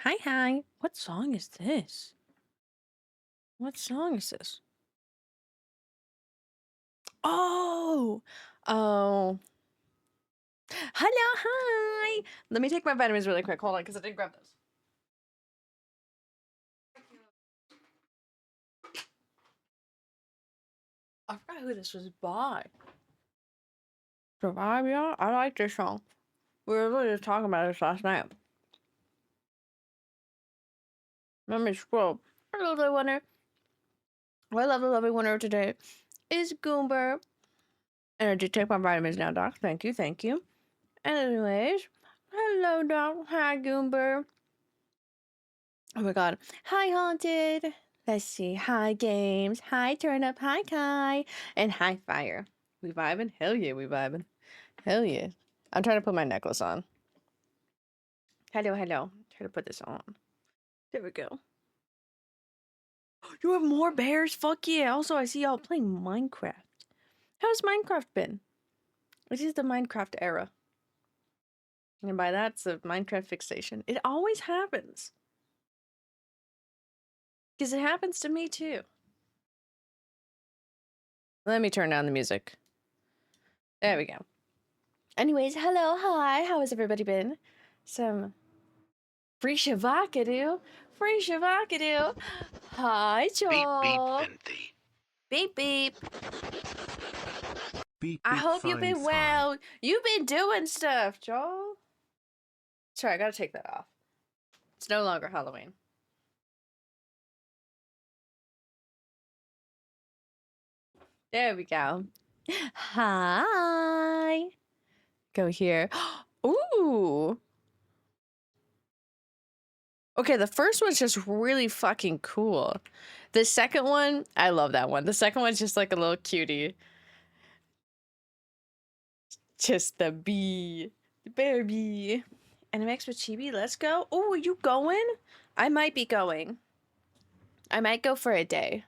Hi, hi. What song is this? What song is this? Oh, oh. Hello, hi. Let me take my vitamins really quick. Hold on, because I didn't grab those. I forgot who this was by. Survive, yeah? I like this song. We were really just talking about this last night. Let me scroll. Our lovely winner. My lovely winner today is Goomber. And I did take my vitamins now, Doc. Thank you, thank you. And anyways, hello, Doc. Hi, Goomber. Oh my god. Hi, Haunted. Let's see. Hi, Games. Hi, Turnip. Hi, Kai. And hi, Fire. We vibing? Hell yeah, we vibing. Hell yeah. I'm trying to put my necklace on. Hello. Try to put this on. There we go. You have more bears? Fuck yeah. Also, I see y'all playing Minecraft. How's Minecraft been? This is the Minecraft era. And by that, it's a Minecraft fixation. It always happens. Because it happens to me too. Let me turn down the music. There we go. Anyways, hello, hi, how has everybody been? Some free shavakadoo. Free shavakadoo. Hi, Joel. Beep, beep. Beep, I beep, hope you've been fine. well. You've been doing stuff, Joel. Sorry, I gotta take that off. It's no longer Halloween. There we go. Hi. Go here. Ooh. Okay, the first one's just really fucking cool. The second one, I love that one. The second one's just like a little cutie. Just the bee. The bear bee. And it mixed with chibi. Let's go. Oh, are you going? I might be going. I might go for a day.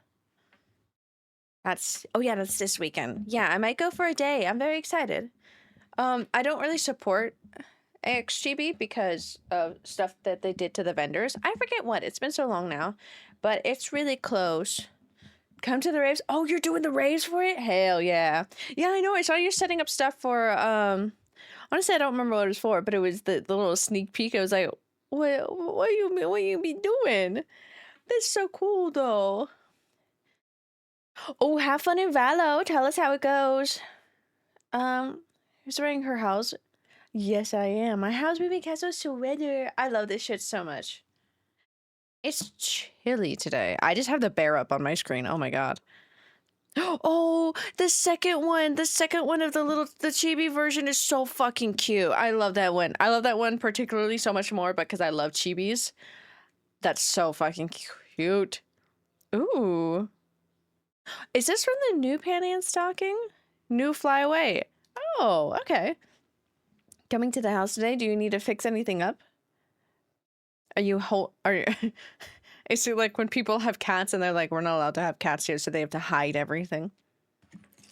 Oh yeah, that's this weekend. Yeah, I might go for a day. I'm very excited. I don't really support AXGB because of stuff that they did to the vendors. I forget what. It's been so long now. But it's really close. Come to the raves. Oh, you're doing the raves for it? Hell yeah. Yeah, I know. I saw you setting up stuff for honestly I don't remember what it was for, but it was the little sneak peek. I was like, what you be doing? That's so cool though. Oh, have fun in Valo. Tell us how it goes. Who's wearing her house? Yes, I am. My house moving castle sweater. I love this shit so much. It's chilly today. I just have the bear up on my screen. Oh my god. Oh, the second one of the chibi version is so fucking cute. I love that one. I love that one particularly so much more because I love chibis. That's so fucking cute. Ooh. Is this from the new Panty and Stocking? New Fly Away. Oh, okay. Coming to the house today, do you need to fix anything up? Are you Is it like when people have cats and they're like, we're not allowed to have cats here, so they have to hide everything?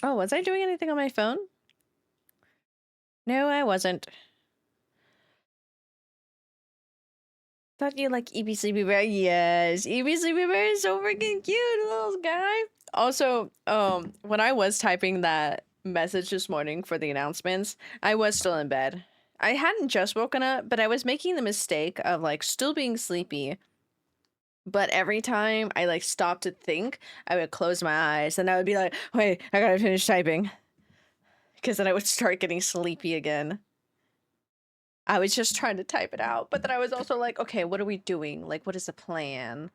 Oh, was I doing anything on my phone? No, I wasn't. Thought you like EB Sleepy Bear? Yes, EB Sleepy Bear is so freaking cute, little guy. Also, when I was typing that message this morning for the announcements, I was still in bed. I hadn't just woken up, but I was making the mistake of like still being sleepy. But every time I like stopped to think, I would close my eyes and I would be like, wait, I gotta finish typing. Because then I would start getting sleepy again. I was just trying to type it out, but then I was also like, okay, what are we doing? Like, what is the plan?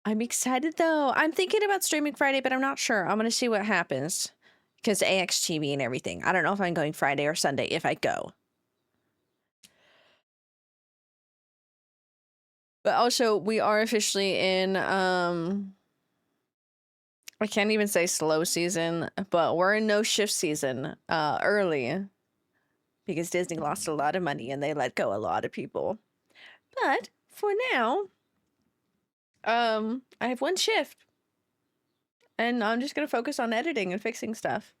I'm excited though. I'm thinking about streaming Friday, but I'm not sure. I'm gonna see what happens. Because AXTV and everything. I don't know if I'm going Friday or Sunday if I go. But also, we are officially in, I can't even say slow season, but we're in no shift season, early. Because Disney lost a lot of money and they let go a lot of people. But, for now, I have one shift. And I'm just gonna focus on editing and fixing stuff.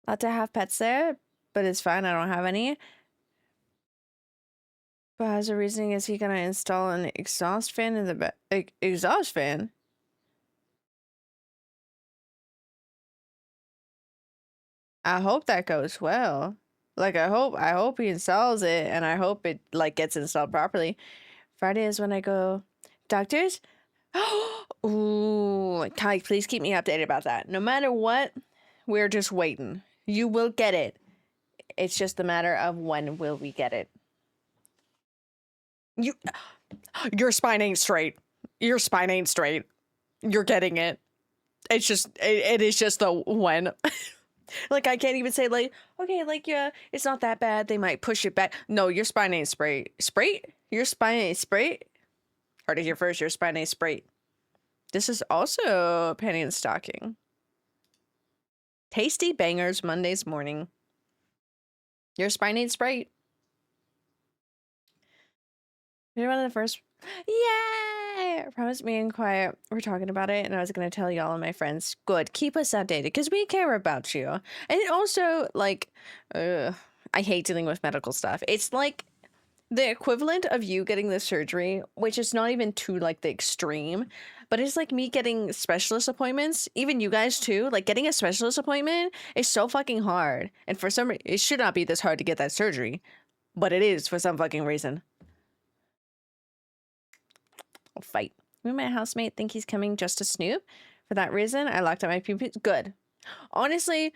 Not to have pets there, but it's fine, I don't have any. But as a reasoning, is he gonna install an exhaust fan in the back? Exhaust fan? I hope that goes well. Like I hope he installs it, and I hope it like gets installed properly. Friday is when I go doctors. Ooh, Kai, please keep me updated about that. No matter what, we're just waiting. You will get it. It's just a matter of when will we get it. Your spine ain't straight. Your spine ain't straight. You're getting it. It's just it is just the when. Like I can't even say like, okay, like yeah, it's not that bad. They might push it back. No, your spine ain't straight. Straight? Your spine ain't straight? Heard it here first, your spine ain't straight. This is also penny and stocking. Tasty bangers Mondays morning. Your spine ain't straight. You're one of the first. Yay! Promise me and quiet. We're talking about it, and I was gonna tell y'all and my friends. Good, keep us updated because we care about you. And also, like, I hate dealing with medical stuff. It's like the equivalent of you getting the surgery, which is not even to like the extreme, but it's like me getting specialist appointments. Even you guys too. Like getting a specialist appointment is so fucking hard, and for some reason, it should not be this hard to get that surgery, but it is for some fucking reason. I'll fight. Me and my housemate think he's coming just to snoop. For that reason, I locked up my pupils. Good. Honestly,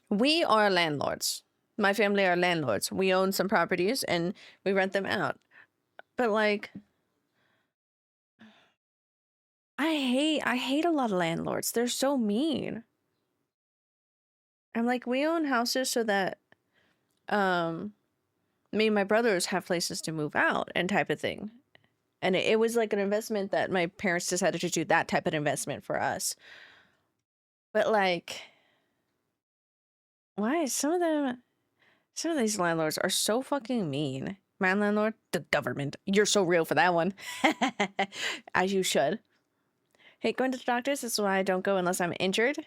we are landlords. My family are landlords. We own some properties and we rent them out. But like, I hate a lot of landlords. They're so mean. I'm like, we own houses so that me and my brothers have places to move out and type of thing. And it was like an investment that my parents decided to do that type of investment for us. But like, why some of these landlords are so fucking mean. My landlord, the government. You're so real for that one. As you should. Hate going to the doctors. This is why I don't go unless I'm injured.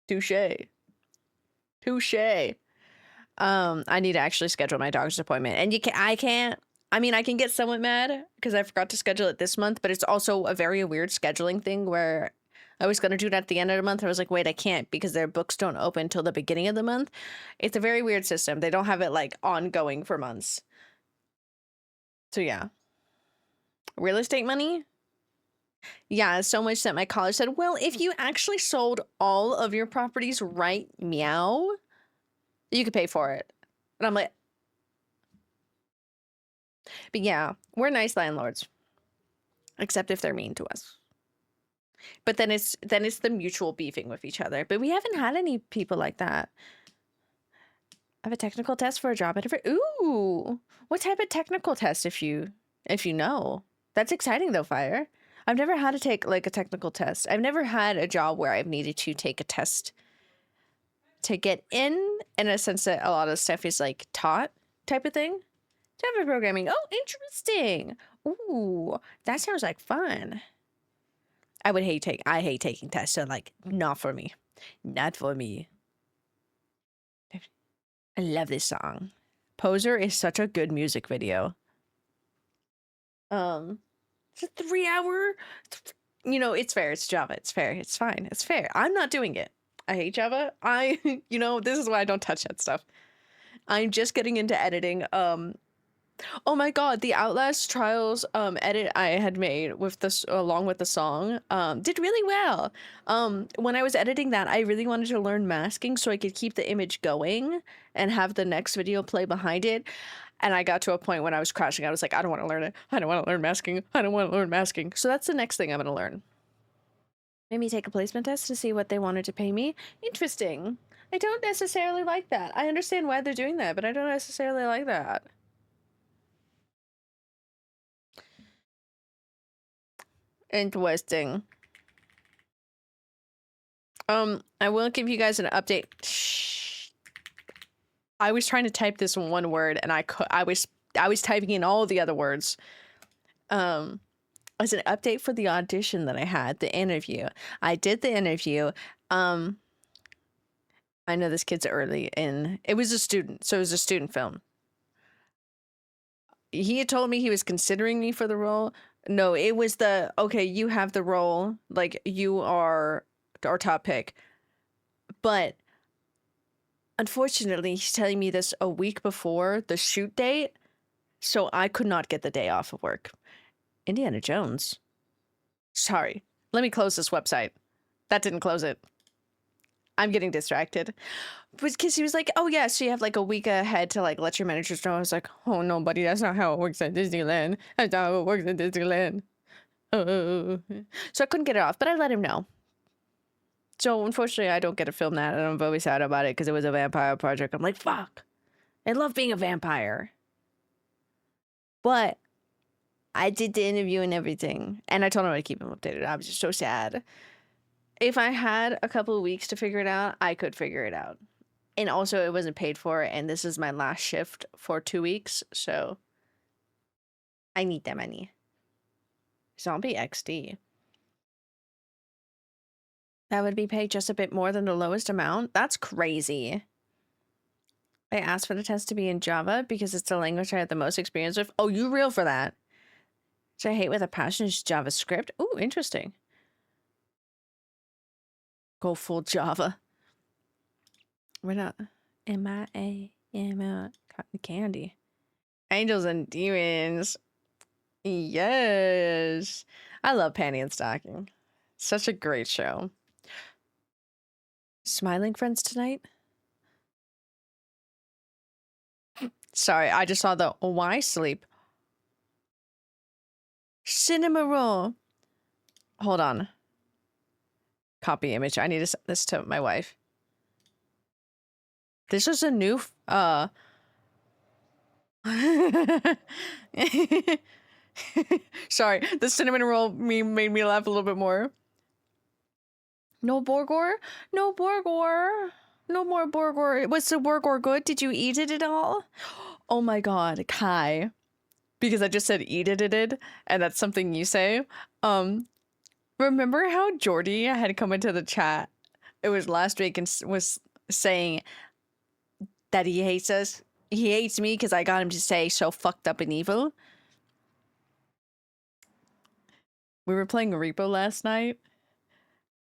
Touche. Touche. I need to actually schedule my doctor's appointment. And I can get somewhat mad because I forgot to schedule it this month, but it's also a very weird scheduling thing where I was going to do it at the end of the month. I was like, wait, I can't because their books don't open until the beginning of the month. It's a very weird system. They don't have it like ongoing for months. So yeah. Real estate money? Yeah, so much that my college said, well, if you actually sold all of your properties right meow, you could pay for it. And I'm like, but yeah, we're nice landlords. Except if they're mean to us. But then it's the mutual beefing with each other. But we haven't had any people like that. I have a technical test for a job interview. Ooh, what type of technical test if you know? That's exciting though, Fire. I've never had to take like a technical test. I've never had a job where I've needed to take a test to get in a sense that a lot of stuff is like taught type of thing. Java programming. Oh, interesting. Ooh, that sounds like fun. I hate taking tests, so like not for me. Not for me. I love this song. Poser is such a good music video. It's a 3-hour, it's fair. It's Java. It's fair. It's fine. It's fair. I'm not doing it. I hate Java. This is why I don't touch that stuff. I'm just getting into editing. Oh my god, the Outlast Trials edit I had made with this along with the song did really well. When I was editing that, I really wanted to learn masking so I could keep the image going and have the next video play behind it. And I got to a point when I was crashing. I was like, I don't want to learn it. I don't want to learn masking. I don't want to learn masking. So that's the next thing I'm going to learn. Maybe take a placement test to see what they wanted to pay me. Interesting. I don't necessarily like that. I understand why they're doing that, but I don't necessarily like that. Interesting. I will give you guys an update. Shh. I was trying to type this one word and I was typing in all the other words. As an update for the audition that I had, the interview. I did the interview. I know this kid's early in. It was a student, so it was a student film. He had told me he was considering me for the role. No, it was the, okay, you have the role, like you are our top pick. But unfortunately, he's telling me this a week before the shoot date, so I could not get the day off of work. Indiana Jones. Sorry. Let me close this website. That didn't close it. I'm getting distracted. Because he was like, oh yeah, so you have like a week ahead to like let your managers know. I was like, oh no, buddy, that's not how it works at Disneyland. That's not how it works at Disneyland. Oh. So I couldn't get it off, but I let him know. So unfortunately, I don't get to film that, and I'm very sad about it because it was a vampire project. I'm like, fuck. I love being a vampire. But I did the interview and everything, and I told him I'd keep him updated. I was just so sad. If I had a couple of weeks to figure it out, I could figure it out. And also, it wasn't paid for, and this is my last shift for 2 weeks, so I need that money. Zombie XD. That would be paid just a bit more than the lowest amount? That's crazy. I asked for the test to be in Java because it's the language I have the most experience with. Oh, you real for that? Which I hate with a passion is JavaScript. Ooh, interesting. Go full Java. We're not. M-I-A-M-I. Cotton candy. Angels and Demons. Yes. I love Panty and Stocking. Such a great show. Smiling friends tonight? Sorry, I just saw the why sleep. Cinema roll. Hold on. Copy image. I need to send this to my wife. This is a new Sorry, the cinnamon roll meme made me laugh a little bit more. No Borgor? No Borgor. No more Borgor. Was the Borgor good? Did you eat it at all? Oh my god, Kai. Because I just said eat it, and that's something you say. Remember how Jordy had come into the chat? It was last week and was saying that he hates us. He hates me because I got him to say so fucked up and evil. We were playing Repo last night,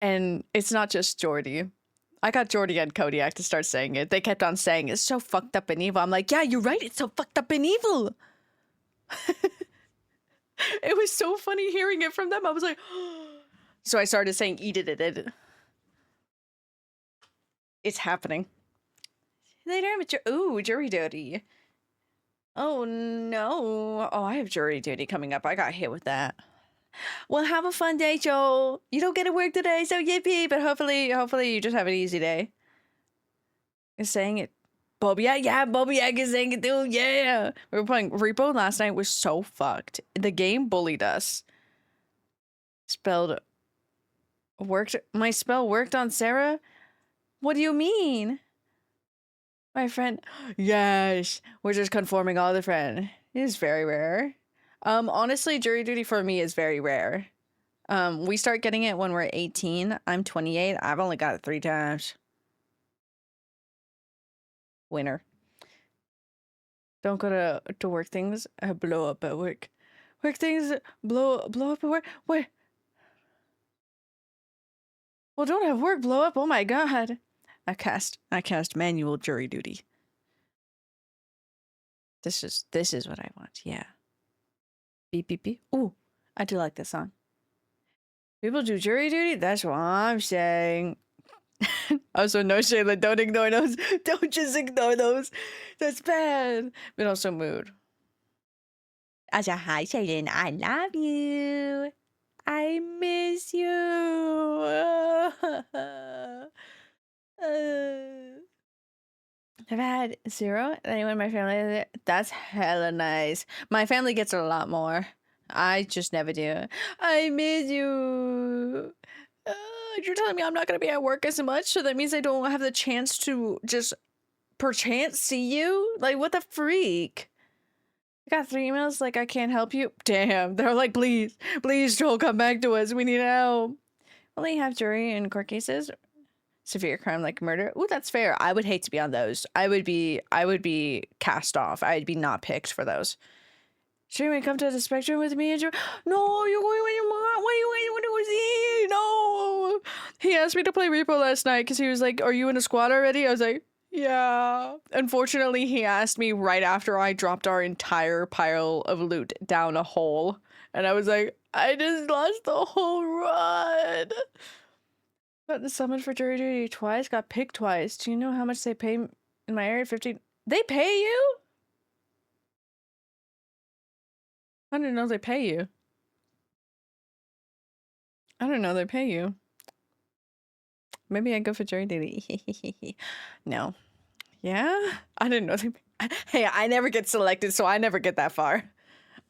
and it's not just Jordy. I got Jordy and Kodiak to start saying it. They kept on saying it's so fucked up and evil. I'm like, yeah, you're right. It's so fucked up and evil. It was so funny hearing it from them. I was like, so I started saying eat it. It's happening. Later, ooh, jury duty. Oh no. Oh, I have jury duty coming up. I got hit with that. Well, have a fun day, Joel. You don't get to work today, so yippee. But hopefully you just have an easy day. Is saying it. Bobiak, yeah, Bobiak is saying it too, yeah. We were playing Repo last night. Was so fucked. The game bullied us. My spell worked on Sarah? What do you mean? My friend, yes, we're just conforming all the friend. It is very rare. Honestly, jury duty for me is very rare. We start getting it when we're 18. I'm 28. I've only got it 3 times. Winner. Don't go to work things blow up at work. Work things blow up at work. Wait. Well, don't have work blow up. Oh my god. I cast manual jury duty. This is what I want. Yeah. Beep beep beep. Ooh, I do like this song. People do jury duty? That's what I'm saying. Also, no, Shayla, don't ignore those. Don't just ignore those. That's bad. But also mood. As a hi, Shaylin, I love you. I miss you. I've had 0. Anyone in my family? That's hella nice. My family gets a lot more. I just never do. I miss you. You're telling me I'm not going to be at work as much, so that means I don't have the chance to just perchance see you? Like, what the freak? I got 3 emails like, I can't help you. Damn, they're like, please, Joel, come back to us. We need help. Only have jury in court cases. Severe crime like murder. Ooh, that's fair. I would hate to be on those. I would be cast off. I'd be not picked for those. Should we come to the spectrum with me and Joe? No, you're going with your mom. What are you doing with me? No. He asked me to play Repo last night because he was like, "Are you in a squad already?" I was like, "Yeah." Unfortunately, he asked me right after I dropped our entire pile of loot down a hole. And I was like, I just lost the whole run. Got the summon for jury duty twice, got picked twice. Do you know how much they pay in my area? 15. They pay you? I didn't know they pay you. I don't know they pay you. Maybe I go for jury duty. No. Yeah? I didn't know they Hey, I never get selected, so I never get that far.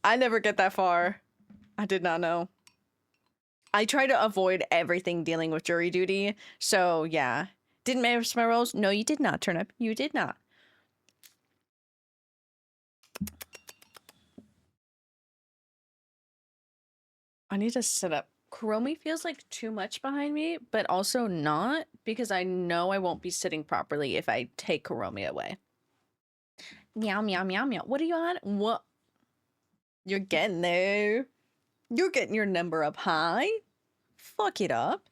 I never get that far. I did not know. I try to avoid everything dealing with jury duty, so yeah. Didn't miss my rolls? No, you did not, Turnip. You did not. I need to set up. Chromie feels like too much behind me, but also not, because I know I won't be sitting properly if I take Chromie away. Meow, meow, meow, meow. What are you on? What? You're getting there. You're getting your number up high. Fuck it up.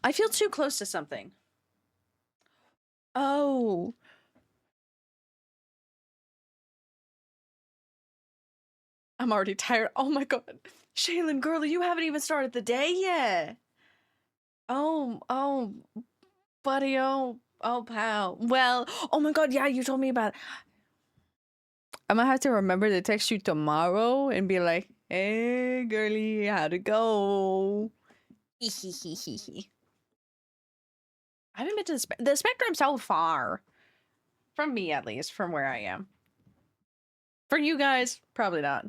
I feel too close to something. Oh. I'm already tired. Oh my god. Shaylin, girlie, you haven't even started the day yet. Oh, buddy, oh, pal. Well, oh my god, yeah, you told me about it. I'm gonna have to remember to text you tomorrow and be like, hey, girlie, how'd it go? I haven't been to the Spectrum so far. From me, at least, from where I am. For you guys, probably not.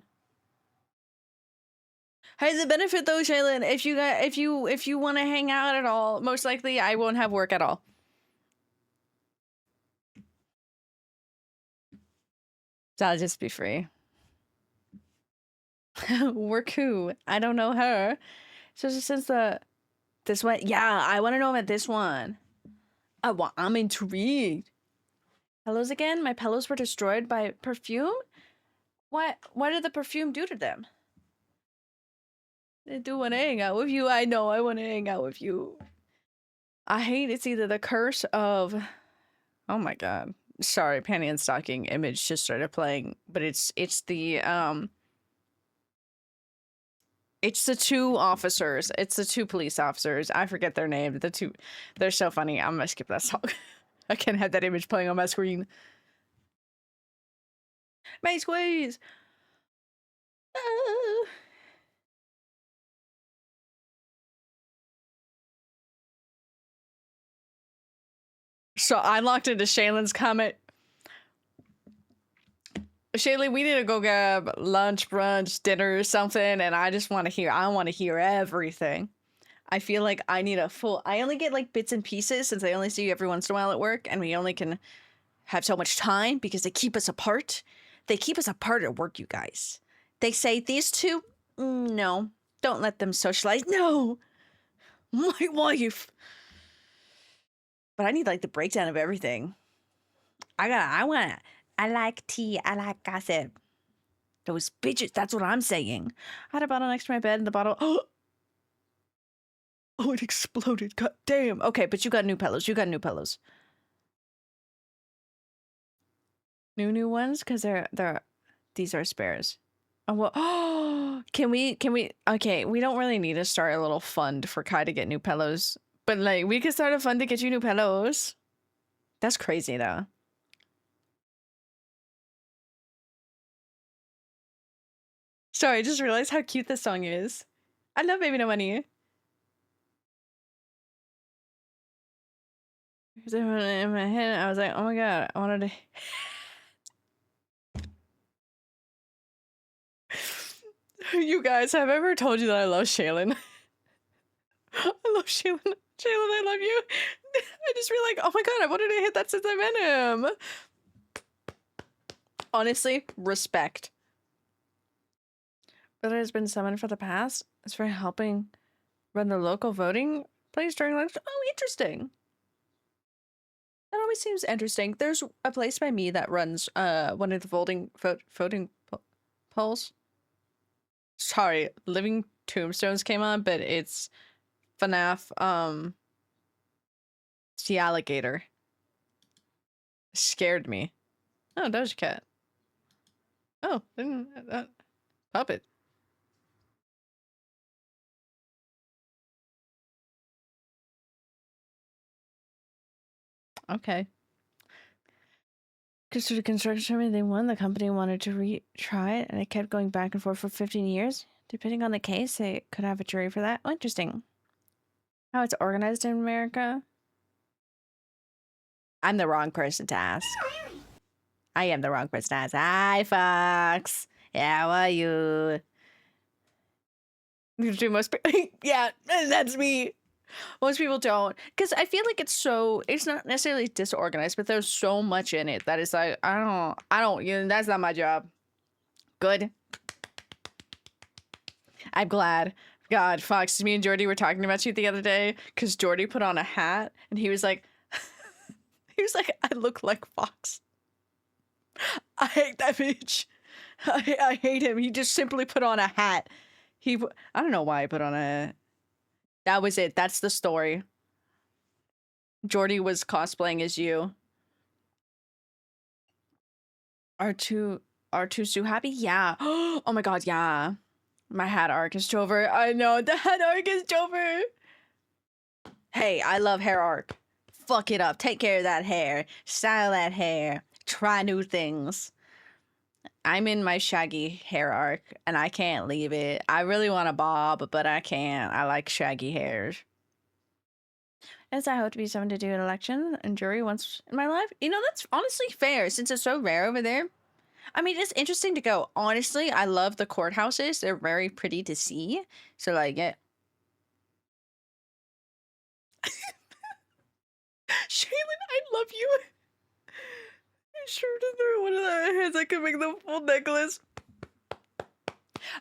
Hey, the benefit though, Shaylin, if you want to hang out at all, most likely I won't have work at all. So I'll just be free. Work who? I don't know her. So since this one, yeah, I want to know about this one. Oh, well, I'm intrigued. Pillows again? My pillows were destroyed by perfume? What did the perfume do to them? I do want to hang out with you. I know I want to hang out with you. I hate it's either the curse of... Oh my god. Sorry, panty and stocking image just started playing, but it's the it's the two officers. It's the two police officers. I forget their name. The two, they're so funny. I'm gonna skip that song. I can't have that image playing on my screen. May squeeze. Ah. So I locked into Shaylin's comment. Shaylin, we need to go grab lunch, brunch, dinner, or something, and I just want to hear. I want to hear everything. I feel like I need a full. I only get like bits and pieces since I only see you every once in a while at work, and we only can have so much time because they keep us apart. They keep us apart at work, you guys. They say these two, no, don't let them socialize. No, my wife. But I need like the breakdown of everything. I like tea. I like gossip. Those bitches. That's what I'm saying. I had a bottle next to my bed and the bottle. Oh, it exploded. God damn. Okay, but you got new pillows. You got new pillows. New ones? Because these are spares. Oh, well, can we, okay, we don't really need to start a little fund for Kai to get new pillows, but like, we could start a fund to get you new pillows. That's crazy though. Sorry, I just realized how cute this song is. I love Baby No Money. In my head, I was like, oh my god, I wanted to... You guys, have I ever told you that I love Shaylin? I love Shaylin. Shaylin, I love you. I just feel like, oh my god, I wanted to hit that since I met him. Honestly, respect. Brother has been summoned for the past. It's for helping run the local voting place during lunch. Oh, interesting. That always seems interesting. There's a place by me that runs one of the voting polls. Sorry, Living Tombstones came on, but it's FNAF it's the alligator. Scared me. Oh, Doja Cat. Oh, puppet. Okay. Because through the construction company they won, the company wanted to retry it, and it kept going back and forth for 15 years. Depending on the case, they could have a jury for that. Oh, interesting. How it's organized in America? I'm the wrong person to ask. I am the wrong person to ask. Hi, Fox. How are you? Most yeah, that's me. Most people don't, because I feel like it's not necessarily disorganized, but there's so much in it that is like, I don't, you know, that's not my job. Good. I'm glad. God, Fox, me and Jordy were talking about you the other day, because Jordy put on a hat, and he was like, I look like Fox. I hate that bitch. I hate him. He just simply put on a hat. I don't know why he put on a... That was it. That's the story. Jordy was cosplaying as you. R2 Sue happy? Yeah. Oh my god, yeah. My hat arc is Jover. I know, the hat arc is Jover. Hey, I love hair arc. Fuck it up. Take care of that hair. Style that hair. Try new things. I'm in my shaggy hair arc, and I can't leave it. I really want a bob, but I can't. I like shaggy hairs. As I hope to be someone to do an election and jury once in my life. You know, that's honestly fair, since it's so rare over there. I mean, it's interesting to go. Honestly, I love the courthouses. They're very pretty to see. So, like, yeah. Shaylin, I love you. I sure did throw one of the hands. I could make the full necklace.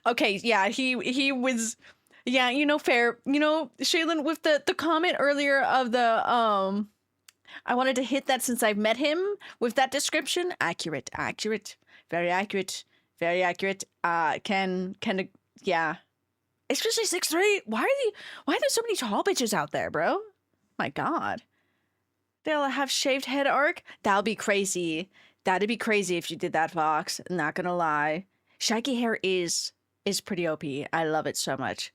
Okay, yeah, he was... Yeah, you know, fair. You know, Shaylin, with the comment earlier of the, I wanted to hit that since I've met him with that description. Accurate. Very accurate. Very accurate. Yeah. Especially 6'3". Why are there so many tall bitches out there, bro? My god. They'll have shaved head arc? That'll be crazy. That'd be crazy if you did that, Fox. Not gonna lie. Shaggy hair is pretty OP. I love it so much.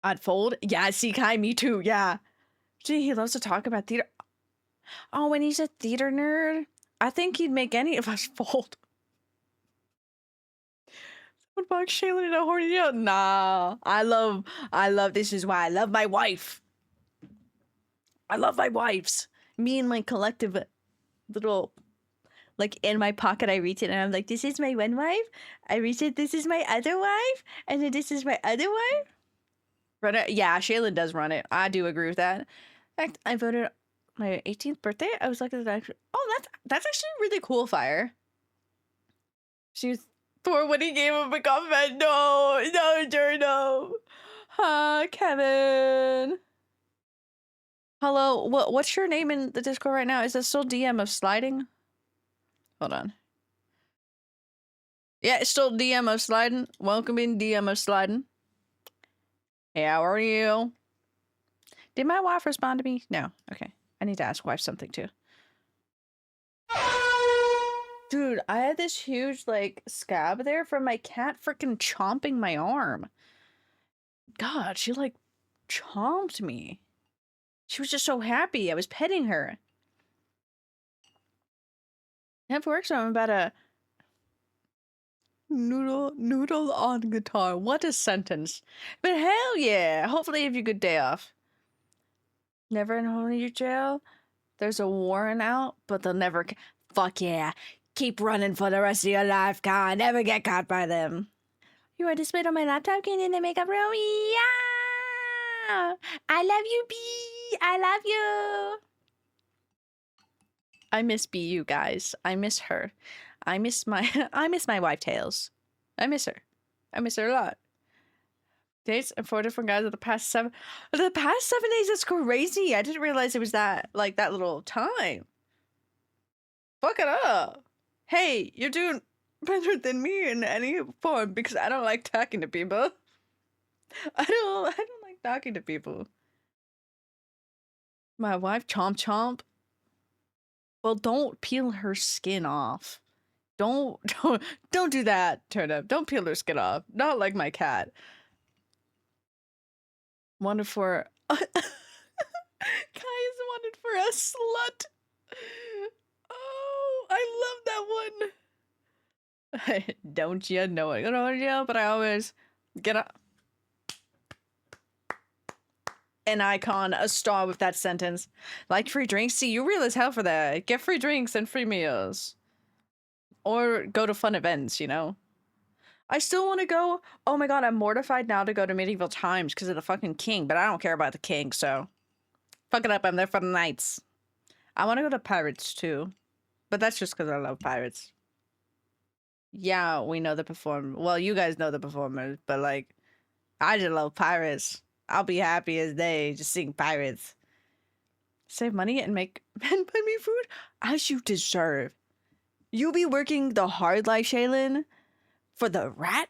I'd fold? Yeah, see, Kai, me too, yeah. Gee, he loves to talk about theater. Oh, and he's a theater nerd? I think he'd make any of us fold. What about Shaylin and a horny out? Nah, I love, this is why I love my wife. I love my wives. Me and my collective little, like, in my pocket, I reach it and I'm like, this is my one wife. I reach it, this is my other wife. And then this is my other wife. Run it. Yeah, Shaylin does run it. I do agree with that. In fact, I voted my 18th birthday. I was like, oh, that's actually really cool, Fire. She was Thor when he gave him a comment. No, Journo. Kevin. Hello, what's your name in the Discord right now? Is it still DM of sliding? Hold on. Yeah, it's still DM of sliding. Welcome in, DM of sliding. Hey, how are you? Did my wife respond to me? No. Okay. I need to ask wife something too. Dude, I had this huge, like, scab there from my cat freaking chomping my arm. God, she, like, chomped me. She was just so happy. I was petting her. Have work, so I'm about a noodle on guitar. What a sentence. But hell yeah. Hopefully you have a good day off. Never in holy jail. There's a warrant out, but they'll never... Fuck yeah. Keep running for the rest of your life, God. Never get caught by them. You are displayed on my laptop. Can in the makeup room? Yeah! I love you, B. I love you. I miss BU, guys. I miss her. I miss my wife Tails. I miss her. I miss her a lot. dates and 4 different guys the past 7 days. That's crazy. I didn't realize it was that that little time. Fuck it up. Hey, you're doing better than me in any form because I don't like talking to people. I don't like talking to people. My wife chomp chomp. Well, don't peel her skin off. Don't do that, Turnip. Don't peel her skin off. Not like my cat. Wanted for Kai is wanted for a slut. Oh, I love that one. Don't you know it? Don't you? But I always get an icon, a star with that sentence. Like free drinks? See, you real as hell for that. Get free drinks and free meals. Or go to fun events, you know? I still want to go. Oh my god, I'm mortified now to go to medieval times because of the fucking king, but I don't care about the king, so fuck it up. I'm there for the knights. I want to go to pirates too, but that's just because I love pirates. Yeah, we know the performer. Well, you guys know the performers, but like, I just love pirates. I'll be happy as they just seeing pirates. Save money and make men buy me food as you deserve. You be working the hard life, Shaylin, for the rat?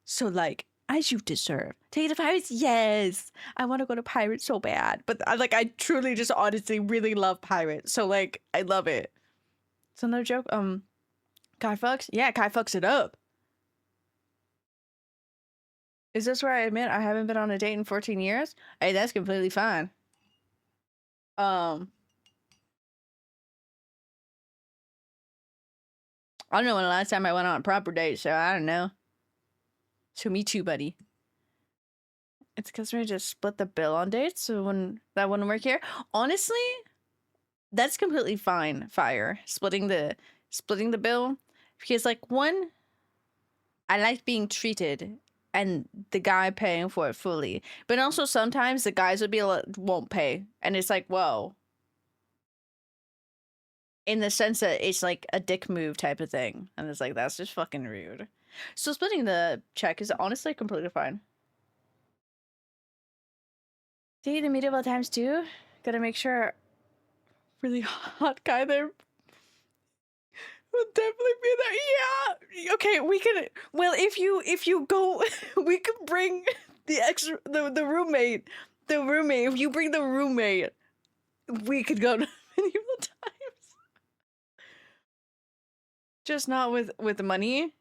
So, like, as you deserve. Take the pirates? Yes. I want to go to pirates so bad. But, I truly just honestly really love pirates. So, like, I love it. It's another joke. Kai fucks? Yeah, Kai fucks it up. Is this where I admit I haven't been on a date in 14 years? Hey, that's completely fine. I don't know when the last time I went on a proper date, so I don't know. So me too, buddy. It's because we just split the bill on dates, so when that wouldn't work here. Honestly, that's completely fine, Fire. Splitting the bill. Because like one, I like being treated and the guy paying for it fully. But also sometimes the guys won't pay. And it's like, whoa. In the sense that it's like a dick move type of thing. And it's like, that's just fucking rude. So splitting the check is honestly completely fine. Date in medieval times too? Gotta make sure really hot guy there will definitely be there. Yeah. Okay, we can. Well, if you go, we could bring the roommate. The roommate. If you bring the roommate, we could go to medieval times. Just not with money.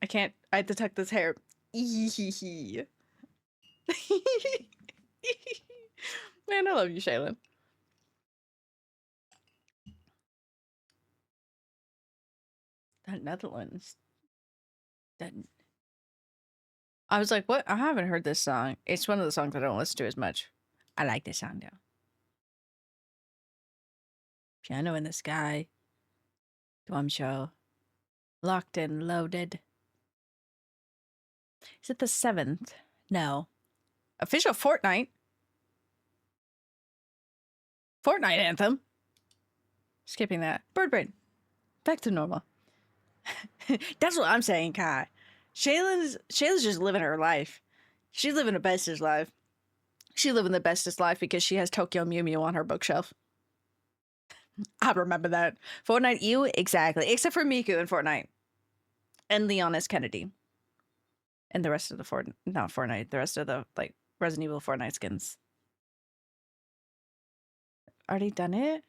I can't. I detect this hair. Man, I love you, Shaylin. That Netherlands. That. I was like, what? I haven't heard this song. It's one of the songs I don't listen to as much. I like this song though. Piano in the Sky. Drum show. Locked and loaded. Is it the 7th? No. Official Fortnite. Fortnite anthem. Skipping that. Bird brain. Back to normal. That's what I'm saying, Kai. Shayla's just living her life. She's living the bestest life. She's living the bestest life because she has Tokyo Mew Mew on her bookshelf. I remember that. Fortnite you? Exactly. Except for Miku in Fortnite. And Leon S. Kennedy. And the rest of the Fortnite. The rest of the, like, Resident Evil Fortnite skins. Already done it?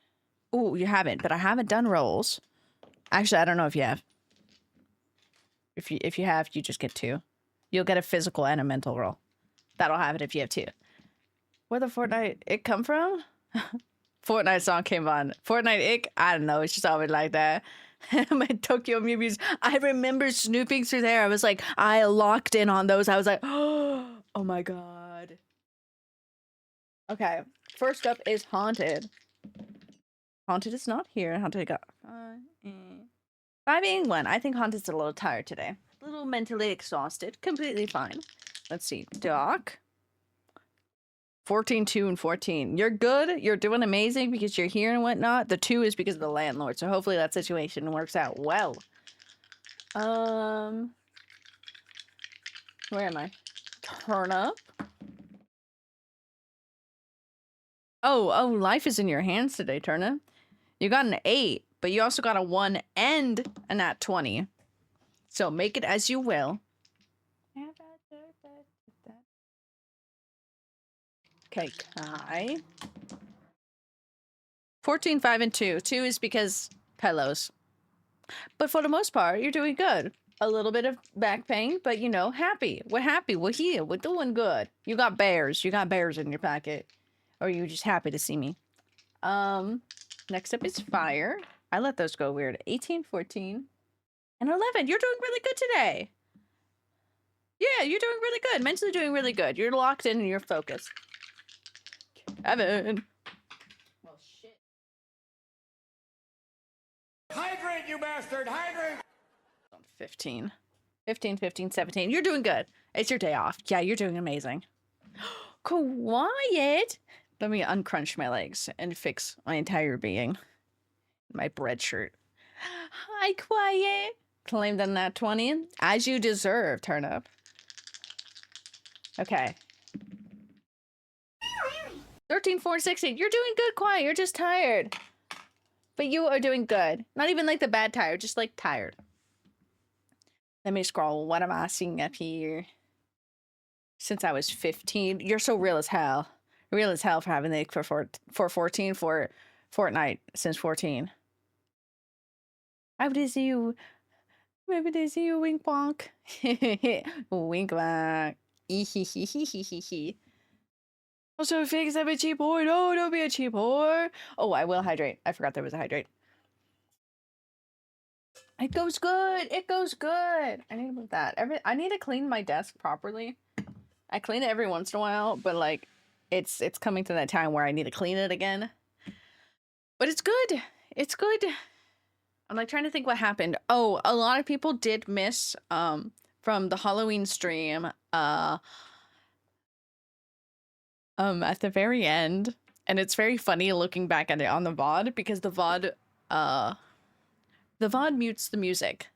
Ooh, you haven't. But I haven't done rolls. Actually, I don't know if you have. If you have, you just get 2. You'll get a physical and a mental roll. That'll have it if you have 2. Where the Fortnite it come from? Fortnite song came on. Fortnite ick? I don't know. It's just always like that. My Tokyo Mew Mews. I remember snooping through there. I was like, I locked in on those. I was like, oh my god. Okay. First up is Haunted. Haunted is not here. Haunted got 5 being 1. I think Haunted's a little tired today. A little mentally exhausted. Completely fine. Let's see. Doc. 14, 2, and 14. You're good. You're doing amazing because you're here and whatnot. The 2 is because of the landlord. So hopefully that situation works out well. Where am I? Turnip. Oh, life is in your hands today, Turnip. You got an 8, but you also got a 1 and a nat 20. So make it as you will. Okay, Kai. 14, 5, and 2. 2 is because pillows. But for the most part, you're doing good. A little bit of back pain, but you know, happy. We're happy. We're here. We're doing good. You got bears. You got bears in your pocket. Or are you just happy to see me? Next up is fire. I let those go weird. 18, 14, and 11. You're doing really good today. Yeah, you're doing really good. Mentally doing really good. You're locked in and you're focused. Kevin. Well, shit. Hydrate, you bastard! Hydrate! 15. 15, 15, 17. You're doing good. It's your day off. Yeah, you're doing amazing. Quiet. Let me uncrunch my legs and fix my entire being. My bread shirt. Hi, Quiet. Claimed on that 20. As you deserve, Turnip. Okay. 13, 4, 16. You're doing good, Quiet. You're just tired. But you are doing good. Not even like the bad tired, just like tired. Let me scroll. What am I seeing up here? Since I was 15. You're so real as hell. Real as hell for having the for 14 for Fortnite since 14. I would see you. Maybe they see you, wink bonk. Wink bonk. Also, fix I'm a cheap whore. No, don't be a cheap whore. Oh, I will hydrate. I forgot there was a hydrate. It goes good. It goes good. I need to move that. I need to clean my desk properly. I clean it every once in a while, but like it's coming to that time where I need to clean it again. But it's good. It's good. I'm like trying to think what happened. Oh, a lot of people did miss from the Halloween stream at the very end. And it's very funny looking back at it on the VOD because the VOD mutes the music.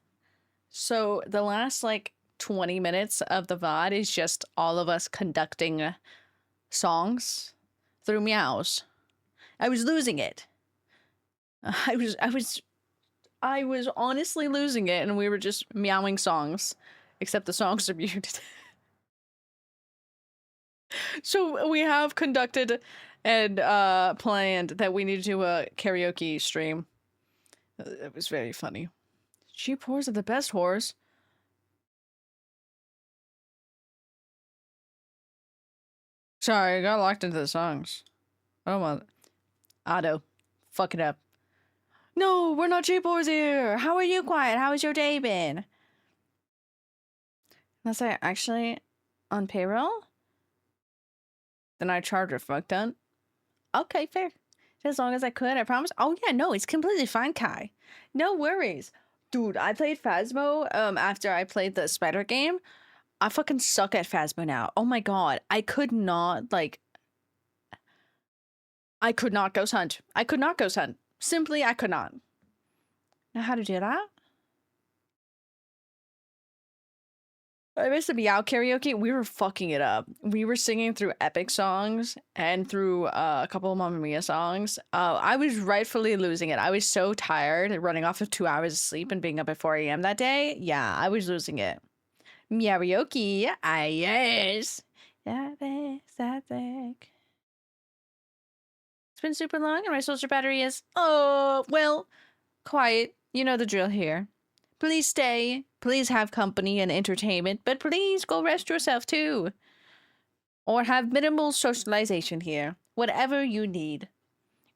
So the last like 20 minutes of the VOD is just all of us conducting songs through meows. I was losing it. I was honestly losing it, and we were just meowing songs, except the songs are muted. So we have conducted and planned that we need to do a karaoke stream. It was very funny. Cheap whores are the best whores. Sorry, I got locked into the songs. Oh my. Otto. Fuck it up. No, we're not cheap whores here. How are you, Quiet? How has your day been? Unless I actually on payroll? Then I charge her. Fuck done. Okay, fair. As long as I could, I promise. Oh yeah, no, it's completely fine, Kai. No worries. Dude, I played Phasmo after I played the spider game. I fucking suck at Phasmo now. Oh my god. I could not ghost hunt. I could not ghost hunt. Simply, I could not. Know how to do that? I missed the Meow karaoke. We were fucking it up. We were singing through epic songs and through a couple of Mamma Mia songs. I was rightfully losing it. I was so tired, running off of 2 hours of sleep and being up at 4 a.m. that day. Yeah, I was losing it. Meowioki. Ah, yes. It's been super long and my social battery is... Oh, well, quiet. You know the drill here. Please stay. Please have company and entertainment, but please go rest yourself too. Or have minimal socialization here. Whatever you need.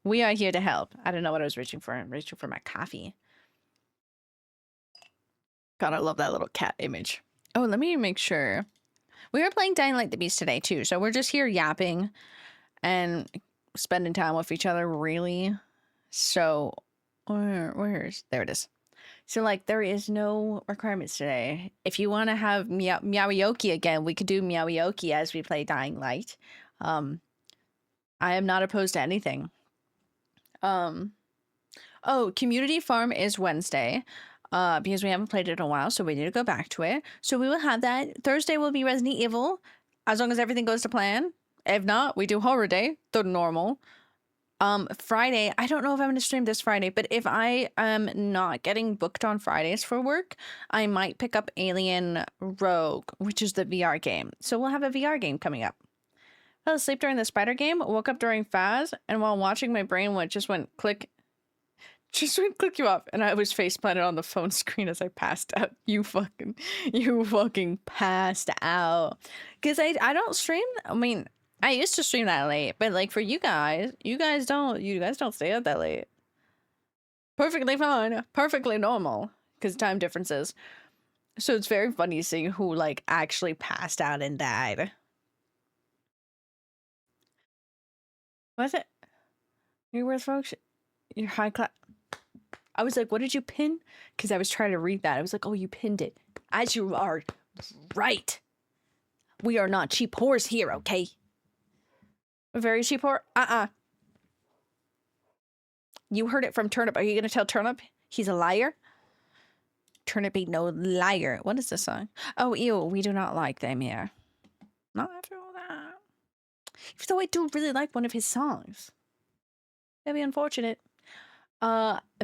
We are here to help. I don't know what I was reaching for. I'm reaching for my coffee. God, I love that little cat image. Oh, let me make sure. We were playing Dying Light the Beast today too, so we're just here yapping and spending time with each other, really. So, where's... There it is. So, like, there is no requirements today. If you want to have Meowioki again, we could do Meowioki as we play Dying Light. I am not opposed to anything. Oh, Community Farm is Wednesday. because we haven't played it in a while, so we need to go back to it. So we will have that. Thursday will be Resident Evil, as long as everything goes to plan. If not, we do Horror Day, the normal. Friday, I don't know if I'm going to stream this Friday, but if I am not getting booked on Fridays for work, I might pick up Alien Rogue, which is the VR game. So we'll have a VR game coming up. Fell asleep during the spider game, woke up during Faz, and while watching, my brain just went click you off, and I was face planted on the phone screen as I passed out. You fucking passed out. Because I don't stream, I mean, I used to stream that late, but like for you guys don't stay up that late. Perfectly fine, perfectly normal, because time differences. So it's very funny seeing who like actually passed out and died. Was it? You're worth folks. You're high class. I was like, what did you pin? Because I was trying to read that. I was like, oh, you pinned it. As you are right. We are not cheap whores here, okay? A very cheap whore? You heard it from Turnip. Are you going to tell Turnip he's a liar? Turnip ain't no liar. What is this song? Oh, ew. We do not like them here. Not after all that. Even though I do really like one of his songs. That'd be unfortunate.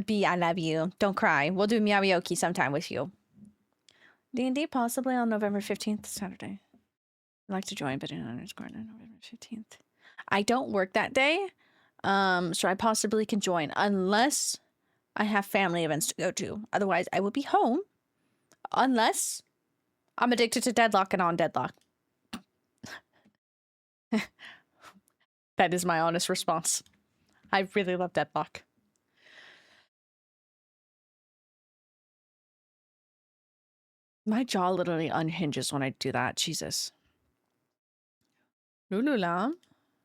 B, I love you. Don't cry. We'll do Meowioki sometime with you. D&D possibly on November 15th, Saturday. I'd like to join, but in underscore on November 15th. I don't work that day, so I possibly can join unless I have family events to go to. Otherwise, I will be home unless I'm addicted to Deadlock and on Deadlock. That is my honest response. I really love Deadlock. My jaw literally unhinges when I do that. Jesus. Lululam.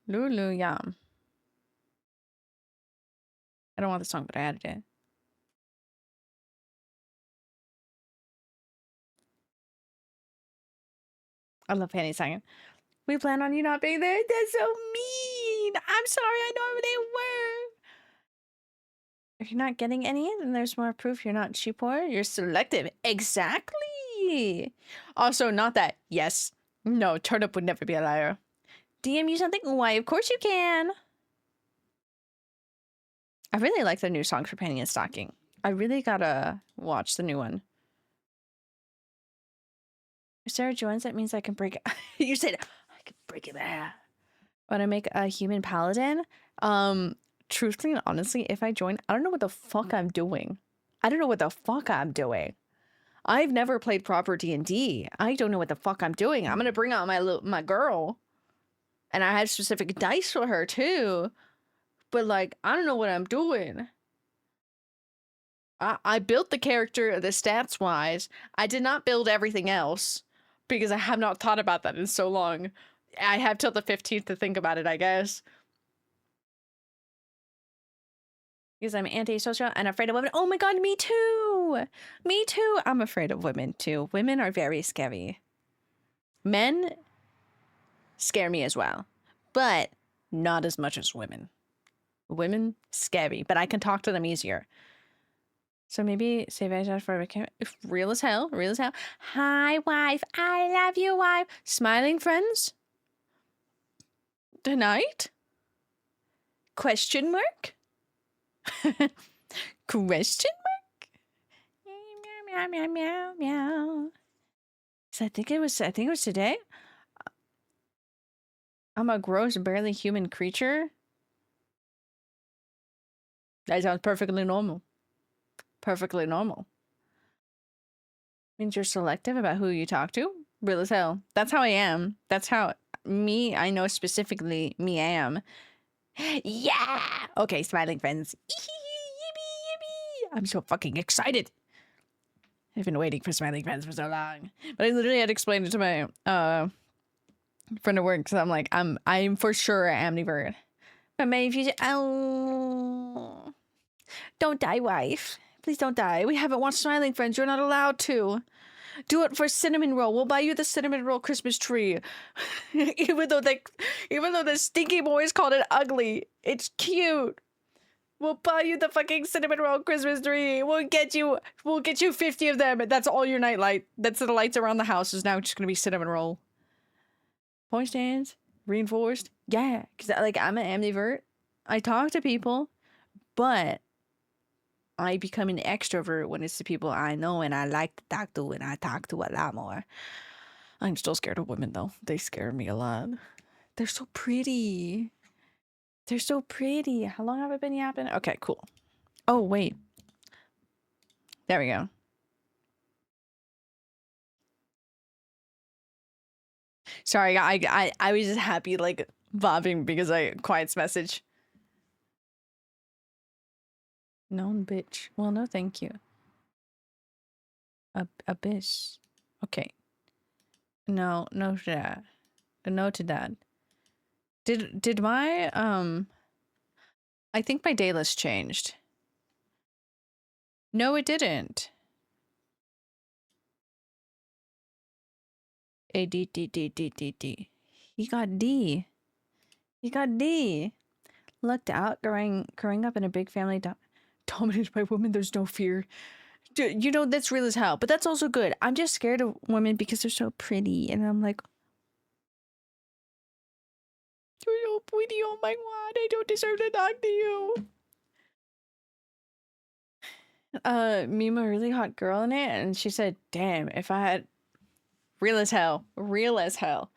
Luluyam. I don't want the song, but I added it. I love Fanny singing. We plan on you not being there. That's so mean. I'm sorry. I know they were. If you're not getting any, then there's more proof you're not cheap or you're selective. Exactly. Also, not that. Yes. No, Turnip would never be a liar. DM you something? Why, of course you can. I really like the new songs for Penny and Stocking. I really gotta watch the new one. If Sarah joins, that means I can break it. You said I can break it there. When I make a human paladin, truthfully and honestly, if I join, I don't know what the fuck I'm doing. I don't know what the fuck I'm doing. I've never played proper D&D. I don't know what the fuck I'm doing. I'm gonna bring out my girl. And I have specific dice for her too. But like, I don't know what I'm doing. I built the character, the stats wise. I did not build everything else because I have not thought about that in so long. I have till the 15th to think about it, I guess. Because I'm antisocial and afraid of women. Oh my god, me too! Me too! I'm afraid of women too. Women are very scary. Men scare me as well. But not as much as women. Women, scary. But I can talk to them easier. So maybe save it for a real as hell. Real as hell. Hi, wife. I love you, wife. Smiling friends? Tonight? Question mark? Question mark? Meow, meow, meow, meow. So I think it was today. I'm a gross, barely human creature. That sounds perfectly normal. Perfectly normal. Means you're selective about who you talk to? Real as hell. That's how I am. That's how I know specifically me I am. Yeah! Okay, smiling friends. Yippee, yippee. I'm so fucking excited. I've been waiting for smiling friends for so long. But I literally had to explain it to my friend at work, because I'm like, I'm for sure ambivert. But maybe if you oh, don't die, wife. Please don't die. We haven't watched Smiling Friends. You're not allowed to. Do it for cinnamon roll. We'll buy you the cinnamon roll Christmas tree. even though the stinky boys called it ugly. It's cute. We'll buy you the fucking cinnamon roll Christmas tree. We'll get you 50 of them. That's all your night light. That's the lights around the house is now just gonna be cinnamon roll. Point stands, reinforced. Yeah, because like I'm an ambivert. I talk to people, but I become an extrovert when it's the people I know and I like to talk to, and I talk to a lot more. I'm still scared of women though. They scare me a lot. They're so pretty. They're so pretty. How long have I been yapping? Okay, cool. Oh, wait. There we go. Sorry, I was just happy, like, bobbing because I quiet's message. Known bitch. Well, no, thank you. Abyss. Okay. No to that. No to that. Did my, I think my day list changed. No, it didn't. A D D D D D D. He got D. He got D. Looked out, growing up in a big family dominated by women. There's no fear. You know, that's real as hell, but that's also good. I'm just scared of women because they're so pretty, and I'm like, you're so pretty. Oh my god, I don't deserve to talk to you. Meme a really hot girl in it, and she said, "Damn, if I had real as hell, real as hell."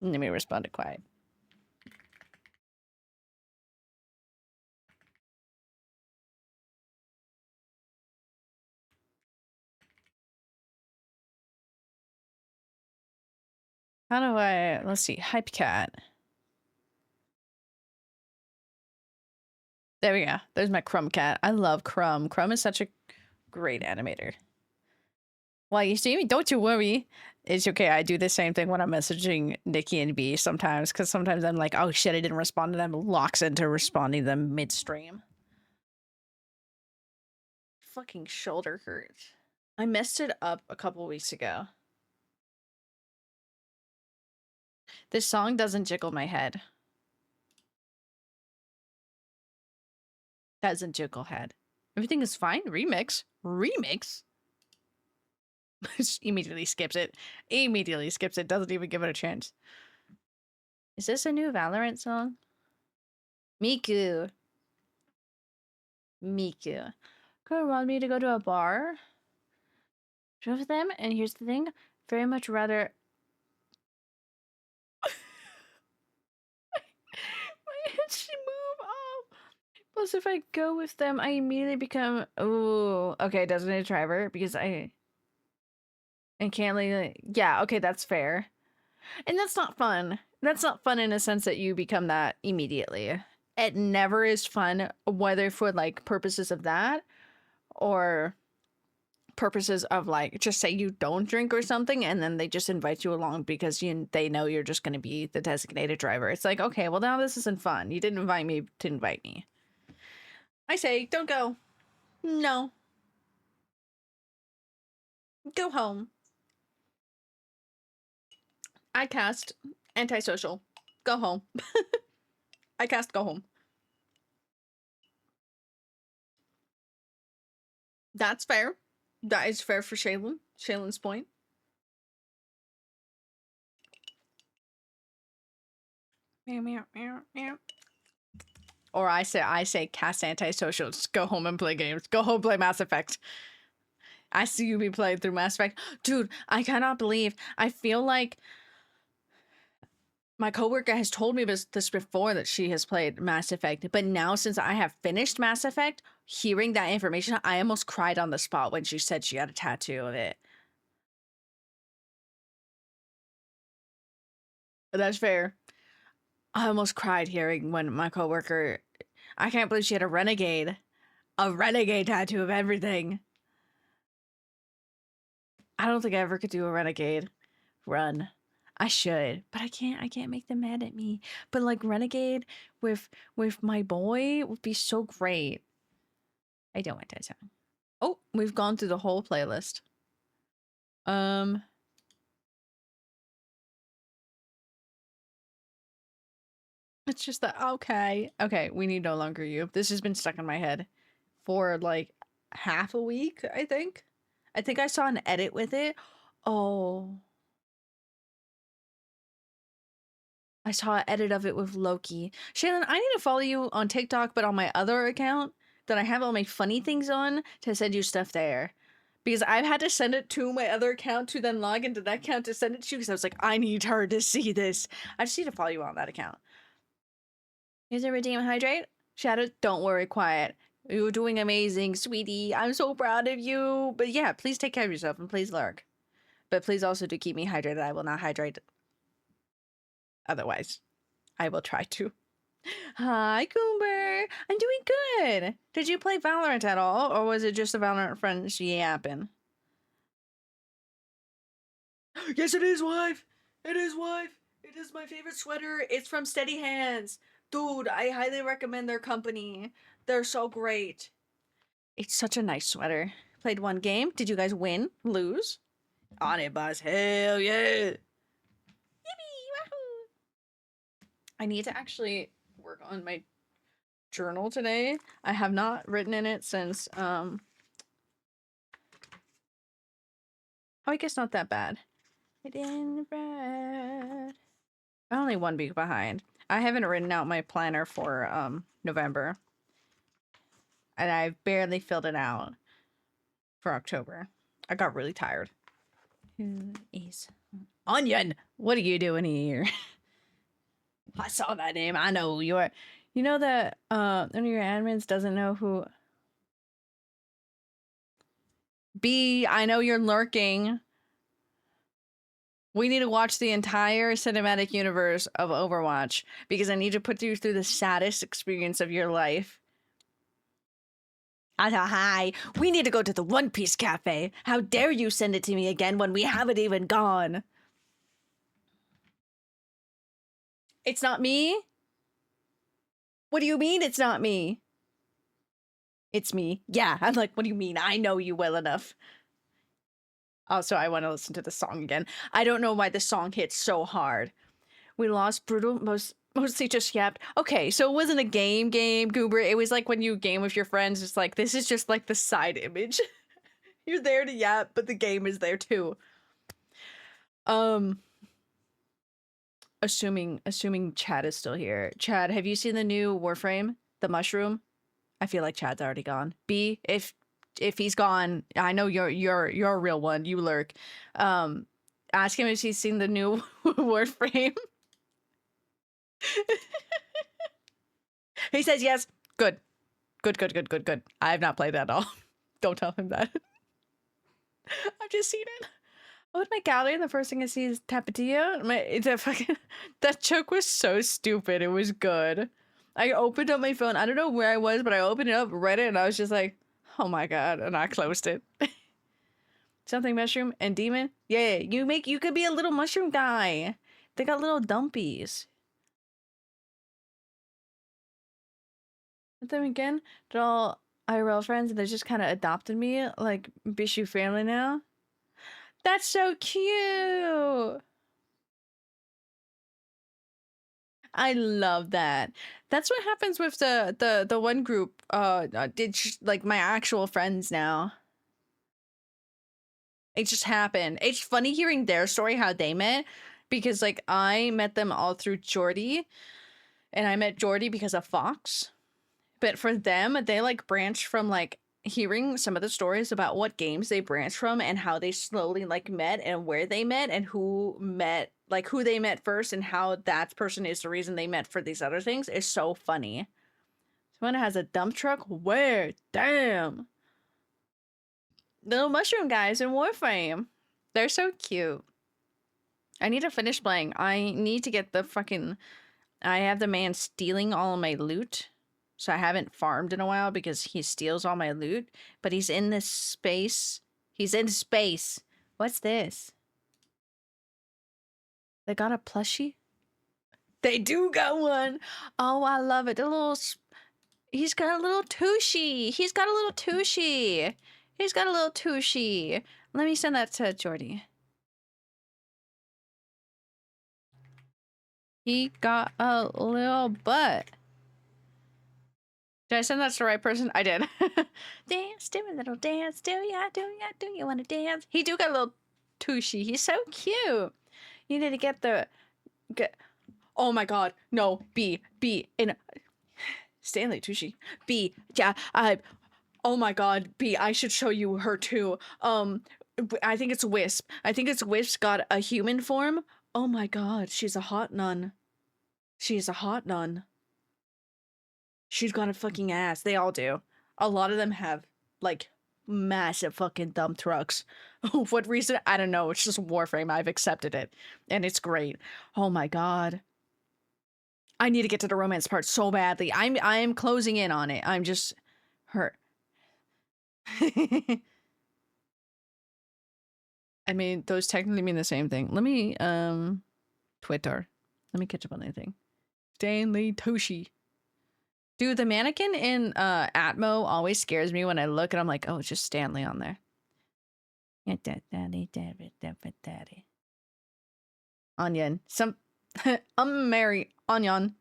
Let me respond to quiet. How do I? Let's see. Hype cat. There we go. There's my Crumb cat. I love Crumb. Crumb is such a great animator. Well, you see me? Don't you worry. It's okay. I do the same thing when I'm messaging Nikki and B sometimes, because sometimes I'm like, oh shit, I didn't respond to them. Locks into responding to them midstream. Fucking shoulder hurts. I messed it up a couple weeks ago. This song doesn't jiggle my head. Doesn't jiggle head. Everything is fine. Remix. Remix? Immediately skips it. Immediately skips it. Doesn't even give it a chance. Is this a new Valorant song? Miku. Miku. Girl wanted me to go to a bar. Drove them, and here's the thing. Very much rather... My head should move up. Plus, if I go with them, I immediately become... Oh, okay, designated driver, because I can't like... Yeah, okay, that's fair. And that's not fun. That's not fun in a sense that you become that immediately. It never is fun, whether for like purposes of that or purposes of like, just say you don't drink or something and then they just invite you along because they know you're just going to be the designated driver. It's like, okay, well now this isn't fun. You didn't invite me to invite me. I say, don't go. No. Go home. I cast antisocial. Go home. I cast go home. That's fair. That is fair for Shaylin. Shaylin's point. Meow, meow, meow, meow. Or I say cast antisocial. Just go home and play games. Go home, play Mass Effect. I see you be playing through Mass Effect. Dude, I cannot believe. I feel like my coworker has told me this before, that she has played Mass Effect. But now, since I have finished Mass Effect, hearing that information, I almost cried on the spot when she said she had a tattoo of it. That's fair. I almost cried hearing when my coworker... I can't believe she had a renegade tattoo of everything. I don't think I ever could do a renegade run. I should, but I can't make them mad at me. But like renegade with my boy would be so great. I don't want that song. Oh, we've gone through the whole playlist. It's just that, okay. Okay, we need no longer you. This has been stuck in my head for like half a week, I think. I think I saw an edit with it. Oh. I saw an edit of it with Loki. Shannon, I need to follow you on TikTok, but on my other account that I have all my funny things on to send you stuff there. Because I've had to send it to my other account to then log into that account to send it to you because I was like, I need her to see this. I just need to follow you on that account. Is it redeem hydrate? Shadow, don't worry, quiet. You're doing amazing, sweetie. I'm so proud of you. But yeah, please take care of yourself and please lurk. But please also do keep me hydrated. I will not hydrate otherwise. I will try to. Hi, Cooper. I'm doing good. Did you play Valorant at all, or was it just the Valorant friends yapping? Yes, it is, wife. It is, wife. It is my favorite sweater. It's from Steady Hands. Dude, I highly recommend their company. They're so great. It's such a nice sweater. Played one game. Did you guys win? Lose? On it, boss. Hell yeah. Yippee! Wahoo! I need to actually work on my journal today. I have not written in it since, oh, I guess not that bad. It in red. I'm only 1 week behind. I haven't written out my planner for, November. And I've barely filled it out for October. I got really tired. Who is Onion? What are you doing here? I saw that name. I know you're. You know that one of your admins doesn't know who. B, I know you're lurking. We need to watch the entire cinematic universe of Overwatch because I need to put you through the saddest experience of your life. Hi, we need to go to the One Piece Cafe. How dare you send it to me again when we haven't even gone? It's not me? What do you mean it's not me? It's me. Yeah, I'm like, what do you mean? I know you well enough. Also, I want to listen to the song again. I don't know why the song hits so hard. We lost brutal, mostly just yapped. Okay, so it wasn't a game, Goober. It was like when you game with your friends, it's like, this is just like the side image. You're there to yap, but the game is there too. Assuming Chad is still here. Chad, have you seen the new Warframe? The mushroom? I feel like Chad's already gone. B, if he's gone, I know you're a real one. You lurk. Ask him if he's seen the new Warframe. He says yes. Good. Good. I have not played that at all. Don't tell him that. I've just seen it. Oh, in my gallery, the first thing I see is Tapatio. That joke was so stupid. It was good. I opened up my phone. I don't know where I was, but I opened it up, read it, and I was just like, oh my god, and I closed it. Something mushroom and demon? Yeah, you could be a little mushroom guy. They got little dumpies. But then again, they're all IRL friends and they just kind of adopted me like Bishu family now. That's so cute. I love that. That's what happens with the one group. Like my actual friends now. It just happened. It's funny hearing their story, how they met, because like I met them all through Jordy, and I met Jordy because of Fox. But for them, they like branched from like hearing some of the stories about what games they branched from and how they slowly like met and where they met and who met, like who they met first and how that person is the reason they met for these other things is so funny. Someone has a dump truck? Where? Damn. Little mushroom guys in Warframe. They're so cute. I need to finish playing. I need to get the fucking... I have the man stealing all of my loot. So I haven't farmed in a while because he steals all my loot. But he's in this space. He's in space. What's this? They got a plushie? They do got one. Oh, I love it. The little... He's got a little tushy. He's got a little tushy. He's got a little tushy. Let me send that to Jordy. He got a little butt. Did I send that to the right person? I did. Dance, do a little dance. Do you want to dance? He do got a little tushy. He's so cute. You need to get. Oh my God. No, B, in Stanley Tushy. B, yeah, oh my God, B, I should show you her too. I think it's Wisp. I think it's Wisp's got a human form. Oh my God, she's a hot nun. She's a hot nun. She's got a fucking ass. They all do. A lot of them have, like, massive fucking dump trucks. What reason? I don't know. It's just Warframe. I've accepted it. And it's great. Oh my God. I need to get to the romance part so badly. I am closing in on it. I'm just hurt. I mean, those technically mean the same thing. Let me, Twitter. Let me catch up on anything. Stanley Toshi. Dude, the mannequin in Atmo always scares me when I look and I'm like, oh, it's just Stanley on there. Onion. I'm Mary. Onion.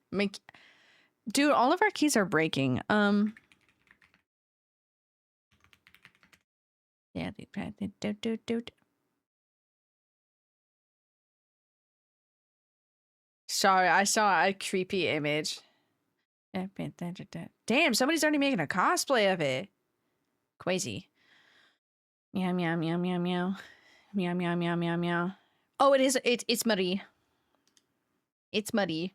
Dude, all of our keys are breaking. Yeah. Sorry, I saw a creepy image. Damn, somebody's already making a cosplay of it. Crazy. Meow, meow, meow, meow, meow. Meow, meow, meow, meow, meow. Oh, it's Marie. It's Marie.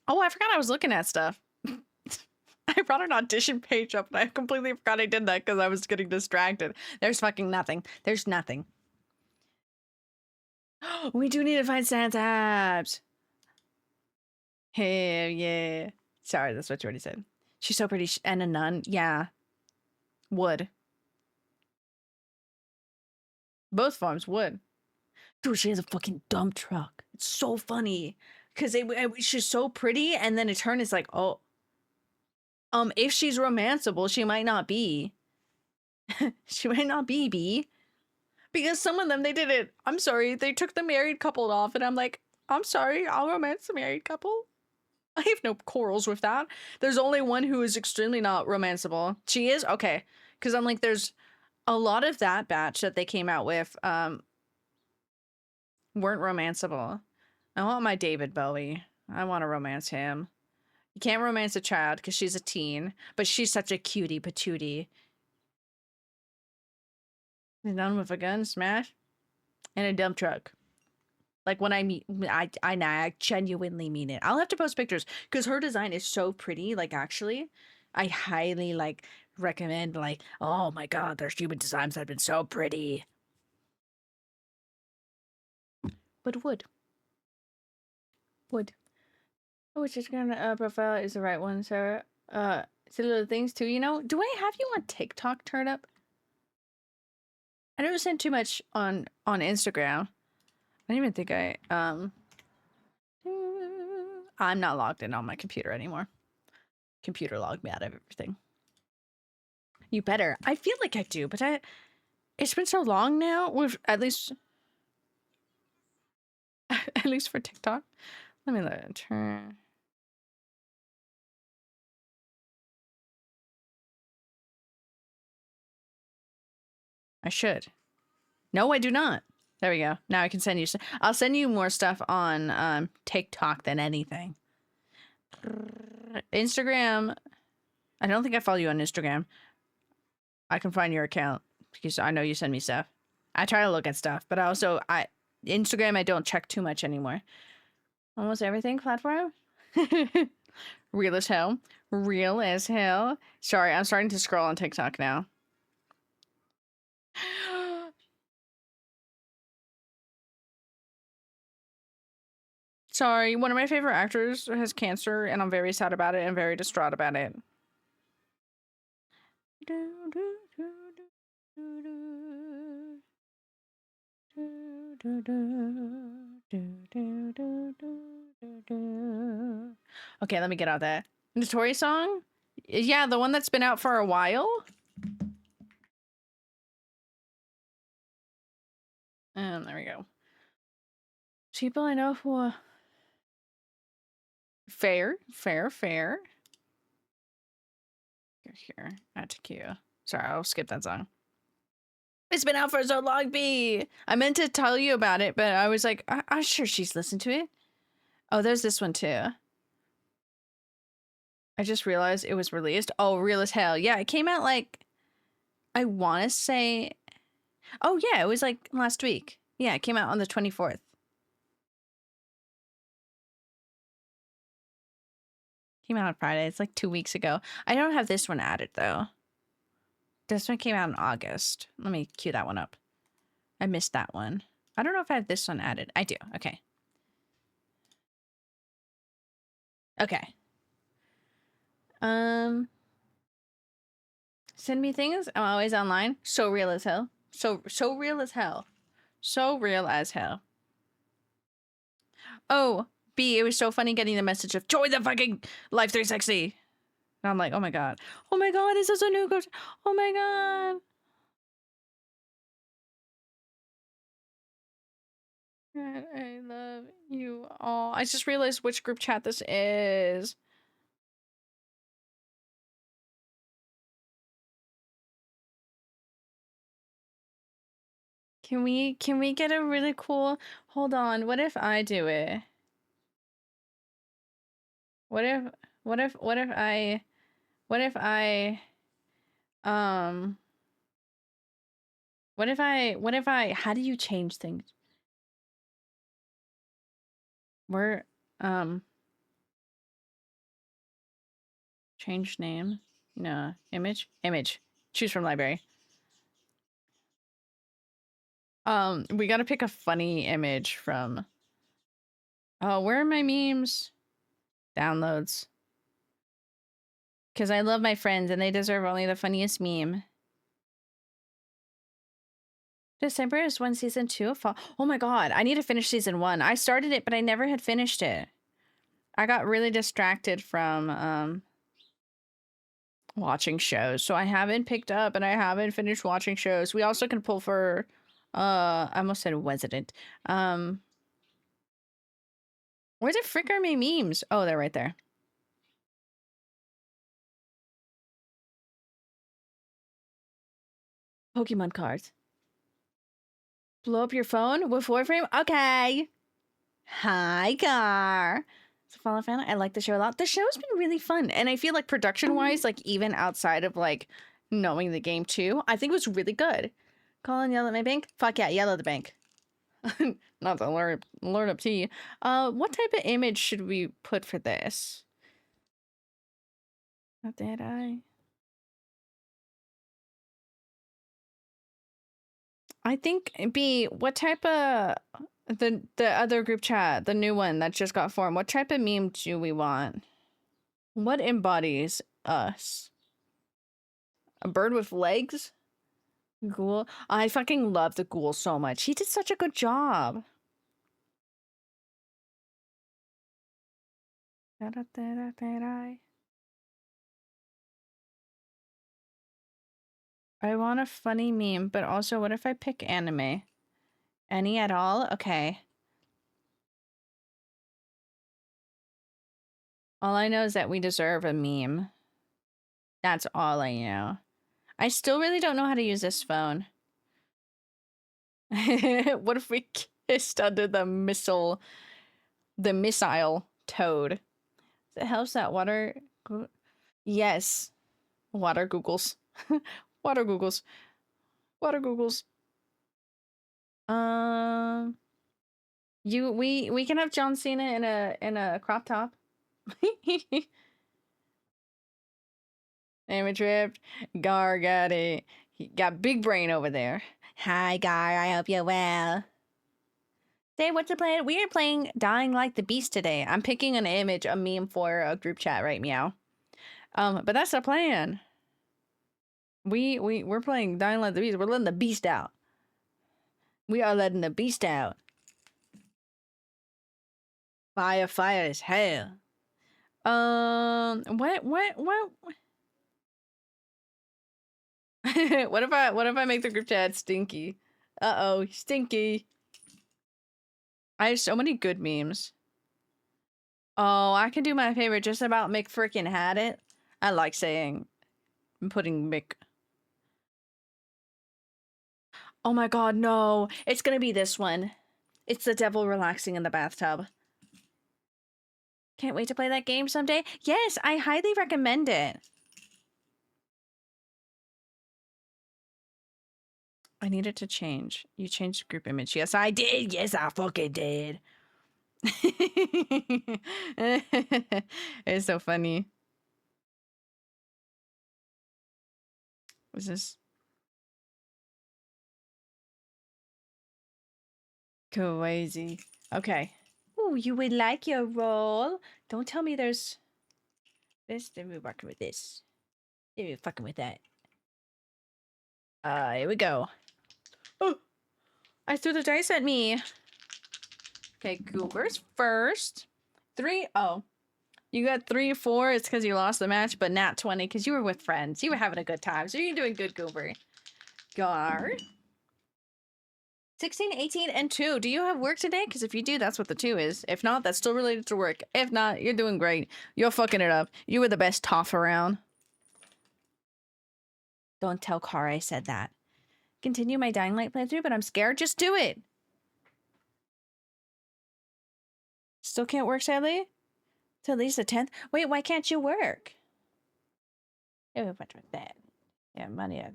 Oh, I forgot I was looking at stuff. I brought an audition page up and I completely forgot I did that because I was getting distracted. There's fucking nothing. There's nothing. We do need to find Santa abs. Hell yeah. Sorry, that's what you already said. She's so pretty. And a nun. Yeah. Wood. Both farms would. Dude, she has a fucking dump truck. It's so funny. Because she's so pretty, and then in turn it's like, oh. If she's romanceable, she might not be. She might not be B. Because some of them, they did it. I'm sorry, they took the married couple off, and I'm like, I'm sorry, I'll romance the married couple. I have no quarrels with that. There's only one who is extremely not romanceable. She is? Okay. Because I'm like, there's a lot of that batch that they came out with, weren't romanceable. I want my David Bowie. I want to romance him. You can't romance a child because she's a teen, but she's such a cutie patootie. Done with a gun, smash, and a dump truck. Like when I meet, I genuinely mean it. I'll have to post pictures because her design is so pretty. Like actually, I highly like recommend. Like, oh my God, their human designs have been so pretty. But wood. Oh, which is gonna profile is the right one, Sarah. Little things too. You know, do I have you on TikTok, Turnip? I never sent too much on Instagram. I don't even think I'm not logged in on my computer anymore. Computer logged me out of everything. You better. I feel like I do, but it's been so long now with at least for TikTok. Let me turn. I should. No, I do not. There we go. Now I can send you. I'll send you more stuff on TikTok than anything. Instagram. I don't think I follow you on Instagram. I can find your account because I know you send me stuff. I try to look at stuff, but Instagram I don't check too much anymore. Almost everything platform. Real as hell. Real as hell. Sorry, I'm starting to scroll on TikTok now. Sorry, one of my favorite actors has cancer, and I'm very sad about it and very distraught about it. Okay, let me get out that. Notori song? Yeah, the one that's been out for a while? And there we go. People I know who Fair. Here, add to queue. Sorry, I'll skip that song. It's been out for so long, B. I meant to tell you about it, but I was like, I'm sure she's listened to it. Oh, there's this one too. I just realized it was released. Oh, real as hell. Yeah, it came out like, I want to say, oh yeah, it was like last week. Yeah, it came out on the 24th. Came out on Friday. It's like 2 weeks ago. I don't have this one added though. This one came out in August. Let me cue that one up. I missed that one. I don't know if I have this one added. I do. Okay. Okay. Send me things. I'm always online. So real as hell. So real as hell. So real as hell. Oh, B, it was so funny getting the message of join the fucking Life 360. And I'm like, oh my god. Oh my god, this is a new coach. Oh my god. I love you all. I just realized which group chat this is. Can we get a really cool, hold on, what if I do it? What if I how do you change things? We're, change name? No. Image? Image. Choose from library. We gotta pick a funny image from, oh, where are my memes? Downloads. Because I love my friends and they deserve only the funniest meme. December is when season 2 of fall. Oh my god, I need to finish season 1. I started it, but I never had finished it. I got really distracted from watching shows, so I haven't picked up and I haven't finished watching shows. We also can pull for I almost said resident. Where the frick are my memes? Oh, they're right there. Pokemon cards. Blow up your phone with Warframe? Okay. Hi, Gar. So follow fan. I like the show a lot. The show's been really fun. And I feel like production-wise, like even outside of like knowing the game too, I think it was really good. Call and yell at my bank? Fuck yeah, yell at the bank. Not to learn up to you. What type of image should we put for this? Not did I think B, what type of the other group chat, the new one that just got formed, what type of meme do we want? What embodies us? A bird with legs? Ghoul? I fucking love the ghoul so much. He did such a good job. I want a funny meme, but also what if I pick anime? Any at all? Okay. All I know is that we deserve a meme. That's all I know. I still really don't know how to use this phone. What if we kissed under the missile toad? It helps that water. Yes. Water Googles. Water Googles. Water Googles. We can have John Cena in a crop top. Image ripped. Gar got it. He got big brain over there. Hi Gar, I hope you're well. Say what's the plan? We are playing Dying Like the Beast today. I'm picking an image, a meme for a group chat, right, meow. But that's the plan. We're playing Dying Like the Beast. We're letting the beast out. We are letting the beast out. Fire as hell. What? What if I make the group chat stinky? Uh-oh, stinky. I have so many good memes. Oh, I can do my favorite just about McFrickin' had it. I like saying, putting Mc. Oh my god, no. It's gonna be this one. It's the devil relaxing in the bathtub. Can't wait to play that game someday. Yes, I highly recommend it. I needed to change. You changed the group image. Yes, I did. Yes, I fucking did. It's so funny. What's this? Crazy. Okay. Oh, you would like your roll? Don't tell me there's this. Then we're working with this. Then we're fucking with that. Here we go. Oh, I threw the dice at me. Okay, Goobers first. 3. Oh, you got 3 4. It's because you lost the match, but not 20 because you were with friends. You were having a good time. So you're doing good, Goober. Guard. 16, 18, and 2. Do you have work today? Because if you do, that's what the 2 is. If not, that's still related to work. If not, you're doing great. You're fucking it up. You were the best toff around. Don't tell Car I said that. Continue my Dying Light playthrough, but I'm scared. Just do it. Still can't work, sadly? Till at least the 10th? Wait, why can't you work? Oh, what's with that? Yeah, money. Yeah,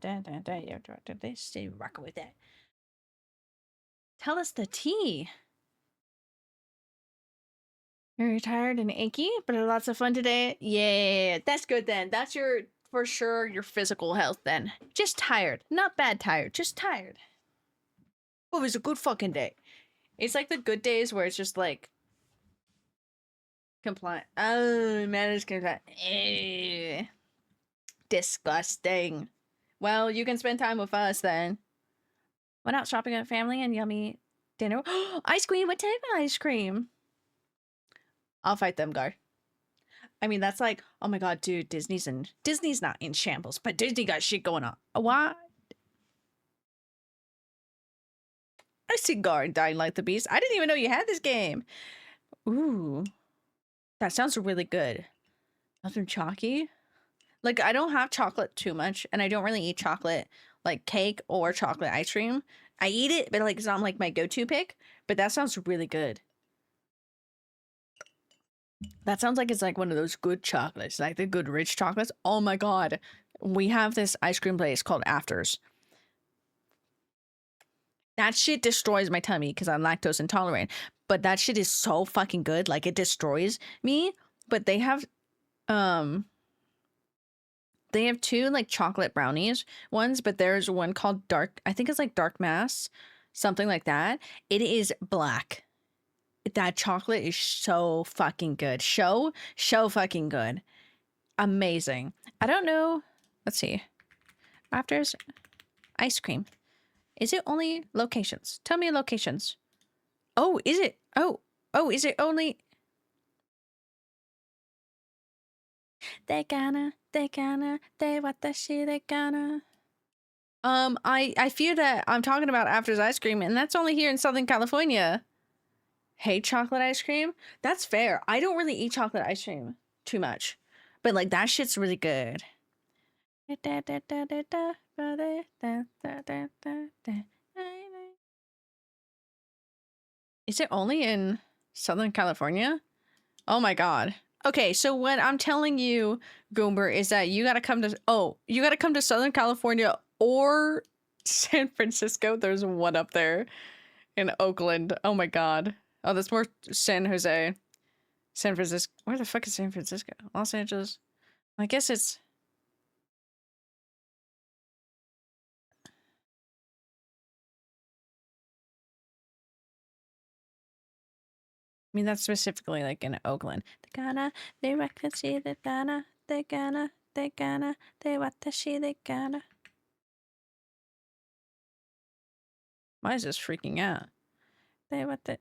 stay rocking with that. Tell us the tea. You're tired and achy, but had lots of fun today. Yeah, that's good then. That's your, for sure, your physical health then. Just tired. Not bad tired, just tired. Oh, it was a good fucking day. It's like the good days where it's just like, compliant. Oh, man, it's compliant. Disgusting. Well, you can spend time with us then. Went out shopping with family and yummy dinner. Ice cream? What type of ice cream? I'll fight them, Gar. I mean, that's like, oh my god, dude, Disney's not in shambles, but Disney got shit going on. What? I see Gar dying like the beast. I didn't even know you had this game. Ooh, that sounds really good. Nothing chalky. Like, I don't have chocolate too much, and I don't really eat chocolate, like cake or chocolate ice cream. I eat it, but like it's not like my go-to pick. But that sounds really good. That sounds like it's like one of those good chocolates, like the good rich chocolates. Oh my god. We have this ice cream place called Afters. That shit destroys my tummy because I'm lactose intolerant. But that shit is so fucking good. Like it destroys me. But they have 2 like chocolate brownies ones, but there's one called dark, I think it's like dark mass, something like that. It is black. That chocolate is so fucking good. So fucking good. Amazing. I don't know. Let's see. Afters ice cream. Is it only locations? Tell me locations. Oh, is it? Oh, is it only? They watashi they gonna. I fear that I'm talking about Afters ice cream, and that's only here in Southern California. Hate chocolate ice cream? That's fair. I don't really eat chocolate ice cream too much, but like that shit's really good. Is it only in Southern California? Oh my god. Okay, so what I'm telling you, Goomber, is that you gotta come to Southern California or San Francisco. There's one up there in Oakland. Oh my god. Oh, that's more San Jose. San Francisco. Where the fuck is San Francisco? Los Angeles? I guess it's... I mean, that's specifically like in Oakland. They watashi, they gonna. Why is this freaking out? They what the...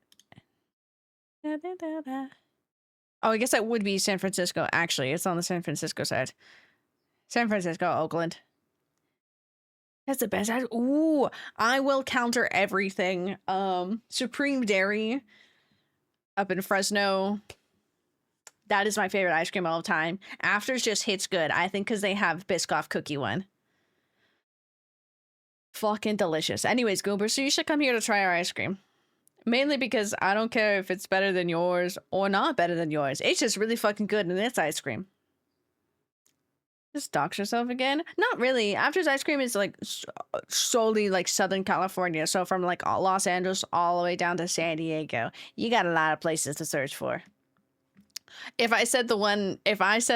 Oh, I guess that would be San Francisco. Actually, it's on the San Francisco side. San Francisco, Oakland. That's the best. Ooh, I will counter everything. Supreme Dairy up in Fresno. That is my favorite ice cream of all time. After's just hits good. I think because they have Biscoff cookie one. Fucking delicious. Anyways, Goober, so you should come here to try our ice cream. Mainly because I don't care if it's better than yours or not better than yours. It's just really fucking good and it's ice cream. Just dox yourself again? Not really. After's ice cream is like solely like Southern California. So from like Los Angeles all the way down to San Diego. You got a lot of places to search for. If I said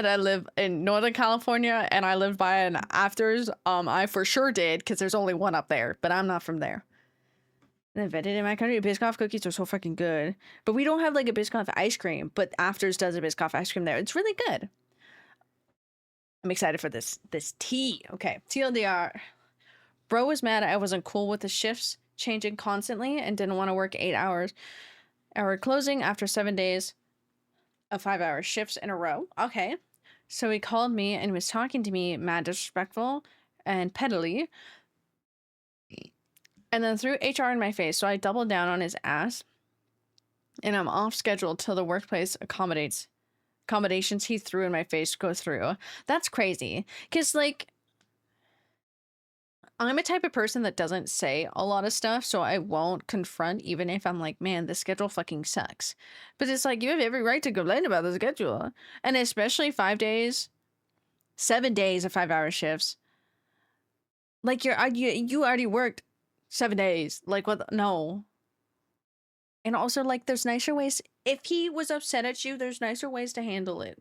I live in Northern California and I lived by an Afters, I for sure did because there's only one up there, but I'm not from there. Invented in my country, Biscoff cookies are so fucking good. But we don't have like a Biscoff ice cream, but Afters does a Biscoff ice cream there. It's really good. I'm excited for this tea. Okay, TLDR. Bro was mad I wasn't cool with the shifts changing constantly and didn't want to work 8 hours. Hour closing after 7 days of 5-hour shifts in a row. Okay. So he called me and was talking to me mad disrespectful and pettily. And then threw HR in my face, so I doubled down on his ass. And I'm off schedule till the workplace accommodations he threw in my face go through. That's crazy. Because, like, I'm a type of person that doesn't say a lot of stuff, so I won't confront even if I'm like, man, the schedule fucking sucks. But it's like, you have every right to complain about the schedule. And especially 7 days of 5-hour shifts. Like, you already worked 7 days. Like, what? No. And also, like, there's nicer ways. If he was upset at you, there's nicer ways to handle it.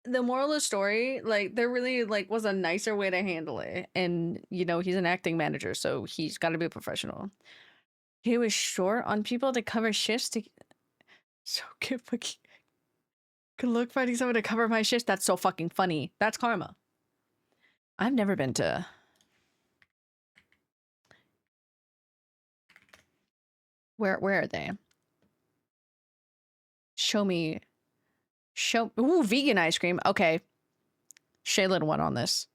The moral of the story, like, there really, like, was a nicer way to handle it. And, you know, he's an acting manager, so he's got to be a professional. He was short on people to cover shifts to... So good look finding someone to cover my shifts. That's so fucking funny. That's karma. I've never been to... Where are they? Ooh, vegan ice cream. Okay. Shaylin won on this.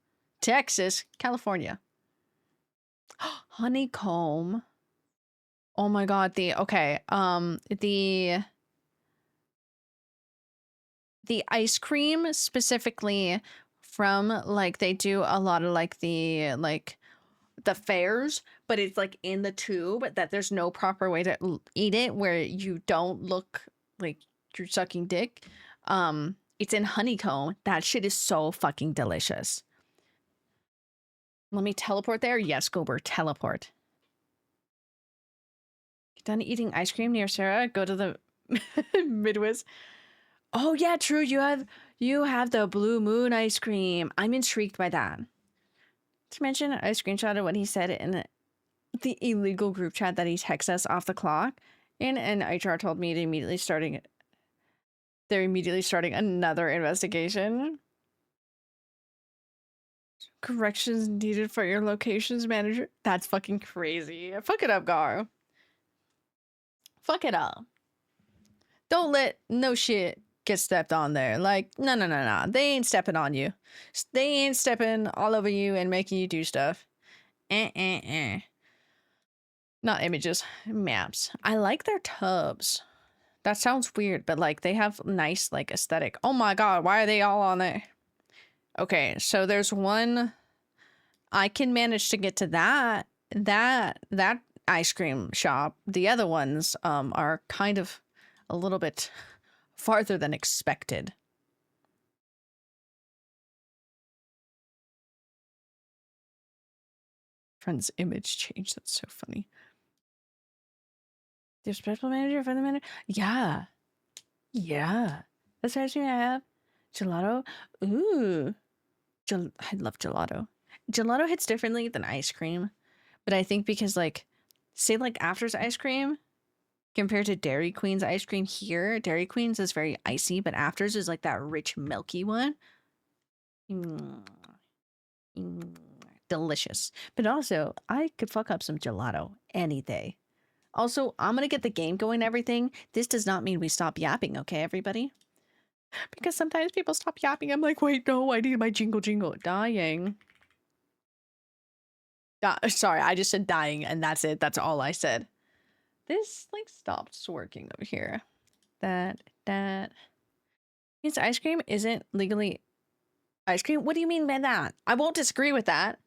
Texas, California. Honeycomb. Oh my god, the ice cream specifically from, like, they do a lot of like the fairs, but it's like in the tube that there's no proper way to eat it where you don't look like you're sucking dick. It's in honeycomb. That shit is so fucking delicious. Let me teleport there. Yes, Goober, teleport. Done eating ice cream near Sarah? Go to the Midwest. Oh yeah, true. You have the Blue Moon ice cream. I'm intrigued by that. To mention, I screenshotted what he said in the illegal group chat that he texts us off the clock, and HR told me they're immediately starting another investigation. Corrections needed for your locations manager. That's fucking crazy. Fuck it up, Gar. Fuck it up. Don't let no shit get stepped on there. Like, no. They ain't stepping on you. They ain't stepping all over you and making you do stuff. Not images, maps. I like their tubs. That sounds weird, but like they have nice like aesthetic. Oh my god, why are they all on there? Okay, so there's one. I can manage to get to that ice cream shop. The other ones are kind of a little bit farther than expected. Friend's image change. That's so funny. There's special manager for the manager? Yeah. That's actually I have. Gelato? Ooh. I love gelato. Gelato hits differently than ice cream. But I think because, like, say, like, After's ice cream compared to Dairy Queen's ice cream here, Dairy Queen's is very icy, but After's is, like, that rich, milky one. Delicious. But also, I could fuck up some gelato any day. Also, I'm gonna get the game going and everything. This does not mean we stop yapping, okay, everybody? Because sometimes people stop yapping. I'm like, wait, no, I need my jingle. Dying. Sorry, I just said dying, and that's it. That's all I said. This, like, stopped working over here. That. Means ice cream isn't legally ice cream? What do you mean by that? I won't disagree with that.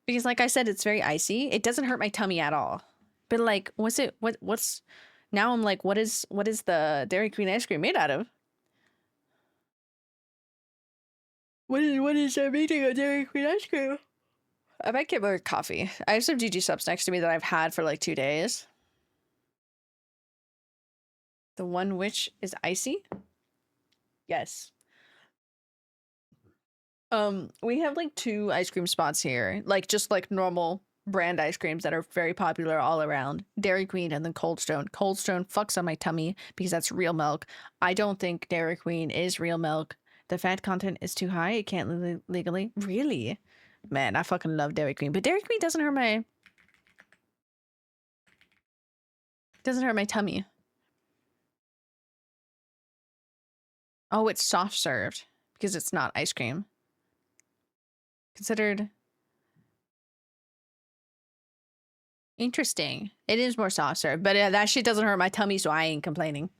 Because like I said, it's very icy. It doesn't hurt my tummy at all. But like, what's now I'm like, what is the Dairy Queen ice cream made out of? What is that making a Dairy Queen ice cream? I might get more coffee. I have some GG subs next to me that I've had for like 2 days. The one which is icy? Yes. We have like 2 ice cream spots here, like just like normal brand ice creams that are very popular all around. Dairy Queen and then Cold Stone. Cold Stone fucks on my tummy because that's real milk. I don't think Dairy Queen is real milk. The fat content is too high. It can't legally. Really? Man, I fucking love Dairy Queen, but Dairy Queen doesn't hurt my tummy. Oh, it's soft served because it's not ice cream. Considered interesting. It is more soft serve, but that shit doesn't hurt my tummy, so I ain't complaining.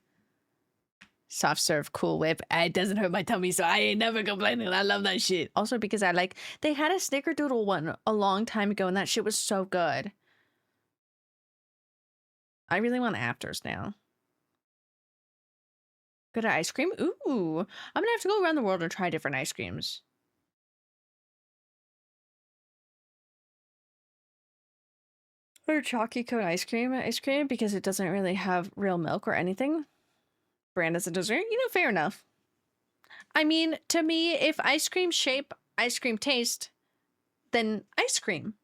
Soft serve Cool Whip. It doesn't hurt my tummy, so I ain't never complaining. I love that shit. Also because they had a snickerdoodle one a long time ago and that shit was so good. I really want afters now. Good at ice cream? Ooh. I'm gonna have to go around the world and try different ice creams. Or chalky cone ice cream because it doesn't really have real milk or anything. Brand as a dessert, fair enough. I mean, to me, if ice cream shape, ice cream taste, then ice cream.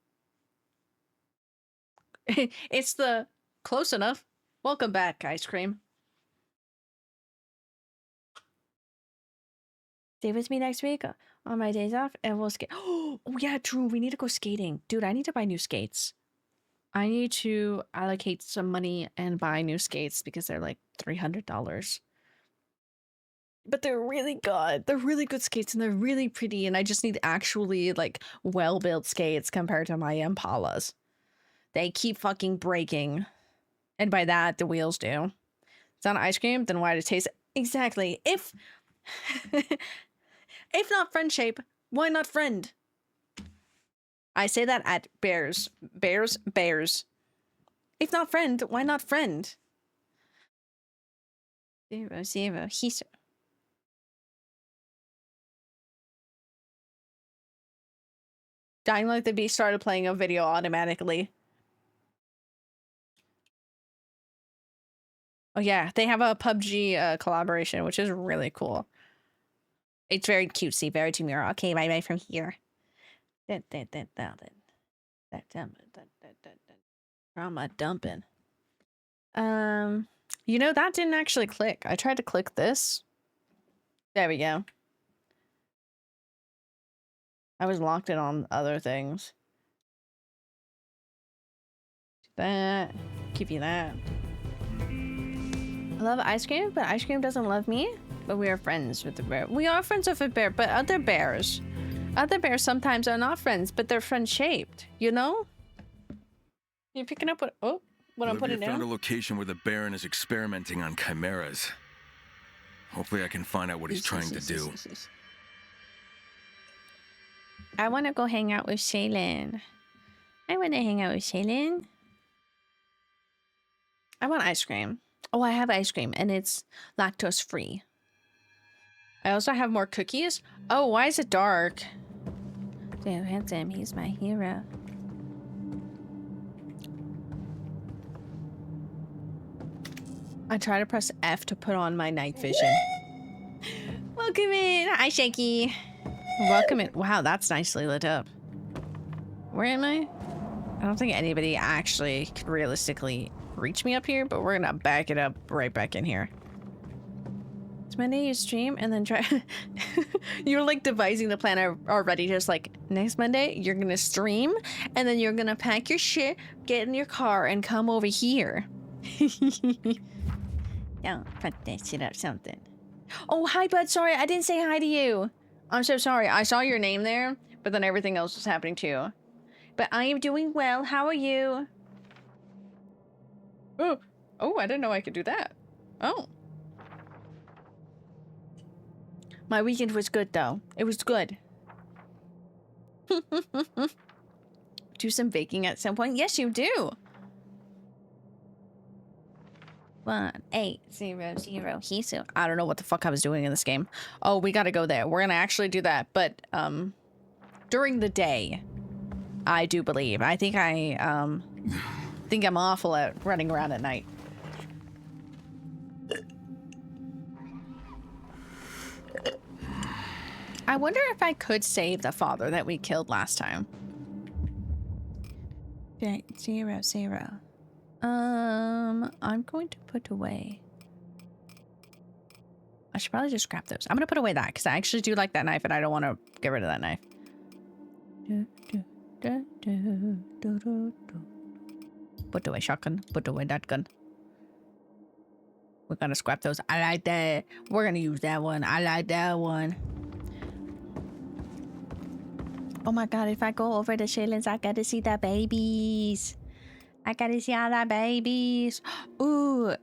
It's the close enough. Welcome back, ice cream. Stay with me next week on my days off and we'll skate. Oh yeah, true. We need to go skating. Dude, I need to buy new skates. I need to allocate some money and buy new skates because they're like $300. But they're really good. They're really good skates and they're really pretty. And I just need actually like well-built skates compared to my Impalas. They keep fucking breaking. And by that, the wheels do. It's not ice cream, then why does it taste? Exactly. If not friend shape, why not friend? I say that at bears. Bears. If not friend, why not friend? 0, he's... Dying Like the Beast started playing a video automatically. Oh yeah, they have a PUBG collaboration, which is really cool. It's very cutesy, very Tamura. Okay, bye from here. Drama dumping. That didn't actually click. I tried to click this. There we go. I was locked in on other things. That. Give you that. I love ice cream, but ice cream doesn't love me. But we are friends with the bear. We are friends with the bear, but other bears sometimes are not friends, but they're friend-shaped, you know? You're picking up what I'm putting down? Found a location where the Baron is experimenting on chimeras. Hopefully I can find out what he's trying to do. I want to go hang out with Shaylin. I want to hang out with Shaylin. I want ice cream. Oh, I have ice cream, and it's lactose-free. I also have more cookies. Oh, why is it dark? So handsome, he's my hero. I try to press F to put on my night vision. Welcome in. Hi, Shaky. Welcome in. Wow, that's nicely lit up. Where am I? I don't think anybody actually could realistically reach me up here, but we're gonna back it up right back in here. It's Monday you stream and then try. You're like devising the plan already. Just like next Monday, you're gonna stream and then you're gonna pack your shit, get in your car, and come over here. Don't put that shit up something. Oh, hi, bud. Sorry, I didn't say hi to you. I'm so sorry. I saw your name there, but then everything else was happening too. But I am doing well. How are you? Oh, I didn't know I could do that. Oh. My weekend was good, though. It was good. Do some baking at some point? Yes, you do. 1-8-0-0 Hisu. I don't know what the fuck I was doing in this game. Oh, we gotta go there. We're gonna actually do that, but during the day, I do believe. I think I'm awful at running around at night. I wonder if I could save the father that we killed last time. 0-0. I'm going to put away. I should probably just scrap those. I'm gonna put away that because I actually do like that knife and I don't want to get rid of that knife. Put away shotgun. Put away that gun. We're gonna scrap those. I like that. We're gonna use that one. I like that one. Oh my god, if I go over the Shaylands, I gotta see the babies. I gotta see all the babies. Ooh.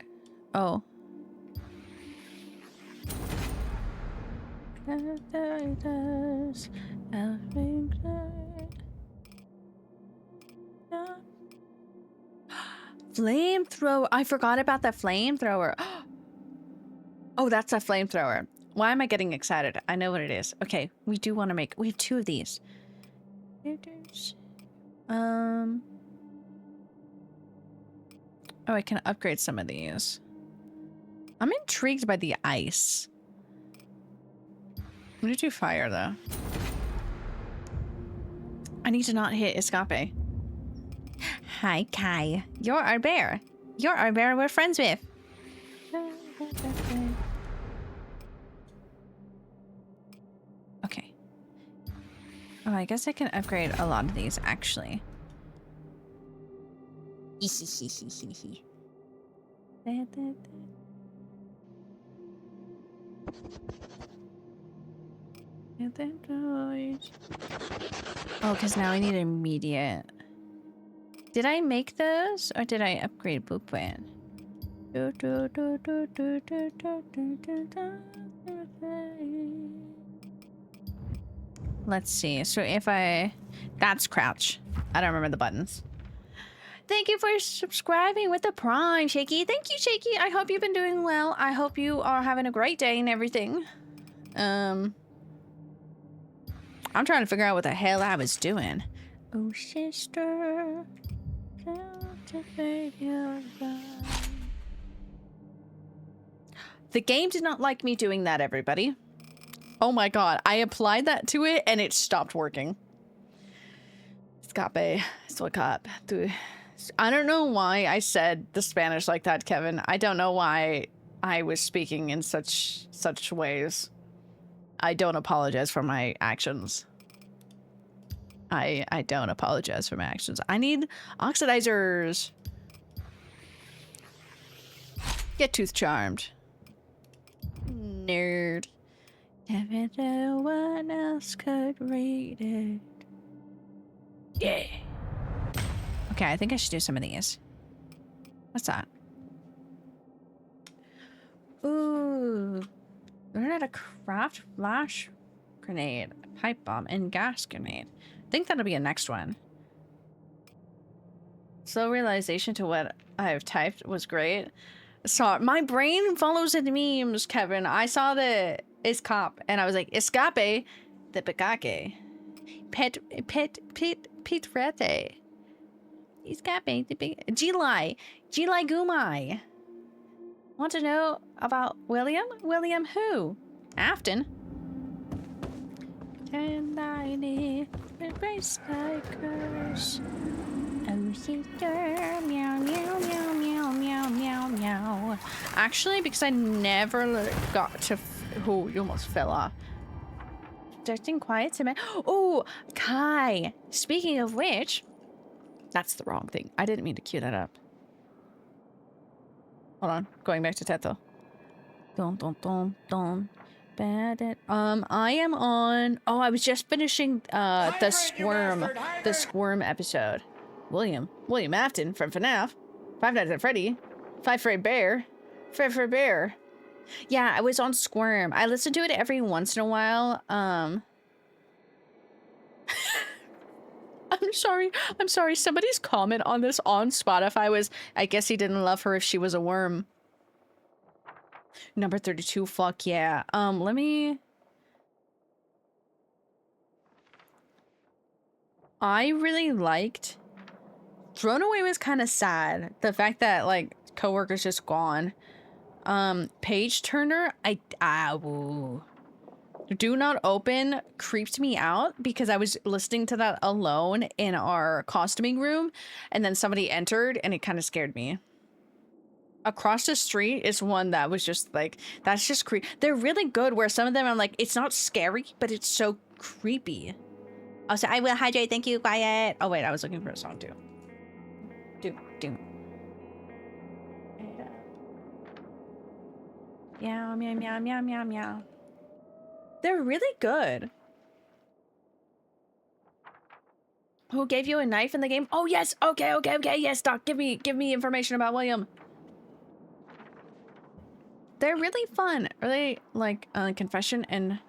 Oh. Flamethrower. I forgot about the flamethrower. Oh, that's a flamethrower. Why am I getting excited? I know what it is. Okay, we do want to make... We have 2 of these. Oh, I can upgrade some of these. I'm intrigued by the ice. I'm gonna do fire, though. I need to not hit Escape. Hi, Kai. You're our bear. You're our bear we're friends with. Okay. Oh, I guess I can upgrade a lot of these, actually. Oh, because now I need immediate. Did I make those or did I upgrade Boopwan? Let's see. So if that's crouch. I don't remember the buttons. Thank you for subscribing with the Prime, Shaky. Thank you, Shaky. I hope you've been doing well. I hope you are having a great day and everything. I'm trying to figure out what the hell I was doing. Oh, sister. The game did not like me doing that, everybody. Oh my god, I applied that to it and it stopped working. Escape, up. I don't know why I said the Spanish like that, Kevin. I don't know why I was speaking in such ways. I don't apologize for my actions. I don't apologize for my actions. I need oxidizers. Get tooth charmed. Nerd. Never no one else could read it. Yeah. Okay, I think I should do some of these. What's that? Ooh. Learn how to craft flash grenade, pipe bomb, and gas grenade. I think that'll be a next one. Slow realization to what I've typed was great. So my brain follows the memes, Kevin. I saw the Escape and I was like, Escape the Picake. Pet Rete. Escape the big Gilai Gumai. Want to know about William? William who? Afton. 1090 embrace strikers. Oh, sister, meow, meow, meow, meow, meow, meow, meow. Actually, because I never got to... Oh, you almost fell off. Drifting quiet to me. Oh, Kai. Speaking of which... That's the wrong thing. I didn't mean to cue that up. Hold on. Going back to Teto. Dun, dun, dun, dun. I am on... Oh, I was just finishing the Squirm episode. William Afton from FNAF. Five Nights at Freddy. Five Freddy Bear. Fred Bear. Yeah, I was on Squirm. I listen to it every once in a while. I'm sorry. I'm sorry. Somebody's comment on this on Spotify was, I guess he didn't love her if she was a worm. Number 32, fuck yeah. Let me... I really liked... Thrown Away was kind of sad. The fact that, like, coworker's just gone. Page Turner, ooh. Do Not Open creeped me out because I was listening to that alone in our costuming room, and then somebody entered and it kind of scared me. Across the Street is one that was just like, that's just creepy. They're really good where some of them I'm like, it's not scary, but it's so creepy. Also, I will hydrate, thank you, quiet. Oh wait, I was looking for a song too. Do. Meow, meow, meow, meow, meow, meow. They're really good. Who gave you a knife in the game? Oh yes, okay, yes, Doc, give me information about William. They're really fun. Really like Confession and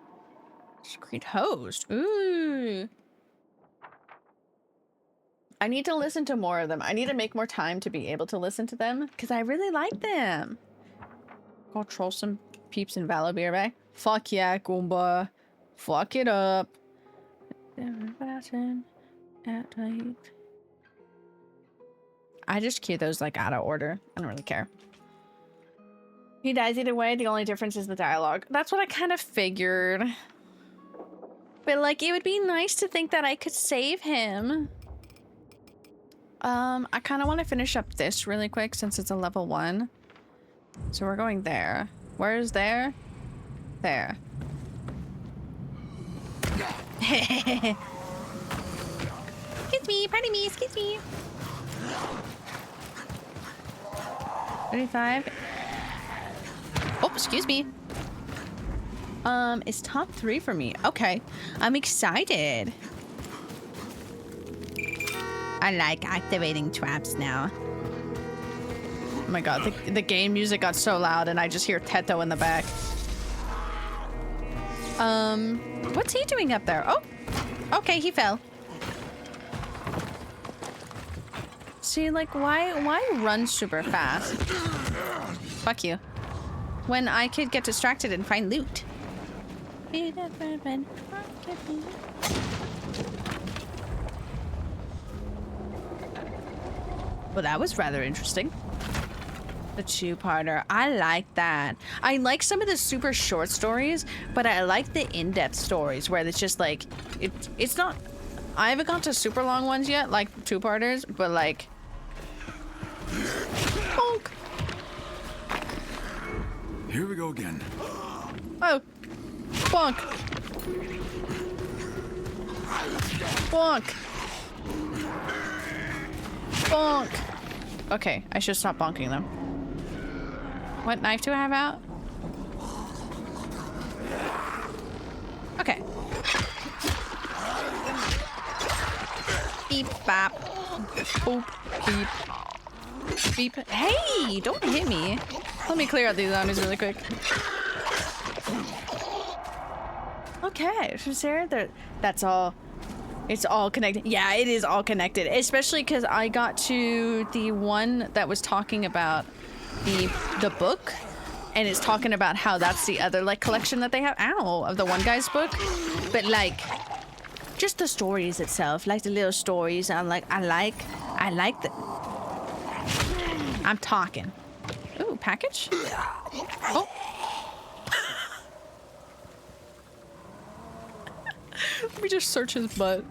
Screed Host. Ooh. I need to listen to more of them. I need to make more time to be able to listen to them because I really like them. Go troll some peeps in Valor Beer Bay. Fuck yeah, Goomba. Fuck it up. I just cue those like out of order. I don't really care. He dies either way. The only difference is the dialogue. That's what I kind of figured. But like, it would be nice to think that I could save him. I kind of want to finish up this really quick since it's a level 1. So we're going there. Where is there? There. Excuse me, pardon me, excuse me. 35. Oh, excuse me. It's top 3 for me. Okay, I'm excited. I like activating traps now. Oh my god, the game music got so loud and I just hear Teto in the back. What's he doing up there? Oh, okay, he fell. See, like, why run super fast? Fuck you. When I could get distracted and find loot. Well, that was rather interesting. The 2-parter. I like that. I like some of the super short stories, but I like the in-depth stories where it's just like, it's not, I haven't got to super long ones yet, like 2-parters, but like, bonk. Here we go again. Oh, bonk. Bonk. Bonk. Okay, I should stop bonking them. What knife do I have out? Okay. Beep, bop. Boop, beep. Beep. Hey, don't hit me. Let me clear out these zombies really quick. Okay, so Sarah, that's all. It's all connected. Yeah, it is all connected. Especially because I got to the one that was talking about the book, and it's talking about how that's the other like collection that they have. Ow, of the one guy's book, but like just the stories itself, like the little stories. I'm like, I like the. I'm talking. Ooh, package. Oh. Let me just search his butt.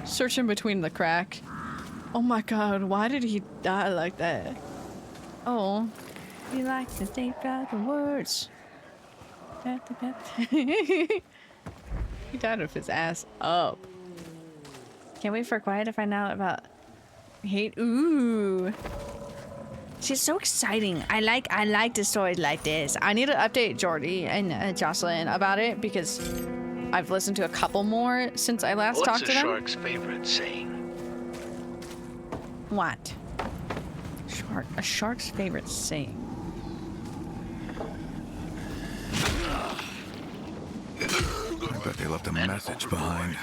Search in between the crack. Oh my god, why did he die like that? Oh. We like to think out the words. He died with his ass up. Can't wait for Quiet to find out about hate. Ooh. She's so exciting. I like the stories like this. I need to update Jordy and Jocelyn about it because I've listened to a couple more since I last talked to them. What's a shark's favorite saying? What? A shark's favorite saying. like they left a message behind.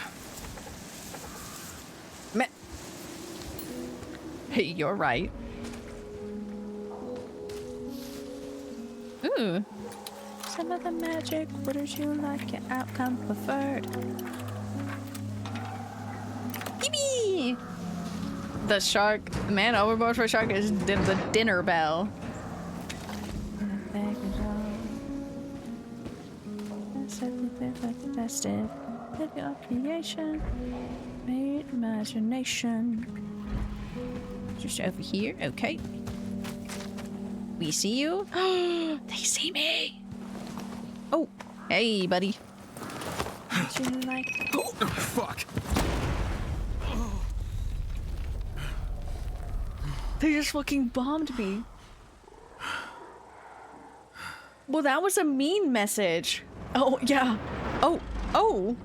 Hey, you're right. Ooh. Some of the magic, would you like your outcome preferred? Yippee! The shark, the man overboard for a shark is the dinner bell. Festive, your creation, made imagination. Just over here, okay. We see you. They see me. Oh, hey, buddy. Would you like? Oh, fuck! They just fucking bombed me. Well, that was a mean message. Oh, yeah. Oh.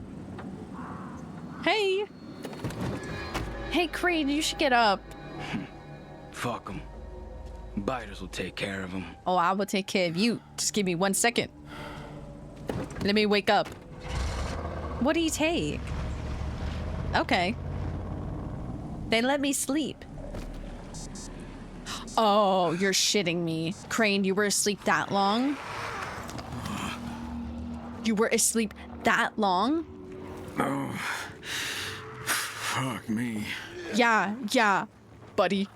Hey. Hey, Creed, you should get up. Fuck them. Biters will take care of them. Oh, I will take care of you. Just give me 1 second. Let me wake up. What do you take? Okay. They let me sleep. Oh, you're shitting me. Crane, you were asleep that long? You were asleep that long? Oh, fuck me. Yeah, buddy.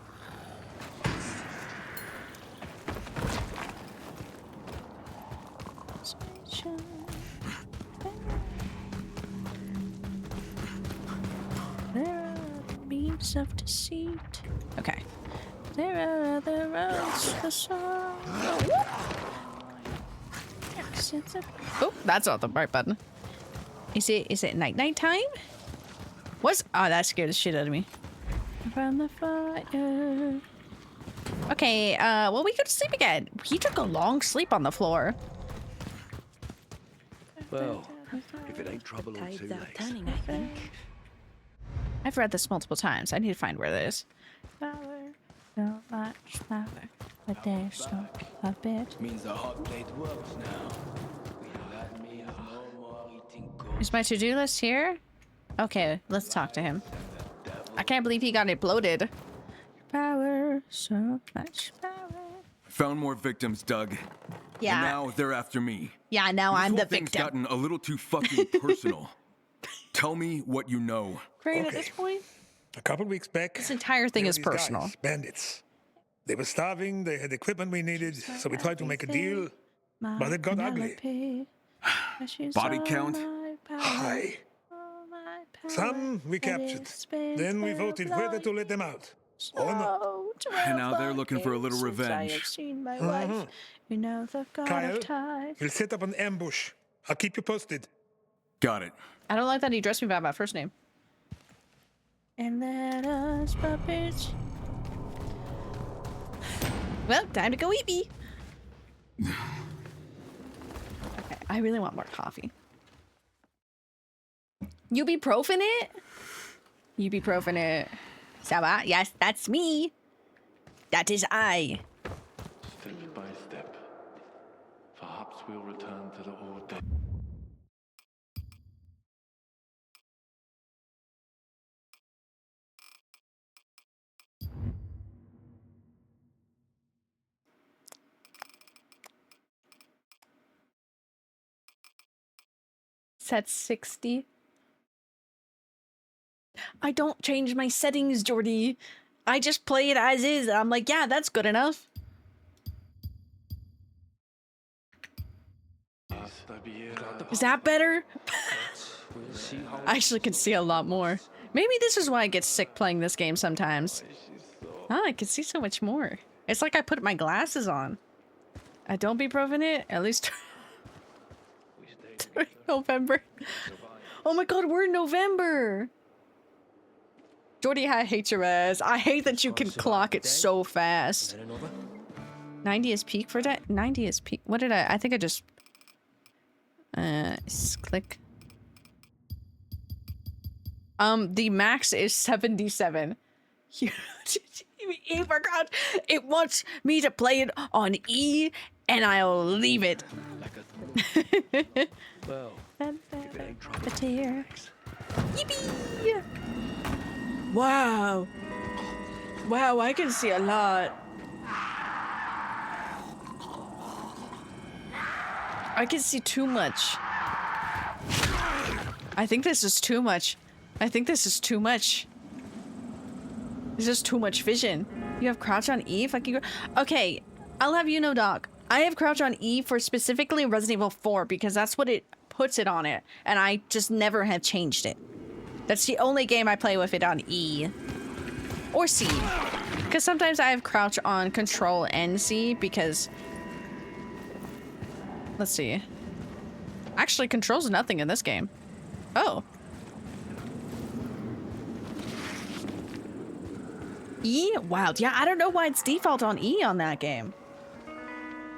There are beams of deceit. Okay. There are other roads to sorrow. Oh, that's not the right button. Is it night time? What's that scared the shit out of me. From the fire. Okay, well we go to sleep again. He took a long sleep on the floor. Well, if it ain't trouble on two legs. Turning, I think. I've read this multiple times. I need to find where it is. Flower, so much flower, but there's not a bit. Means the hot plate works now. We let me have no more eating gold. Is my to-do list here? Okay, let's talk to him. I can't believe he got it bloated. Power, so much power. Found more victims, Doug. Yeah. And now they're after me. Yeah, now This I'm the whole thing's victim. gotten a little too fucking personal. Tell me what you know. Crane, at Okay. this point, A couple weeks back, this entire thing there is were these personal. guys, bandits. They were starving, they had equipment we needed, so we tried to make a deal, but it got ugly. Body count? High. Some we captured. Then we voted whether to let them out or not. And now they're looking for a little revenge. You know the god Kyle, of time. we'll set up an ambush. I'll keep you posted. Got it. I don't like that he addressed me by my first name. And let us puppets. Well, time to go eat me. Okay, I really want more coffee. Ibuprofen it? Ibuprofen it. Sawa? Yes, that's me. That is I. Step by step, perhaps we'll return to the old days. Set 60. I don't change my settings, Jordy. I just play it as is. I'm like, yeah, that's good enough. Is that better? I actually can see a lot more. Maybe this is why I get sick playing this game sometimes. Ah, I can see so much more. It's like I put my glasses on. I don't be proving it, at least during November. Oh my god, we're in November! Jordy, I hate your ass. I hate that you can clock it so fast. 90 is peak for that? 90 is peak. What did I think I just... click. The max is 77. E for crouch. It wants me to play it on E, and I'll leave it. Well, if it ain't trouble. Yippee! Wow. Wow, I can see a lot. I can see too much. I think this is too much. I think this is too much. This is too much vision. You have crouch on E? Fucking. Okay, I'll have you know, Doc. I have crouch on E for specifically Resident Evil 4 because that's what it puts it on it, and I just never have changed it. That's the only game I play with it on E. Or C. Because sometimes I have crouch on Control and C because... Let's see. Actually, Control's nothing in this game. Oh. E? Wow. Yeah, I don't know why it's default on E on that game.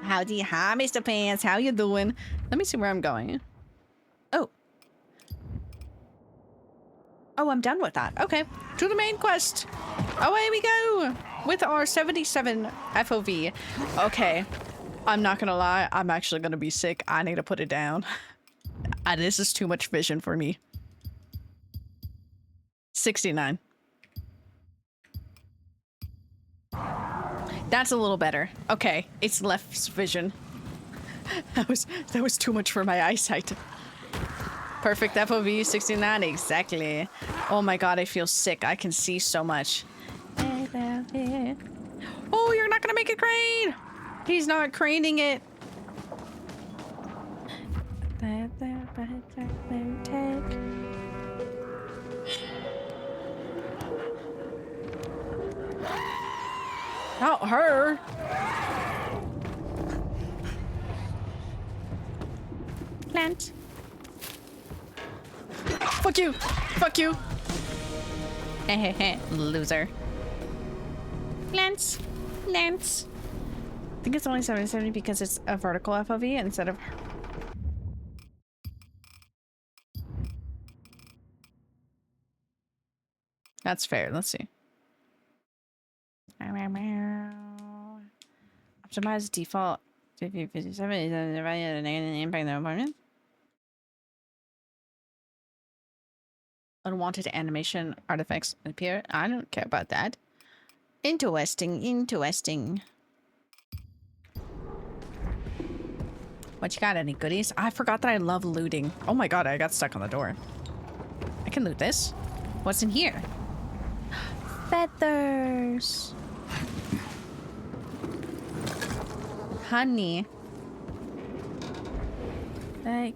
Howdy. Hi, Mr. Pants. How you doing? Let me see where I'm going. Oh. Oh, I'm done with that. Okay. To the main quest. Away we go. With our 77 FOV. Okay. I'm not gonna lie. I'm actually gonna be sick. I need to put it down. This is too much vision for me. 69. That's a little better. Okay, it's less vision. That was too much for my eyesight. Perfect FOV 69, exactly. Oh my god, I feel sick. I can see so much. Oh, you're not gonna make a crane! He's not craning it. Not her. Plant. Fuck you. Fuck you. Loser. Lance. Lance. I think it's only 770 because it's a vertical FOV instead of... That's fair. Let's see. Optimize default 5057 is the value of the negative impact on the environment. Unwanted animation artifacts appear. I don't care about that. Interesting, interesting. What you got? Any goodies? I forgot that I love looting. Oh my god, I got stuck on the door. I can loot this. What's in here? Feathers. Honey. I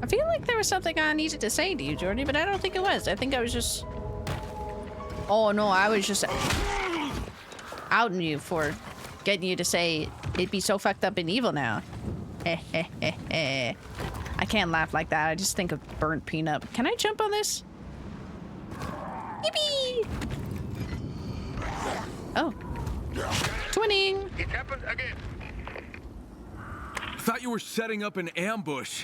feel like there was something I needed to say to you, Jordy, but I don't think it was. I think I was just... Oh no, I was just outing you for getting you to say it'd be so fucked up and evil now. I can't laugh like that. I just think of burnt peanut. Can I jump on this? Yippee! Oh. Twinning! It happened again. I thought you were setting up an ambush.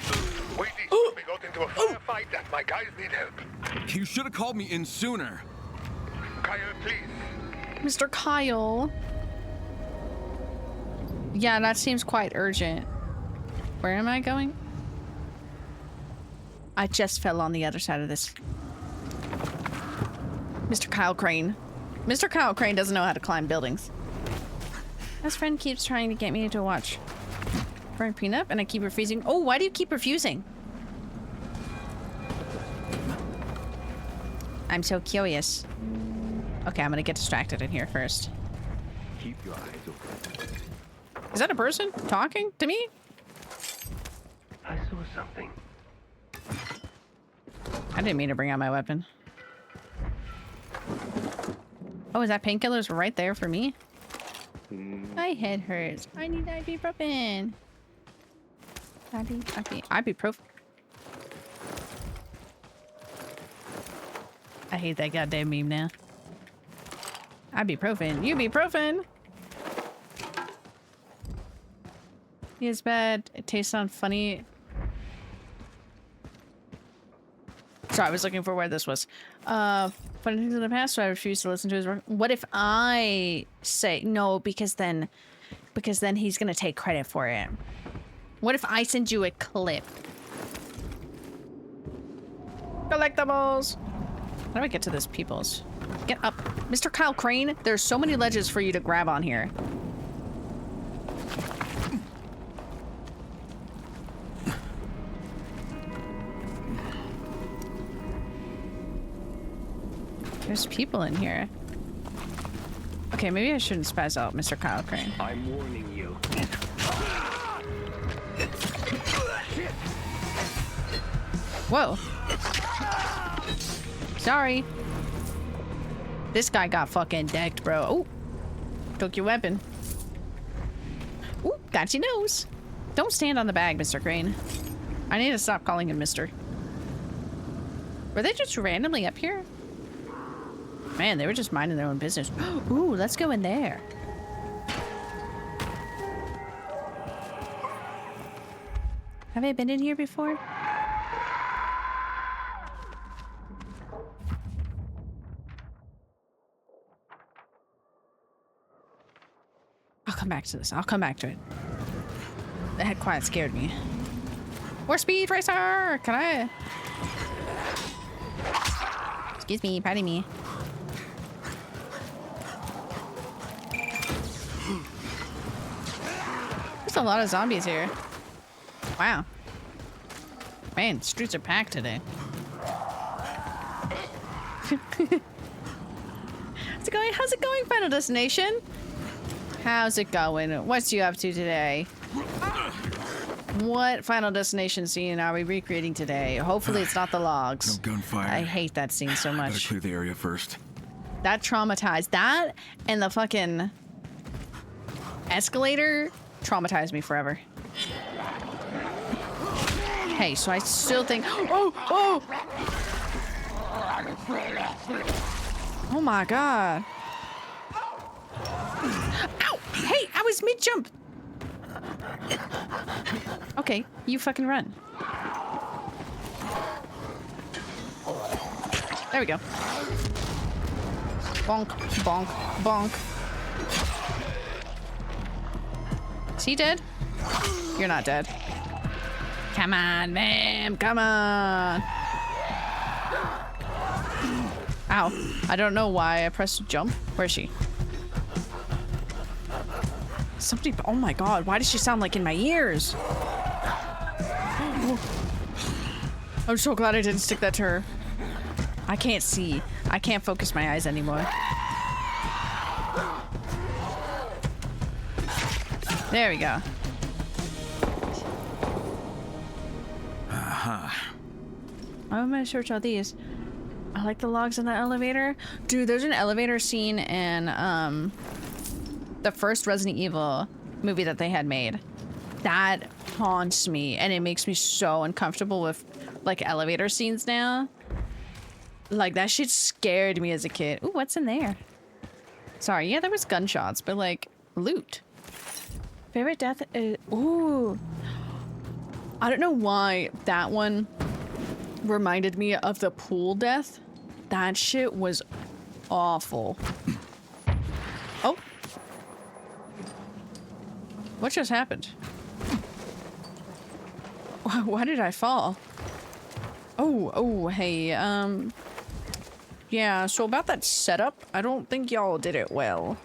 Wait, we got into a firefight and my guys need help. You should have called me in sooner. Kyle, please. Mr. Kyle. Yeah, that seems quite urgent. Where am I going? I just fell on the other side of this. Mr. Kyle Crane. Mr. Kyle Crane doesn't know how to climb buildings. Best friend keeps trying to get me to watch burnt peanut, and I keep refusing. Oh, why do you keep refusing? I'm so curious. Okay, I'm gonna get distracted in here first. Keep your eyes open. Is that a person talking to me? I saw something. I didn't mean to bring out my weapon. Oh, is that painkillers right there for me? My head hurts. I need ibuprofen. Ibuprofen. I hate that goddamn meme now. Ibuprofen. Ibuprofen. It's bad. It tastes funny. Sorry, I was looking for where this was. Funny things in the past, so I refuse to listen to his work. What if I say no, because then he's gonna take credit for it. What if I send you a clip? Collectibles! How do I get to this people's? Get up. Mr. Kyle Crane, there's so many ledges for you to grab on here. There's people in here. Okay, maybe I shouldn't spaz out Mr. Kyle Crane. I'm warning you. Whoa. Sorry. This guy got fucking decked, bro. Oh. Took your weapon. Ooh, got your nose. Don't stand on the bag, Mr. Crane. I need to stop calling him Mr. Were they just randomly up here? Man, they were just minding their own business. Ooh, let's go in there. Have I been in here before? I'll come back to this. I'll come back to it. The head quiet scared me. More speed racer! Can I? Excuse me, pardon me. There's a lot of zombies here. Wow. Man, streets are packed today. How's it going? How's it going, Final Destination? How's it going? What's you up to today? What Final Destination scene are we recreating today? Hopefully it's not the logs. No gunfire. I hate that scene so Gotta much. clear the area first. That traumatized. That and the fucking escalator traumatized me forever. Hey, so I still think... Oh my god. Ow! Hey, I was mid-jump. Okay, you fucking run. There we go. Bonk, bonk, bonk. Is he dead? You're not dead. Come on, ma'am, come on. Ow. I don't know why I pressed jump. Where is she? Somebody, oh my god, why does she sound like in my ears? I'm so glad I didn't stick that to her. I can't see. I can't focus my eyes anymore. There we go. I'm gonna search all these. I like the logs in the elevator. Dude, there's an elevator scene in the first Resident Evil movie that they had made. That haunts me, and it makes me so uncomfortable with like elevator scenes now. Like that shit scared me as a kid. Ooh, what's in there? Sorry, yeah, there was gunshots, but like loot. Favorite death is, ooh. I don't know why that one reminded me of the pool death. That shit was awful. Oh. What just happened? Why did I fall? Oh, hey, yeah, so about that setup, I don't think y'all did it well.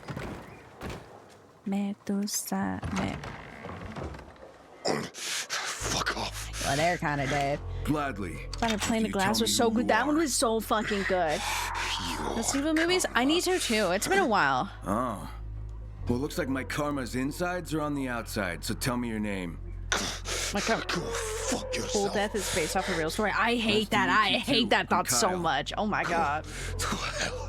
Fuck off. Well, they're kind of dead. Gladly. Planet Plane of You Glass tell was me so who good. you That one are. was so fucking good. The Evil movies? I need to too. It's been a while. Oh. Well, looks like my karma's insides are on the outside, so tell me your name. My God. Go fuck yourself. Full Death is based off a real story. I hate that. I hate that thought so Kyle. much. Oh my god. To hell.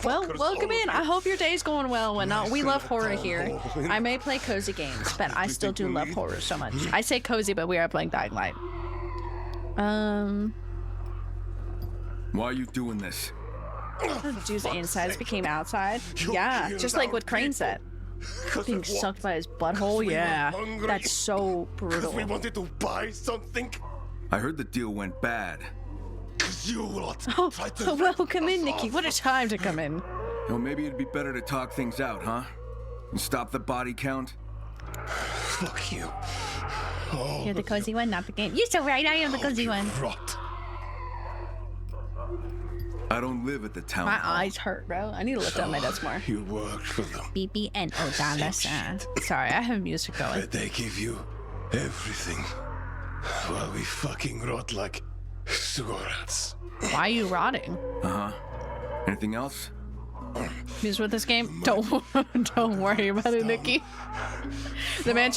Well, welcome in. I hope your day's going well and whatnot. We love horror here. I may play cozy games, but I still do love horror so much. I say cozy, but we are playing Dying Light. Why are you doing this? Dude's insides became outside. Yeah, just like what Crane said. Being sucked by his butthole. Yeah, that's so brutal. We wanted to buy something. I heard the deal went bad. 'Cause you lot Oh, tried to well, rip come in, us Nikki. off. What a time to come in. Well, maybe it'd be better to talk things out, huh? And stop the body count. Fuck you. Oh, You're the cozy one, not the game. You're so right. I am the cozy one. rot. I don't live at the town My hall. eyes hurt, bro. I need to lift up my desk more. You worked for them. BBNO dollars. Sorry, I have music going. But they give you everything. While we fucking rot like sewer rats. Why are you rotting? Uh-huh. Anything else? News with this game? Don't worry about it, Nikki. The man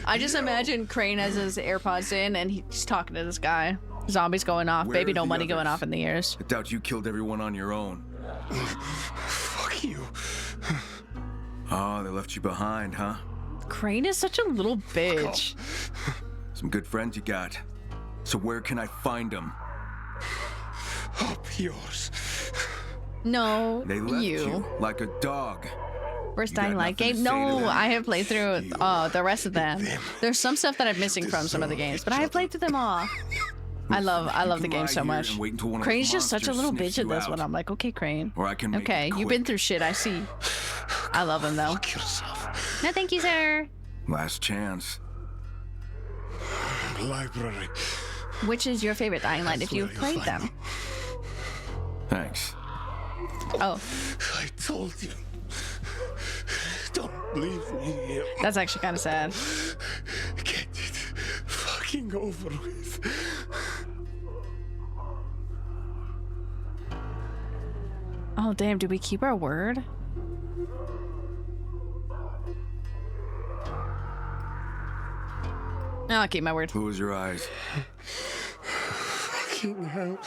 I just imagine Crane has his AirPods in and he's talking to this guy. Zombies going off, Where baby are no the money going others? off in the ears. I doubt you killed everyone on your own. Fuck you. Oh, they left you behind, huh? Crane is such a little bitch. Some good friends you got. So where can I find them? Up yours. No, They left you like a dog. First You got Dying Light nothing to game? say to No, them? I have played through the rest of them. There's some stuff that I'm missing from some of the games, but I have played through them all. I love the game so much. Crane's just such a little bitch at this one. I'm like, okay, Crane. Or I can make Okay, it you've been quick. through shit, I see. I love him though. Fuck yourself. No, thank you, sir. Last chance. Library. Which is your favorite Dying Light if That's you've where played you'll them? find Thanks. Oh, I told you. Don't leave me here. that's actually kind of sad. Get it fucking over with. Oh, damn, did we keep our word? No, I'll keep my word. Close your eyes. Fucking hell.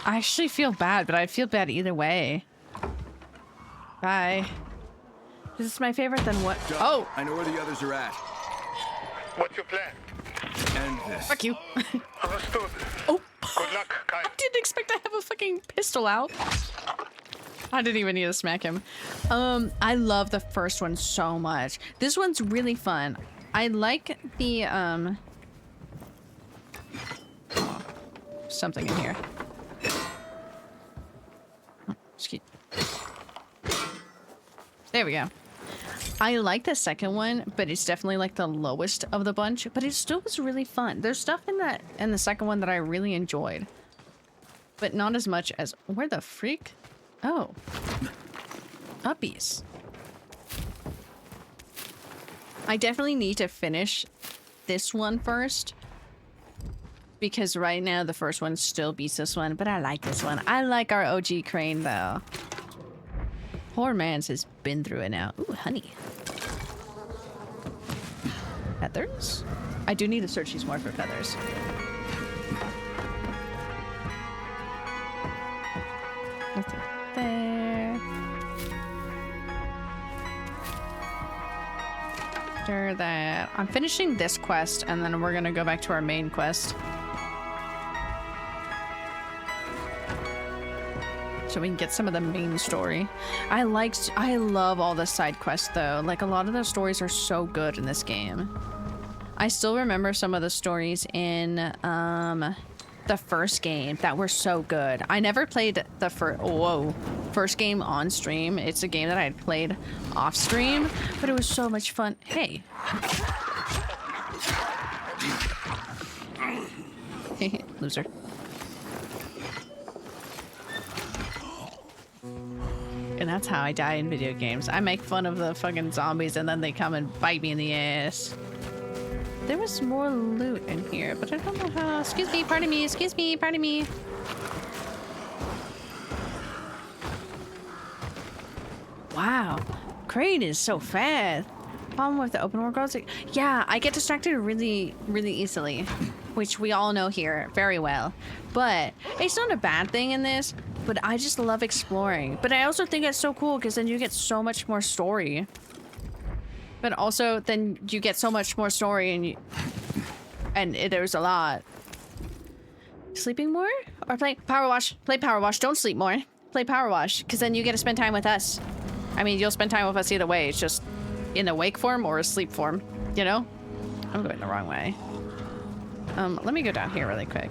I actually feel bad, but I feel bad either way. Bye. This is my favorite then what? Oh, I know where the others are at. What's your plan? End this. fuck you. Understood. Oh, Good luck, Kai. I didn't expect to have a fucking pistol out. I didn't even need to smack him. I love the first one so much. This one's really fun. I like the, something in here. Oh, excuse. There we go. I like the second one, but it's definitely like the lowest of the bunch, but it still was really fun. There's stuff in the second one that I really enjoyed, but not as much as, where the freak? Oh, uppies. I definitely need to finish this one first, because right now the first one still beats this one, but I like this one. I like our OG Crane though. Poor man's has been through it now. Ooh, honey. Feathers? I do need to search these more for feathers. Nothing there. After that, I'm finishing this quest, and then we're gonna go back to our main quest. So we can get some of the main story. I love all the side quests though. Like a lot of the stories are so good in this game. I still remember some of the stories in the first game that were so good. I never played the first game on stream. It's a game that I had played off stream, but it was so much fun. Hey. Loser. And that's how I die in video games. I make fun of the fucking zombies and then they come and bite me in the ass. There was more loot in here, but I don't know how. Excuse me, pardon me, excuse me, pardon me. Wow, Crane is so fast. Problem with the open world goals, yeah, I get distracted really easily, which we all know here very well. But it's not a bad thing in this, but I just love exploring. But I also think it's so cool because then you get so much more story. But also then you get so much more story and there's a lot. Sleeping more? Or play Power Wash? Play Power Wash, don't sleep more. Play Power Wash, because then you get to spend time with us. I mean, you'll spend time with us either way. It's just in a wake form or a sleep form, you know? I'm going the wrong way. Let me go down here really quick.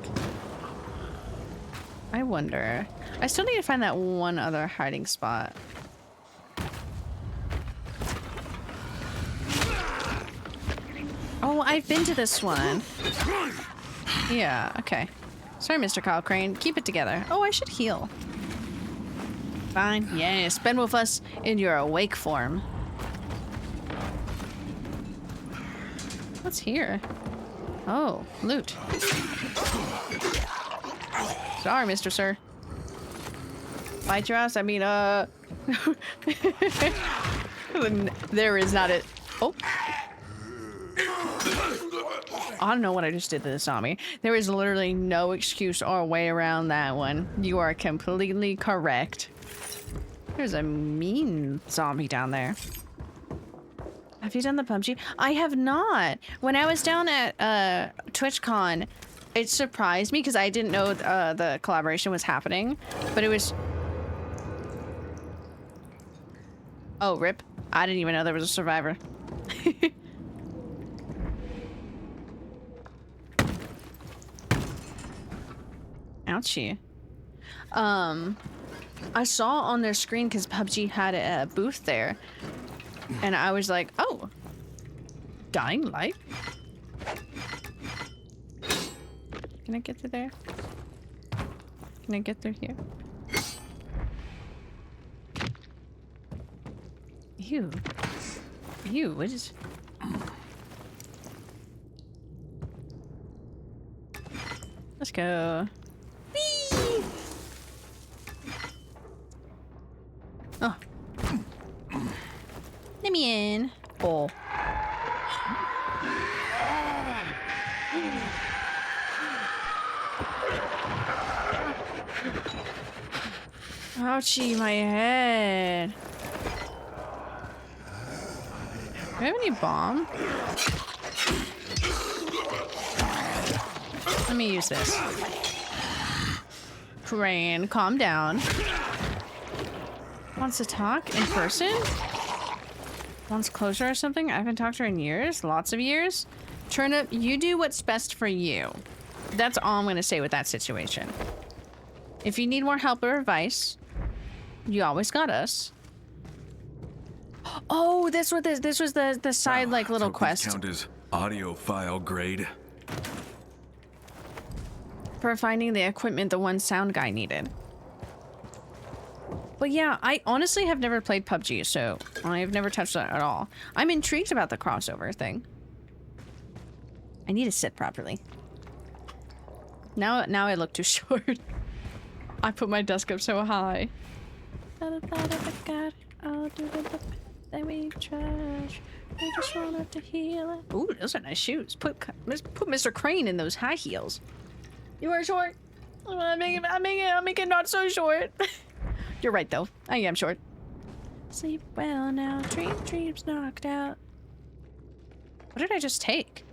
I wonder. I still need to find that one other hiding spot. Oh, I've been to this one. Yeah, okay. Sorry, Mr. Kyle Crane. Keep it together. Oh, I should heal. Fine. Yes, spend with us in your awake form. What's here? Oh, loot. Sorry, Mr. Sir. Bite your ass? I mean, there is not a... Oh. I don't know what I just did to the zombie. There is literally no excuse or way around that one. You are completely correct. There's a mean zombie down there. Have you done the PUBG? I have not. When I was down at TwitchCon, it surprised me because I didn't know the collaboration was happening, but it was... Oh, rip. I didn't even know there was a survivor. Ouchie. I saw on their screen because PUBG had a booth there, and I was like, oh, Dying Light? Can I get through there? Can I get through here? Ew. Ew, what is... Let's go. Whee! Oh. Let me in. Oh. Ouchie, my head. Do I have any bomb? Let me use this. Crane, calm down. Wants to talk in person? Wants closure or something? I haven't talked to her in years. Lots of years. Turnip, you do what's best for you. That's all I'm going to say with that situation. If you need more help or advice, you always got us. Oh, this was the side like little quest. Count as audio file grade. For finding the equipment the one sound guy needed. But yeah, I honestly have never played PUBG, so I've never touched that at all. I'm intrigued about the crossover thing. I need to sit properly. Now I look too short. I put my desk up so high. We just wanted to heal it. Ooh, those are nice shoes. Put Mr. Crane in those high heels. You are short. I'm making it not so short. You're right though. I am short. Sleep well now. Dreams knocked out. What did I just take?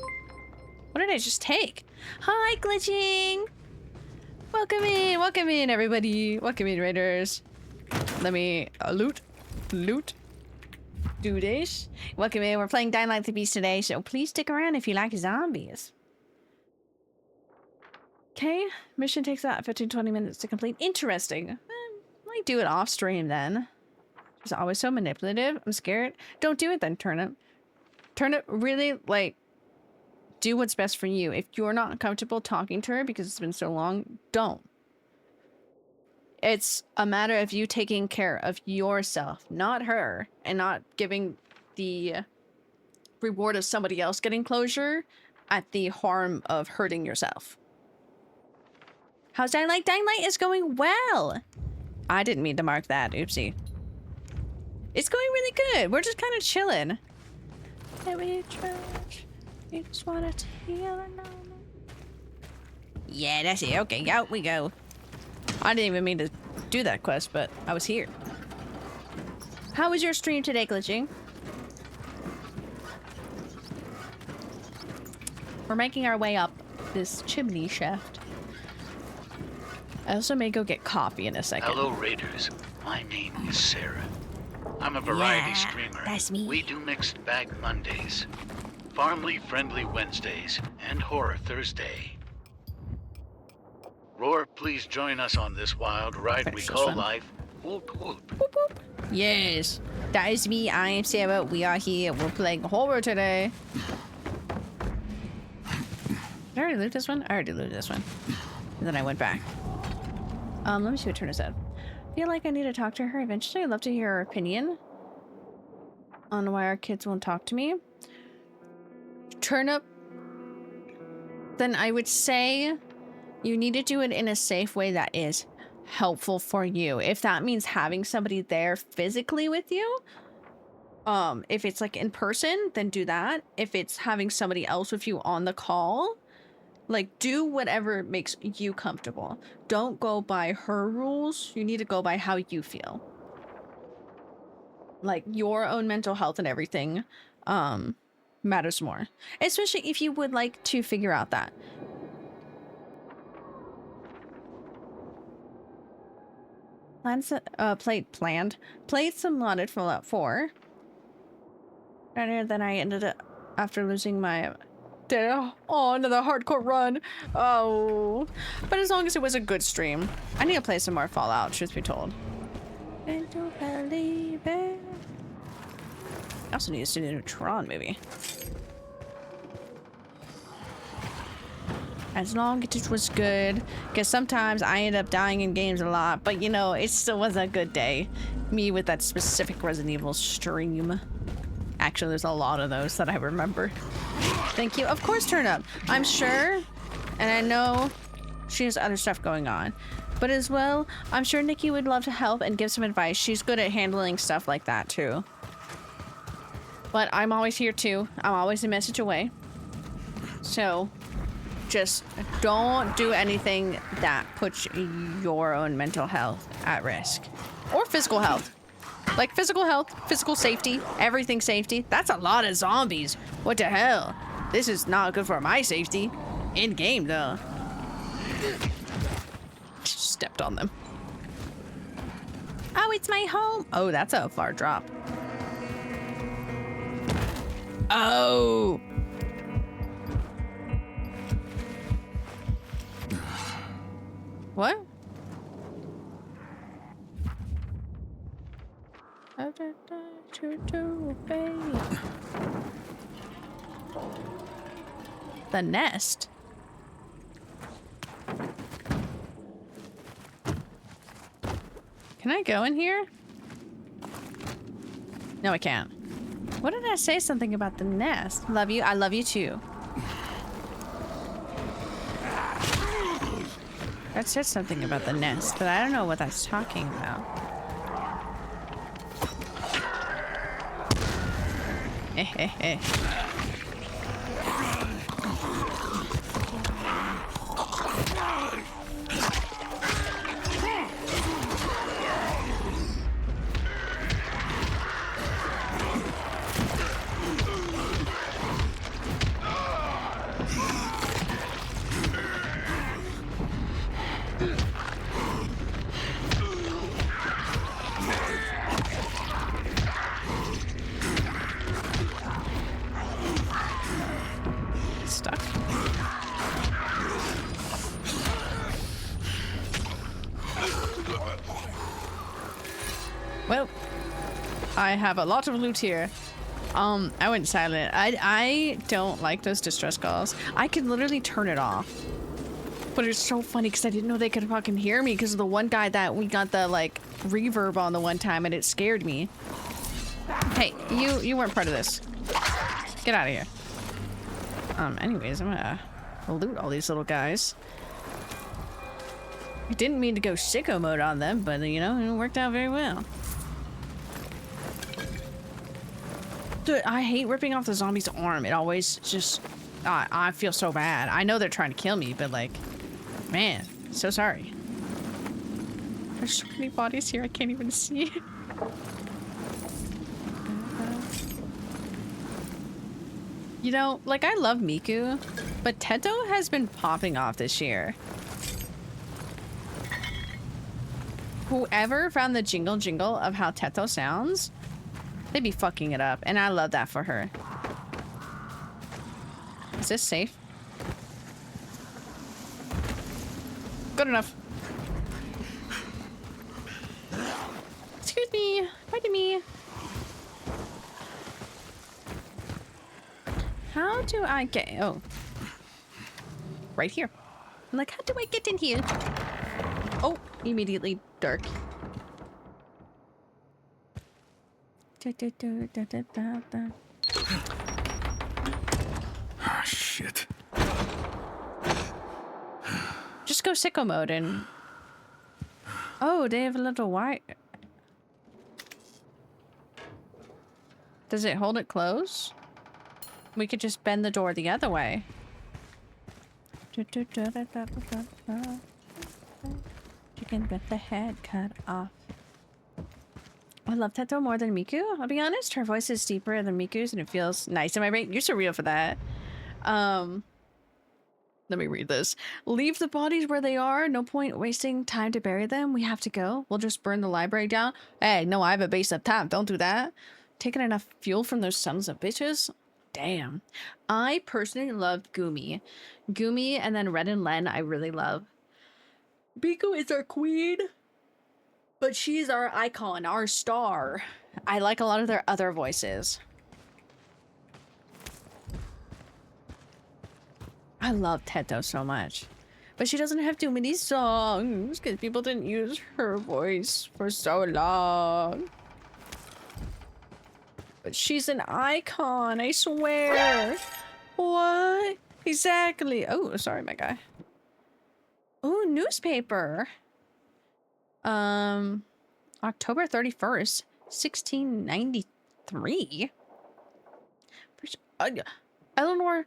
What did I just take? Hi, glitching. Welcome in, everybody. Welcome in, raiders. Let me loot. Do this. Welcome in. We're playing Dying Light the Beast today, so please stick around if you like zombies. Okay, mission takes about 15-20 minutes to complete. Interesting. I do it off stream then. She's always so manipulative. I'm scared. Don't do it then, Turnip. Turnip, really, like, do what's best for you. If you're not comfortable talking to her because it's been so long, don't. It's a matter of you taking care of yourself, not her, and not giving the reward of somebody else getting closure at the harm of hurting yourself. How's Dying Light? Dying Light is going well. I didn't mean to mark that. Oopsie. It's going really good. We're just kind of chilling. You just wanted to heal it now. Yeah, that's it. Okay, out we go. I didn't even mean to do that quest, but I was here. How was your stream today, Glitching? We're making our way up this chimney shaft. I also may go get coffee in a second. Hello, Raiders. My name is Sarah. I'm a variety Yeah, streamer. that's me. We do mixed bag Mondays. Family Friendly Wednesdays and Horror Thursday. Roar, please join us on this wild ride we Finish this call one. life. Whoop whoop. Yes, that is me. I am Sarah. We are here. We're playing horror today. Did I already loot this one? I already looted this one. And then I went back. Let me see what Turner said. Feel like I need to talk to her eventually. I'd love to hear her opinion on why our kids won't talk to me. Turnip. Then I would say you need to do it in a safe way that is helpful for you. If that means having somebody there physically with you, if it's like in person, then do that. If it's having somebody else with you on the call, like do whatever makes you comfortable. Don't go by her rules. You need to go by how you feel. Like your own mental health and everything matters more, especially if you would like to figure out that. Played some modded Fallout 4. And then I ended up after losing my another hardcore run. Oh, but as long as it was a good stream. I need to play some more Fallout, truth be told. I don't believe it. I also need to see the new Tron movie. As long as it was good, because sometimes I end up dying in games a lot, but you know, it still was a good day. Me with that specific Resident Evil stream. Actually, there's a lot of those that I remember. Thank you. Of course, turn up. I'm sure, and I know she has other stuff going on, but as well, I'm sure Nikki would love to help and give some advice. She's good at handling stuff like that too. But I'm always here too. I'm always a message away. So just don't do anything that puts your own mental health at risk. Or physical health. Like physical health, physical safety, everything safety. That's a lot of zombies. What the hell? This is not good for my safety. In game though. Stepped on them. Oh, it's my home. Oh, that's a far drop. Oh. What? The nest. Can I go in here? No, I can't. What did I say something about the nest? Love you. I love you too. That said something about the nest, but I don't know what that's talking about. Stuck. Well, I have a lot of loot here. I went silent. I don't like those distress calls. I could literally turn it off. But it's so funny because I didn't know they could fucking hear me because of the one guy that we got the like reverb on the one time and it scared me. Hey, you weren't part of this. Get out of here. Anyways, I'm gonna loot all these little guys. I didn't mean to go sicko mode on them, but you know, it worked out very well. Dude, I hate ripping off the zombie's arm. It always just... I feel so bad. I know they're trying to kill me, but like... Man, so sorry. There's so many bodies here, I can't even see. You know, like, I love Miku, but Teto has been popping off this year. Whoever found the jingle jingle of how Teto sounds, they'd be fucking it up, and I love that for her. Is this safe? Good enough. Excuse me. Pardon me. How do I get... Oh. Right here. I'm like, how do I get in here? Oh, immediately dark. Ah, shit. Just go sicko mode and... Oh, they have a little wire. Does it hold it close? We could just bend the door the other way. You can get the head cut off. I love Teto more than Miku. I'll be honest, her voice is deeper than Miku's and it feels nice in my brain. You're surreal for that. Let me read this. Leave the bodies where they are. No point wasting time to bury them. We have to go. We'll just burn the library down. Hey, no, I have a base up top. Don't do that. Taking enough fuel from those sons of bitches? Damn. I personally love Gumi. Gumi and then Red and Len I really love. Biku is our queen. But she's our icon, our star. I like a lot of their other voices. I love Teto so much. But she doesn't have too many songs because people didn't use her voice for so long. But she's an icon, I swear. What? Exactly. Oh, sorry, my guy. Oh, newspaper. October 31st, 1693. Eleanor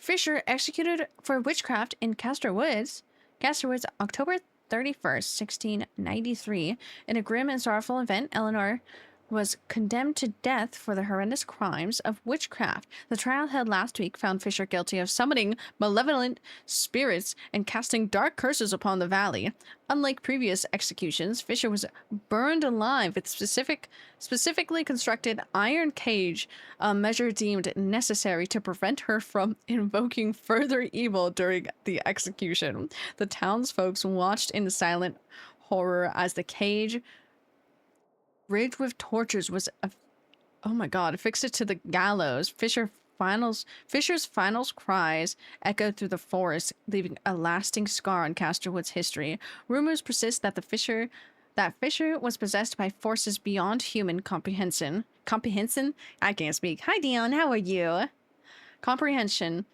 Fisher executed for witchcraft in Castor Woods. Castor Woods, October 31st, 1693. In a grim and sorrowful event, Eleanor was condemned to death for the horrendous crimes of witchcraft. The trial held last week found Fisher guilty of summoning malevolent spirits and casting dark curses upon the valley. Unlike previous executions, Fisher was burned alive with specifically constructed iron cage, a measure deemed necessary to prevent her from invoking further evil during the execution. The townsfolk watched in silent horror as the cage, rigged with torches, was oh my god, affixed to the gallows. Fisher's final cries echoed through the forest, leaving a lasting scar on Castorwood's history. Rumors persist that Fisher was possessed by forces beyond human comprehension. I can't speak. Hi Dion, how are you? Comprehension,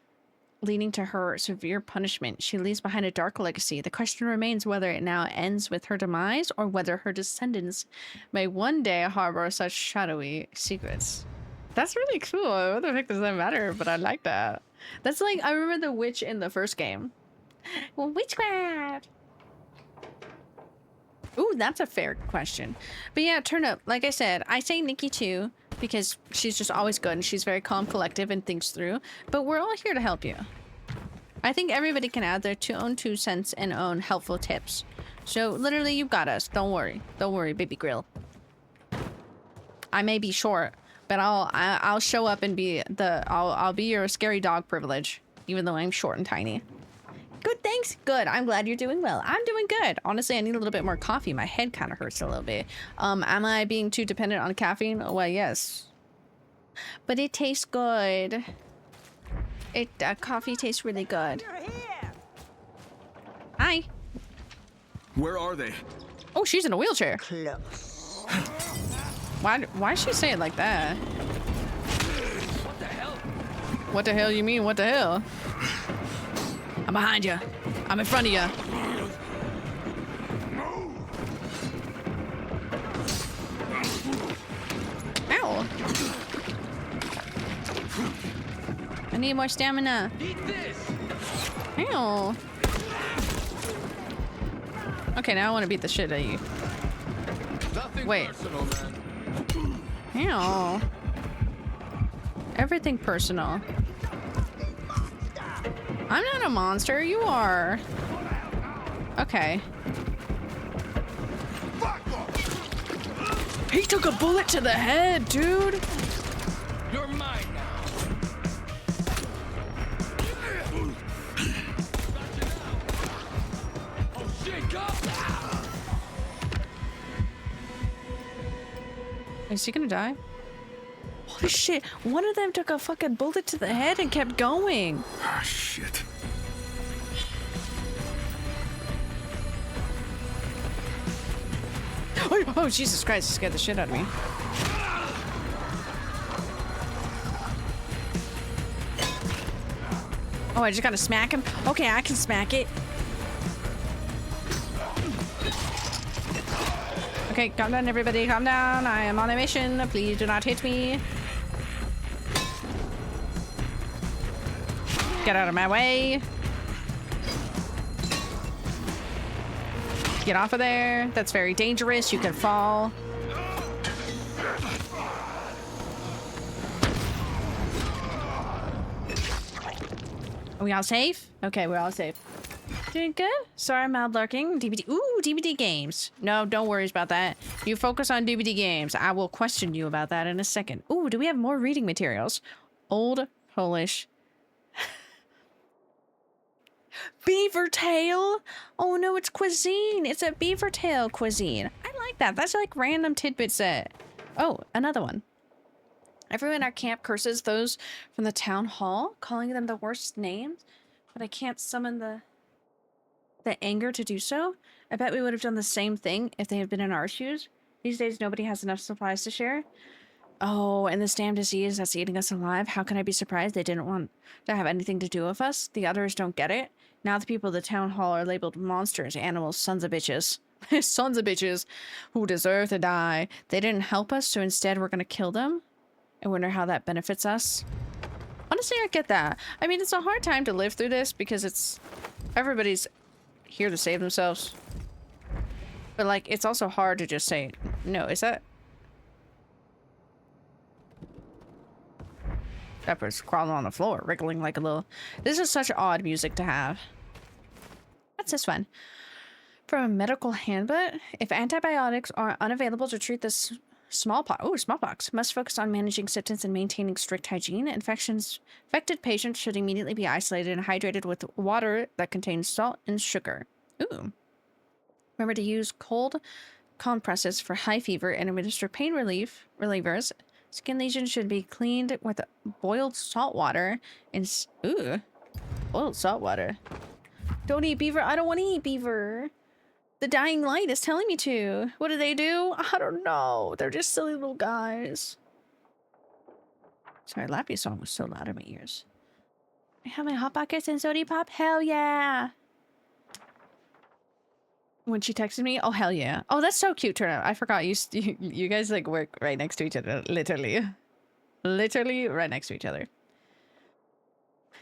leading to her severe punishment. She leaves behind a dark legacy. The question remains whether it now ends with her demise or whether her descendants may one day harbor such shadowy secrets. That's really cool. What the heck does that matter? But I like that. That's like, I remember the witch in the first game. Well, witchcraft! Ooh, that's a fair question. But yeah, turn up. Like I said, I say Nikki too, because she's just always good and she's very calm, collective, and thinks through. But we're all here to help you. I think everybody can add their own 2 cents and own helpful tips. So literally, you've got us. Don't worry. Don't worry, baby grill. I may be short, but I'll show up and be I'll be your scary dog privilege, even though I'm short and tiny. Good, thanks. Good. I'm glad you're doing well. I'm doing good. Honestly, I need a little bit more coffee. My head kind of hurts a little bit. Am I being too dependent on caffeine? Well, yes. But it tastes good. Coffee tastes really good. Hi. Where are they? Oh, she's in a wheelchair. Close. Why she say it like that? What the hell? What the hell you mean? What the hell? I'm behind you. I'm in front of you. Ow. I need more stamina. Eat this! Ow. Okay, now I want to beat the shit out of you. Nothing Wait. personal, man. Ow. Everything personal. I'm not a monster, you are. Okay. He took a bullet to the head, dude. You're mine now. Is he gonna die? Holy shit! One of them took a fucking bullet to the head and kept going. Ah, shit. Oh, Jesus Christ! It scared the shit out of me. Oh, I just gotta smack him? Okay, I can smack it. Okay, calm down, everybody. Calm down. I am on a mission. Please do not hit me. Get out of my way. Get off of there. That's very dangerous. You can fall. Are we all safe? Okay, we're all safe. Doing good? Sorry, mild lurking. DVD. Ooh, DVD games. No, don't worry about that. You focus on DVD games. I will question you about that in a second. Ooh, do we have more reading materials? Old Polish. Beaver tail? Oh no, it's cuisine. It's a beaver tail cuisine. I like that. That's like random tidbits that... Oh, another one. Everyone in our camp curses those from the town hall, calling them the worst names, but I can't summon the anger to do so. I bet we would have done the same thing if they had been in our shoes. These days, nobody has enough supplies to share. Oh, and this damn disease that's eating us alive. How can I be surprised they didn't want to have anything to do with us? The others don't get it. Now the people of the town hall are labeled monsters, animals, sons of bitches. Sons of bitches who deserve to die. They didn't help us, so instead we're gonna kill them. I wonder how that benefits us. Honestly, I get that. I mean, it's a hard time to live through this because it's... Everybody's here to save themselves. But, like, it's also hard to just say, no, is that... Pepper's crawling on the floor, wriggling like a little... This is such odd music to have. What's this one? From a medical handbook, if antibiotics are unavailable to treat this smallpox must focus on managing symptoms and maintaining strict hygiene. Infected patients should immediately be isolated and hydrated with water that contains salt and sugar. Ooh. Remember to use cold compresses for high fever and administer pain relievers. Skin lesions should be cleaned with boiled salt water and boiled salt water. Don't eat beaver. I don't want to eat beaver. The dying light is telling me to. What do? I don't know. They're just silly little guys. Sorry, Lappy's song was so loud in my ears. I have my Hot Pockets and Sody Pop? Hell yeah. When she texted me, oh hell yeah. Oh, that's so cute, Turnip. I forgot you guys like work right next to each other. Literally right next to each other.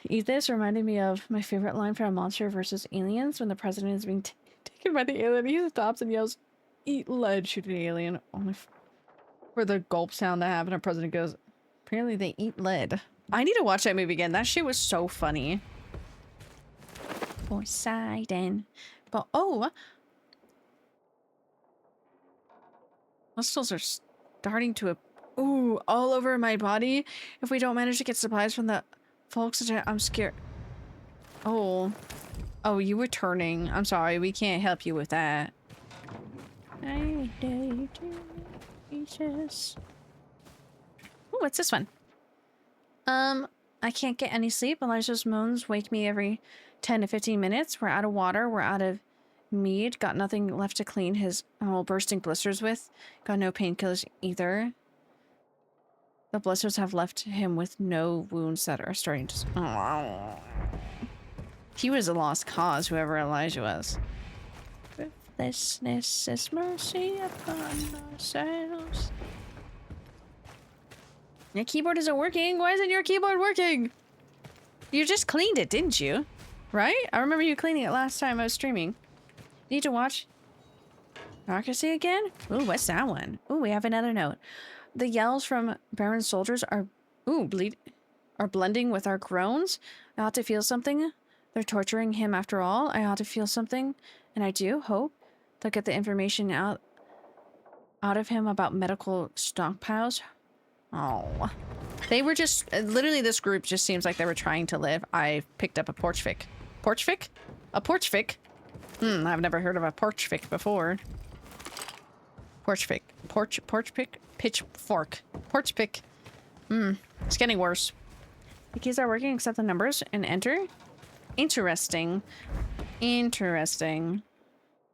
Eat this reminded me of my favorite line from Monster vs. Aliens when the president is being taken by the alien. He stops and yells, "Eat lead, shoot an alien." Only for the gulp sound to happen, and president goes, apparently they eat lead. I need to watch that movie again. That shit was so funny. Poseidon. But oh, muscles are starting to all over my body. If we don't manage to get supplies from the folks, I'm scared. Oh, you were turning. I'm sorry, we can't help you with that. I dare to Jesus. Oh, what's this one? I can't get any sleep. Elijah's moans wake me every 10 to 15 minutes. We're out of water. We're out of mead. Got nothing left to clean his bursting blisters with. Got no painkillers either. The blisters have left him with no wounds that are starting to... Oh. He was a lost cause, whoever Elijah was. Breathlessness is mercy upon ourselves. Your keyboard isn't working. Why isn't your keyboard working? You just cleaned it, didn't you? Right? I remember you cleaning it last time I was streaming. Need to watch Democracy again? Ooh, what's that one? Ooh, we have another note. The yells from Baron's soldiers are blending with our groans. I ought to feel something. They're torturing him after all. I ought to feel something. And I do hope they'll get the information out of him about medical stockpiles. Oh. They were just... Literally, this group just seems like they were trying to live. I picked up a porchfic. Porchfic? A porchfic? I've never heard of a porchfic before. Porch pick. Porch pick? Pitchfork. Porch pick. It's getting worse. The keys are working, accept the numbers and enter. Interesting. Interesting.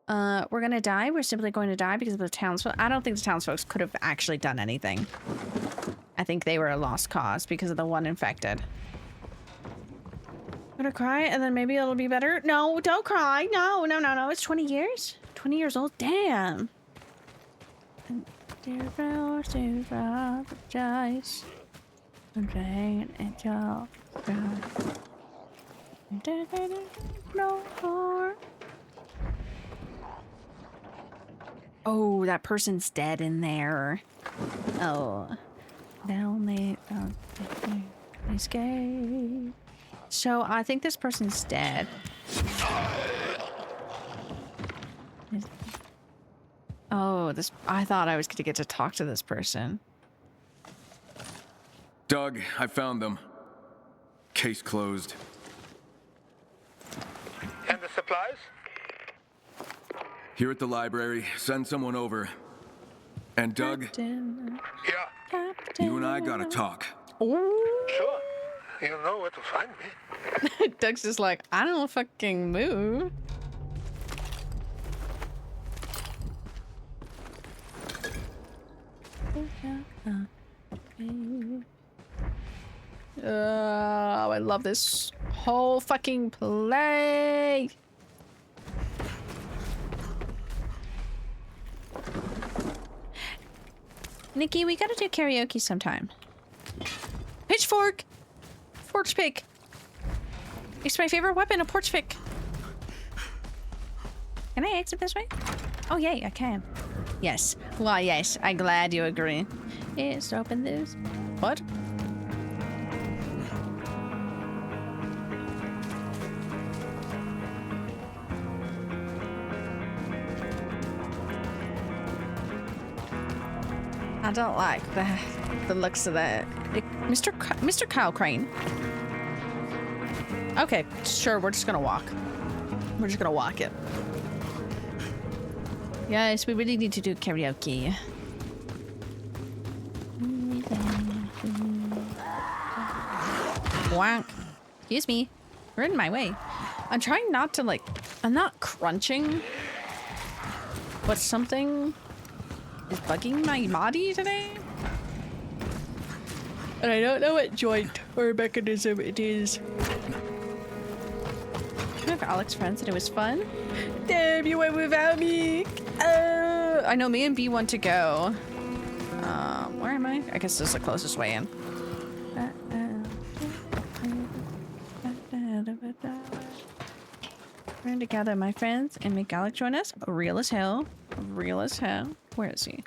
We're gonna die. We're simply going to die because of the townsfolk. I don't think the townsfolk could have actually done anything. I think they were a lost cause because of the one infected. I'm gonna cry and then maybe it'll be better. No, don't cry. No, no, no, no. It's 20 years? 20 years old? Damn. Apologize. No more. Oh, that person's dead in there. Oh. Down there. Escape. So I think this person's dead. Oh, this. I thought I was gonna get to talk to this person. Doug, I found them. Case closed. And the supplies? Here at the library. Send someone over. And Doug, Captain, Yeah, Captain. you and I gotta talk. Ooh. sure. You know where to find me. Doug's just like, I don't fucking move. Oh, I love this whole fucking play. Nikki, we gotta do karaoke sometime. Pitchfork! Porch pick. It's my favorite weapon, a porch pick. Can I exit this way? Oh, yay, I can. Yes. Well, yes, I'm glad you agree. Yes, open this. What? I don't like the looks of that. Mr. Kyle Crane. Okay, sure, we're just gonna walk. We're just gonna walk it. Yes, we really need to do karaoke. Wank. Excuse me. You're in my way. I'm trying not to, like, I'm not crunching, but something is bugging my body today. And I don't know what joint or mechanism it is. I have Alex friends and it was fun. Damn, you went without me. I know me and B want to go. Where am I? I guess this is the closest way in. We're going to gather my friends and make Alex join us. Real as hell. Real as hell. Where is he?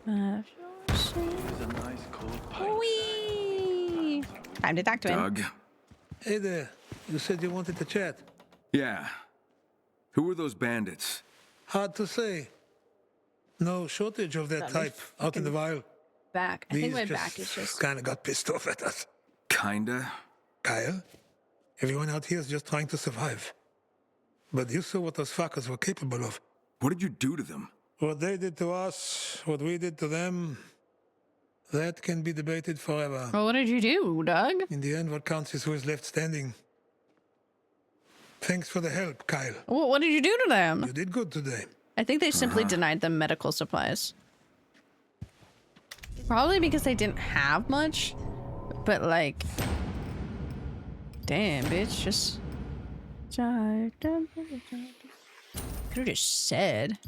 It's a nice cold pint. Whee! Time to talk to him. Doug? Hey there. You said you wanted to chat. Yeah. Who were those bandits? Hard to say. No shortage of that type out in the wild. Back. I think These my back is just... kind of got pissed off at us. Kinda. Kyle, everyone out here is just trying to survive. But you saw what those fuckers were capable of. What did you do to them? What they did to us, what we did to them, that can be debated forever. Well, what did you do, Doug? In the end, what counts is who is left standing. Thanks for the help, Kyle. Well, what did you do to them? You did good today. I think they simply denied them medical supplies. Probably because they didn't have much. But like... Damn, bitch, just... Could have just said.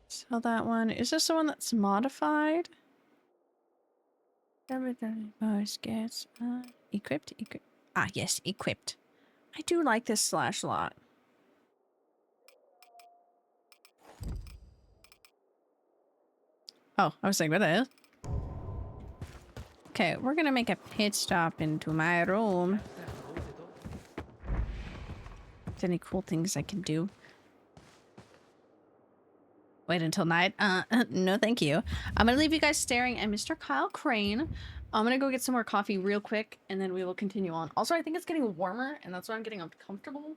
Sell that one. Is this the one that's modified? Gets equipped. Ah, yes, equipped. I do like this slash lot. Oh, I was like, what the hell? Okay, we're gonna make a pit stop into my room. Is there any cool things I can do? Wait until night? No thank you. I'm gonna leave you guys staring at Mr. Kyle Crane. I'm gonna go get some more coffee real quick and then we will continue on. Also, I think it's getting warmer and that's why I'm getting uncomfortable.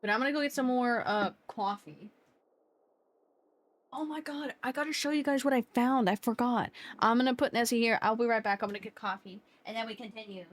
But I'm gonna go get some more coffee. Oh my god, I gotta show you guys what I found. I forgot. I'm gonna put Nessie here. I'll be right back. I'm gonna get coffee. And then we continue.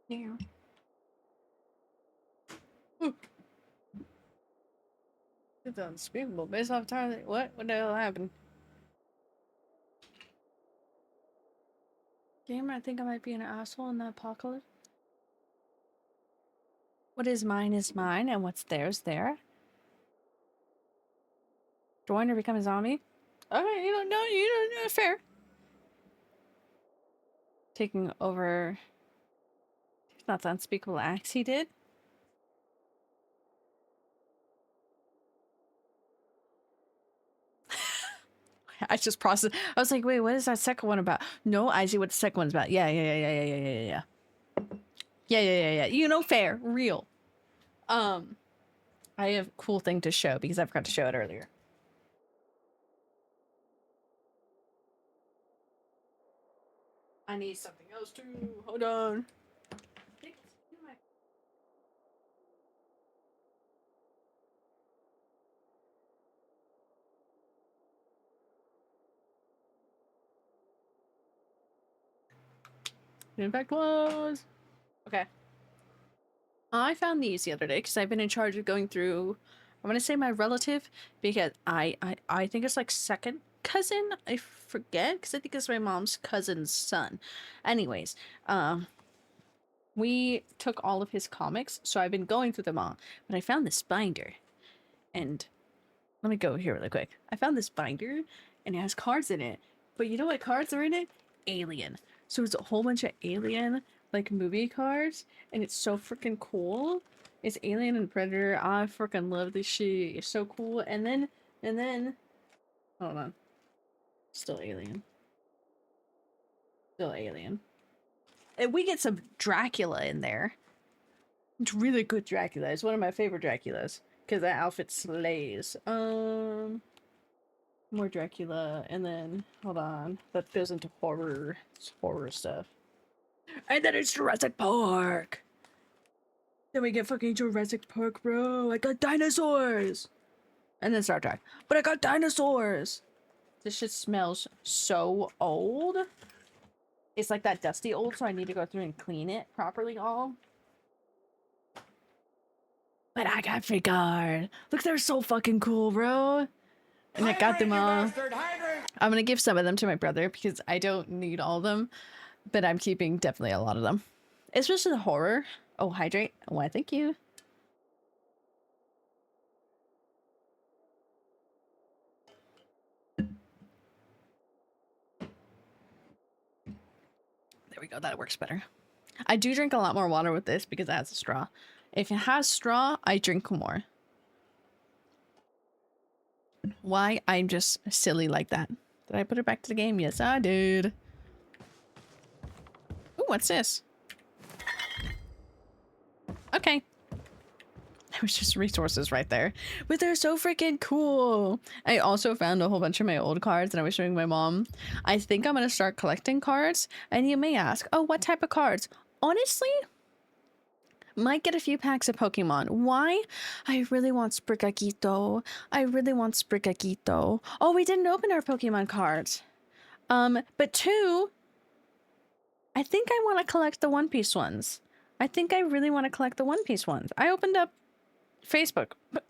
Yeah. It's unspeakable. Based off time, what? What the hell happened? Game, I think I might be an asshole in the apocalypse. What is mine, and what's theirs there. Join or become a zombie? Okay, you don't know, fair. taking over. Not the unspeakable acts he did. I just processed. I was like, wait, what is that second one about? No, I see what the second one's about. Yeah. Yeah. You know, fair, real. I have a cool thing to show because I forgot to show it earlier. I need something else too. Hold on. In fact, was okay. I found these the other day because I've been in charge of going through. I'm gonna say my relative because I think it's like second cousin. I forget because I think it's my mom's cousin's son. Anyways, we took all of his comics, so I've been going through them all. But I found this binder, and let me go here really quick. I found this binder, and it has cards in it. But you know what cards are in it? Alien. So it's a whole bunch of Alien like movie cards, and it's so freaking cool. It's Alien and Predator. I freaking love this shit. It's so cool. And then hold on. Still Alien. Still Alien. And we get some Dracula in there. It's really good Dracula. It's one of my favorite Draculas because that outfit slays. More Dracula, and then hold on. That goes into horror. It's horror stuff. And then it's Jurassic Park. Then we get fucking Jurassic Park, bro. I got dinosaurs. And then Star Trek. But I got dinosaurs. This shit smells so old. It's like that dusty old, so I need to go through and clean it properly all. But I got figured. Look, they're so fucking cool, bro. And I got them all. I'm gonna give some of them to my brother because I don't need all of them. But I'm keeping definitely a lot of them. Especially the horror. Oh, hydrate. Why, thank you. There we go. That works better. I do drink a lot more water with this because it has a straw. If it has straw, I drink more. Why? I'm just silly like that. Did I put it back to the game? Yes, I did. Ooh, what's this? Okay. There was just resources right there. But they're so freaking cool. I also found a whole bunch of my old cards and I was showing my mom. I think I'm going to start collecting cards. And you may ask, oh, what type of cards? Honestly, might get a few packs of Pokemon. Why? I really want Sprigatito. I really want Sprigatito. Oh, we didn't open our Pokemon cards. But two, I think I want to collect the One Piece ones. I think I really want to collect the One Piece ones. I opened up Facebook, but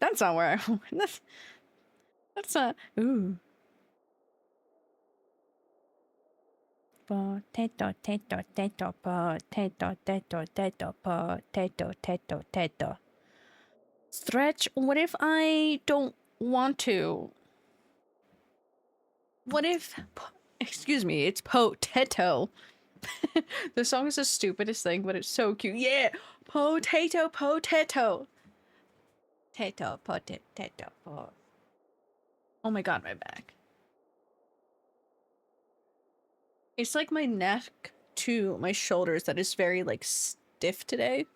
that's not where I went. That's not. Ooh. Potato, potato, potato, potato, potato, potato, potato, potato, potato. Stretch. What if I don't want to? What if? Excuse me. It's potato. The song is the stupidest thing, but it's so cute. Yeah, potato, potato, potato, potato, potato. Oh my god, my back. It's like my neck to my shoulders that is very like stiff today.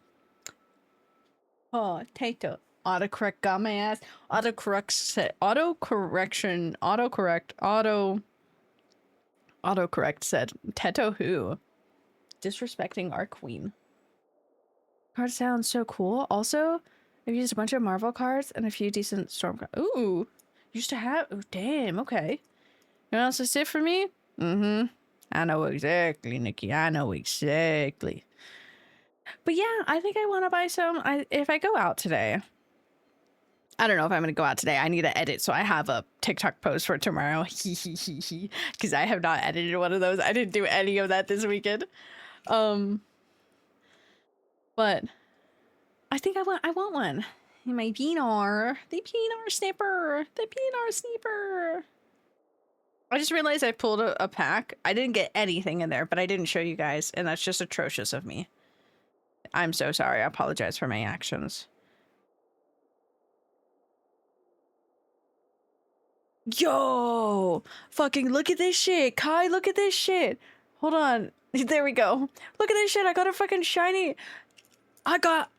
Potato. Autocorrect got my ass. Autocorrect said autocorrect said Teto who? Disrespecting our queen. Card sounds so cool. Also, I've used a bunch of Marvel cards and a few decent Storm cards. Ooh, used to have. Oh, damn. Okay. You know what else is it for me? Mm-hmm. I know exactly, Nikki. I know exactly. But yeah, I think I want to buy some. If I go out today. I don't know if I'm going to go out today. I need to edit, so I have a TikTok post for tomorrow. Because I have not edited one of those. I didn't do any of that this weekend. But I think I want one. My Pinar. The Pinar Snipper. The Pinar Sniper. I just realized I pulled a pack. I didn't get anything in there, but I didn't show you guys, and that's just atrocious of me. I'm so sorry. I apologize for my actions. Yo! Fucking look at this shit! Kai, look at this shit! Hold on. There we go. Look at this shit! I got a fucking shiny... I got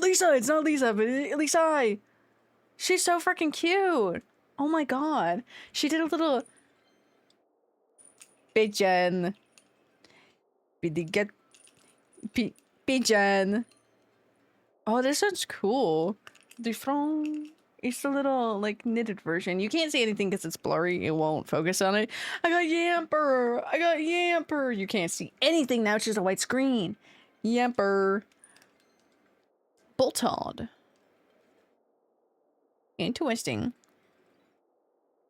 Lisa! It's not Lisa, but Lisa! She's so freaking cute! Oh my god. She did a little... Pigeon. Pigeon. Oh, this one's cool. The front. It's a little, like, knitted version. You can't see anything because it's blurry. It won't focus on it. I got Yamper! I got Yamper! You can't see anything now. It's just a white screen. Yamper. Boltod. Interesting.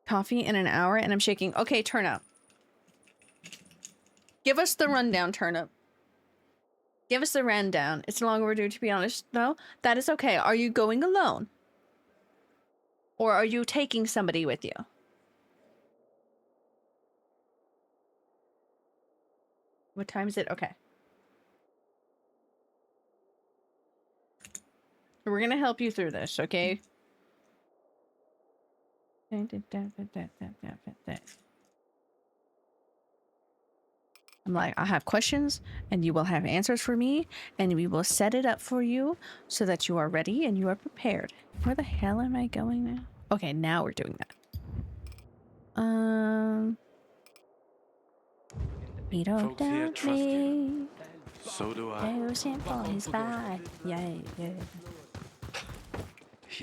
Coffee in an hour and I'm shaking. Okay, Turnip. Give us the rundown, Turnip. Give us the rundown. It's long overdue, to be honest. No, that is okay. Are you going alone? Or are you taking somebody with you? What time is it? Okay. We're gonna help you through this, okay? I'm like, I have questions and you will have answers for me and we will set it up for you so that you are ready and you are prepared. Where the hell am I going now? Okay, now we're doing that. He don't Folks here doubt trust you. me. So do I. Ocean for his body. Yeah. You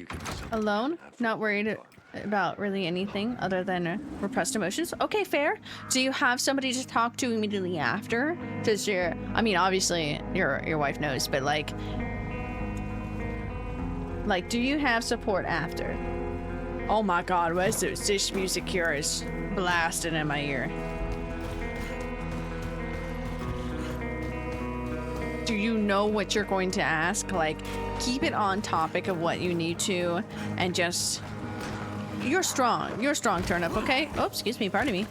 give me something. Alone? Not worried about really anything other than repressed emotions? Okay, fair. Do you have somebody to talk to immediately after? Does your... I mean, obviously, your wife knows, but like, do you have support after? Oh my god, what's this music here is blasting in my ear. Do you know what you're going to ask? Like, keep it on topic of what you need to, and just... You're strong. You're strong, Turnip, okay? Oh, excuse me, pardon me.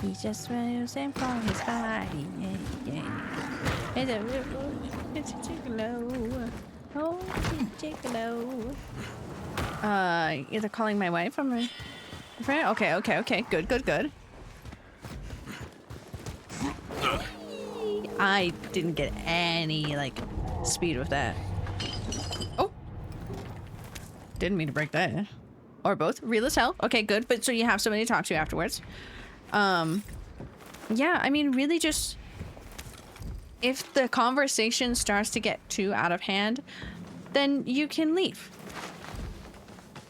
He just moves and for his body, yeah. It's a gigolo. Oh, it's a gigolo. Either calling my wife or my friend? Okay. Good. I didn't get any, like, speed with that. Oh! Didn't mean to break that. Or both. Real as hell. Okay, good. But so you have somebody to talk to afterwards. Yeah, I mean, really just... If the conversation starts to get too out of hand, then you can leave.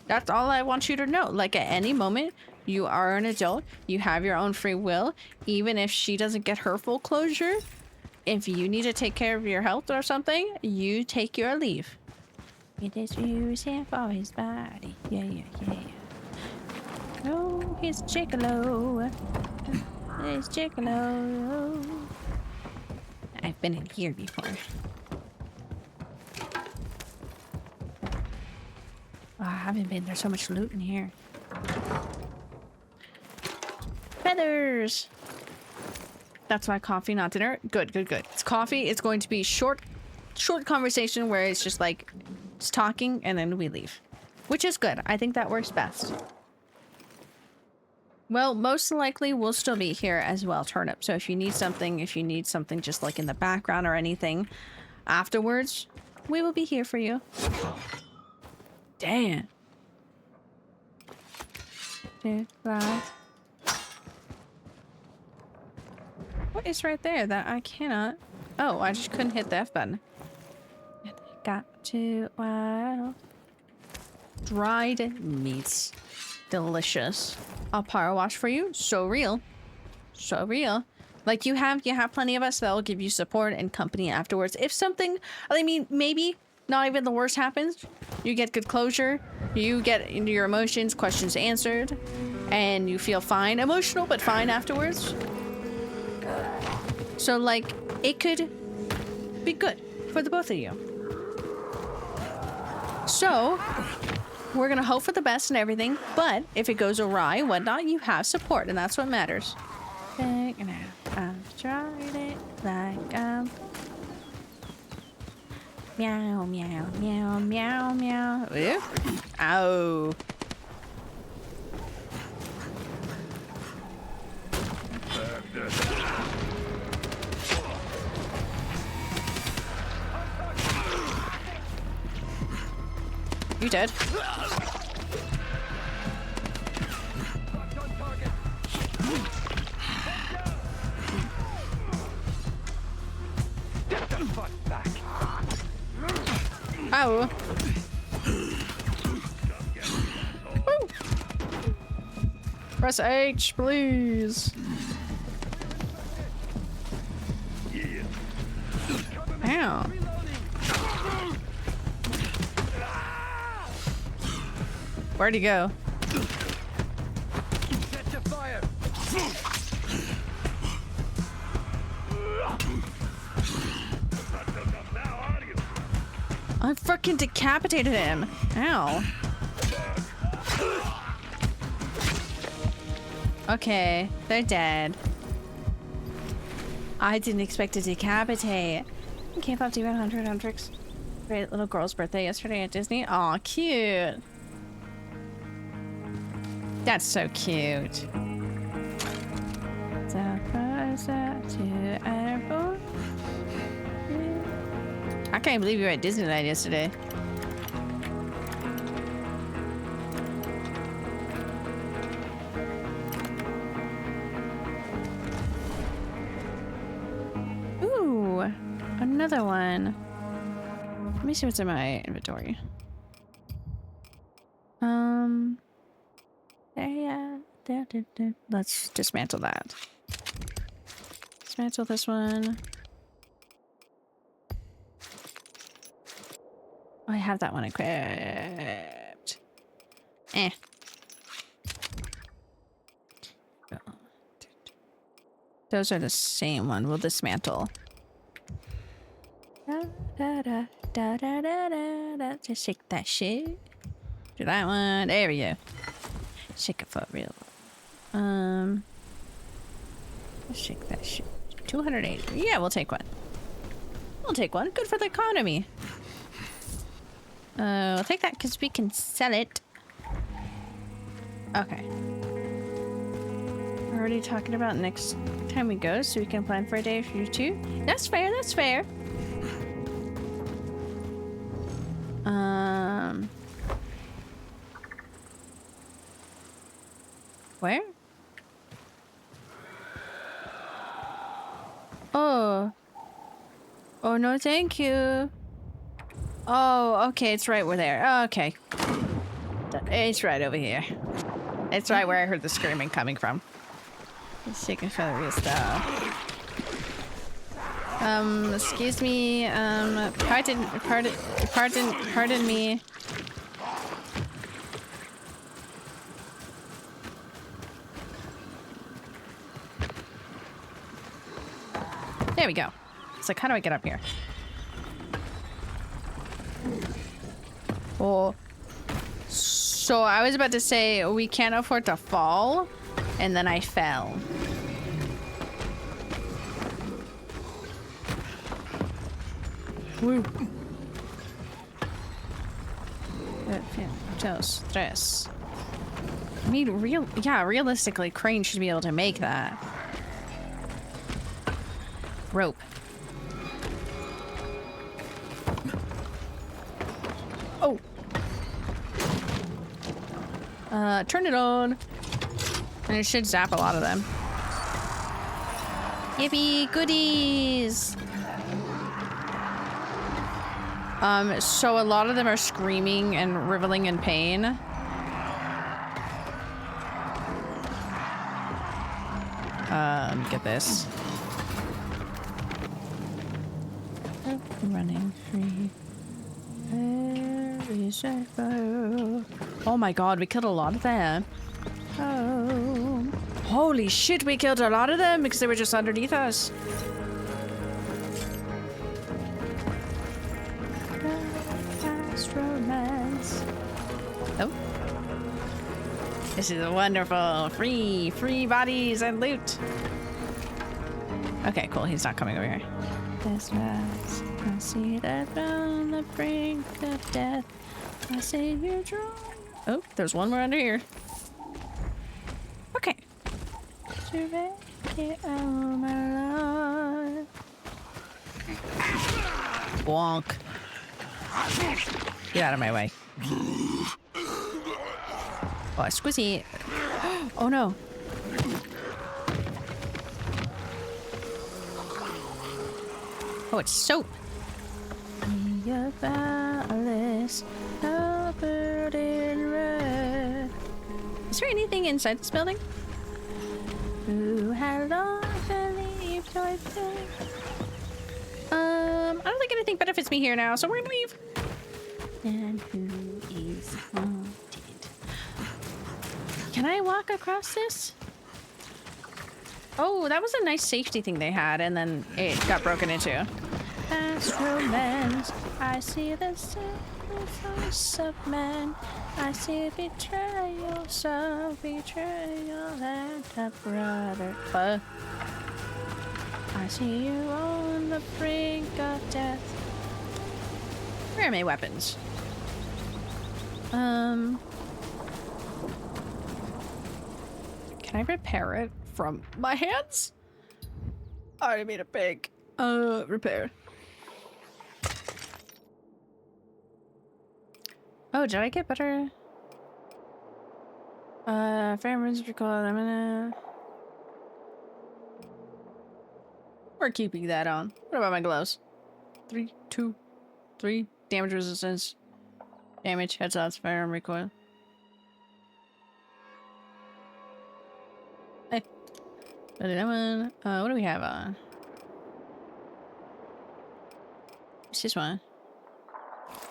That's all I want you to know. Like, at any moment, you are an adult. You have your own free will. Even if she doesn't get her full closure, if you need to take care of your health or something, you take your leave. It is using for his body. Yeah. Oh, he's gigolo. He's gigolo. I've been in here before. Oh, I haven't been. There's so much loot in here. Feathers! That's why coffee, not dinner. Good. It's coffee. It's going to be short conversation where it's just like, it's talking and then we leave. Which is good. I think that works best. Well, most likely we'll still be here as well, Turnip. So if you need something just like in the background or anything afterwards, we will be here for you. Damn. What is right there that I cannot? Oh, I just couldn't hit the F button. Got to, wow. Dried meats. Delicious. I'll power wash for you. So real. Like you have plenty of us that will give you support and company afterwards. If something, I mean, maybe not even the worst happens. You get good closure. You get into your emotions, questions answered, and you feel fine. Emotional, but fine afterwards. So like, it could be good for the both of you. So, We're gonna hope for the best and everything, but if it goes awry and whatnot, you have support, and that's what matters. I've tried it like meow, meow, meow, meow, meow. Ooh. Ow. You dead? Ow. Woo. Press H, please. Ow. Where'd he go? I freaking decapitated him. Ow. Okay, they're dead. I didn't expect to decapitate. Came up to 100 Hendrix. Great little girl's birthday yesterday at Disney. Aw, cute. That's so cute. I can't believe you were at Disneyland yesterday. Ooh, another one. Let me see what's in my inventory. Let's dismantle that. Dismantle this one. Oh, I have that one equipped. Eh. Those are the same one. We'll dismantle. Da, da, da, da, da, da, da. Just shake that shit. Do that one. There we go. Shake it for real. Shake that shit. 280. Yeah, we'll take one. We'll take one. Good for the economy. We'll take that because we can sell it. Okay. We're already talking about next time we go, so we can plan for a day for you too. That's fair. That's fair. Where? Oh. Oh, no, thank you. Oh, okay, it's right over there. Okay. It's right over here. It's right where I heard the screaming coming from. Let's take a feather real style. Excuse me, pardon me. There we go. It's like, how do I get up here? Oh. So I was about to say we can't afford to fall, and then I fell. Woo. Stress. I mean, realistically, Crane should be able to make that. Rope. Oh. Turn it on. And it should zap a lot of them. Yippee goodies! So a lot of them are screaming and wriggling in pain. Get this. Running free. Oh my god, we killed a lot of them. Oh. Holy shit, we killed a lot of them because they were just underneath us. Fast romance. Oh. This is wonderful. Free bodies and loot. Okay, cool. He's not coming over here. This rise, I see that on the brink of death. I see you draw. Oh, there's one more under here. Okay. To make it all my life. Bonk. Get out of my way. Oh, squishy. Oh no. Oh, it's soap. Is there anything inside this building? Who had long believed I think? I don't think anything benefits me here now, so we're gonna leave. And who is haunted? Can I walk across this? Oh, that was a nice safety thing they had, and then it got broken into. Past romance, I see the sacrifice of man. I see betrayal, self-betrayal, and a brother. I see you on the brink of death. Where are my weapons? Can I repair it from my hands? I already made a big repair. Oh, did I get better? Pheromones recall. I'm gonna. We're keeping that on. What about my gloves? 3, 2, 3. Damage resistance. Damage, headshots, firearm recoil. Hey. That one. What do we have on? What's this one?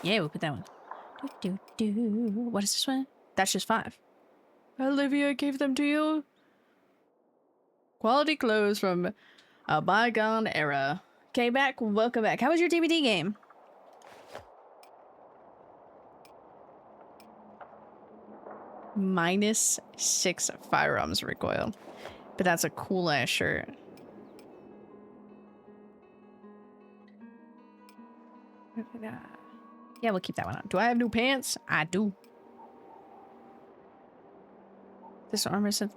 Yeah, we'll put that one. What is this one? That's just 5. Olivia gave them to you. Quality clothes from a bygone era. Okay, welcome back. How was your DVD game? -6 firearms recoil. But that's a cool ass shirt. Yeah, we'll keep that one on. Do I have new pants? I do. This armor says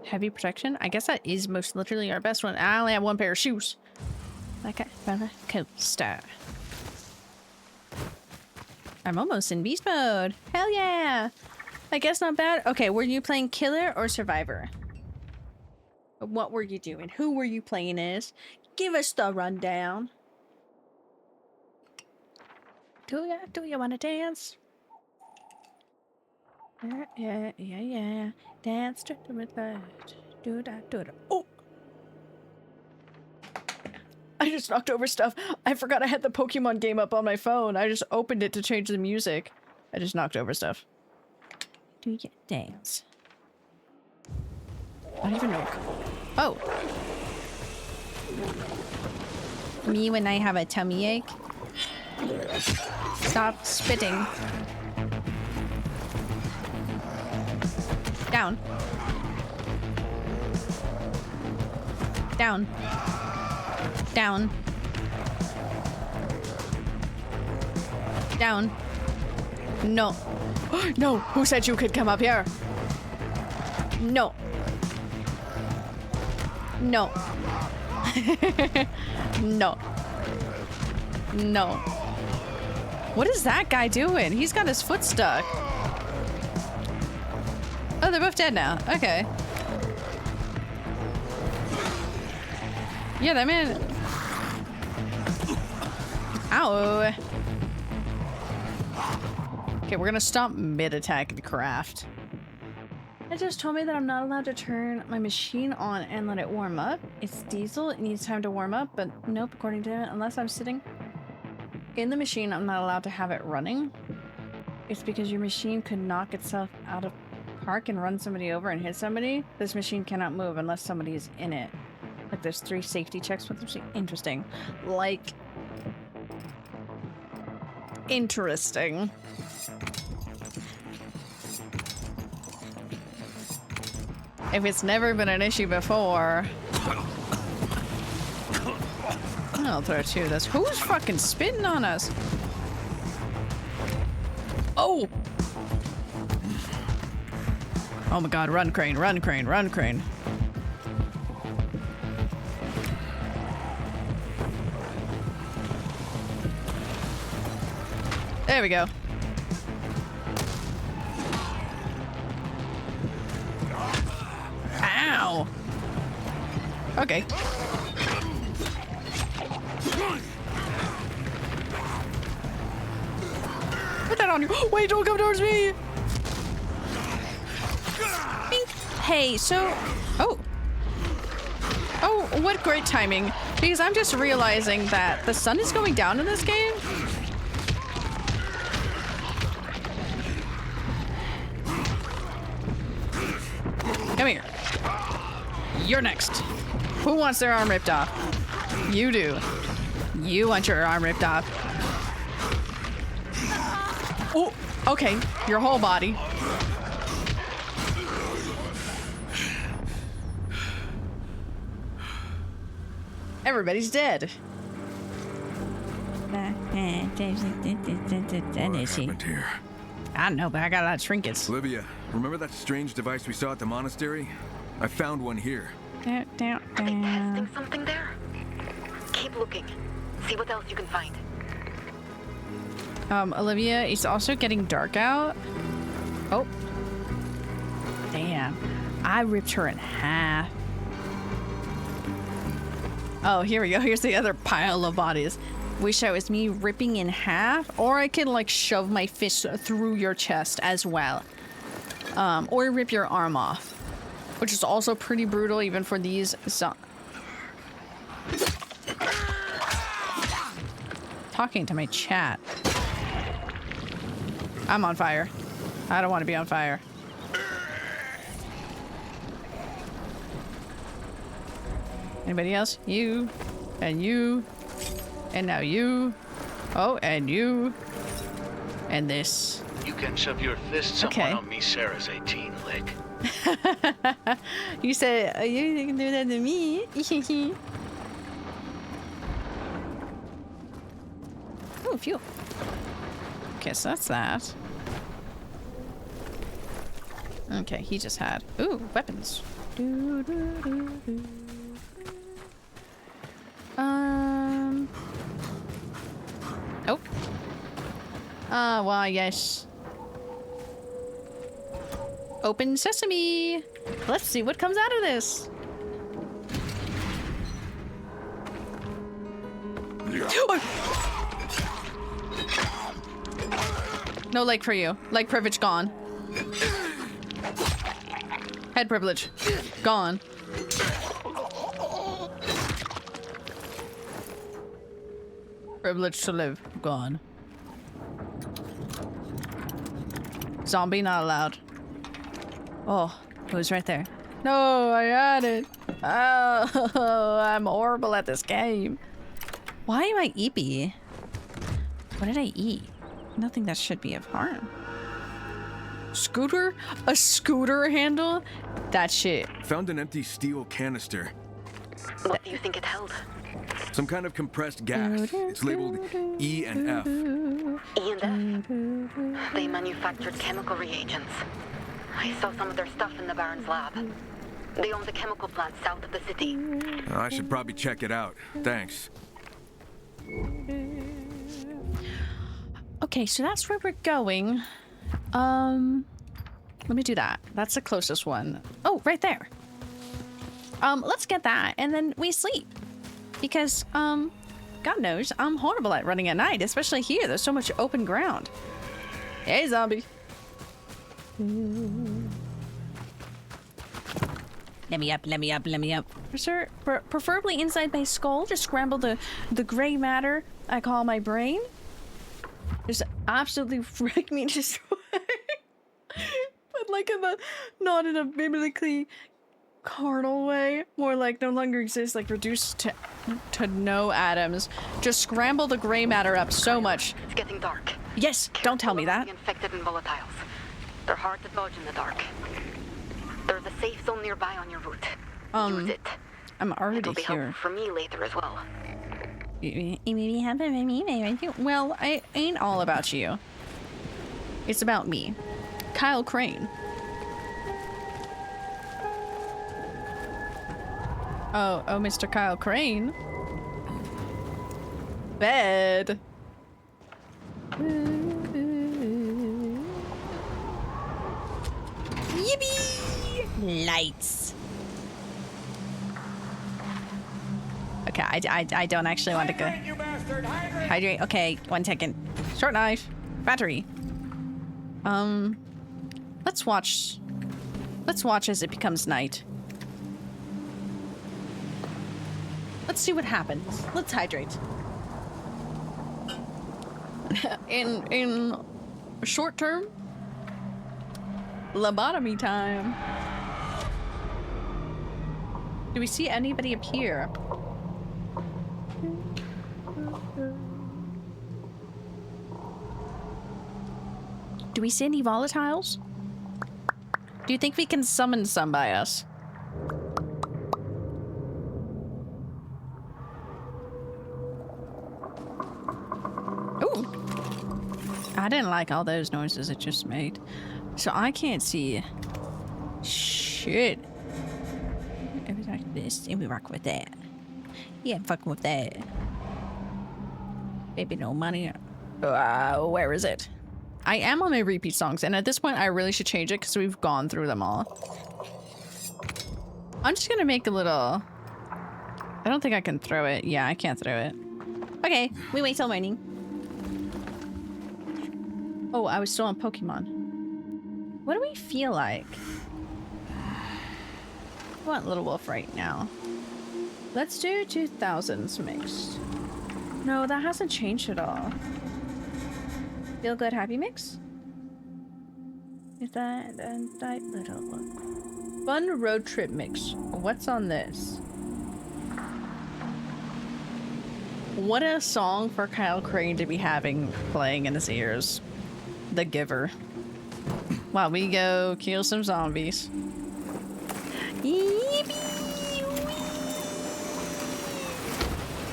heavy protection. I guess that is most literally our best one. I only have 1 pair of shoes. Like a roller coaster. I'm almost in beast mode. Hell yeah! I guess not bad. Okay, were you playing killer or survivor? What were you doing? Who were you playing as? Give us the rundown. Do you want to dance? Yeah. Dance to the rhythm. Do that. Oh! I just knocked over stuff. I forgot I had the Pokemon game up on my phone. I just opened it to change the music. I just knocked over stuff. Do you dance? I don't even know. Oh. Me when I have a tummy ache. Stop spitting. Down. Down. Down. Down. No. No! Who said you could come up here? No. No. No. No. What is that guy doing? He's got his foot stuck. Oh, they're both dead now. Okay. Yeah, that man... Ow. Okay, we're gonna stop mid-attack and craft. It just told me that I'm not allowed to turn my machine on and let it warm up. It's diesel, it needs time to warm up, but nope, according to it, unless I'm sitting in the machine, I'm not allowed to have it running. It's because your machine could knock itself out of park and run somebody over and hit somebody. This machine cannot move unless somebody is in it. Like there's 3 safety checks with this. Interesting. Like... Interesting. If it's never been an issue before. I'll throw two of those. Who's fucking spitting on us? Oh! Oh my god, run crane, run crane, run crane. There we go. Ow! Okay. Put that on you. Wait, don't come towards me! Bink. Hey, so... Oh. Oh, what great timing. Because I'm just realizing that the sun is going down in this game. Come here. You're next. Who wants their arm ripped off? You do. You want your arm ripped off. Oh, okay. Your whole body. Everybody's dead. What happened here? I don't know, but I got a lot of trinkets. Olivia, remember that strange device we saw at the monastery? I found one here. Are they testing something there? Keep looking. See what else you can find. Olivia, it's also getting dark out. Oh. Damn. I ripped her in half. Oh, here we go. Here's the other pile of bodies. Wish it was me ripping in half, or I could like shove my fist through your chest as well. Or rip your arm off, which is also pretty brutal even for these talking to my chat. I'm on fire. I don't want to be on fire. Anybody else? You. And you. And now you. Oh, and you. And this. You can shove your fist somewhere on me, Sarah's 18 lick. You said, you can do that to me. Oh, fuel. Okay, so that's that. Okay, he just had. Ooh, weapons. Oh. Well, yes. Open sesame. Let's see what comes out of this. No leg for you. Leg privilege gone. Head privilege gone. Privilege to live gone. Zombie not allowed. Oh, it was right there. No, I had it. Oh, I'm horrible at this game. Why am I eepy? What did I eat? Nothing that should be of harm. Scooter? A scooter handle? That shit. Found an empty steel canister. What do you think it held? Some kind of compressed gas. It's labeled E and F. E and F? They manufactured chemical reagents. I saw some of their stuff in the Baron's lab. They own the chemical plant south of the city. I should probably check it out. Thanks. Okay, so that's where we're going. Let me do that. That's the closest one. Oh, right there. Let's get that, and then we sleep. Because, God knows, I'm horrible at running at night, especially here. There's so much open ground. Hey, zombie. Let me up, let me up, let me up. Sir, preferably inside my skull. Just scramble the gray matter I call my brain. Just absolutely wreck me, destroy. But like not in a biblically carnal way. More like no longer exists, like reduced to no atoms. Just scramble the gray matter up so much. It's getting dark. Yes, don't tell me that. Infected and volatiles. They're hard to dodge in the dark. There's a safe zone nearby on your route. Use it. I'm already It'll be here. helpful for me later as well. Well, I ain't all about you. It's about me. Kyle Crane. Oh, Mr. Kyle Crane. Bed. Yippee! Lights. Okay, I don't actually want to go. Hydrate. Okay, 1 second. Short knife. Battery. Let's watch. Let's watch as it becomes night. Let's see what happens. Let's hydrate. in short term, lobotomy time. Do we see anybody appear? Do we see any volatiles? Do you think we can summon some by us? Ooh. I didn't like all those noises it just made. So I can't see shit. And we like this and we rock with that. Yeah, I'm fucking with that. Baby, no money. Where is it? I am on my repeat songs, and at this point I really should change it because we've gone through them all. I'm just gonna make a little... I don't think I can throw it. Yeah, I can't throw it. Okay, we wait till morning. Oh, I was still on Pokemon. What do we feel like? I want Little Wolf right now. Let's do 2000s mixed. No, that hasn't changed at all. Feel good happy mix? Is that little look? Fun road trip mix. What's on this? What a song for Kyle Crane to be having playing in his ears. The Giver. While we go kill some zombies.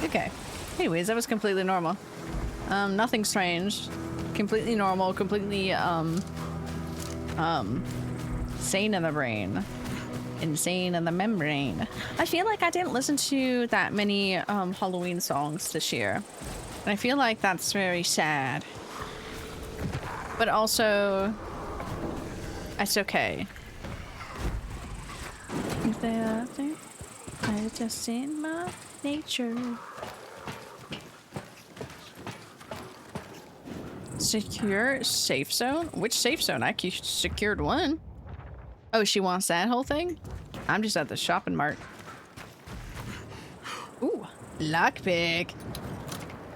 Okay. Anyways, that was completely normal. Nothing strange. Completely normal, completely, sane in the brain. Insane in the membrane. I feel like I didn't listen to that many, Halloween songs this year. And I feel like that's very sad. But also, it's okay. I just in my nature. Secure safe zone? Which safe zone? I secured one. Oh, she wants that whole thing? I'm just at the shopping mart. Ooh, lockpick.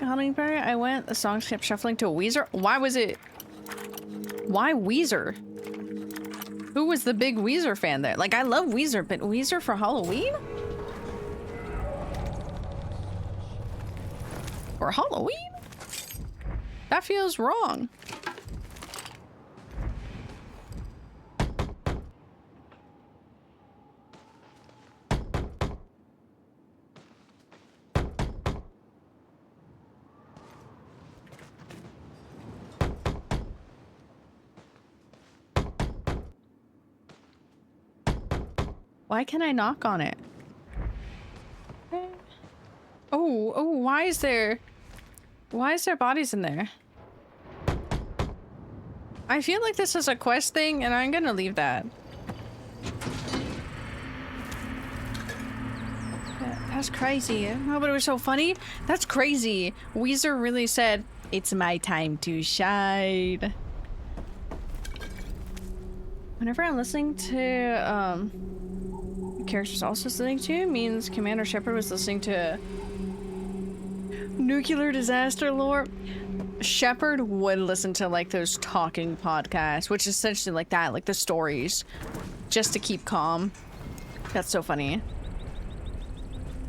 Halloween party, I went. The songs kept shuffling to Weezer. Why was it? Why Weezer? Who was the big Weezer fan there? Like, I love Weezer, but Weezer for Halloween? For Halloween? That feels wrong. Why can I knock on it? Oh, why is there bodies in there? I feel like this is a quest thing, and I'm gonna leave that. That's crazy. Oh, but it was so funny. That's crazy. Weezer really said, "It's my time to shine." Whenever I'm listening to, characters also listening to means Commander Shepard was listening to nuclear disaster lore. Shepard would listen to like those talking podcasts, which is essentially like that, like the stories, just to keep calm. That's so funny.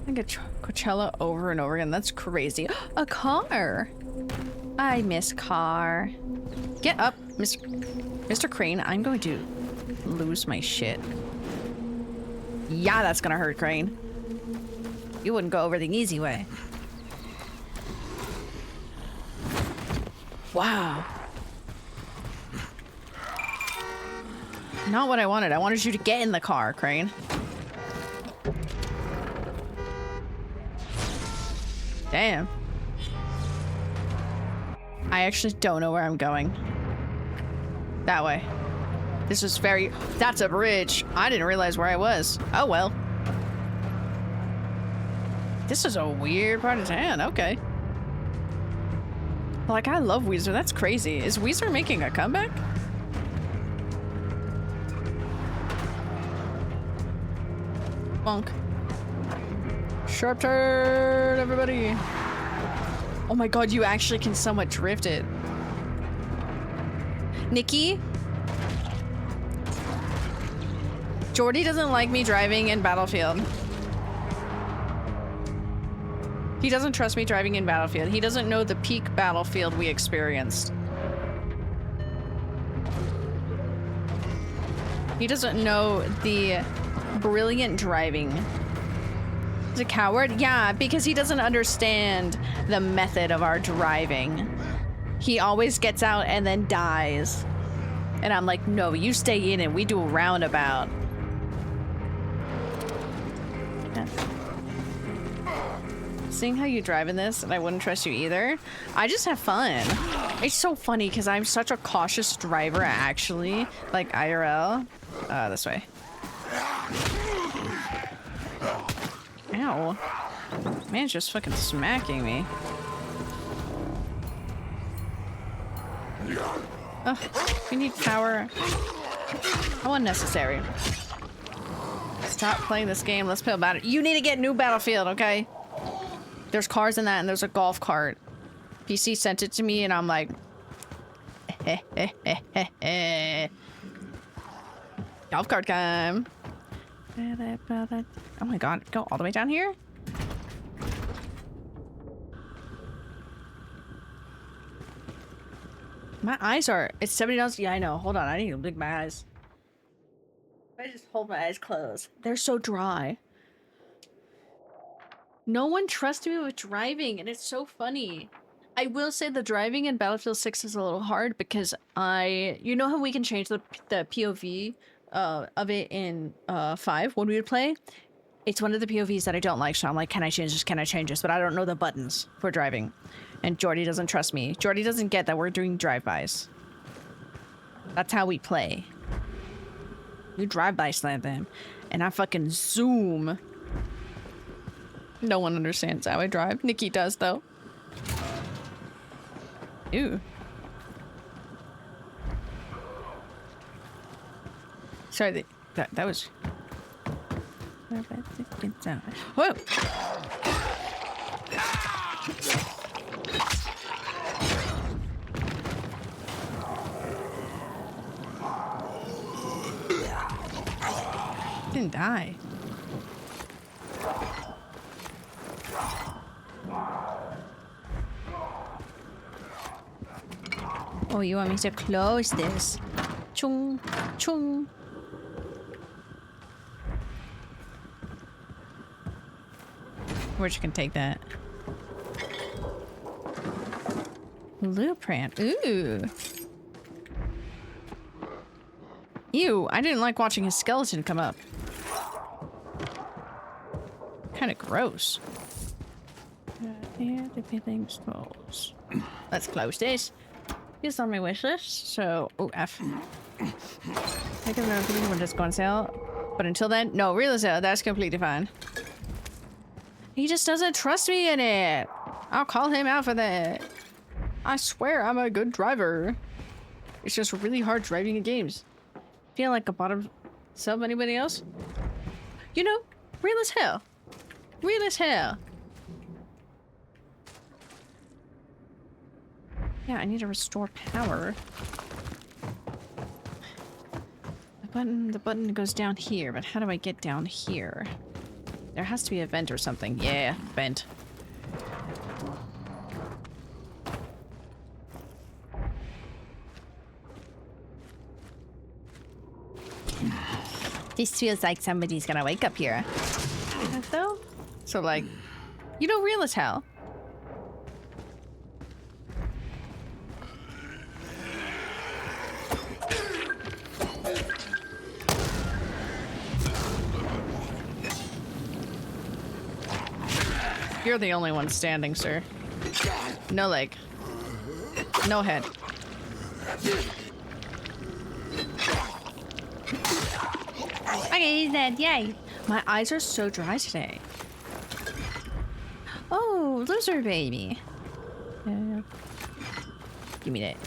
I get Coachella over and over again. That's crazy. A car. I miss car. Get up, Mr. Crane. I'm going to lose my shit. Yeah, that's gonna hurt, Crane. You wouldn't go over the easy way. Wow. Not what I wanted. I wanted you to get in the car, Crane. Damn. I actually don't know where I'm going. That way. This is very... That's a bridge. I didn't realize where I was. Oh, well. This is a weird part of town. Okay. Like, I love Weezer. That's crazy. Is Weezer making a comeback? Bonk. Sharp turn, everybody. Oh my god, you actually can somewhat drift it. Nikki? Jordy doesn't like me driving in Battlefield. He doesn't trust me driving in Battlefield. He doesn't know the peak Battlefield we experienced. He doesn't know the brilliant driving. He's a coward? Yeah, because he doesn't understand the method of our driving. He always gets out and then dies. And I'm like, no, you stay in and we do a roundabout. Yeah. Seeing how you drive in this, and I wouldn't trust you either. I just have fun. It's so funny because I'm such a cautious driver, actually. Like IRL. This way. Ow. Man's just fucking smacking me. Ugh, we need power. How unnecessary. Stop playing this game. Let's play about it. You need to get new Battlefield, okay? There's cars in that, and there's a golf cart. PC sent it to me, and I'm like... Golf cart time. Oh my god, go all the way down here? My eyes are... It's $70. Yeah, I know. Hold on, I need to blink my eyes. I just hold my eyes closed. They're so dry. No one trusts me with driving, and it's so funny. I will say the driving in Battlefield 6 is a little hard because you know how we can change the POV of it in 5 when we would play? It's one of the POVs that I don't like, so I'm like, can I change this? Can I change this? But I don't know the buttons for driving. And Jordy doesn't trust me. Jordy doesn't get that we're doing drive-bys. That's how we play. You drive-by slam them, and I fucking zoom. No one understands how I drive. Nikki does, though. Ew. Sorry, that was... Whoa! Didn't die. Oh, you want me to close this? Chung, chung. Which can take that. Blueprint. Ooh. Ew, I didn't like watching his skeleton come up. Kind of gross. Here, the things close. Let's close this. It's on my wish list, so... Oh, F. I can remember when this going to sell. But until then, no, real sale. That's completely fine. He just doesn't trust me in it. I'll call him out for that. I swear I'm a good driver. It's just really hard driving in games. Feel like a bottom sub anybody else? You know, real as hell. Real as hell. Yeah, I need to restore power. The button goes down here, but how do I get down here? There has to be a vent or something. Yeah, vent. This feels like somebody's gonna wake up here. Though? So like, you know, real as hell. You're the only one standing, sir. No leg. No head. Okay, he's dead. Yay. My eyes are so dry today. Oh, loser baby. Give me that.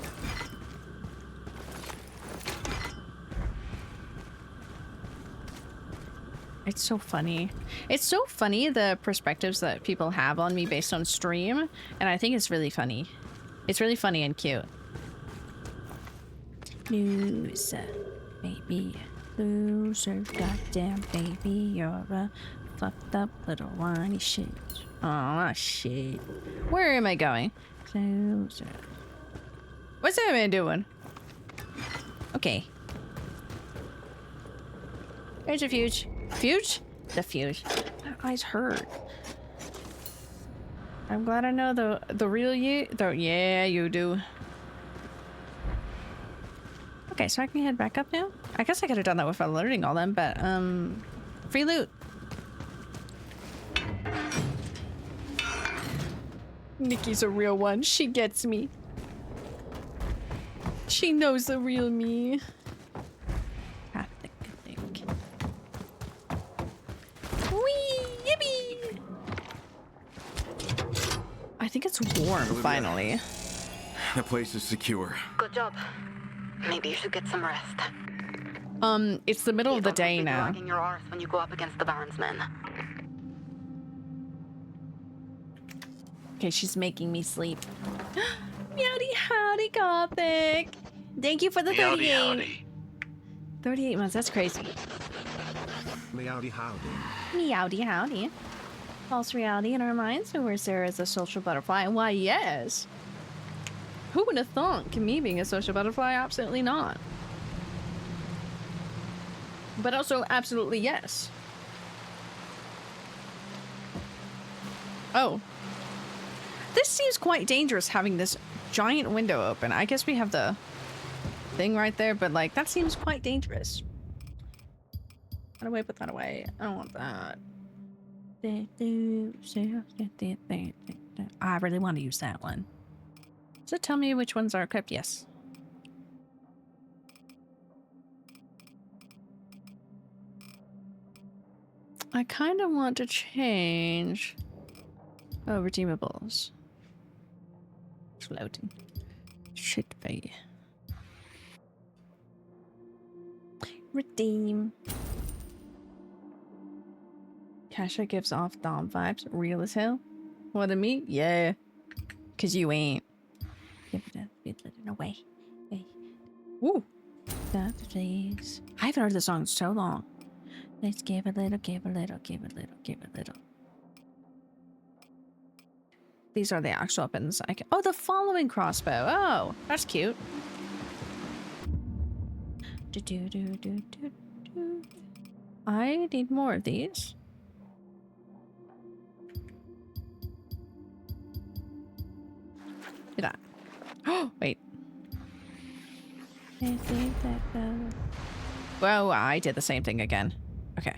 It's so funny. It's so funny the perspectives that people have on me based on stream, and I think it's really funny. It's really funny and cute. Loser, baby. Loser, goddamn baby. You're a fucked up little whiny shit. Aw, shit. Where am I going? Loser. What's that man doing? Okay. There's a fuse. Fuse? The fuse. My eyes hurt. I'm glad I know the real you. Yeah, you do. Okay, so I can head back up now? I guess I could have done that without alerting all them, but free loot. Nikki's a real one. She gets me. She knows the real me. I think it's warm, finally. The place is secure. Good job. Maybe you should get some rest. It's the middle of the day now. Dragging your arse when you go up against the Baron's men. Okay, she's making me sleep. Meowdy howdy, Gothic. Thank you for the 38. Howdy. 38 months, that's crazy. Meowdy howdy. Meowdy howdy. False reality in our minds, or is there as a social butterfly? Why, yes. Who would have thought me being a social butterfly? Absolutely not. But also, absolutely yes. Oh. This seems quite dangerous, having this giant window open. I guess we have the thing right there, but like, that seems quite dangerous. Put away, put that away. I don't want that. I really want to use that one. Does it tell me which ones are equipped? Yes. I kind of want to change. Oh, redeemables. It's loading. Should be. Redeem. Kasha gives off Dom vibes. Real as hell. More than me? Yeah. Cause you ain't. Give it away. Hey. Woo. That please. I haven't heard the song in so long. Let's give a little, give a little, give a little, give a little. These are the actual weapons I can. Oh, the following crossbow. Oh, that's cute. I need more of these. Did I? Oh, wait. Whoa, I did the same thing again. Okay.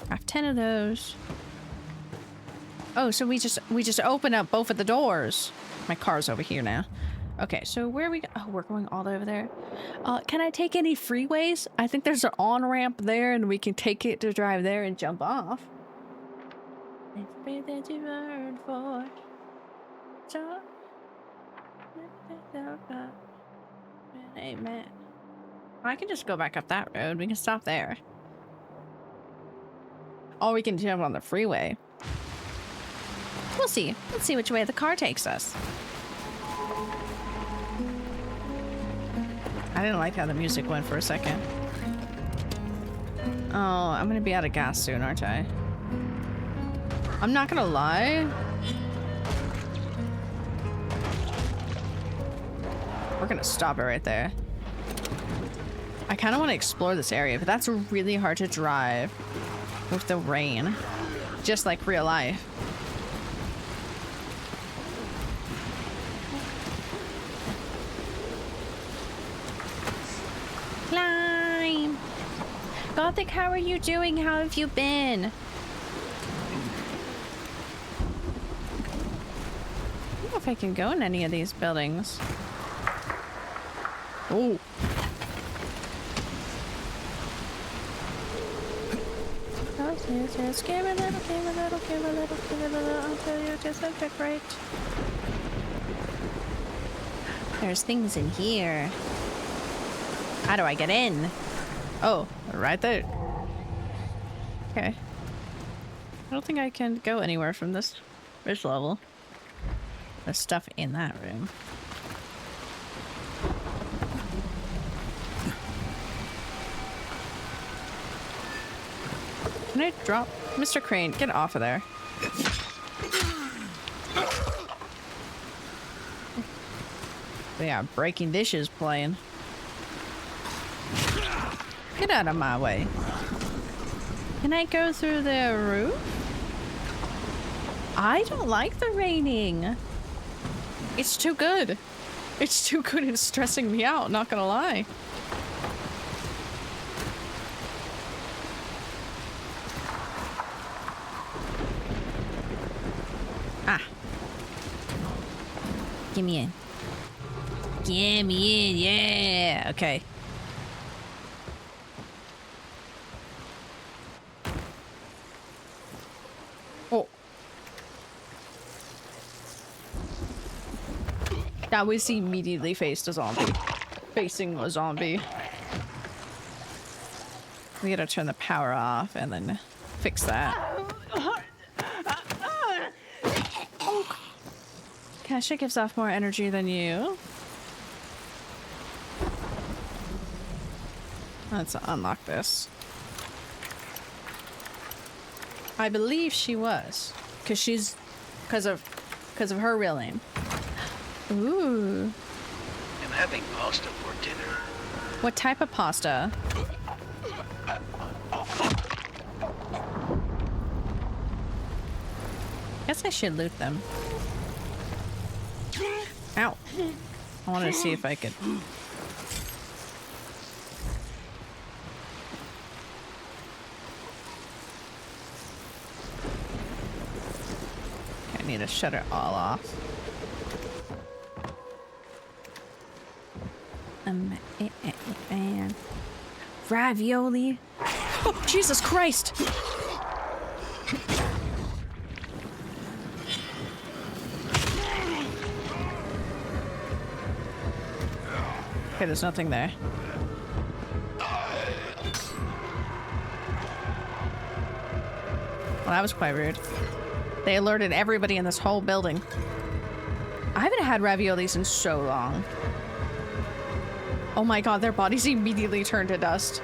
Craft 10 of those. Oh, so we just open up both of the doors. My car's over here now. Okay, so where are we? Oh, we're going all over there. Can I take any freeways? I think there's an on-ramp there, and we can take it to drive there and jump off. Amen. I can just go back up that road. We can stop there. Or we can jump on the freeway. We'll see. Let's see which way the car takes us. I didn't like how the music went for a second. Oh, I'm gonna be out of gas soon, aren't I? I'm not gonna lie. We're gonna stop it right there. I kind of want to explore this area, but that's really hard to drive with the rain. Just like real life. Climb! Gothic, how are you doing? How have you been? I don't know if I can go in any of these buildings. Oh. Just give a little, give a little, give a little, give a little until you just a bit right. There's things in here. How do I get in? Oh, right there. Okay. I don't think I can go anywhere from this level. There's stuff in that room. Can I drop? Mr. Crane, get off of there. Yeah, breaking dishes playing. Get out of my way. Can I go through the roof? I don't like the raining. It's too good. It's too good. It's stressing me out, not gonna lie. Get me in. Get me in, yeah! Okay. Oh. That was immediately faced a zombie. Facing a zombie. We gotta turn the power off and then fix that. Kasha gives off more energy than you. Let's unlock this. I believe she was, because of her real name. Ooh. I'm having pasta for dinner. What type of pasta? Guess I should loot them. Ow. I wanted to see if I could. I need to shut it all off. Ravioli. Oh, Jesus Christ! Okay, there's nothing there. Well, that was quite rude. They alerted everybody in this whole building. I haven't had raviolis in so long. Oh my god, their bodies immediately turned to dust.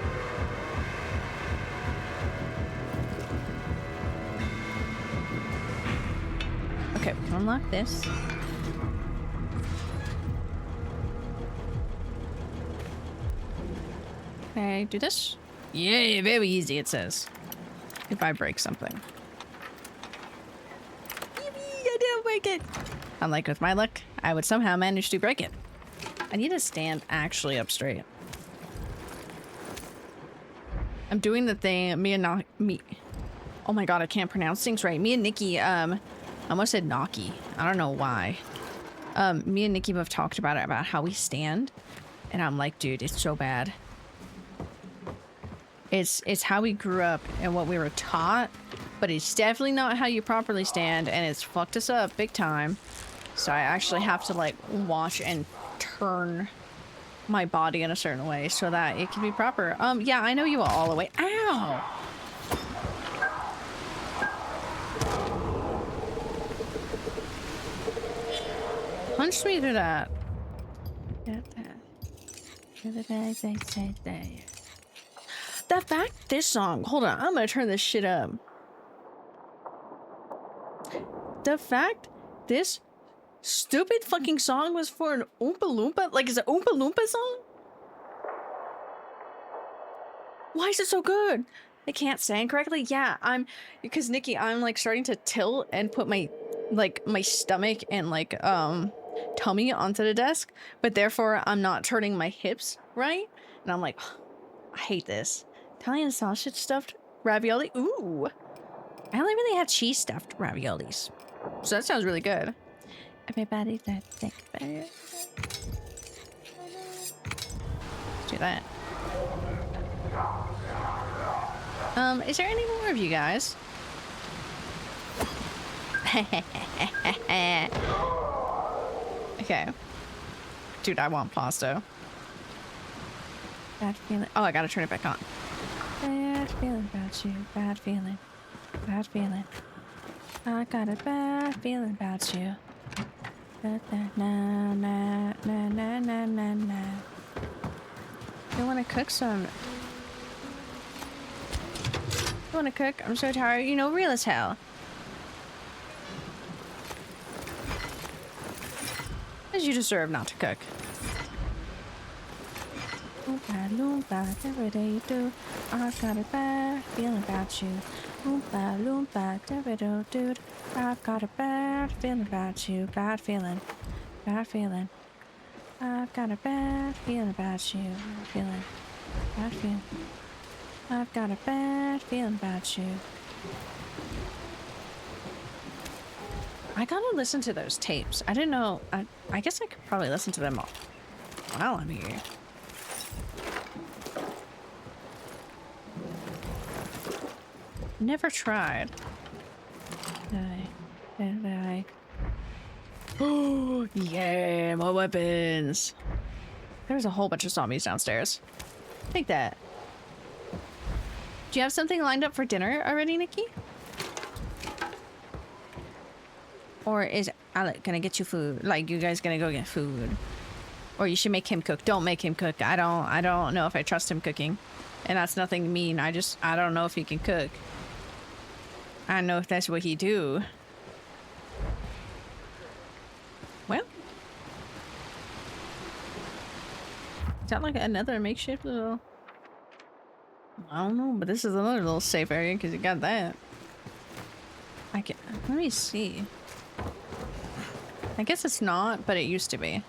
Okay, we can unlock this. Okay, do this. Yeah, very easy, it says. If I break something. I didn't break it. Unlike with my luck, I would somehow manage to break it. I need to stand actually up straight. I'm doing the thing, oh my god, I can't pronounce things right. Me and Nikki, I almost said Naki. I don't know why. Me and Nikki both talked about it, about how we stand. And I'm like, dude, it's so bad. It's how we grew up and what we were taught, but it's definitely not how you properly stand, and it's fucked us up big time. So I actually have to like watch and turn my body in a certain way so that it can be proper. Yeah, I know you all the way. Ow! Punch me through that. The fact this song, hold on, I'm gonna turn this shit up. The fact this stupid fucking song was for an Oompa Loompa, like it's an Oompa Loompa song? Why is it so good? I can't stand correctly. Yeah, because Nikki, I'm like starting to tilt and put my stomach and like tummy onto the desk, but therefore I'm not turning my hips right, and I'm like, oh, I hate this. Italian sausage stuffed ravioli. Ooh, I only really had cheese stuffed raviolis, so that sounds really good. Everybody that think about it. Let's do that. Is there any more of you guys? Okay. Dude, I want pasta. Bad feeling. Oh, I gotta turn it back on. Bad feeling about you. Bad feeling. Bad feeling. I got a bad feeling about you. Na na na na na na na na. I want to cook some. I want to cook. I'm so tired. You know, real as hell. As you deserve not to cook. Oompa loompa, every day you do. I've got a bad feeling about you. Oompa loompa, every day dude. I've got a bad feeling about you. Bad feeling. Bad feeling. I've got a bad feeling about you. Bad feeling. Bad feeling. I've got a bad feeling about you. I gotta listen to those tapes. I didn't know. I guess I could probably listen to them all while I'm here. Never tried. Die. Oh, yeah, more weapons. There's a whole bunch of zombies downstairs. Take that. Do you have something lined up for dinner already, Nikki? Or is Alec gonna get you food? Like, you guys gonna go get food? Or you should make him cook. Don't make him cook. I don't know if I trust him cooking. And that's nothing mean. I don't know if he can cook. I don't know if that's what he do. Well. Is that like another makeshift little... I don't know, but this is another little safe area because you got that. I can... Let me see. I guess it's not, but it used to be.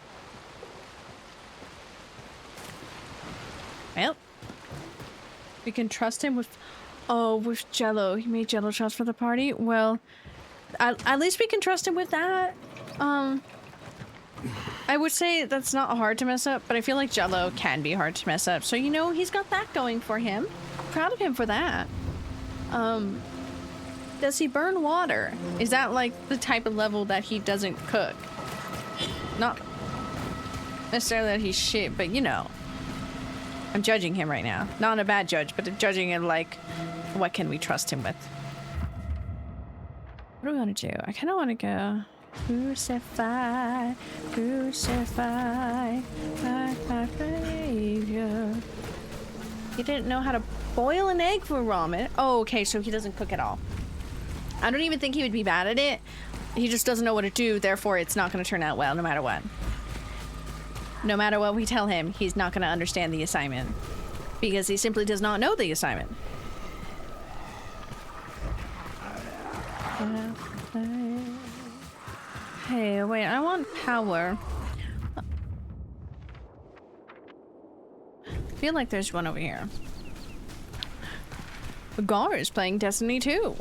Well. We can trust him with... Oh, with Jello. He made Jello shots for the party? Well, at least we can trust him with that. I would say that's not hard to mess up, but I feel like Jello can be hard to mess up. So, you know, he's got that going for him. Proud of him for that. Does he burn water? Is that like the type of level that he doesn't cook? Not necessarily that he's shit, but you know. I'm judging him right now. Not a bad judge, but judging him like, what can we trust him with? What do we want to do? I kind of want to go... Crucify, crucify, my Savior. He didn't know how to boil an egg for ramen. Oh, okay, so he doesn't cook at all. I don't even think he would be bad at it. He just doesn't know what to do, therefore it's not going to turn out well no matter what. No matter what we tell him, he's not going to understand the assignment. Because he simply does not know the assignment. Hey, wait, I want power. I feel like there's one over here. Gar is playing Destiny 2.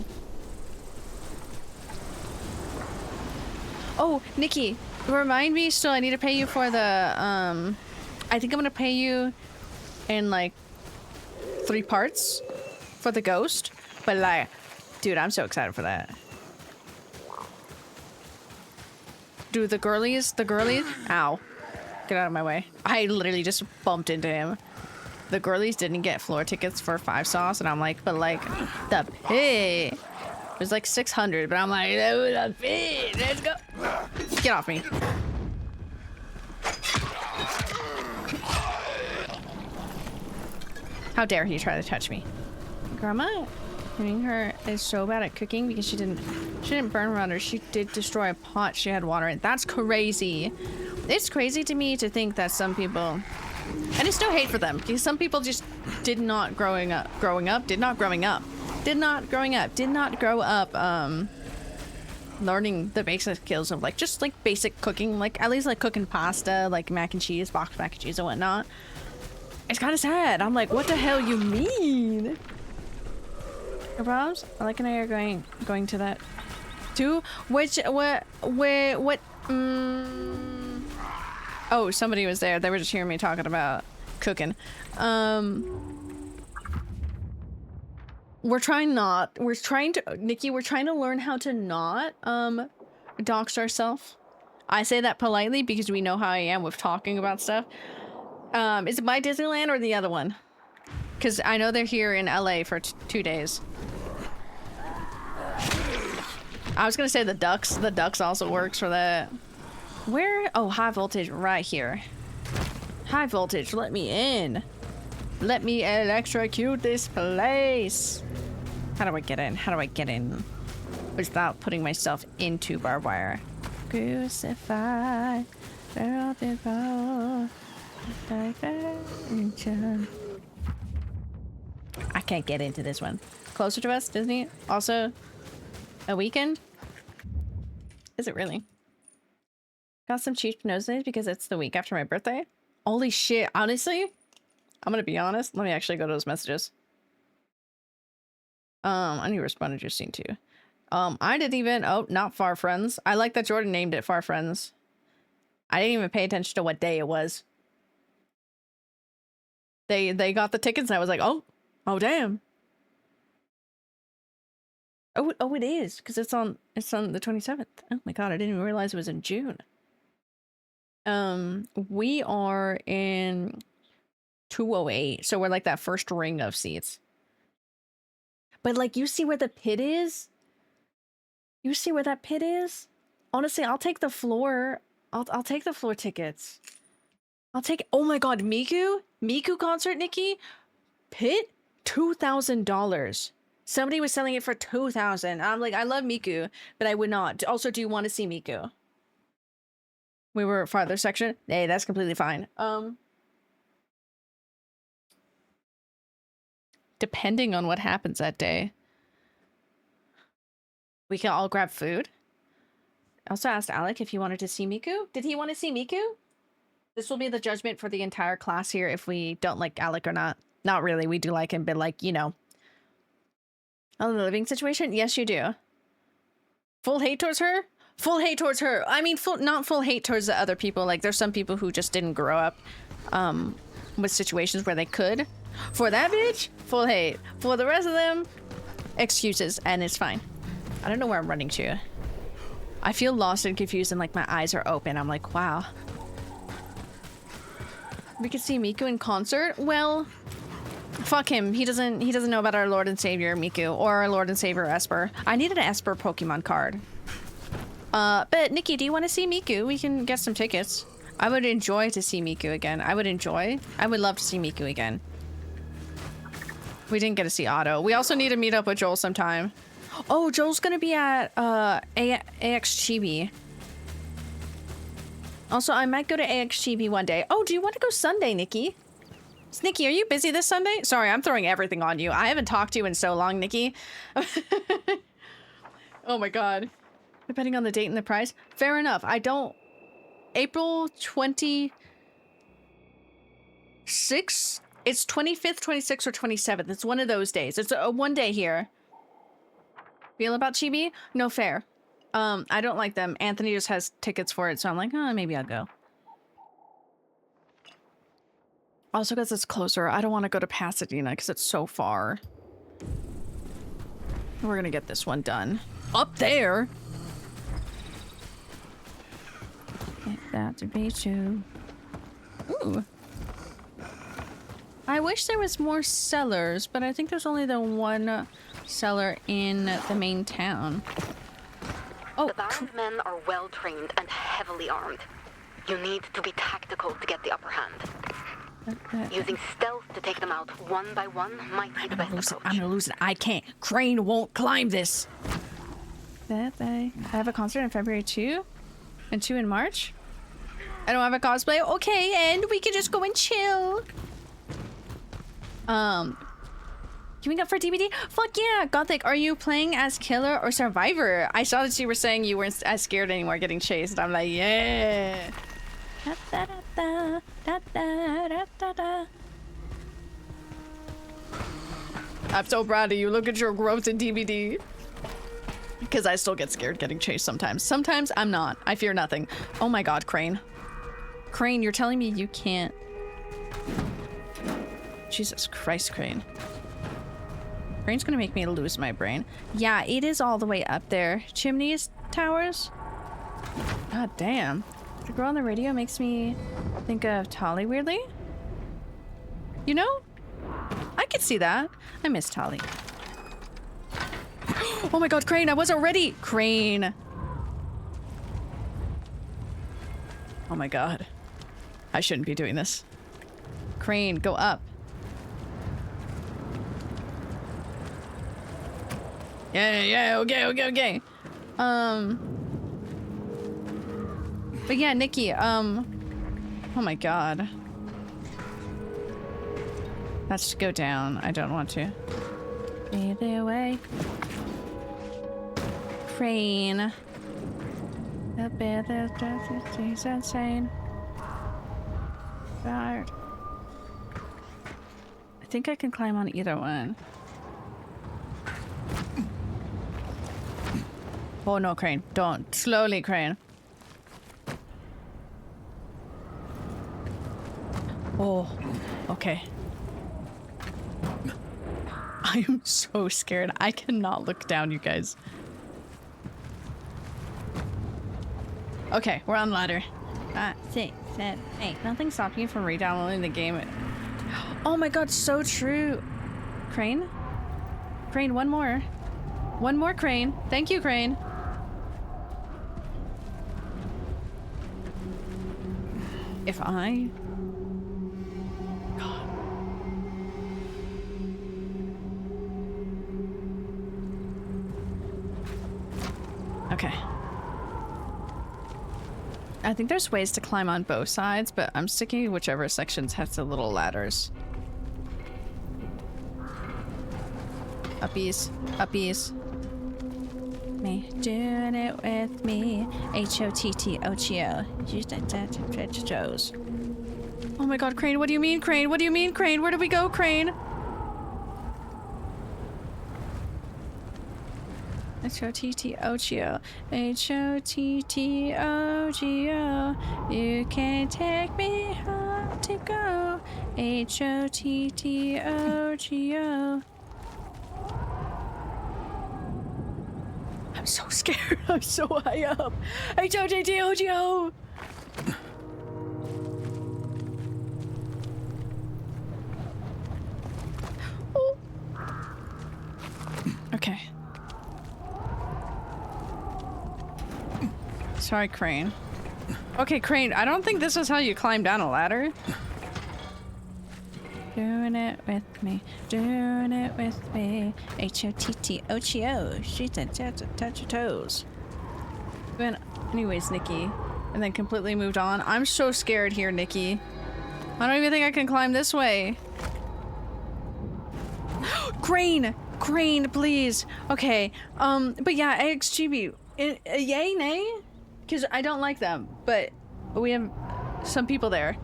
Oh, Nikki, remind me still, I need to pay you for the, I think I'm gonna pay you in like 3 parts for the ghost. But like, dude, I'm so excited for that. Dude, the girlies, ow. Get out of my way. I literally just bumped into him. The girlies didn't get floor tickets for 5 sauce, and I'm like, but like, the pay. It was like 600, but I'm like, the pay. Let's go. Get off me. How dare he try to touch me? Grandma, her is so bad at cooking because she didn't burn water. She did destroy a pot she had water in. That's crazy. It's crazy to me to think that some people And it's no hate for them, because some people just did not grow up learning the basic skills of like just like basic cooking, like at least like cooking pasta, like mac and cheese, boxed mac and cheese and whatnot. It's kind of sad. I'm like, what the hell you mean? No problems? Alec and I are going to that too. Which what? Oh, somebody was there. They were just hearing me talking about cooking. We're trying to learn how to not dox ourselves. I say that politely because we know how I am with talking about stuff. Is it my Disneyland or the other one? Because I know they're here in LA for 2 days. I was gonna say the Ducks. The Ducks also works for that. Where? Oh, high voltage right here. High voltage, let me in. Let me electrocute this place. How do I get in? How do I get in without putting myself into barbed wire? Crucified. I can't get into this one. Closer to us, Disney. Also, a weekend? Is it really? Got some cheap nosebleeds because it's the week after my birthday. Holy shit, honestly, I'm gonna be honest. Let me actually go to those messages. I need to respond to Justine too. I didn't even, oh, not Far Friends. I like that Jordan named it Far Friends. I didn't even pay attention to what day it was. They got the tickets and I was like, oh damn. Oh, it is, because it's on the 27th. Oh my god, I didn't even realize it was in June. We are in 208, so we're like that first ring of seats. But like, you see where the pit is? You see where that pit is? Honestly, I'll take the floor. I'll take the floor tickets. I'll take, oh my god, Miku concert, Nikki? Pit? $2,000. Somebody was selling it for $2,000. I'm like, I love Miku, but I would not. Also, do you want to see Miku? We were farther section. Hey, that's completely fine. Depending on what happens that day, we can all grab food. I also asked Alec if he wanted to see Miku. Did he want to see Miku? This will be the judgment for the entire class here if we don't like Alec or not. Not really. We do like him, but like, you know. On the living situation? Yes, you do. Full hate towards her? Full hate towards her. I mean, not full hate towards the other people. Like, there's some people who just didn't grow up with situations where they could. For that bitch, full hate. For the rest of them, excuses, and it's fine. I don't know where I'm running to. I feel lost and confused and like my eyes are open. I'm like, wow. We could see Miku in concert? Well, fuck him. He doesn't know about our Lord and Savior Miku or our Lord and Savior Esper. I needed an Esper Pokemon card. But Nikki, do you want to see Miku? We can get some tickets. I would enjoy to see Miku again. I would love to see Miku again. We didn't get to see Otto. We also need to meet up with Joel sometime. Oh, Joel's gonna be at AX Chibi. Also, I might go to AX Chibi one day. Oh, do you want to go Sunday, Nikki? Nikki, are you busy this Sunday? Sorry, I'm throwing everything on you. I haven't talked to you in so long, Nikki. Oh my god. Depending on the date and the price. Fair enough. I don't... April 26th? It's 25th, 26th, or 27th. It's one of those days. It's a one day here. Feel about Chibi? No fair. I don't like them. Anthony just has tickets for it, so I'm like, oh, maybe I'll go. Also, because it's closer. I don't want to go to Pasadena because it's so far. We're gonna get this one done. Up there! That to be true. Ooh. I wish there was more sellers, but I think there's only the one seller in the main town. Oh, the Baron's men are well trained and heavily armed. You need to be tactical to get the upper hand. Using stealth to take them out one by one might be the best approach. I'm gonna lose it. I can't. Crane won't climb this. I have a concert in February 2 and 2 in March. I don't have a cosplay. Okay, and we can just go and chill. Queuing up for DVD? Fuck yeah! Gothic, are you playing as killer or survivor? I saw that you were saying you weren't as scared anymore getting chased. I'm like, yeah. Da, da, da, da, da, da, da, da. I'm so proud of you. Look at your growth in DVD. Because I still get scared getting chased sometimes. Sometimes I'm not. I fear nothing. Oh my god, Crane. Crane, you're telling me you can't... Jesus Christ, Crane. Crane's gonna make me lose my brain. Yeah, it is all the way up there. Chimneys, towers? God damn. The girl on the radio makes me think of Tali weirdly. You know? I could see that. I miss Tali. Oh my god, Crane, I wasn't ready! Crane! Oh my god. I shouldn't be doing this. Crane, go up. Yeah, okay. But yeah, Nikki, oh my god. Let's go down. I don't want to. Either way. Crane. The better is insane. God. I think I can climb on either one. Oh no, Crane. Don't. Slowly, Crane. Oh, okay. I am so scared. I cannot look down, you guys. Okay, we're on ladder. 5, 6, 7, 8. Nothing stopping you from re-downloading the game. Oh my god, so true. Crane? Crane, one more. One more, Crane. Thank you, Crane. If I... God. Okay. I think there's ways to climb on both sides, but I'm sticking to whichever sections has the little ladders. Uppies. Uppies. Me. Doing it with me. H-O-T-T-O-G-O. Use that toes. Oh my god, Crane, what do you mean, Crane? What do you mean, Crane? Where do we go, Crane? H-O-T-T-O-G-O. H-O-T-T-O-G-O. You can take me home to go. H-O-T-T-O-G-O. I'm so scared. I'm so high up. H-O-T-T-O-G-O. Oh. Okay. Sorry, Crane. Okay, Crane, I don't think this is how you climb down a ladder. Doing it with me. Doing it with me. H-O-T-T-O-G-O. She's a touch your toes. Anyways, Nikki. And then completely moved on. I'm so scared here, Nikki. I don't even think I can climb this way. Crane! Crane, please. Okay. But yeah, XGB. Yay, nay? Because I don't like them, but we have some people there.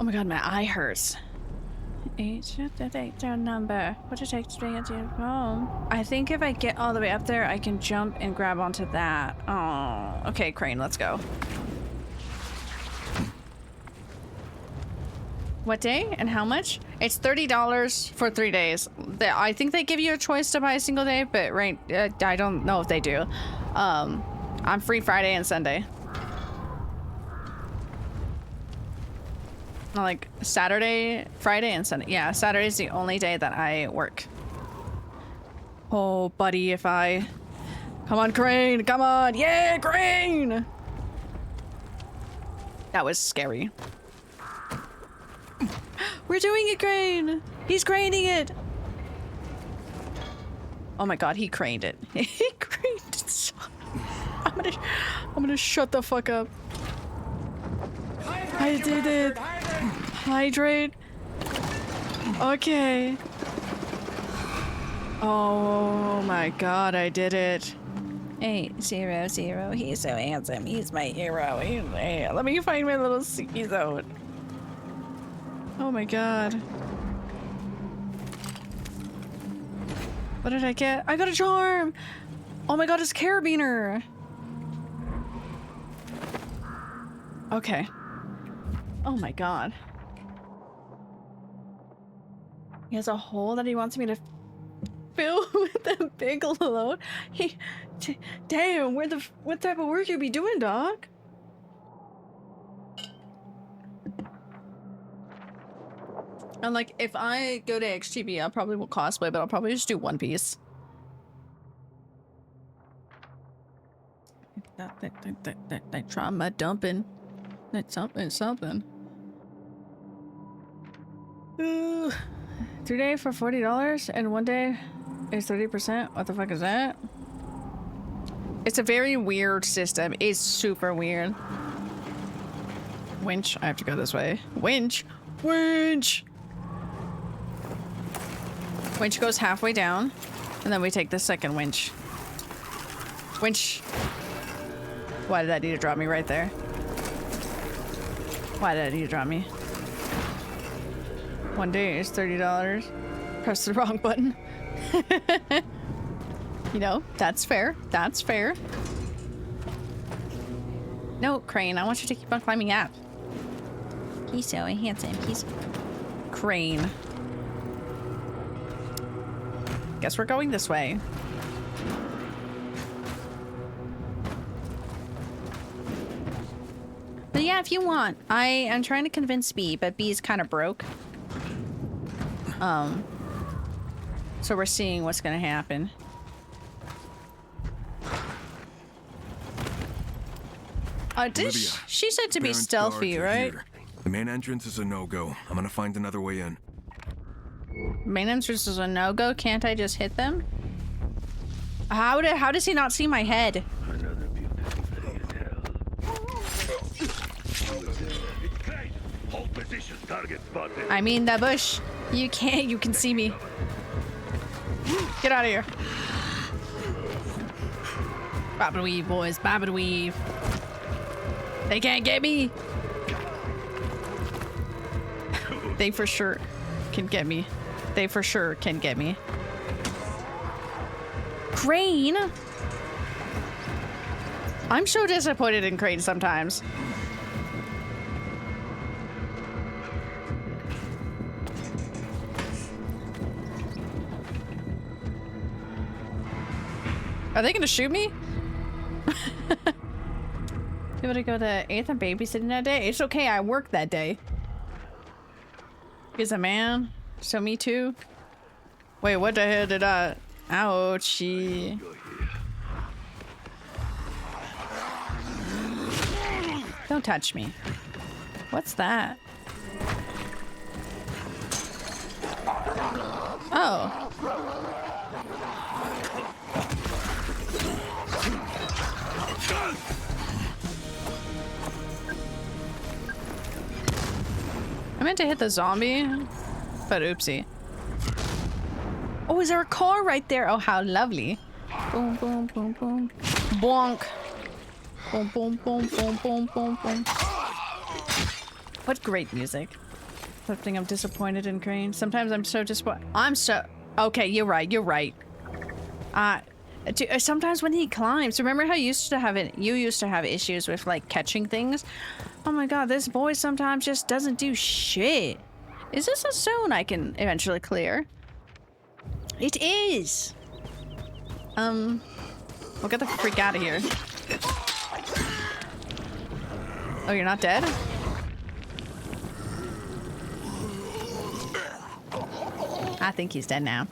Oh my god, my eye hurts. 8 their number. What it takes to get you home? I think if I get all the way up there, I can jump and grab onto that. Oh, okay, Crane, let's go. What day and how much? It's $30 for 3 days. I think they give you a choice to buy a single day, but right, I don't know if they do. I'm free Friday and Sunday. Like Saturday, Friday, and Sunday. Yeah, Saturday's the only day that I work. Oh, buddy, if I... Come on, Crane! Come on! Yeah, Crane! That was scary. We're doing it, Crane! He's craning it! Oh my god, he craned it. He craned it so... I'm gonna shut the fuck up. I did it! Hydrate! Okay. Oh my god, I did it. 800. He's so handsome. He's my hero. Hey, let me find my little sticky zone. Oh my god. What did I get? I got a charm! Oh my god, it's Carabiner! Okay. Oh my god. He has a hole that he wants me to fill with a big load. Damn, what type of work you be doing, dog? And like, if I go to XGB, I probably will cosplay, but I'll probably just do One Piece. That trauma dumping. That's something. Ooh. 3 days for $40 and 1 day is 30%. What the fuck is that? It's a very weird system. It's super weird. Winch. I have to go this way. Winch. Winch. Winch goes halfway down, and then we take the second winch. Winch. Why did that need to drop me right there? Why did I need to drop me? 1 day is $30. Press the wrong button. You know, that's fair. That's fair. No, Crane, I want you to keep on climbing up. He's so handsome. He's... Crane. Guess we're going this way. But yeah, if you want. I am trying to convince B, but B is kind of broke. So we're seeing what's gonna happen. She said to be stealthy, right? The main entrance is a no-go. I'm gonna find another way in. Main entrance is a no-go? Can't I just hit them? How does he not see my head? Another beautiful day in hell. Hold position. Target spotted. I mean the bush. You can see me. Get out of here. Bob and weave, boys. Bob and weave. They can't get me. They for sure can get me. They for sure can get me. Crane? I'm so disappointed in Crane sometimes. Are they gonna shoot me? Able to go to 8th and babysitting that day? It's okay, I worked that day. He's a man, so me too. Wait, what the hell did I... Ouchie. Don't touch me. What's that? Oh. I meant to hit the zombie, but oopsie. Oh, is there a car right there? Oh, how lovely. Boom, boom, boom, boom. Bonk. Boom, boom, boom, boom, boom, boom, boom. What great music. Something I'm disappointed in Crane. Sometimes I'm so disappointed. Okay, you're right, you're right. Sometimes when he climbs, remember how you used to have issues with like catching things? Oh my god, this boy sometimes just doesn't do shit. Is this a zone I can eventually clear? It is! We'll get the freak out of here. Oh, you're not dead? I think he's dead now.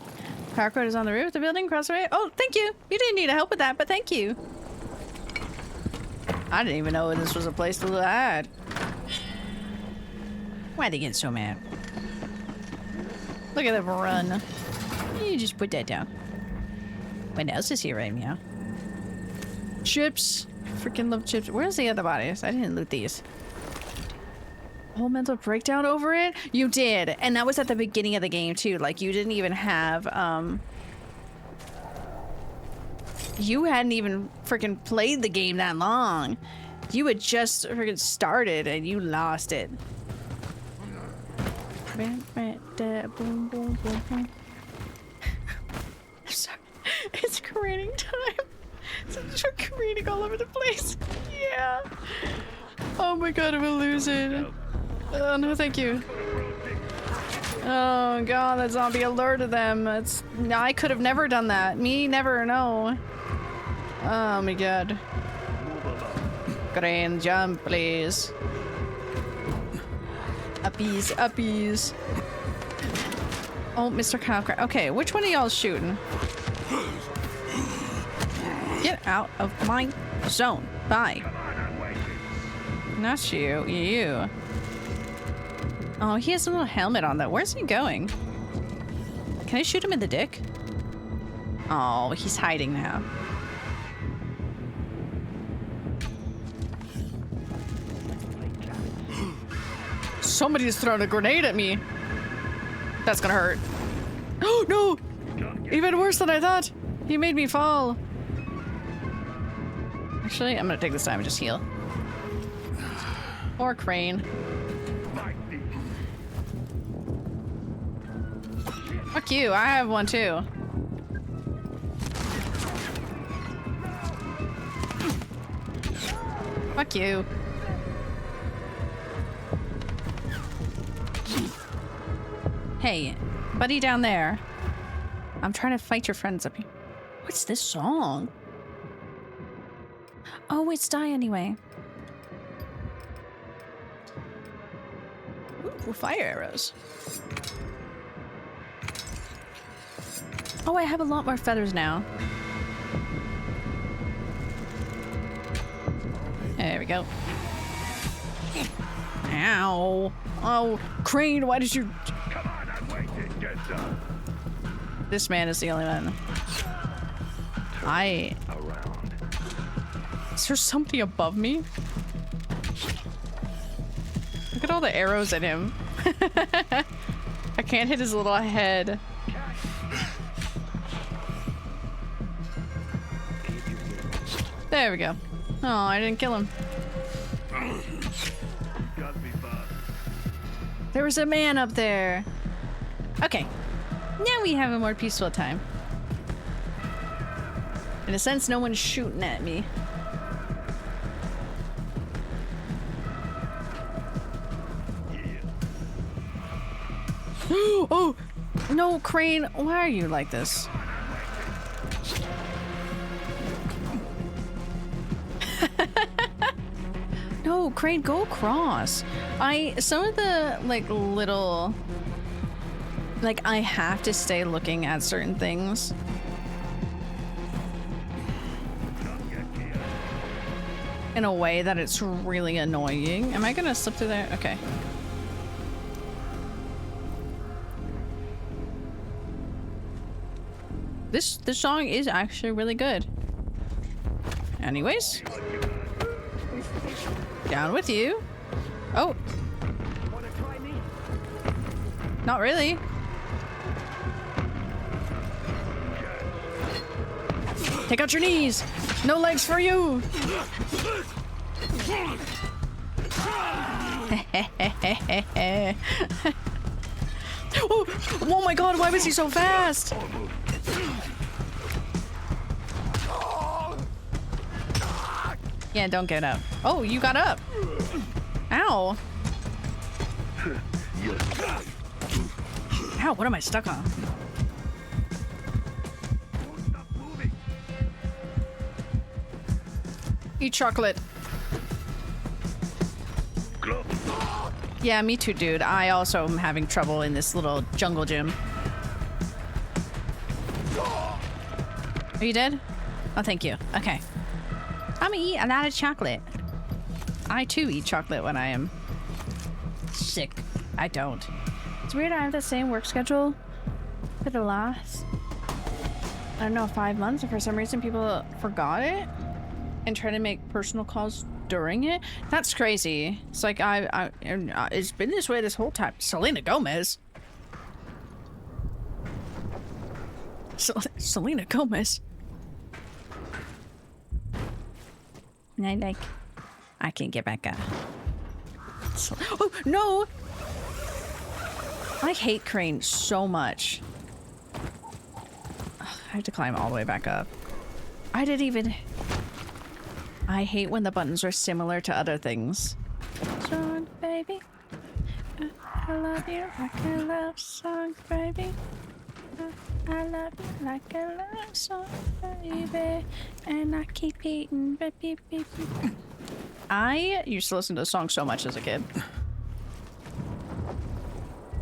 Power cord is on the roof of the building, across the way. Oh, thank you! You didn't need help with that, but thank you. I didn't even know this was a place to hide. Why'd they get so mad? Look at them run. You just put that down. What else is here right now? Chips. Freaking love chips. Where's the other bodies? I didn't loot these. whole mental breakdown over it? You did, and that was at the beginning of the game too. Like you didn't even have you hadn't even freaking played the game that long. You had just freaking started and you lost it. I'm sorry. It's creating time. It's creating all over the place. Yeah. Oh my god, I'm gonna lose it. Oh no, thank you. Oh god, that zombie alerted them. I could have never done that. Me never know. Oh my god. Crane, jump, please. Uppies, uppies. Oh, Mr. Kyle. Okay, which one of y'all is shooting? Get out of my zone. Bye. Not you. You. Oh, he has a little helmet on though. Where's he going? Can I shoot him in the dick? Oh, he's hiding now. Somebody's thrown a grenade at me. That's gonna hurt. Oh no! Even worse than I thought. He made me fall. Actually, I'm gonna take this time and just heal. Or Crane. Fuck you, I have one too. Fuck you. Hey, buddy down there. I'm trying to fight your friends up here. What's this song? Oh, it's Die Anyway. Ooh, fire arrows. Oh, I have a lot more feathers now. There we go. Ow. Oh, Crane, why did you... Come on, I'm waiting. Get done. This man is the only one. Around. Is there something above me? Look at all the arrows at him. I can't hit his little head. There we go. Oh, I didn't kill him. There was a man up there. Okay. Now we have a more peaceful time. In a sense, no one's shooting at me. Oh! No, Crane, why are you like this? No, Crane, go across. Some of the, like, little... Like, I have to stay looking at certain things. In a way that it's really annoying. Am I gonna slip through there? Okay. This song is actually really good. Anyways. Down with you. Oh. Not really. Take out your knees. No legs for you. Oh my god, why was he so fast? Yeah, don't get up. Oh, you got up. Ow. Ow, what am I stuck on? Eat chocolate. Yeah, me too, dude. I also am having trouble in this little jungle gym. Are you dead? Oh, thank you. Okay. I'm gonna eat a lot of chocolate. I too eat chocolate when I am sick. I don't. It's weird I have the same work schedule for the last, I don't know, 5 months, and for some reason people forgot it and try to make personal calls during it? That's crazy. It's like it's been this way this whole time. Selena Gomez. Selena Gomez. And I can't get back up. Oh no! I hate Crane so much. Ugh, I have to climb all the way back up. I hate when the buttons are similar to other things. Song, baby. I love you like a love song, baby. I love you like a love song, baby. And I keep eating, beep, beep, beep. I used to listen to the song so much as a kid.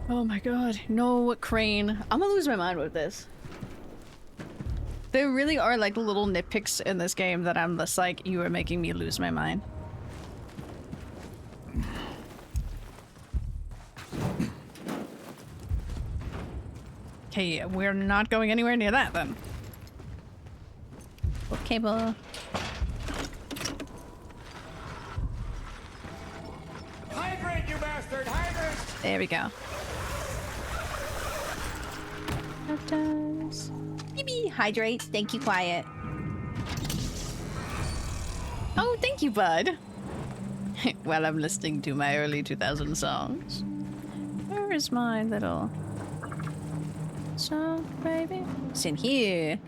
Oh my god. No, Crane. I'm gonna lose my mind with this. There really are like little nitpicks in this game that I'm just like, you are making me lose my mind. Okay, we're not going anywhere near that then. Okay, well. Hydrate, you bastard! Hydrate! There we go. Maybe hydrate. Thank you, Quiet. Oh, thank you, bud. While I'm listening to my early 2000 songs. Where is my little song, baby? It's in here.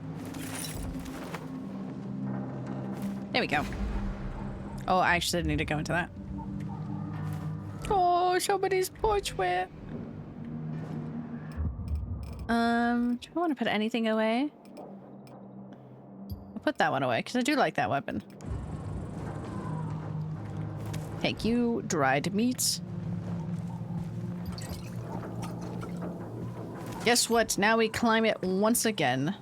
There we go. Oh, I actually need to go into that. Oh, somebody's porch wet. Do I want to put anything away? I'll put that one away, because I do like that weapon. Thank you, dried meats. Guess what? Now we climb it once again.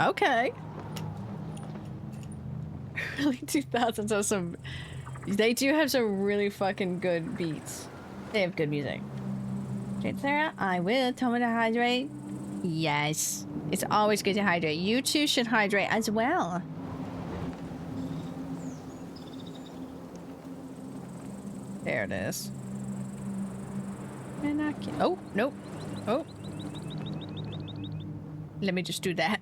Okay. Early 2000s have some... They do have some really fucking good beats. They have good music. Jade Sarah, I will. Tell me to hydrate. Yes. It's always good to hydrate. You too should hydrate as well. There it is. And I can... Oh, nope. Oh. Let me just do that.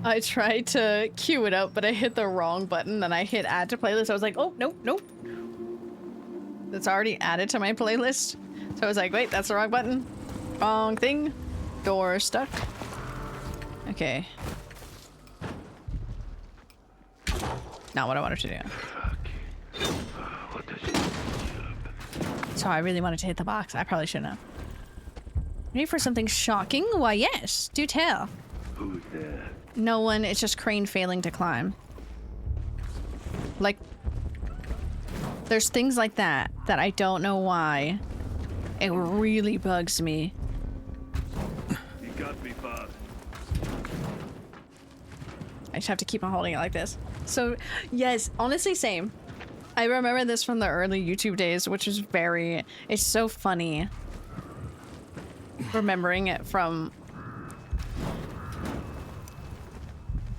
I tried to queue it up, but I hit the wrong button and I hit add to playlist. I was like, oh, nope, nope. It's already added to my playlist. So I was like, wait, that's the wrong button. Wrong thing. Door stuck. Okay. Not what I wanted to do. So I really wanted to hit the box. I probably shouldn't have. Ready for something shocking? Why, yes. Do tell. Who's there? No one. It's just Crane failing to climb. Like, there's things like that that I don't know why. It really bugs me. You got me, bud. I just have to keep on holding it like this. So, yes, honestly, same. I remember this from the early YouTube days, which is very... It's so funny. Remembering it from...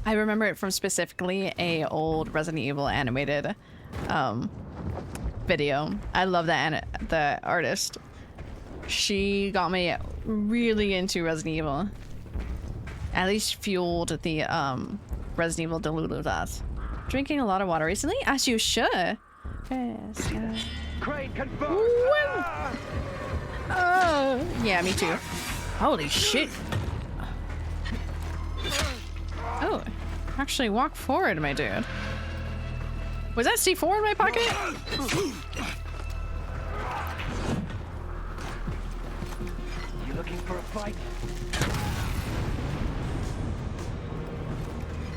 I remember it from specifically a old Resident Evil animated video. I love the artist. She got me really into Resident Evil. At least fueled the Resident Evil Delulu does. Drinking a lot of water recently? As you should. Yes, Crane, confirm! Oh, yeah, me too. Holy shit. Oh, actually walk forward, my dude. Was that C4 in my pocket? You looking for a fight?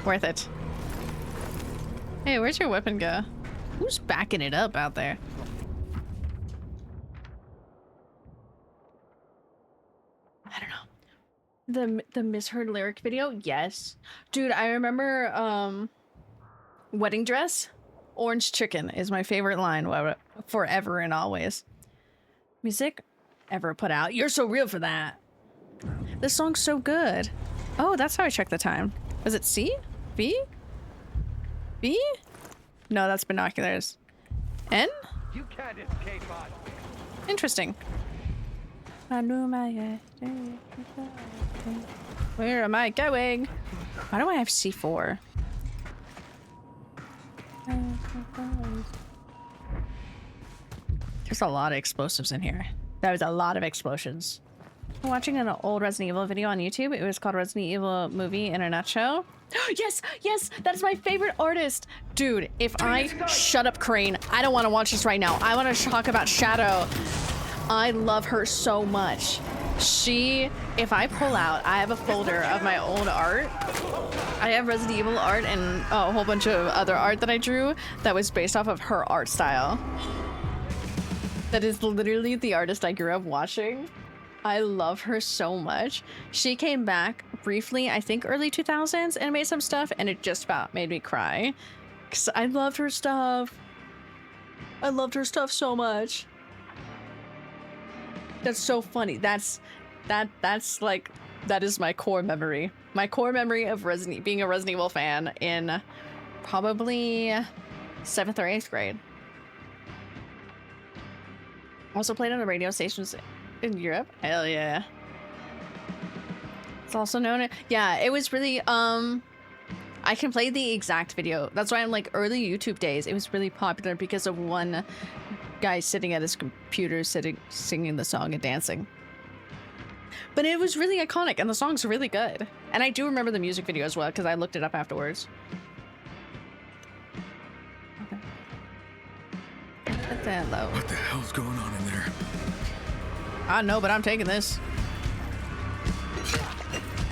Worth it. Hey, where's your weapon go? Who's backing it up out there? I don't know. The misheard lyric video? Yes. Dude, I remember wedding dress. Orange chicken is my favorite line forever and always. Music ever put out. You're so real for that. This song's so good. Oh, that's how I check the time. Was it C? B? B? No, that's binoculars. N? You can't escape us. Interesting. Where am I going? Why do I have C4? There's a lot of explosives in here. That was a lot of explosions. I'm watching an old Resident Evil video on YouTube. It was called Resident Evil Movie in a Nutshell. Yes, yes, that is my favorite artist. Dude, if I shut up Crane, I don't want to watch this right now. I want to talk about Shadow. I love her so much. If I pull out, I have a folder of my old art. I have Resident Evil art and a whole bunch of other art that I drew that was based off of her art style. That is literally the artist I grew up watching. I love her so much. She came back briefly, I think early 2000s, and made some stuff, and it just about made me cry. Because I loved her stuff. I loved her stuff so much. That's so funny. That's like, that is my core memory. My core memory of being a Resident Evil fan in probably 7th or 8th grade. Also played on the radio stations in Europe. Hell yeah. It's also known as, yeah, it was really, I can play the exact video. That's why I'm like, early YouTube days, it was really popular because of one guy sitting at his computer, singing the song and dancing. But it was really iconic, and the song's really good. And I do remember the music video as well, because I looked it up afterwards. Okay. Put that low. What the hell's going on in there? I don't know, but I'm taking this.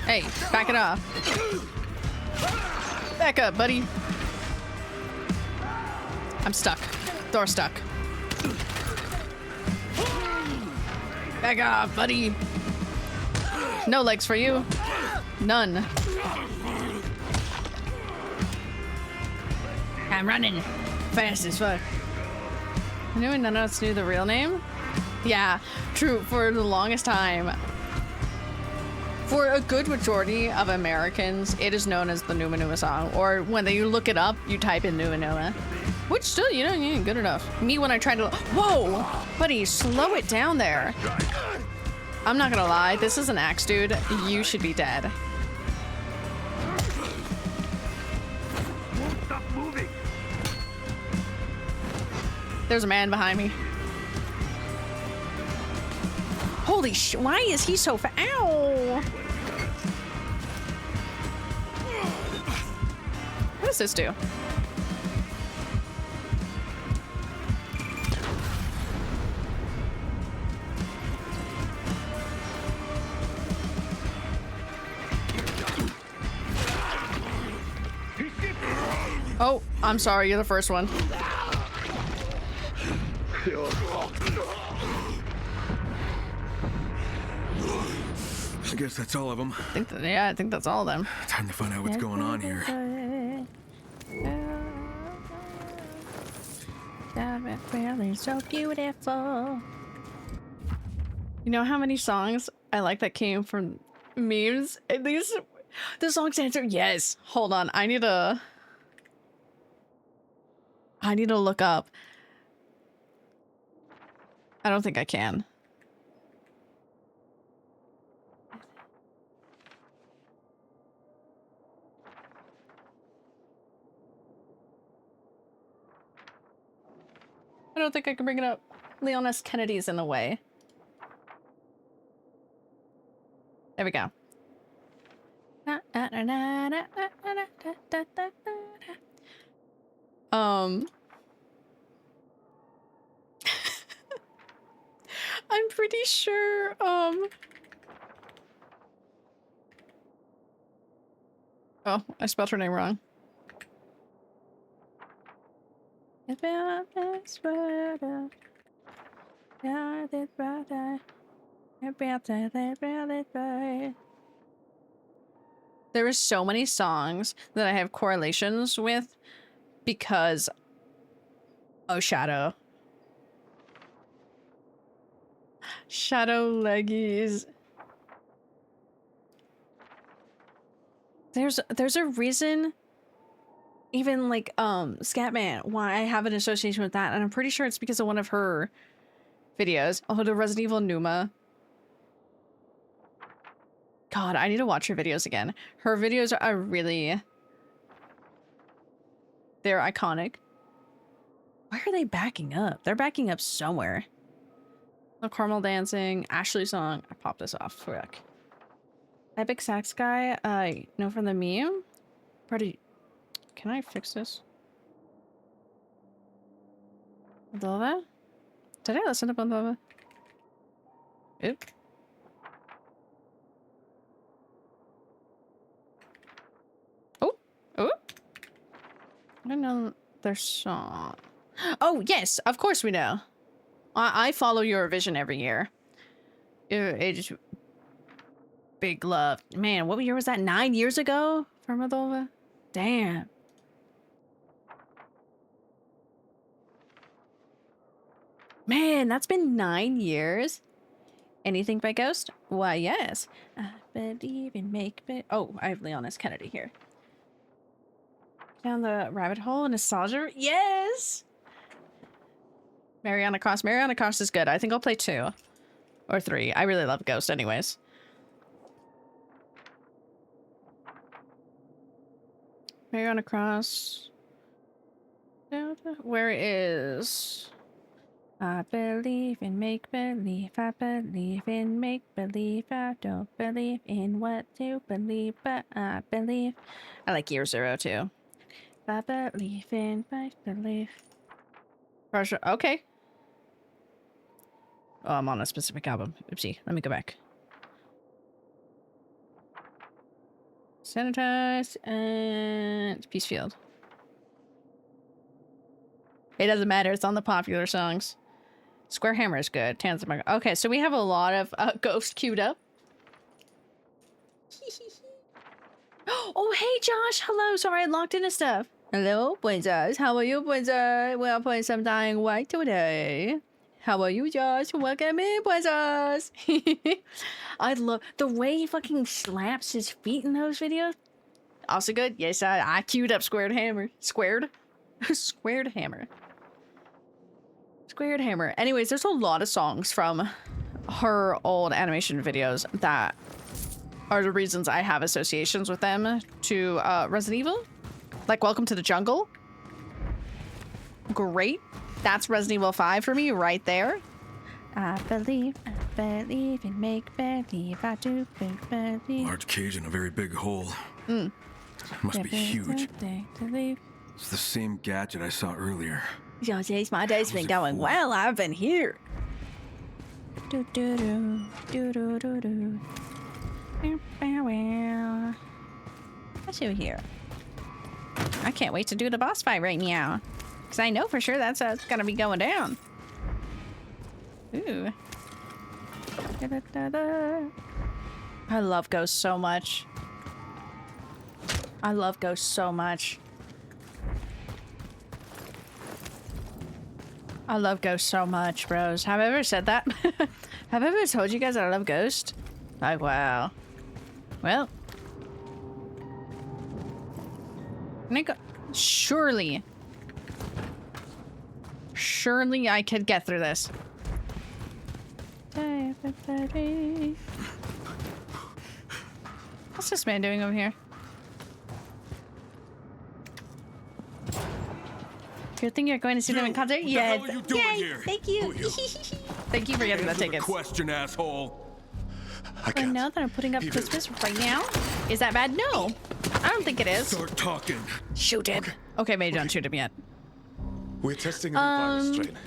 Hey, back it off. Back up, buddy. I'm stuck. Door stuck. Back off, buddy. No legs for you. None. I'm running fast as fuck. Anyone none of us knew the real name? Yeah, true. For the longest time, for a good majority of Americans, it is known as the Numa Numa song. Or when you look it up, you type in Numa Numa. Which still, you know, you ain't good enough. Me, when I try to... Whoa! Buddy, slow it down there. I'm not gonna lie, this is an axe, dude. You should be dead. Stop moving. There's a man behind me. Holy sh! Why is he so fa- Ow! What does this do? Oh, I'm sorry, you're the first one. I guess that's all of them. I think that's all of them. Time to find out what's going on here. So beautiful. You know how many songs I like that came from memes? And the songs answer yes. Hold on, I need to look up. I don't think I can. I don't think I can bring it up. Leon S. Kennedy's in the way. There we go. I'm pretty sure, oh, I spelled her name wrong. There are so many songs that I have correlations with because of Shadow. Shadow leggies. There's a reason even like Scatman, why I have an association with that, and I'm pretty sure it's because of one of her videos. Oh, the Resident Evil Numa. God, I need to watch her videos again. Her videos are really... They're iconic. Why are they backing up? They're backing up somewhere. The Caramel dancing, Ashley song. I popped this off. Fuck. Epic sax guy. No, from the meme. Pretty. Can I fix this? Moldova? Did I listen to Moldova? Oop. Oh. Oh. I don't know their song. Oh, yes. Of course we know. I follow Eurovision every year. It's big love. Man, what year was that? 9 years ago for Moldova? Damn. Man, that's been 9 years. Anything by Ghost? Why, yes. I believe in make it. Oh, I have Leonis Kennedy here. Down the rabbit hole in nostalgia? Yes! Mariana Cross. Mariana Cross is good. I think I'll play 2 or 3. I really love Ghost anyways. Mariana Cross. Where is... I believe in make-believe. I believe in make-believe. I don't believe in what you believe, but I believe. I like Year Zero too. I believe in make-believe. Russia. Okay. Oh, I'm on a specific album. Oopsie. Let me go back. Sanitize and Peace Field. It doesn't matter. It's on the popular songs. Square Hammer is good. Tanzama. Okay, so we have a lot of Ghost queued up. Oh, hey, Josh. Hello. Sorry, I locked into stuff. Hello, Princess. How are you, Princess? We are playing some Dying White today. How are you, Josh? Welcome in, Princess. I love the way he fucking slaps his feet in those videos. Also good. Yes, I queued up Squared Hammer. Squared? Squared Hammer. Squared Hammer. Anyways, there's a lot of songs from her old animation videos that are the reasons I have associations with them to Resident Evil. Like Welcome to the Jungle. Great. That's Resident Evil 5 for me right there. I believe in make-believe. I do believe. Large cage and a very big hole. Must be huge. It's the same gadget I saw earlier. Josie's my day's been going well. I've been here. Do do do do do do do. What's over here? I can't wait to do the boss fight right now, because I know for sure that's how it's gonna be going down. Ooh. I love Ghost so much. I love Ghost so much. I love Ghost so much, bros. Have I ever said that? Have I ever told you guys that I love Ghost? Like, wow. Well. Nico, surely I could get through this. What's this man doing over here? Good thing you're going to see them in concert? Yeah. What the hell are you doing here? Thank you. Thank you for getting the tickets. Question, asshole. I know that I'm putting up Christmas right now. Is that bad? No. I don't think it is. Start talking. Shoot him. Okay, maybe don't shoot him yet. We're testing a new virus strain.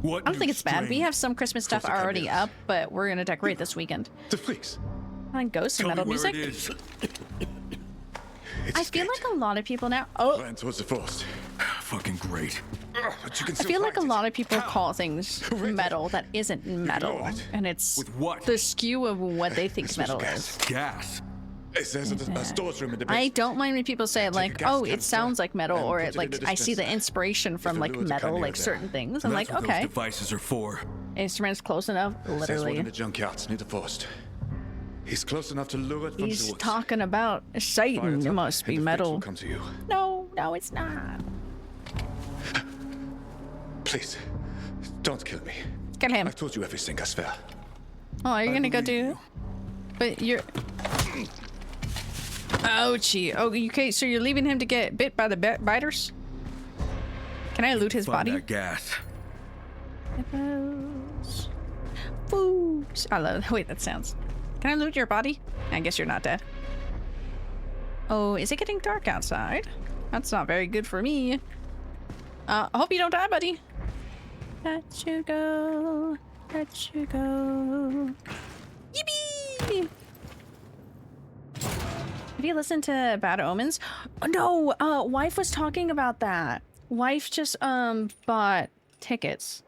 What? I don't think it's bad. We have some Christmas stuff already up, but we're gonna decorate this weekend. The freaks. I like Ghost and metal music. I feel like a lot of people now. Oh, Plan towards the forest. Fucking great. But you can I still feel like a fight it. lot of people How? call things metal that isn't metal, Ignore it. and it's With what? the skew of what they think Special metal gas. is. Gas. There's a storage room in the I basement. don't mind when people say Take a like, gas "Oh, it canister sounds like metal," and or put it, it in like the I see the dispenser. inspiration from the like lure to metal, come near like there. certain things. I'm That's like, what okay, those devices are for. instruments close enough, There's one literally. in the junkyards near the forest. He's close enough to lure it from He's the woods. talking about Fire Satan. it It up, must and be the freaks will metal. come to you. No. No, it's not. Please, don't kill me. Kill him. I've told you everything, I swear. Oh, you're gonna go do... But you're... Ouchie. Oh, okay, so you're leaving him to get bit by the biters? Can I loot his Find body? that gas. Fools. I love... Wait, that sounds... Can I loot your body? I guess you're not dead. Oh, is it getting dark outside? That's not very good for me. I hope you don't die, buddy. Let you go. Let you go. Yippee! Have you listened to Bad Omens? Oh, no, wife was talking about that. Wife just bought tickets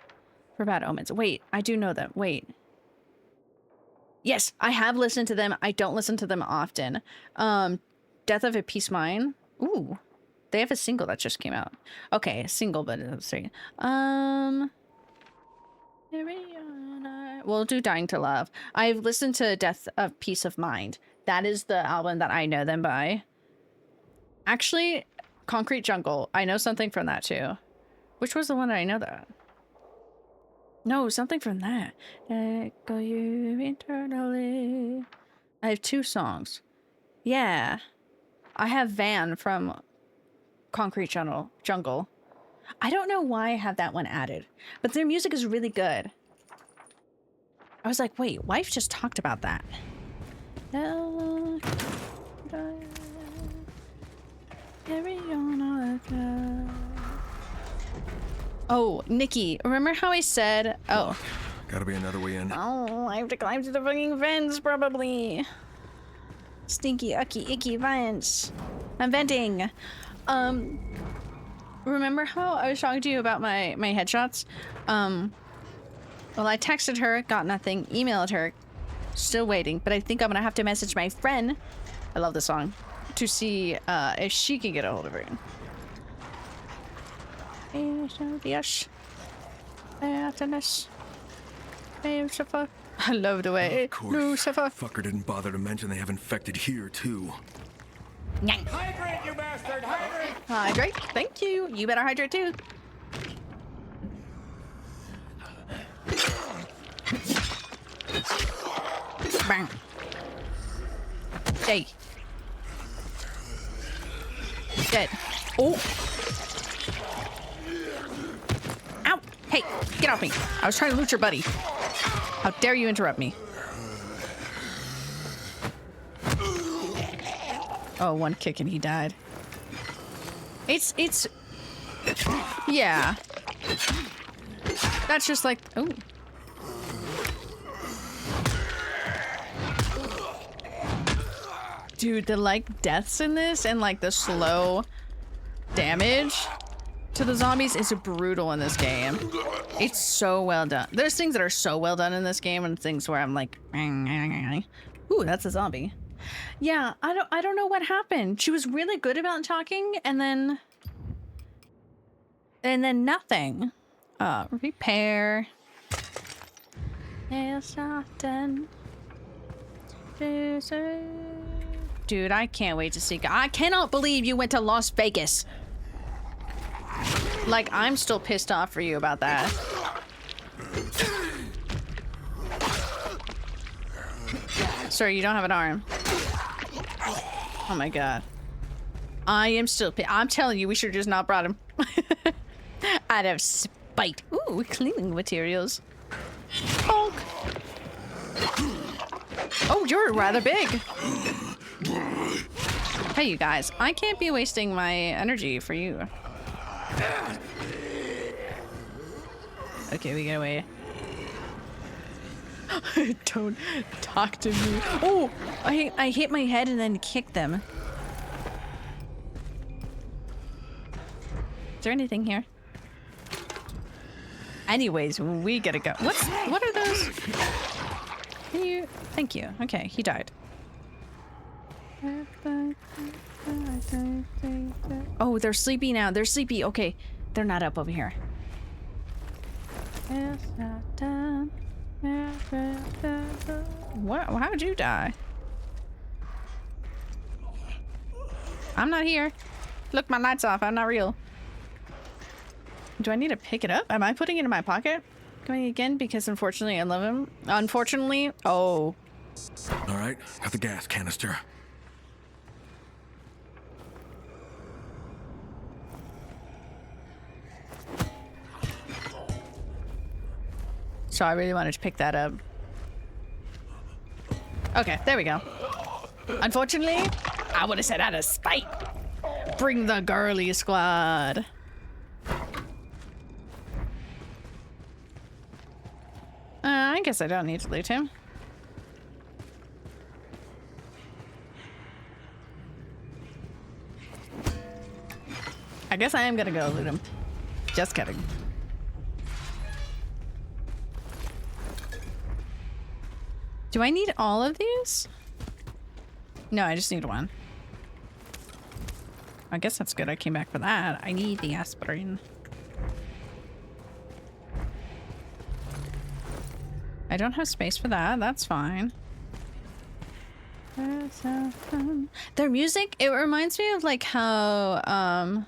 for Bad Omens. Wait, I do know them. Wait. Yes, I have listened to them. I don't listen to them often. Death of a Peace Mine. Ooh. They have a single that just came out. Okay, a single, but let's see. We'll do Dying to Love. I've listened to Death of Peace of Mind. That is the album that I know them by. Actually, Concrete Jungle. I know something from that too. Which was the one that I know that? No, something from that. Echo you internally. I have 2 songs. Yeah. I have Van from Concrete Jungle. I don't know why I have that one added, but their music is really good. I was like, wait, wife just talked about that. Oh, Nikki, remember how I said, oh. Gotta be another way in. Oh, I have to climb to the fucking vents, probably. Stinky, icky vents. I'm venting. Remember how I was talking to you about my headshots? Well, I texted her, got nothing, emailed her, still waiting, but I think I'm gonna have to message my friend, I love this song, to see if she can get a hold of her. I love the way. Of course. Lucifer. Fucker didn't bother to mention they have infected here too. Hydrate, you bastard! Hydrate! Hydrate. Thank you. You better hydrate too. Bang. Hey. Dead. Oh. Ow. Hey, get off me. I was trying to loot your buddy. How dare you interrupt me? Oh, one kick and he died. It's yeah. That's just like, oh. Dude, the like deaths in this and like the slow damage to the zombies is brutal in this game. It's so well done. There's things that are so well done in this game and things where I'm like, ooh, that's a zombie. Yeah, I don't know what happened. She was really good about talking and then nothing. Repair. It's not done. Dude, I can't wait to see. I cannot believe you went to Las Vegas. Like, I'm still pissed off for you about that. Sir, you don't have an arm. Oh my god. I am still I'm telling you, we should have just not brought him. Out of spite. Ooh, cleaning materials. Bonk. Oh, you're rather big. Hey, you guys. I can't be wasting my energy for you. Okay, we get away. Don't talk to me. Oh, I hit my head and then kicked them. Is there anything here? Anyways, we gotta go. What are those? Can you? Thank you. Okay, he died. Oh, they're sleepy now. They're sleepy. Okay, they're not up over here. What? How'd you die? I'm not here. Look, my light's off. I'm not real. Do I need to pick it up? Am I putting it in my pocket? Going again because unfortunately I love him. Unfortunately, oh. All right, got the gas canister. So I really wanted to pick that up. Okay, there we go. Unfortunately, I would have said out of spite. Bring the girly squad. I guess I don't need to loot him. I guess I am gonna go loot him. Just kidding. Do I need all of these? No, I just need one. I guess that's good. I came back for that. I need the aspirin. I don't have space for that. That's fine. Their music, it reminds me of like how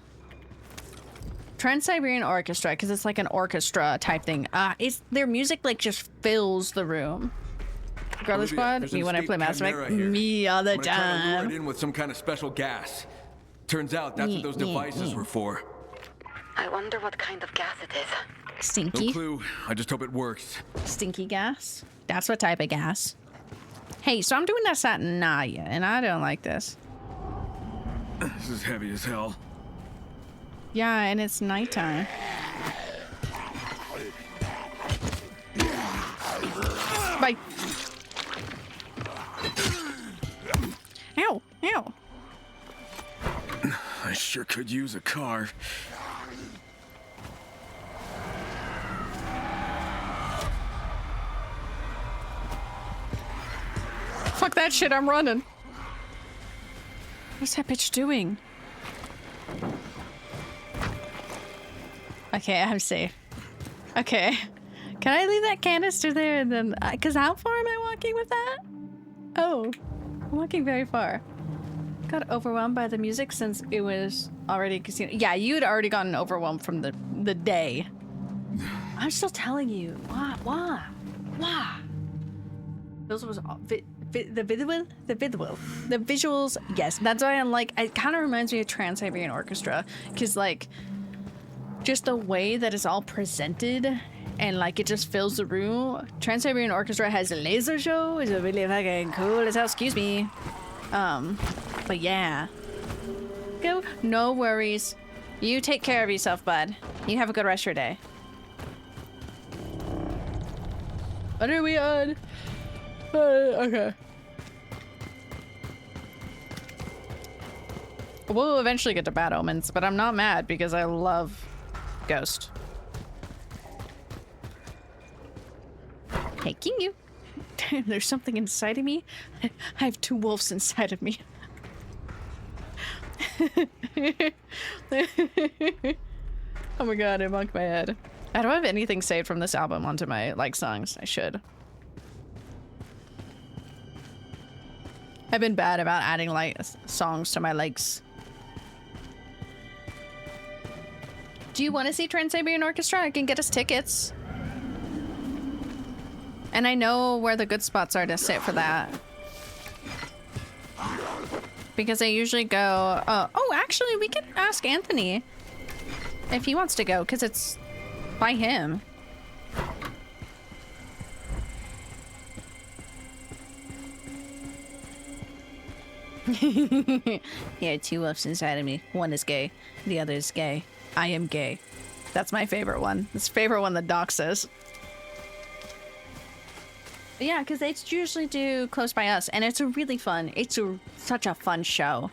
Trans-Siberian Orchestra, because it's like an orchestra type thing. It's their music like just fills the room. Girly Squad, me when I play Mass Effect, me all the time. I'm gonna lure it in with some kind of special gas. Turns out that's what those devices were for. I wonder what kind of gas it is. Stinky. No clue. I just hope it works. Stinky gas. That's what type of gas. Hey, so I'm doing this at Naya, and I don't like this. This is heavy as hell. Yeah, and it's nighttime. Bye. Ow, ow. I sure could use a car. Fuck that shit, I'm running. What's that bitch doing? Okay, I'm safe. Okay. Can I leave that canister there and then... Because how far am I walking with that? Oh, I'm walking very far. Got overwhelmed by the music since it was already casino. Yeah, you had already gotten overwhelmed from the day. I'm still telling you. Why? Those was all... The visuals, yes, that's why I'm like, it kind of reminds me of Trans-Siberian Orchestra, because like just the way that it's all presented and like it just fills the room. Trans-Siberian Orchestra has a laser show, is really fucking cool as hell, excuse me. But yeah, go, no worries, you take care of yourself, bud. You have a good rest of your day. What are we on? Okay. We'll eventually get to Bad Omens, but I'm not mad because I love Ghost. Taking you. There's something inside of me. I have two wolves inside of me. Oh my god, it bunked my head. I don't have anything saved from this album onto my like songs. I should. I've been bad about adding like songs to my likes. Do you want to see Trans-Siberian Orchestra? I can get us tickets. And I know where the good spots are to sit for that. Because I usually go... oh, actually, we can ask Anthony if he wants to go, because it's by him. Yeah, two wolves inside of me. One is gay. The other is gay. I am gay. That's my favorite one. It's favorite one that Doc says. But yeah, because they usually do Close By Us, and it's a really fun. It's such a fun show.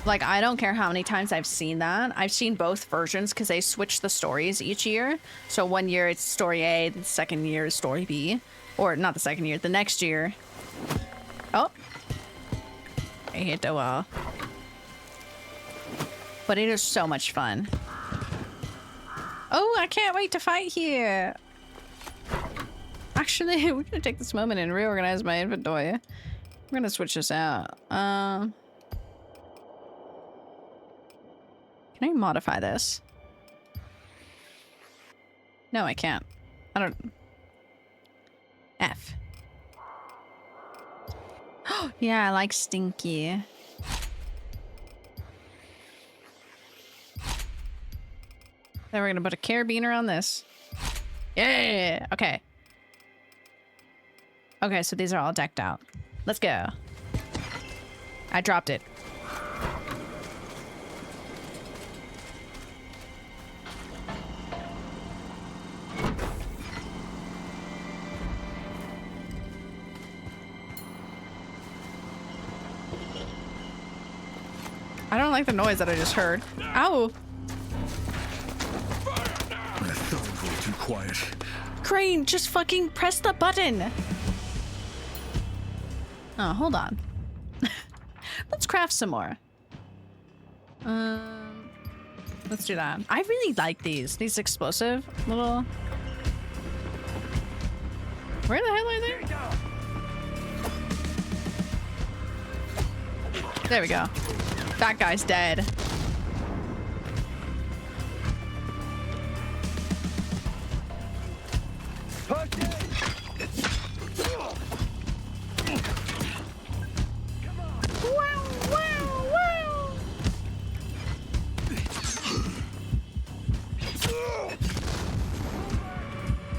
Like, I don't care how many times I've seen that. I've seen both versions because they switch the stories each year. So one year it's story A, the second year is story B. Or not the second year, the next year. Oh. I hit the wall. But it is so much fun. Oh, I can't wait to fight here. Actually, we're gonna take this moment and reorganize my inventory. I'm gonna switch this out. Can I modify this? No, I can't. I don't... F. Yeah, I like stinky. Then we're gonna put a carabiner on this. Yeah! Okay. Okay, so these are all decked out. Let's go. I dropped it. I don't like the noise that I just heard. Ow! I thought it was way too quiet. Crane, just fucking press the button! Oh, hold on. Let's craft some more. Let's do that. I really like these. These explosive little... Where the hell are they? There we go. That guy's dead.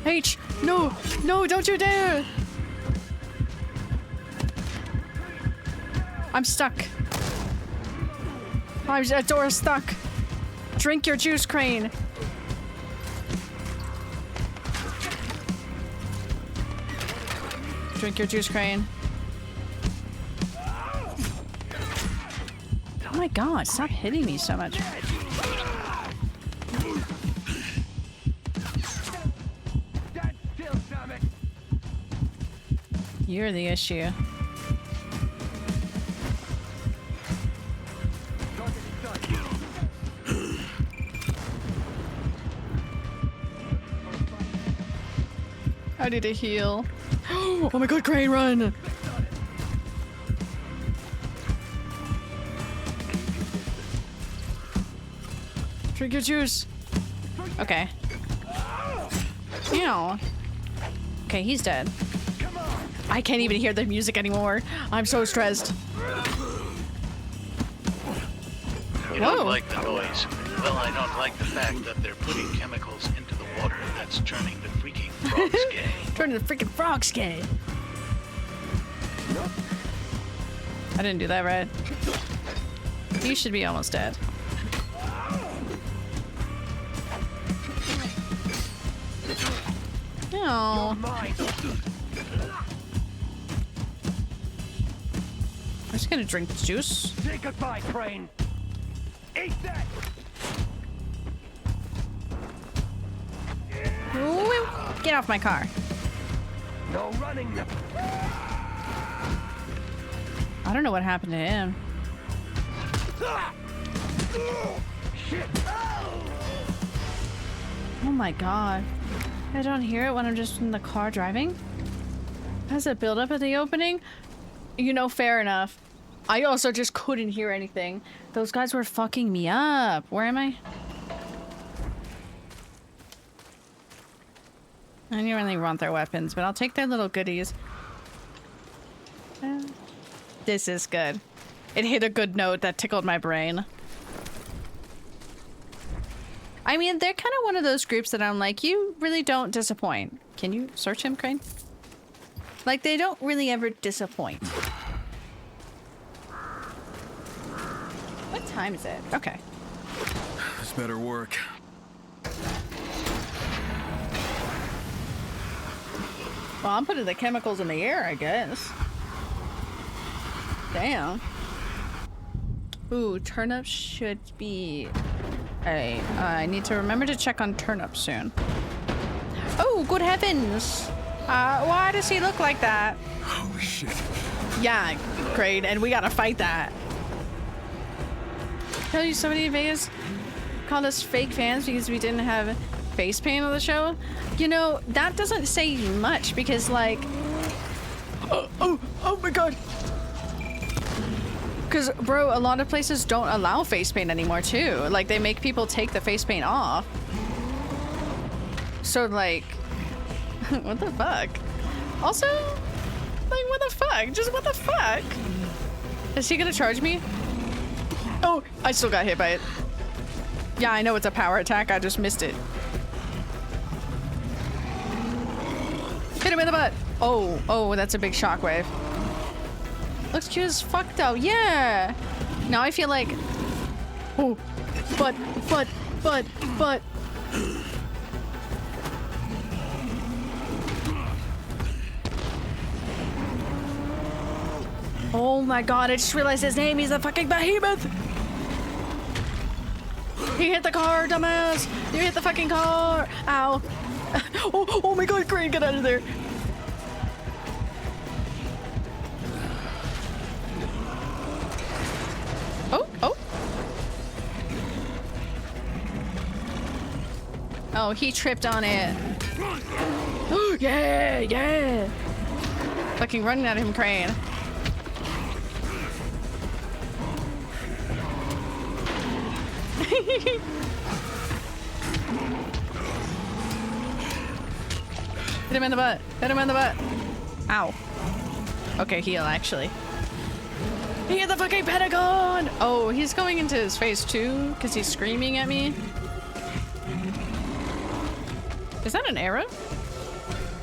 H! No! No, don't you dare! I'm stuck. A door's stuck. Drink your juice, Crane. Drink your juice, Crane. Oh my god, stop hitting me so much. You're the issue. I need to heal. Oh my god, Crane, run! Drink your juice. Okay. Ew. Okay, he's dead. I can't even hear the music anymore. I'm so stressed. You don't like the noise. Well, I don't like the fact that they're putting chemicals into the water that's turning the freaking frogs gay. Turning the freaking frogs gay. I didn't do that right. You should be almost dead. No. I'm just gonna drink the juice. Say goodbye, Crane. Eat that. Ooh, get off my car. No running. I don't know what happened to him. Shit. Oh my god. I don't hear it when I'm just in the car driving. Has it build up at the opening? You know, fair enough. I also just couldn't hear anything. Those guys were fucking me up. Where am I? I didn't really want their weapons, but I'll take their little goodies. This is good. It hit a good note that tickled my brain. I mean, they're kind of one of those groups that I'm like, you really don't disappoint. Can you search him, Crane? Like, they don't really ever disappoint. What time is it? Okay. This better work. Well, I'm putting the chemicals in the air, I guess. Damn. Ooh, turnips should be... I need to remember to check on turnips soon. Oh, good heavens! Why does he look like that? Holy shit. Yeah, great, and we gotta fight that. Tell you somebody in Vegas called us fake fans because we didn't have face paint on the show? You know, that doesn't say much because, like... Oh my god! Because, bro, a lot of places don't allow face paint anymore, too. Like, they make people take the face paint off. So, like, what the fuck? Also, like, what the fuck? Just what the fuck? Is he gonna charge me? Oh, I still got hit by it. Yeah, I know it's a power attack. I just missed it. Hit him in the butt. Oh, that's a big shockwave. Looks cute as fuck, though. Yeah. Now I feel like... Oh, but. Oh my god, I just realized his name. He's a fucking behemoth. He hit the car, dumbass. You hit the fucking car. Ow. Oh my god, Crane, get out of there. Oh. Oh, he tripped on it. Yeah. Fucking running at him, Crane. Hit him in the butt. Hit him in the butt. Ow. Okay, heal, actually. He hit the fucking Pentagon! Oh, he's going into his face too, because he's screaming at me. Is that an arrow?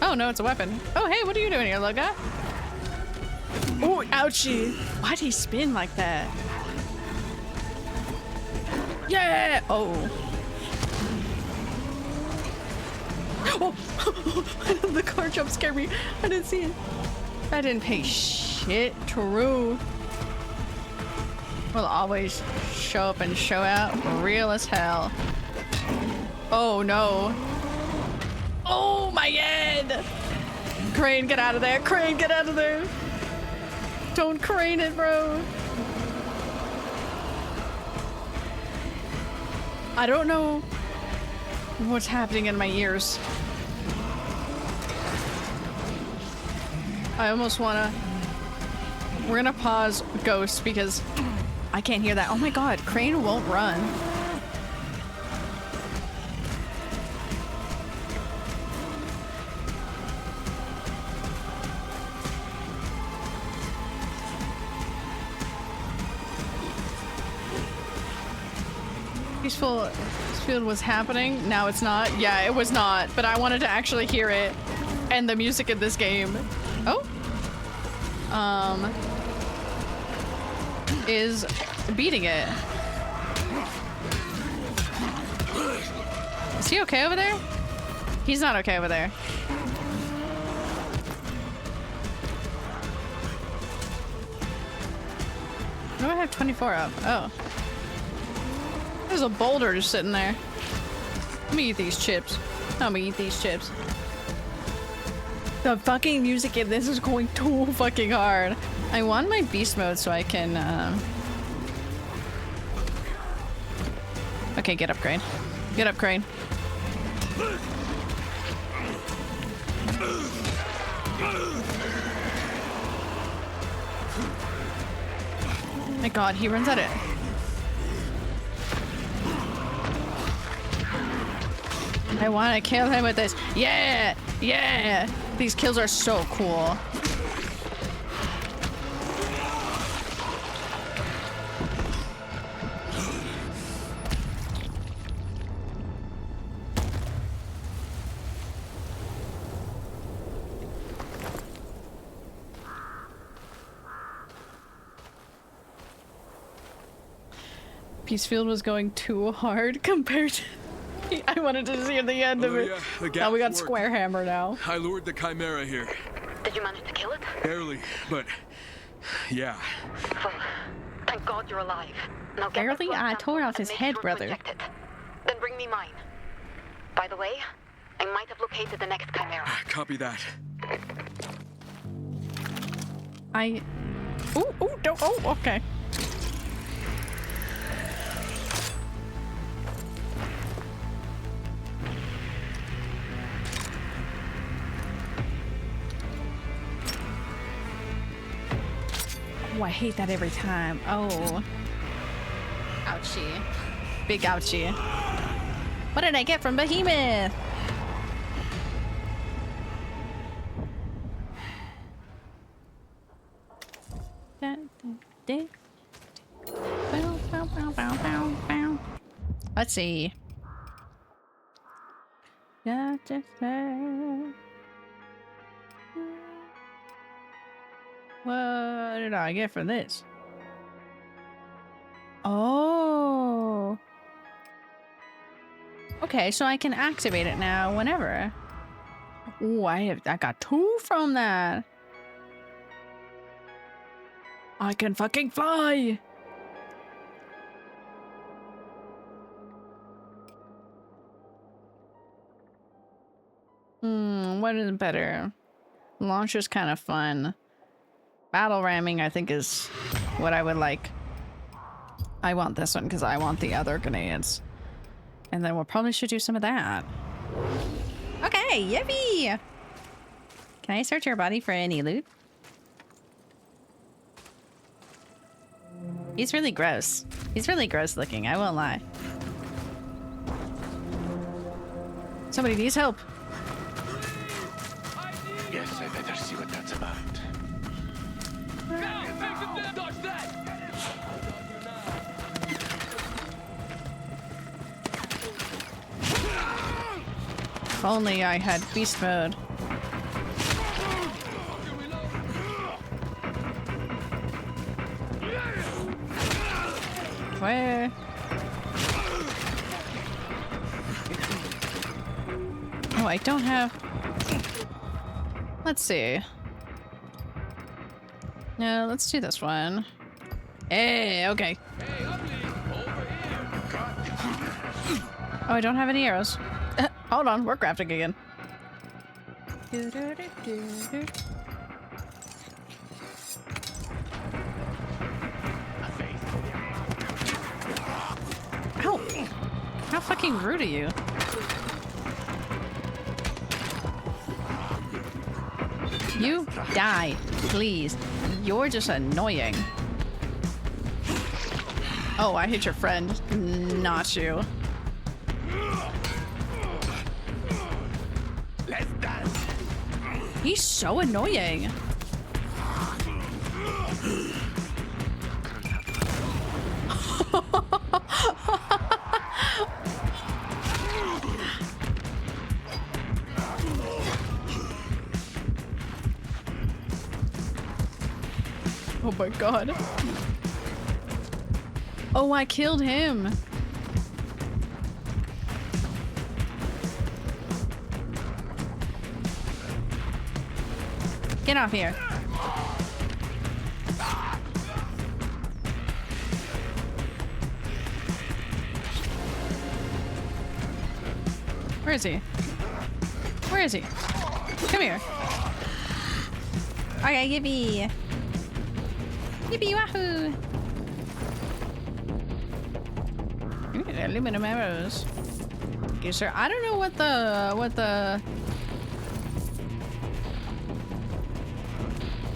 Oh, no, it's a weapon. Oh, hey, what are you doing here, little guy? Oh, ouchie. Why'd he spin like that? Yeah! Oh. Oh! The car jump scared me. I didn't see it. I didn't pay shit. True. Will always show up and show out. Real as hell. Oh no. Oh my head! Crane, get out of there! Crane, get out of there! Don't crane it, bro! I don't know what's happening in my ears. I almost wanna... We're gonna pause Ghost because I can't hear that. Oh my god, Crane won't run. Peaceful field was happening. Now it's not. Yeah, it was not. But I wanted to actually hear it and the music in this game. Oh. Is beating it. Is he okay over there? He's not okay over there. What do I have 24 of? Oh. There's a boulder just sitting there. Let me eat these chips. Let me eat these chips. The fucking music in this is going too fucking hard. I want my beast mode so I can, Okay, get up, Crane. Get up, Crane. My god, he runs at it. I want to kill him with this. Yeah! Yeah! These kills are so cool. Peacefield was going too hard compared to... I wanted to see the end of it. Yeah, now we got Square Hammer now. I lured the Chimera here. Did you manage to kill it? Barely, but yeah. Well, thank God you're alive. Now get Barely? I tore off his head, brother. Then bring me mine. By the way, I might have located the next Chimera. Copy that. Okay. Oh, I hate that every time. Oh. Ouchie. Big ouchie. What did I get from Behemoth? Let's see. What did I get from this? Oh. Okay, so I can activate it now whenever. Ooh, I got 2 from that. I can fucking fly. What is better? Launcher's kind of fun. Battle ramming, I think, is what I would like. I want this one because I want the other grenades. And then we'll probably should do some of that. Okay, yippee! Can I search your body for any loot? He's really gross. He's really gross looking, I won't lie. Somebody needs help. Yes, I better see what that's about. If only I had beast mode. Where? Oh, I don't have... Let's see. No, let's do this one. Hey, okay. Oh, I don't have any arrows. Hold on, we're crafting again. Ow! How fucking rude are you? You die, please. You're just annoying. Oh, I hit your friend, not you. Let's dance. He's so annoying. Oh my god. Oh, I killed him. Get off here. Where is he? Where is he? Come here. Okay, yippee. Yippee wahoo! Aluminum arrows. Okay, sir. I don't know what the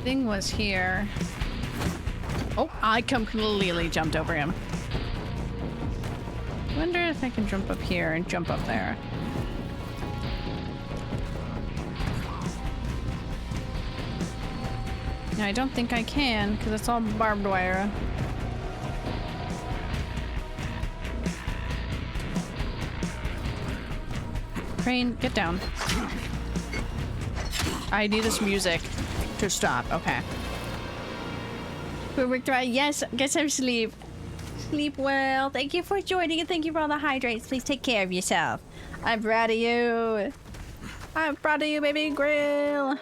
thing was here. Oh, I completely jumped over him. Wonder if I can jump up here and jump up there. No, I don't think I can, because it's all barbed wire. Crane, get down. I need this music to stop. Okay. Perfect. Right. Yes, get some sleep. Sleep well. Thank you for joining and thank you for all the hydrates. Please take care of yourself. I'm proud of you. I'm proud of you, baby grill.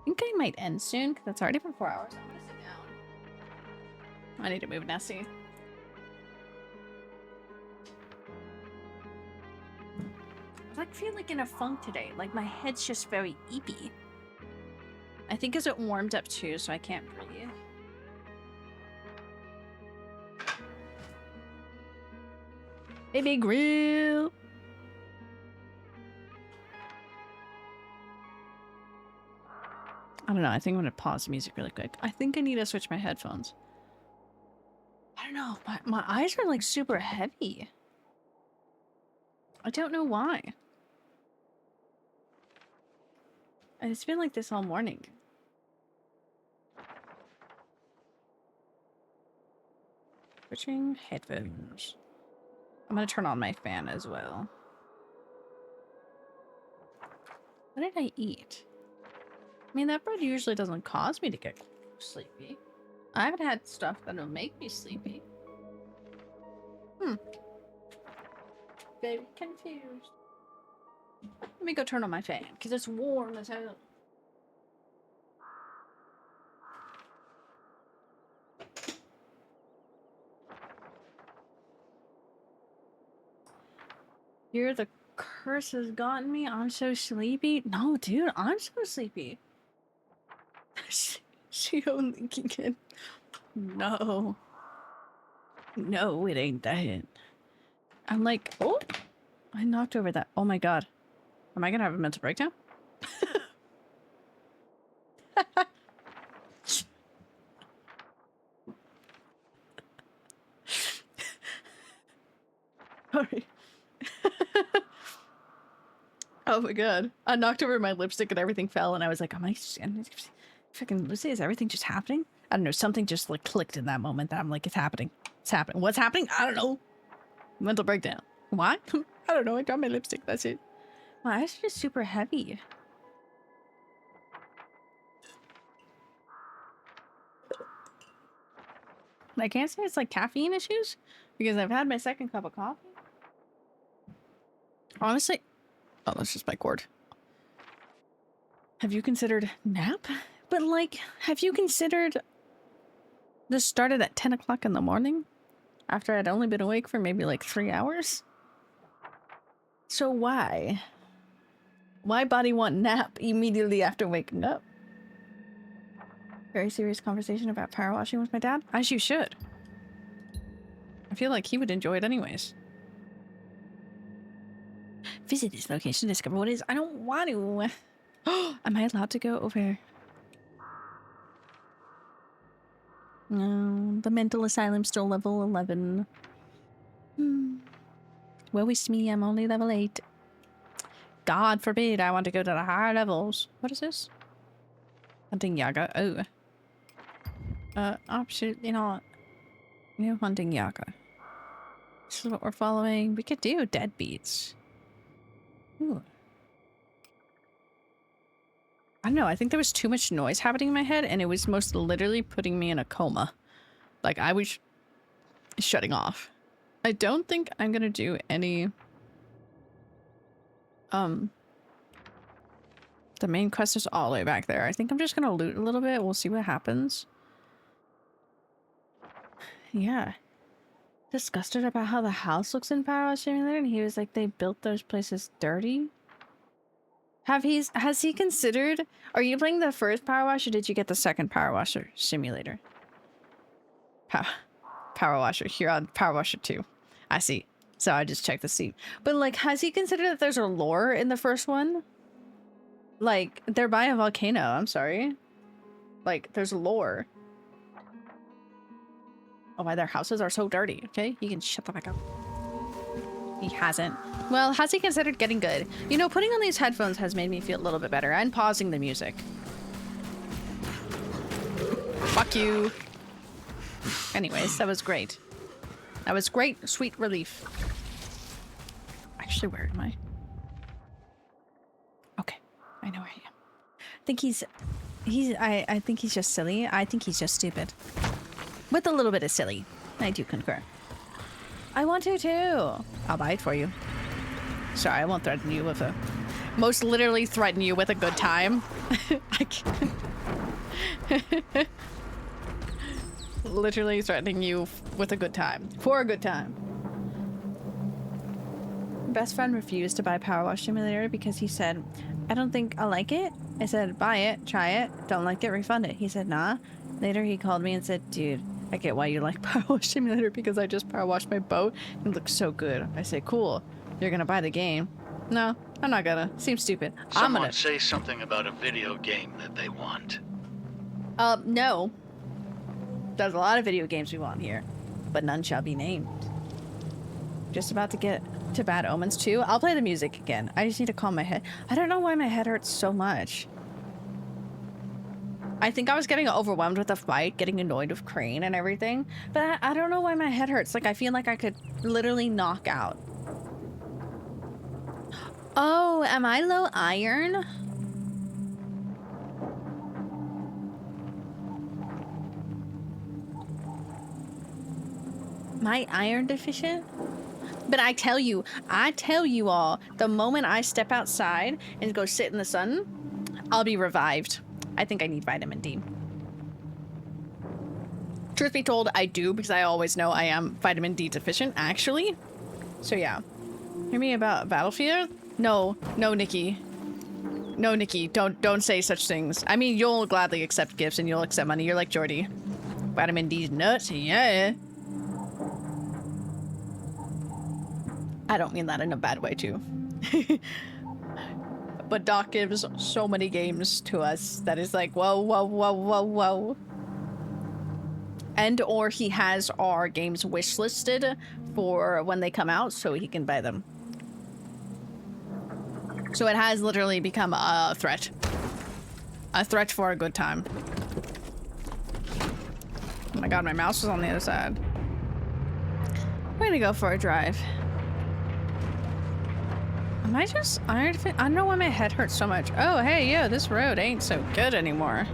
I think I might end soon because it's already been 4 hours. I'm gonna sit down. I need to move, Nessie. I feel like in a funk today. Like my head's just very eepy. I think because it warmed up too, so I can't breathe. Baby grill. I don't know. I think I'm gonna pause the music really quick. I think I need to switch my headphones. I don't know. My eyes are like super heavy. I don't know why. And it's been like this all morning. Switching headphones. I'm gonna turn on my fan as well. What did I eat? I mean, that bread usually doesn't cause me to get sleepy. I haven't had stuff that'll make me sleepy. Very confused. Let me go turn on my fan, because it's warm as hell. Here, the curse has gotten me. I'm so sleepy. No, dude, I'm so sleepy. She only can. No. No, it ain't that. I'm like, oh, I knocked over that. Oh my god. Am I gonna have a mental breakdown? Sorry. Oh my god. I knocked over my lipstick and everything fell and I was like, am I fucking Lucy, is everything just happening? I don't know, something just like clicked in that moment that I'm like, it's happening. It's happening. What's happening? I don't know. Mental breakdown. Why? I don't know, I dropped my lipstick, that's it. My eyes are just super heavy. I can't say it's like caffeine issues because I've had my second cup of coffee. Honestly, oh, that's just my cord. Have you considered nap? But like, have you considered this started at 10 o'clock in the morning after I'd only been awake for maybe like 3 hours? So why? Why body want nap immediately after waking up? Very serious conversation about power washing with my dad? As you should. I feel like he would enjoy it anyways. Visit this location to discover what it is. I don't want to. Am I allowed to go over? No, the mental asylum still level 11. Woe is me, I'm only level 8. God forbid I want to go to the higher levels. What is this? Hunting Yaga. Oh. Absolutely not. New hunting Yaga. This is what we're following. We could do deadbeats. Ooh. I don't know, I think there was too much noise happening in my head and it was most literally putting me in a coma. Like I was shutting off. I don't think I'm gonna do any the main quest is all the way back there. I think I'm just gonna loot a little bit. We'll see what happens. Yeah. Disgusted about how the house looks in Power Wash Simulator, and he was like, they built those places dirty. Has he considered, are you playing the first Power Wash or did you get the second Power Washer Simulator? Power Washer, here on Power Washer 2. I see. So I just checked the seat. But like, has he considered that there's a lore in the first one? Like, they're by a volcano, I'm sorry. Like, there's lore. Oh, why their houses are so dirty, okay? You can shut the fuck up. He hasn't. Well, has he considered getting good? You know, putting on these headphones has made me feel a little bit better, and pausing the music. Fuck you. Anyways, that was great. That was great, sweet relief. Actually, where am I? Okay, I know where I am. I think I think he's just silly. I think he's just stupid. With a little bit of silly. I do concur. I want to too. I'll buy it for you. Sorry, I won't threaten you with a... Most literally threaten you with a good time. I can't. Literally threatening you with a good time. For a good time. Best friend refused to buy Power Wash Simulator because he said, I don't think I'll like it. I said, buy it, try it, don't like it, refund it. He said, nah. Later he called me and said, dude, I get why you like Power Wash Simulator because I just power washed my boat and it looks so good. I say, cool, you're gonna buy the game. No, I'm not gonna. Seems stupid. I'm Someone gonna. say something about a video game that they want. No. There's a lot of video games we want here, but none shall be named. Just about to get to Bad Omens 2. I'll play the music again. I just need to calm my head. I don't know why my head hurts so much. I think I was getting overwhelmed with the fight, getting annoyed with Crane and everything, but I don't know why my head hurts. Like, I feel like I could literally knock out. Oh, am I low iron? Am I iron deficient? But I tell you all, the moment I step outside and go sit in the sun, I'll be revived. I think I need vitamin D. Truth be told, I do, because I always know I am vitamin D deficient, actually. So yeah. Hear me about Battlefield? No, Nikki. No, Nikki, don't say such things. I mean, you'll gladly accept gifts and you'll accept money. You're like Jordy. Vitamin D's nuts, yeah. I don't mean that in a bad way, too. But Doc gives so many games to us that is like, whoa. And or he has our games wishlisted for when they come out so he can buy them. So it has literally become a threat. A threat for a good time. Oh my god, my mouse was on the other side. I'm gonna go for a drive. Am I just iron? I don't know why my head hurts so much. Oh, hey, yeah, this road ain't so good anymore.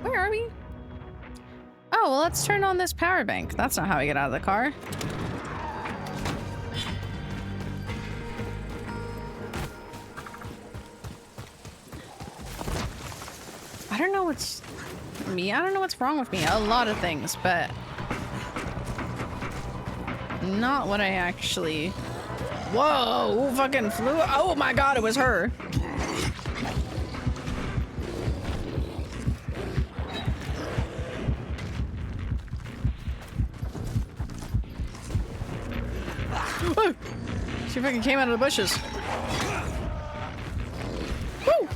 Where are we? Oh, well, let's turn on this power bank. That's not how we get out of the car. I don't know what's me. I don't know what's wrong with me. A lot of things, but not what I actually. Whoa! Who fucking flew? Oh my god! It was her. Oh, she fucking came out of the bushes. Woo!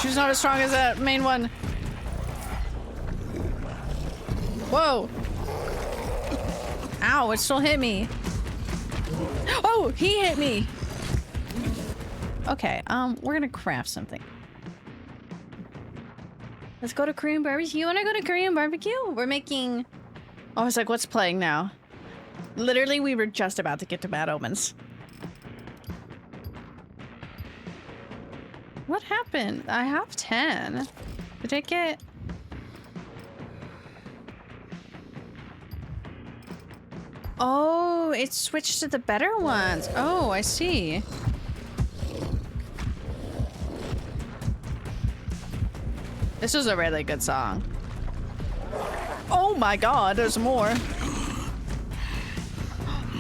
She's not as strong as that main one. Whoa. Ow, it still hit me. Oh, he hit me. Okay, we're gonna craft something. Let's go to Korean barbecue. You wanna go to Korean barbecue? We're making... Oh, I was like, what's playing now? Literally, we were just about to get to Bad Omens. What happened? I have 10. Did I get... Oh, it switched to the better ones. Oh, I see. This is a really good song. Oh my god, there's more.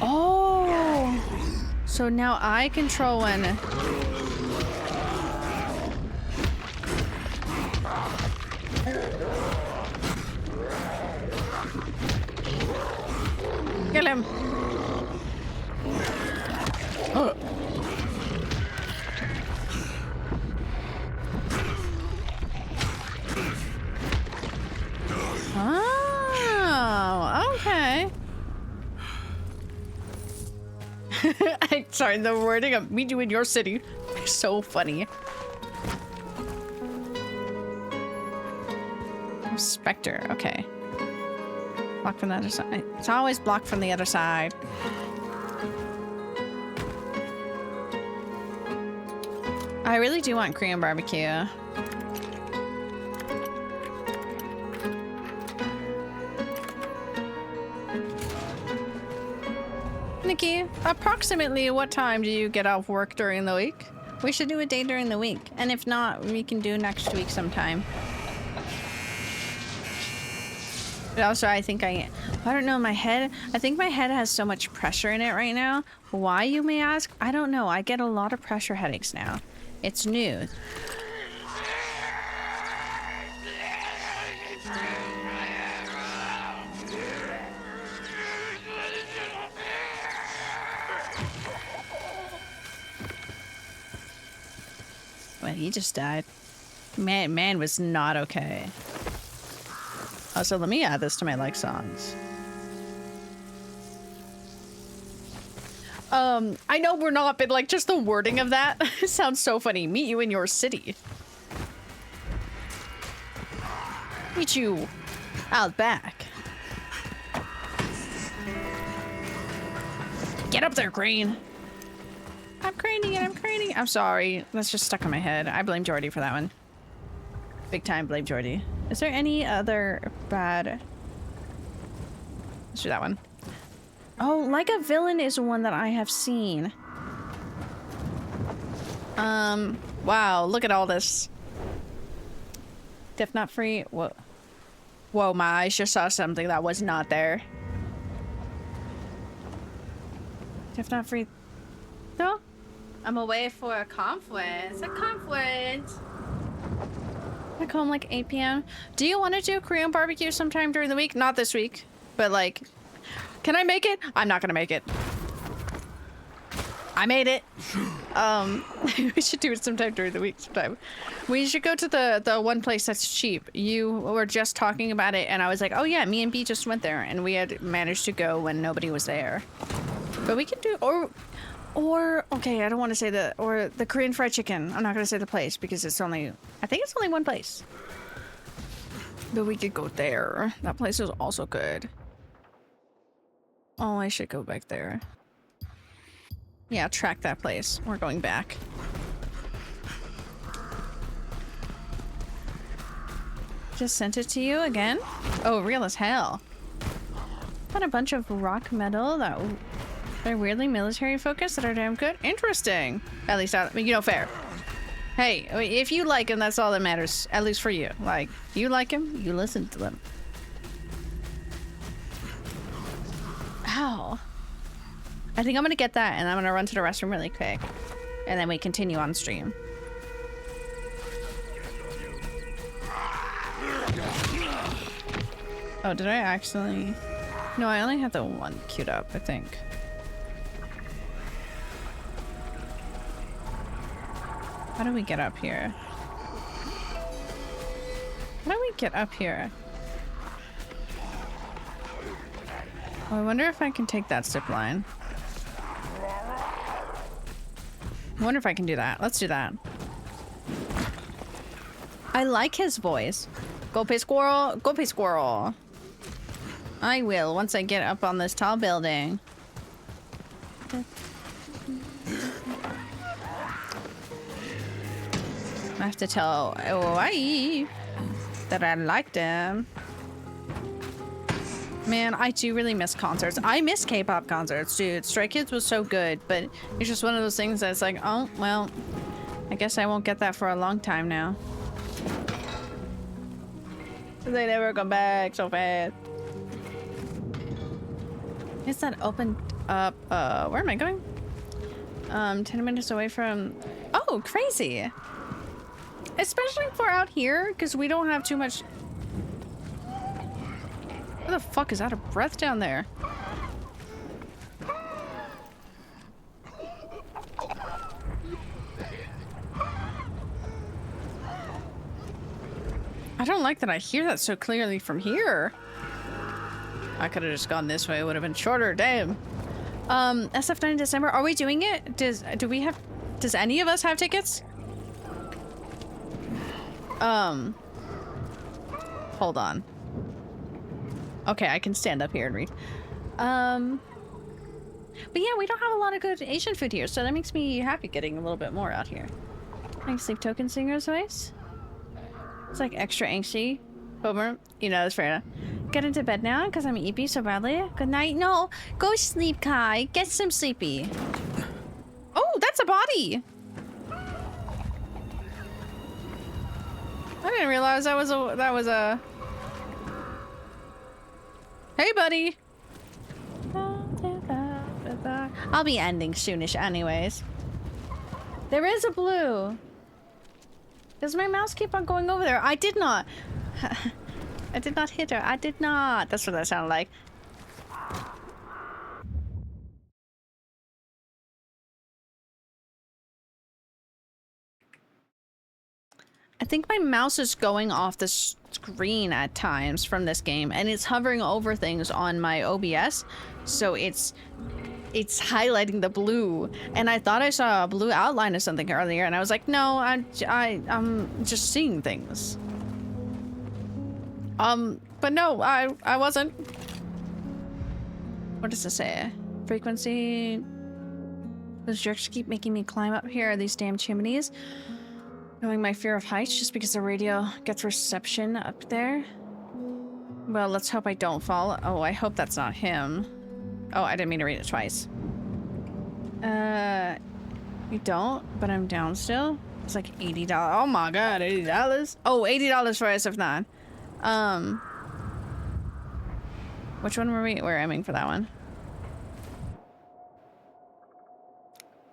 Oh! So now I control when... Kill him! Oh. Oh, okay. Sorry, the wording of "meet you in your city" is so funny. Spectre, okay. Block from the other side. It's always blocked from the other side. I really do want Korean barbecue. Nikki, approximately what time do you get off work during the week? We should do a day during the week. And if not, we can do next week sometime. But also, I think I don't know, my head, I think my head has so much pressure in it right now. Why, you may ask? I don't know. I get a lot of pressure headaches now. It's new. Well, he just died. Man was not okay. Oh, so let me add this to my like songs. I know we're not, but like just the wording of that sounds so funny. Meet you in your city. Meet you out back. Get up there, Crane. I'm craning it, I'm craning. I'm sorry. That's just stuck in my head. I blame Jordy for that one. Big time blame Jordy. Is there any other bad... Let's do that one. Oh, Like a Villain is one that I have seen. Wow, look at all this. Diff not free. Whoa. Whoa, my eyes just saw something that was not there. Diff not free. No? I'm away for a conference. A conference. Back home like 8 p.m. Do you want to do Korean barbecue sometime during the week? Not this week, but like, can I make it? I'm not gonna make it. I made it. We should do it sometime during the week sometime. We should go to the one place that's cheap. You were just talking about it and I was like, oh yeah, me and B just went there and we had managed to go when nobody was there. But we can do, or okay, I don't want to say or the Korean fried chicken. I'm not going to say the place because it's only, I think it's only one place. But we could go there. That place is also good. Oh, I should go back there. Yeah, track that place. We're going back. Just sent it to you again? Oh, real as hell. Got a bunch of rock metal that they're weirdly military focused that are damn good. Interesting. At least, you know, fair. Hey, if you like him, that's all that matters. At least for you. Like, you like him, you listen to them. Ow. I think I'm gonna get that and I'm gonna run to the restroom really quick. And then we continue on stream. Oh, did I actually? No, I only have the one queued up, I think. How do we get up here? How do we get up here? Oh, I wonder if I can take that zip line. I wonder if I can do that. Let's do that. I like his voice. Go pay squirrel. Go pay squirrel. I will once I get up on this tall building. I have to tell Hawaii that I like them. Man, I do really miss concerts. I miss K-pop concerts, dude. Stray Kids was so good, but it's just one of those things that's like, oh, well, I guess I won't get that for a long time now. They never come back so fast. Is that opened up? Where am I going? 10 minutes away from... Oh, crazy. Especially for out here, because we don't have too much... Who the fuck is out of breath down there? I don't like that I hear that so clearly from here. I could have just gone this way. It would have been shorter. Damn. SF9 in December. Are we doing it? Does any of us have tickets? Hold on. Okay, I can stand up here and read. But yeah, we don't have a lot of good Asian food here, so that makes me happy getting a little bit more out here. Thanks, Sleep Token Singer's voice. It's like extra angsty. Boomer, you know, that's fair enough. Get into bed now because I'm eepy so badly. Good night. No, go sleep, Kai. Get some sleepy. Oh, that's a body. I didn't realize that was a. Hey, buddy. I'll be ending soonish, anyways. There is a blue. Does my mouse keep on going over there? I did not. I did not hit her. I did not. That's what that sounded like. I think my mouse is going off the screen at times from this game, and it's hovering over things on my OBS, so it's highlighting the blue, and I thought I saw a blue outline of something earlier, and I was like, no, I'm just seeing things. But no, I wasn't. What does it say? Frequency. Those jerks keep making me climb up here, these damn chimneys. Knowing my fear of heights just because the radio gets reception up there. Well, let's hope I don't fall. Oh, I hope that's not him. Oh, I didn't mean to read it twice. You don't, but I'm down still. It's like $80. Oh my god, $80? Oh, $80 for SF9. Which one were we? We're aiming for that one.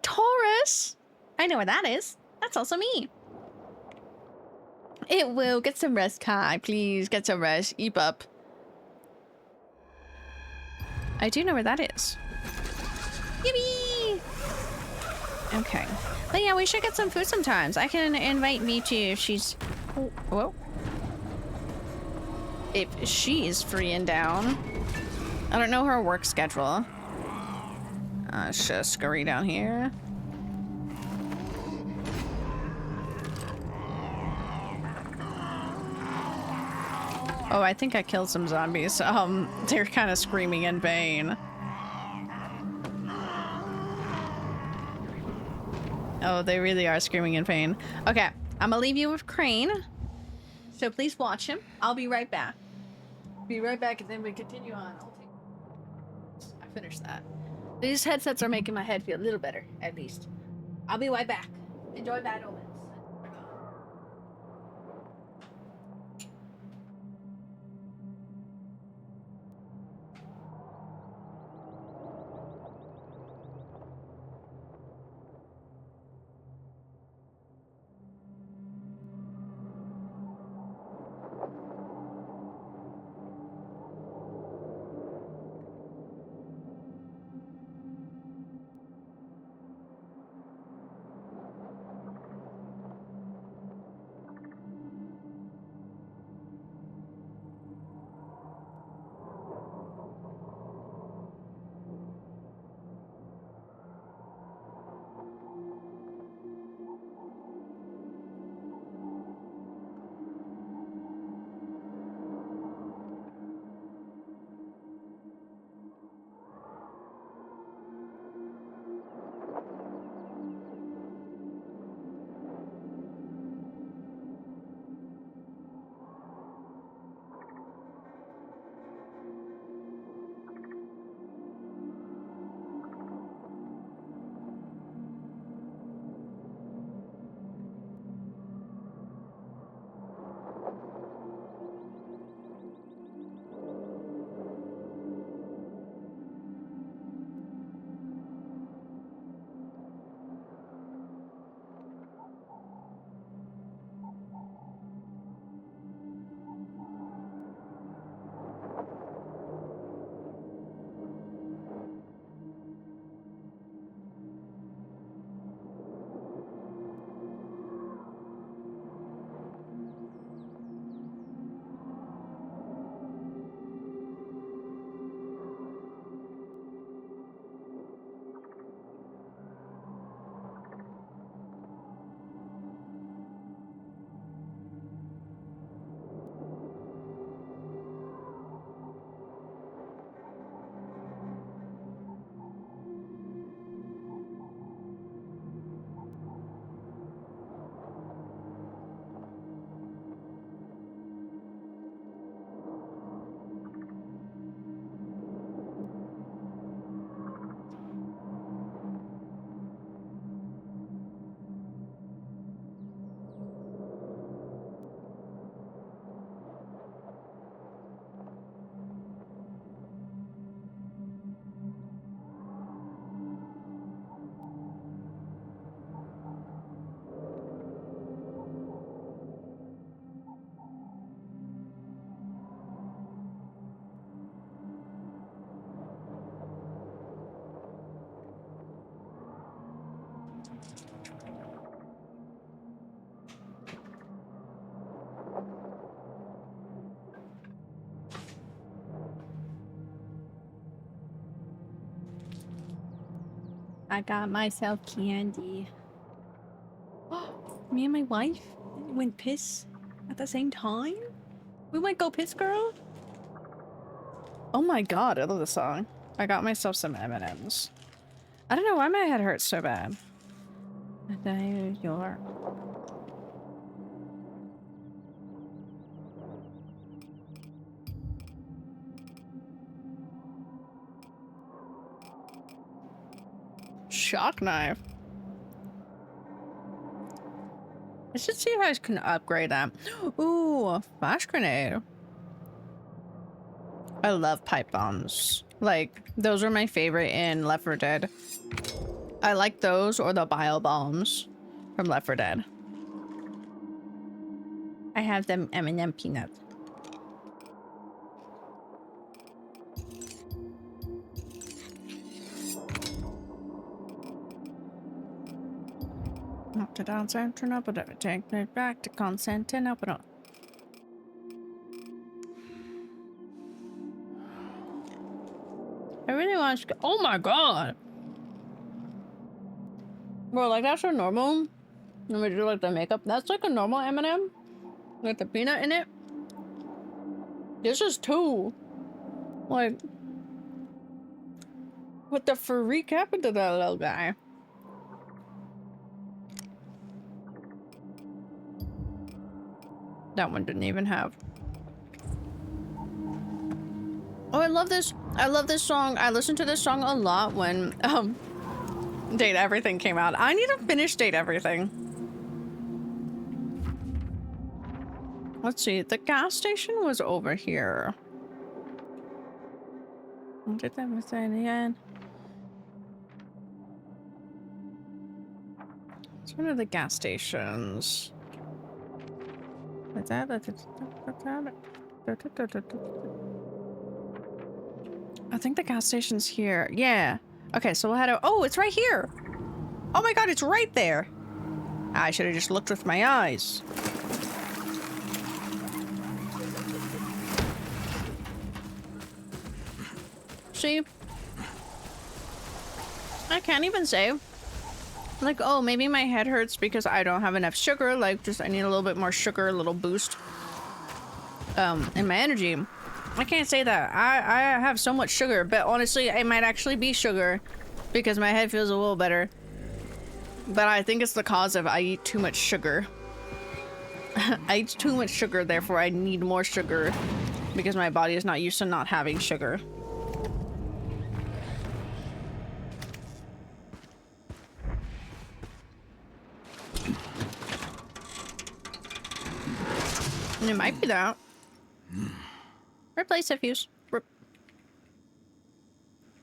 Taurus! I know where that is. That's also me. It will. Get some rest, Kai. Please, get some rest. Eep up. I do know where that is. Yippee! Okay. But yeah, we should get some food sometimes. I can invite Michi if she's... Oh, whoa. If she's free and down. I don't know her work schedule. Let's just scurry down here. Oh, I think I killed some zombies. They're kind of screaming in vain. Oh, they really are screaming in pain. Okay, I'm gonna leave you with Crane. So please watch him. I'll be right back. Be right back, and then we continue on. I finished that. These headsets are making my head feel a little better, at least. I'll be right back. Enjoy Bad Omens. I got myself candy. Me and my wife went piss at the same time? We went go piss, girl? Oh my god, I love this song. I got myself some M&Ms. I don't know why my head hurts so bad. You're... Shock knife. I should see if I can upgrade that. Ooh, a flash grenade. I love pipe bombs. Like, those are my favorite in Left 4 Dead. I like those or the bile bombs from Left 4 Dead. I have them M&M peanuts. Not to Constantinople, but take it back to Constantinople. I really want to. Oh my god! Bro, like that's so normal. Let me do like the makeup. That's like a normal M&M, with the peanut in it. This is two. Like, what the freak happened to that little guy? That one didn't even have. Oh, I love this. I love this song. I listened to this song a lot when Date Everything came out. I need to finish Date Everything. Let's see. The gas station was over here. Did everything in the end. It's one of the gas stations. What's that? I think the gas station's here. Yeah. Okay, so we'll head out. Oh, it's right here. Oh my god, it's right there. I should have just looked with my eyes. See? I can't even say. Like, oh, maybe my head hurts because I don't have enough sugar. Like, just I need a little bit more sugar, a little boost. In my energy. I can't say that. I have so much sugar, but honestly, it might actually be sugar because my head feels a little better. But I think it's the cause of I eat too much sugar. I eat too much sugar, therefore I need more sugar because my body is not used to not having sugar. And it might be that. Replace the fuse.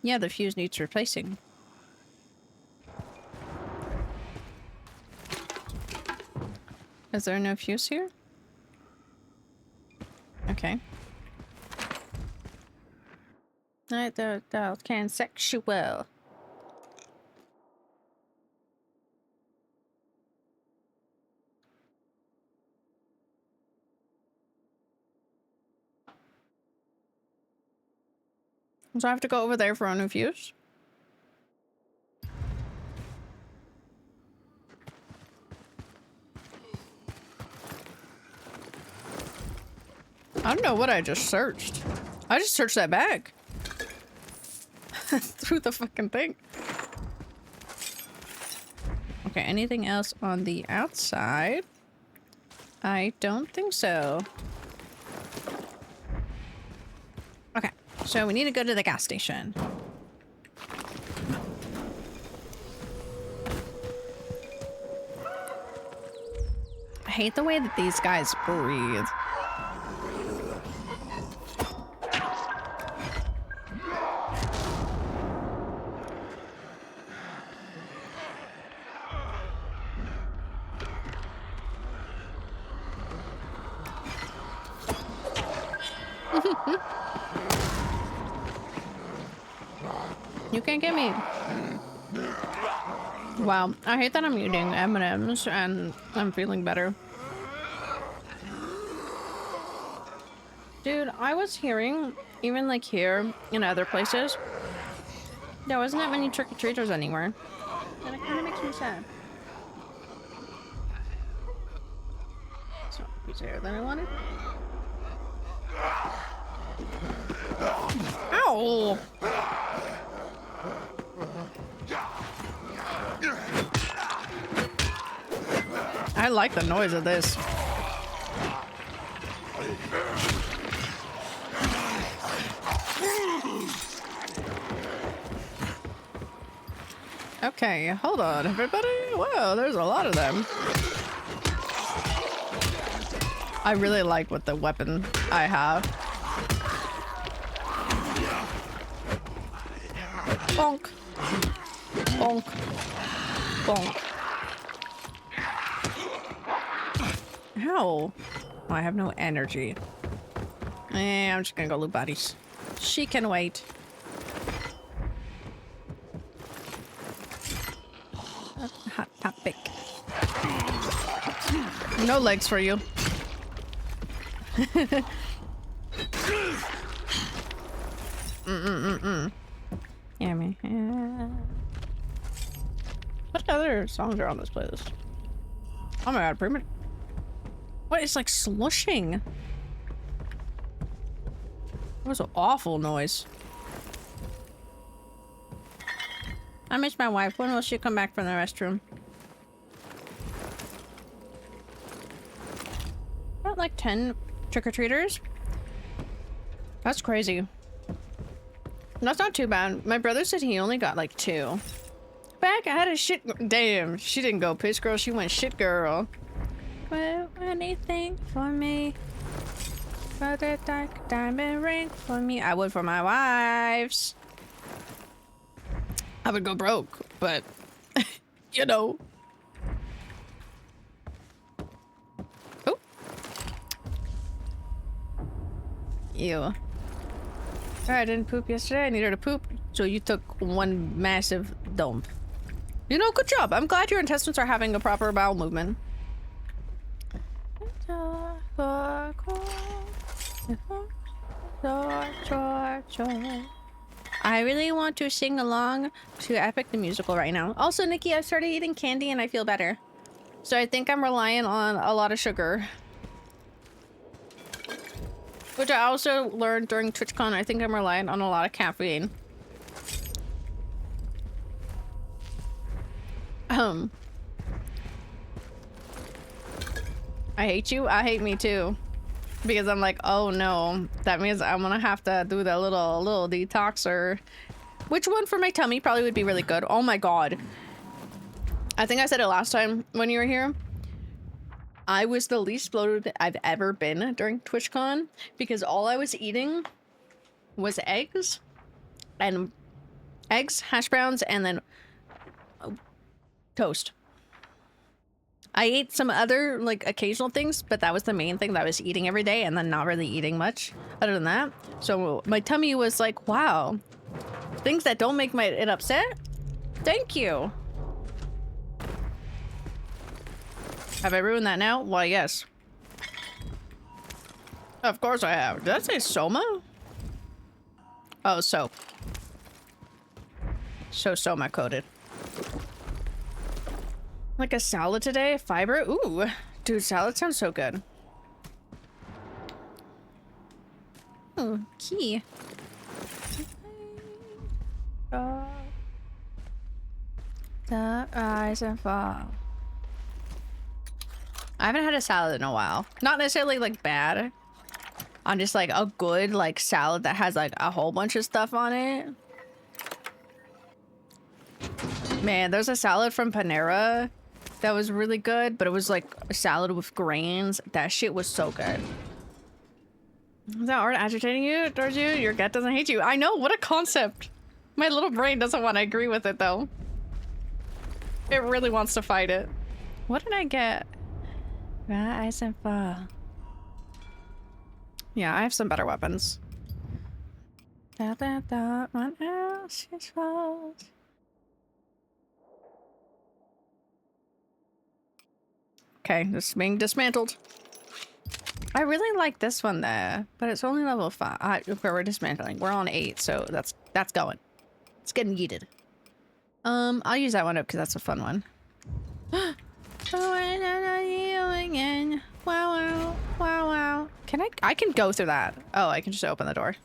Yeah, the fuse needs replacing. Is there no fuse here? Okay. The sexual. So I have to go over there for a new fuse? I don't know what I just searched. I just searched that bag. Through the fucking thing. Okay, anything else on the outside? I don't think so. Okay, so we need to go to the gas station. I hate the way that these guys breathe. You can't get me. Wow, I hate that I'm eating M&Ms and I'm feeling better. Dude, I was hearing, even like here in other places, there wasn't that many trick-or-treaters anywhere. and it kind of makes me sad. It's not a piece of hair that I wanted. Ow! I like the noise of this. Okay, hold on, everybody. Wow, there's a lot of them. I really like what the weapon I have. Bonk. Bonk. Bonk. Ow. I have no energy. I'm just gonna go loot bodies. She can wait. Hot topic. No legs for you. Yeah, man. What other songs are on this playlist? Oh my god, pretty much. What? It's like slushing. That was an awful noise. I miss my wife. When will she come back from the restroom? About like 10 trick-or-treaters. That's crazy. That's not too bad. My brother said he only got like 2. Back, I had a shit. Damn, she didn't go piss girl. She went shit girl. Well, anything for me. For the dark diamond ring for me. I would for my wives. I would go broke, but you know. Oh. Ew. Sorry, I didn't poop yesterday. I needed to poop, so you took one massive dump. You know, good job. I'm glad your intestines are having a proper bowel movement. I really want to sing along to Epic the Musical right now. Also, Nikki, I've started eating candy and I feel better. So I think I'm relying on a lot of sugar. Which I also learned during TwitchCon. I think I'm relying on a lot of caffeine. I hate you. I hate me too. Because I'm like, oh no, that means I'm gonna have to do the little detoxer. Which one for my tummy probably would be really good. Oh my god. I think I said it last time when you were here. I was the least bloated I've ever been during TwitchCon because all I was eating was eggs, hash browns, and then toast. I ate some other, like, occasional things, but that was the main thing that I was eating every day and then not really eating much other than that. So my tummy was like, wow. Things that don't make it upset? Thank you. Have I ruined that now? Why, yes. Of course I have. Did I say Soma? Oh, soap. So Soma coated. Like a salad today? Fiber? Ooh. Dude, salad sounds so good. Oh, key. The rise and fall. I haven't had a salad in a while. Not necessarily like bad. I'm just like a good like salad that has like a whole bunch of stuff on it. Man, there's a salad from Panera that was really good, but it was like a salad with grains. That shit was so good. Is that art agitating you towards you? Your gut doesn't hate you. I know, what a concept. My little brain doesn't want to agree with it though. It really wants to fight it. What did I get? Rise and fall. Yeah, I have some better weapons. What else is false? Okay, this is being dismantled. I really like this one there, but it's only level 5. Okay, we're dismantling. We're on 8, so that's going. It's getting yeeted. I'll use that one up because that's a fun one. Again. Wow, wow, wow, wow. Can I can go through that. Oh, I can just open the door.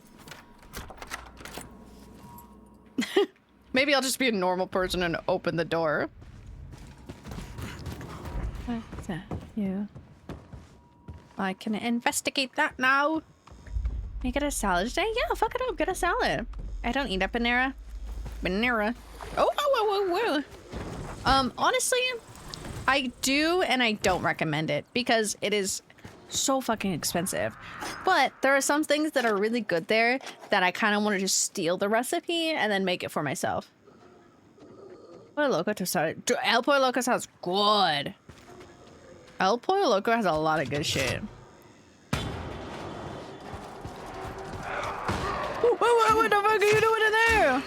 Maybe I'll just be a normal person and open the door. What's that? You. I can investigate that now. Can I get a salad today? Yeah, fuck it up. Get a salad. I don't eat a Panera. Panera. Oh, whoa, whoa, whoa. Honestly, I do and I don't recommend it because it is so fucking expensive. But there are some things that are really good there that I kind of want to just steal the recipe and then make it for myself. Pollo Loco tostada. El Pollo Loco sounds good. El Pollo Loco has a lot of good shit. What the fuck are you doing in there?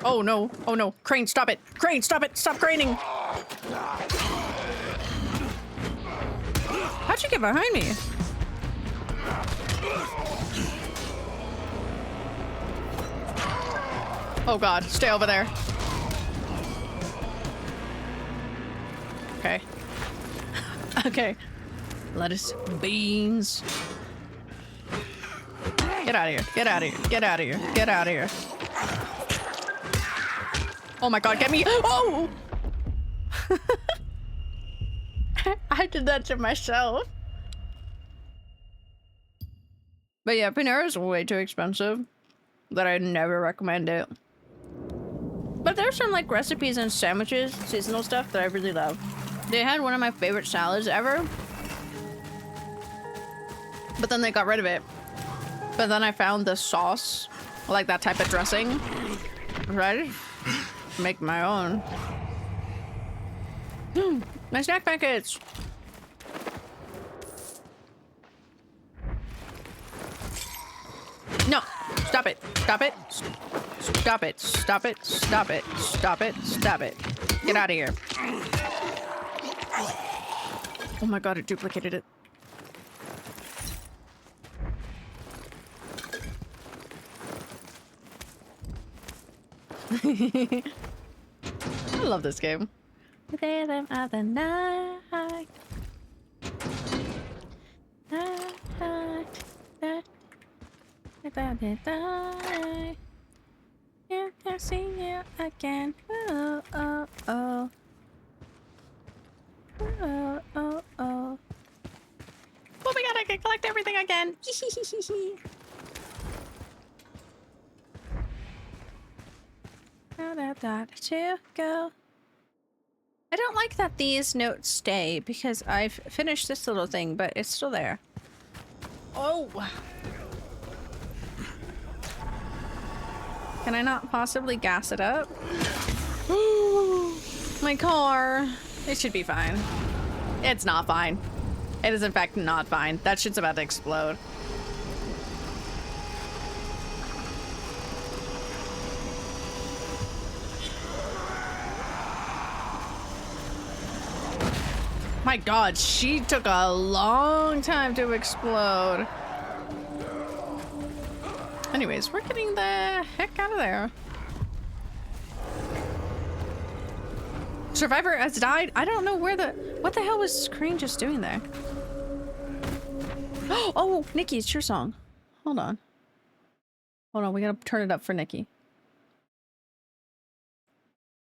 Oh no, oh no. Crane, stop it. Crane, stop it. Stop craning. How'd you get behind me? Oh god, stay over there. Okay. Okay. Lettuce, beans. Get out of here. Get out of here. Get out of here. Get out of here. Oh my god, get me. Oh! I did that to myself. But yeah, Panera is way too expensive. That I never recommend it. But there's some like recipes and sandwiches, seasonal stuff that I really love. They had one of my favorite salads ever. But then they got rid of it. But then I found the sauce, like that type of dressing. Right? Make my own. My snack packets. No, stop it, stop it, stop it, stop it, stop it, stop it, stop it. Get out of here. Oh my god, it duplicated it. I love this game. The rhythm of the night. Yeah, I see you again. Oh, oh, oh. Oh, oh, oh. Oh my god, I can collect everything again. To go. I don't like that these notes stay because I've finished this little thing, but it's still there. Oh! Can I not possibly gas it up? My car. It should be fine. It's not fine. It is in fact not fine. That shit's about to explode. My god, she took a long time to explode. Anyways, we're getting the heck out of there. Survivor has died. I don't know where what the hell was Crane just doing there? Oh, Nikki, it's your song. Hold on. Hold on, we gotta turn it up for Nikki.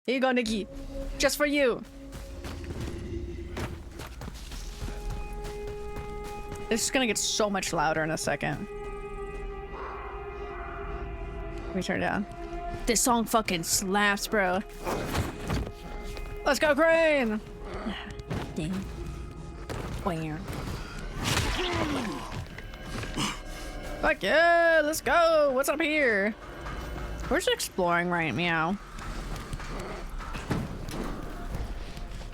Here you go, Nikki. Just for you. This is gonna get so much louder in a second. Let me turn it down. This song fucking slaps, bro. Let's go, Crane! Fuck yeah, let's go! What's up here? We're just exploring right meow.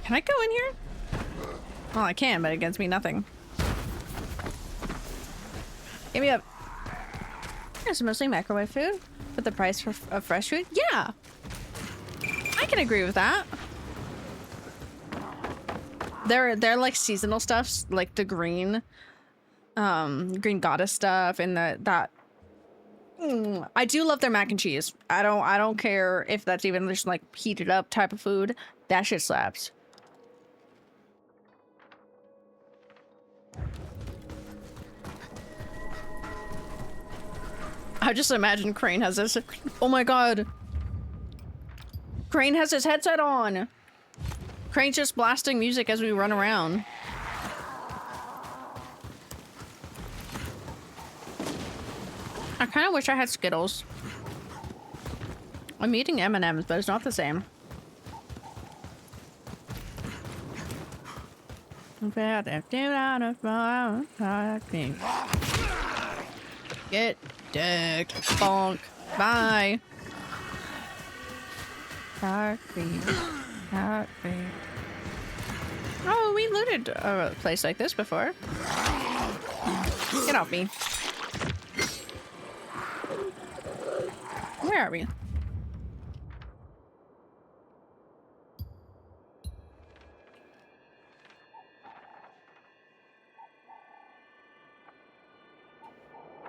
Can I go in here? Well, I can, but it gets me nothing. Give me up. It's mostly microwave food, but the price of fresh food? Yeah! I can agree with that. They're like seasonal stuffs, like the green Green Goddess stuff and that I do love their mac and cheese. I don't care if that's even just like heated up type of food. That shit slaps. I just imagine Crane has this. Oh my god. Crane has his headset on. Crane's just blasting music as we run around. I kind of wish I had Skittles. I'm eating M&Ms, but it's not the same. Get dicked. Bonk. Bye. Oh, we looted a place like this before. Get off me. Where are we?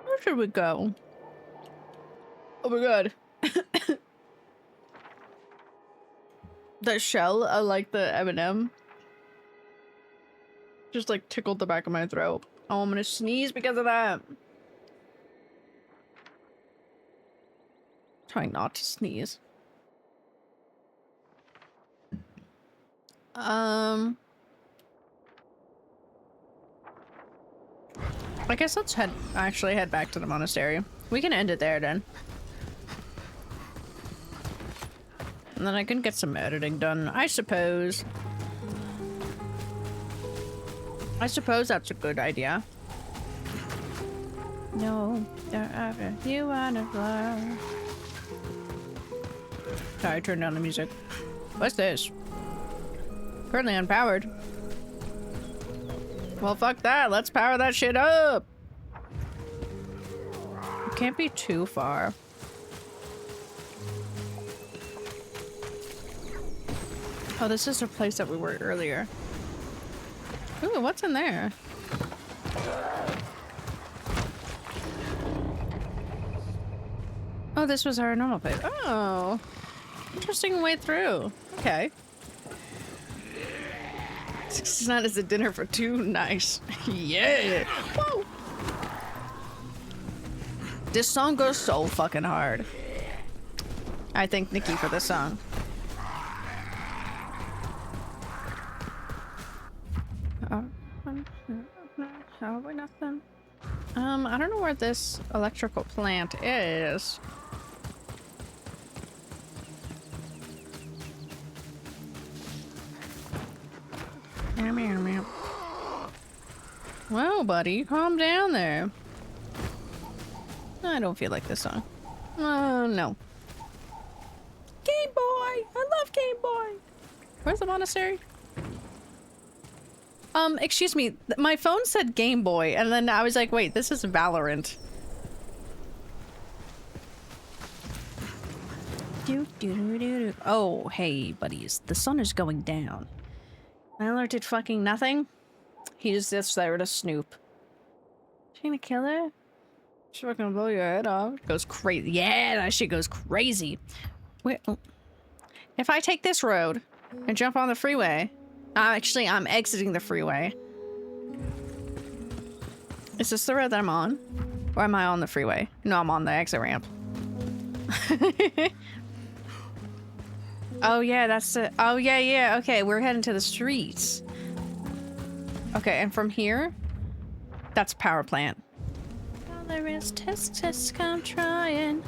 Where should we go? Oh my god. The shell, I like the M&M. Just like tickled the back of my throat. Oh, I'm gonna sneeze because of that. Trying not to sneeze. I guess let's actually head back to the monastery. We can end it there then. And then I can get some editing done, I suppose. I suppose that's a good idea. No, ever you wanna fly. Sorry, I turned down the music. What's this? Currently unpowered. Well, fuck that. Let's power that shit up. It can't be too far. Oh, this is the place that we were earlier. Ooh, what's in there? Oh, this was our normal place. Oh. Interesting way through. Okay. 69 is a dinner for two. Nice. Yeah. Woo. This song goes so fucking hard. I thank Nikki for this song. Nothing. I don't know where this electrical plant is. Well, buddy, calm down there. I don't feel like this song. No. Game Boy! I love Game Boy! Where's the monastery? Excuse me. My phone said Game Boy, and then I was like, wait, this is Valorant. Oh, hey, buddies. The sun is going down. Tyler did fucking nothing. He's just there to snoop. She gonna kill her? She's fucking blow your head off. Goes crazy. Yeah, that shit goes crazy. Wait, if I take this road and jump on the freeway, actually, I'm exiting the freeway. Is this the road that I'm on? Or am I on the freeway? No, I'm on the exit ramp. Oh, yeah, that's the... Oh, yeah. Okay, we're heading to the streets. Okay, and from here, that's power plant. All there is test, come trying.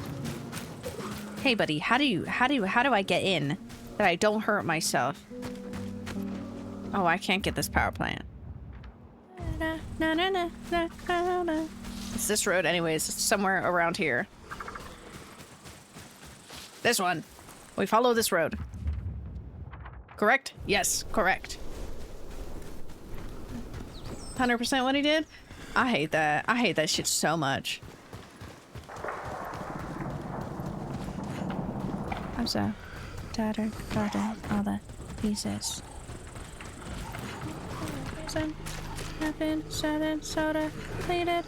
Hey, buddy, how do I get in that I don't hurt myself? Oh, I can't get this power plant. It's this road anyways. It's somewhere around here. This one. We follow this road. Correct? Yes, correct. 100% what he did? I hate that. I hate that shit so much. I'm so tattered, all the pieces. Nothing, soda, plated.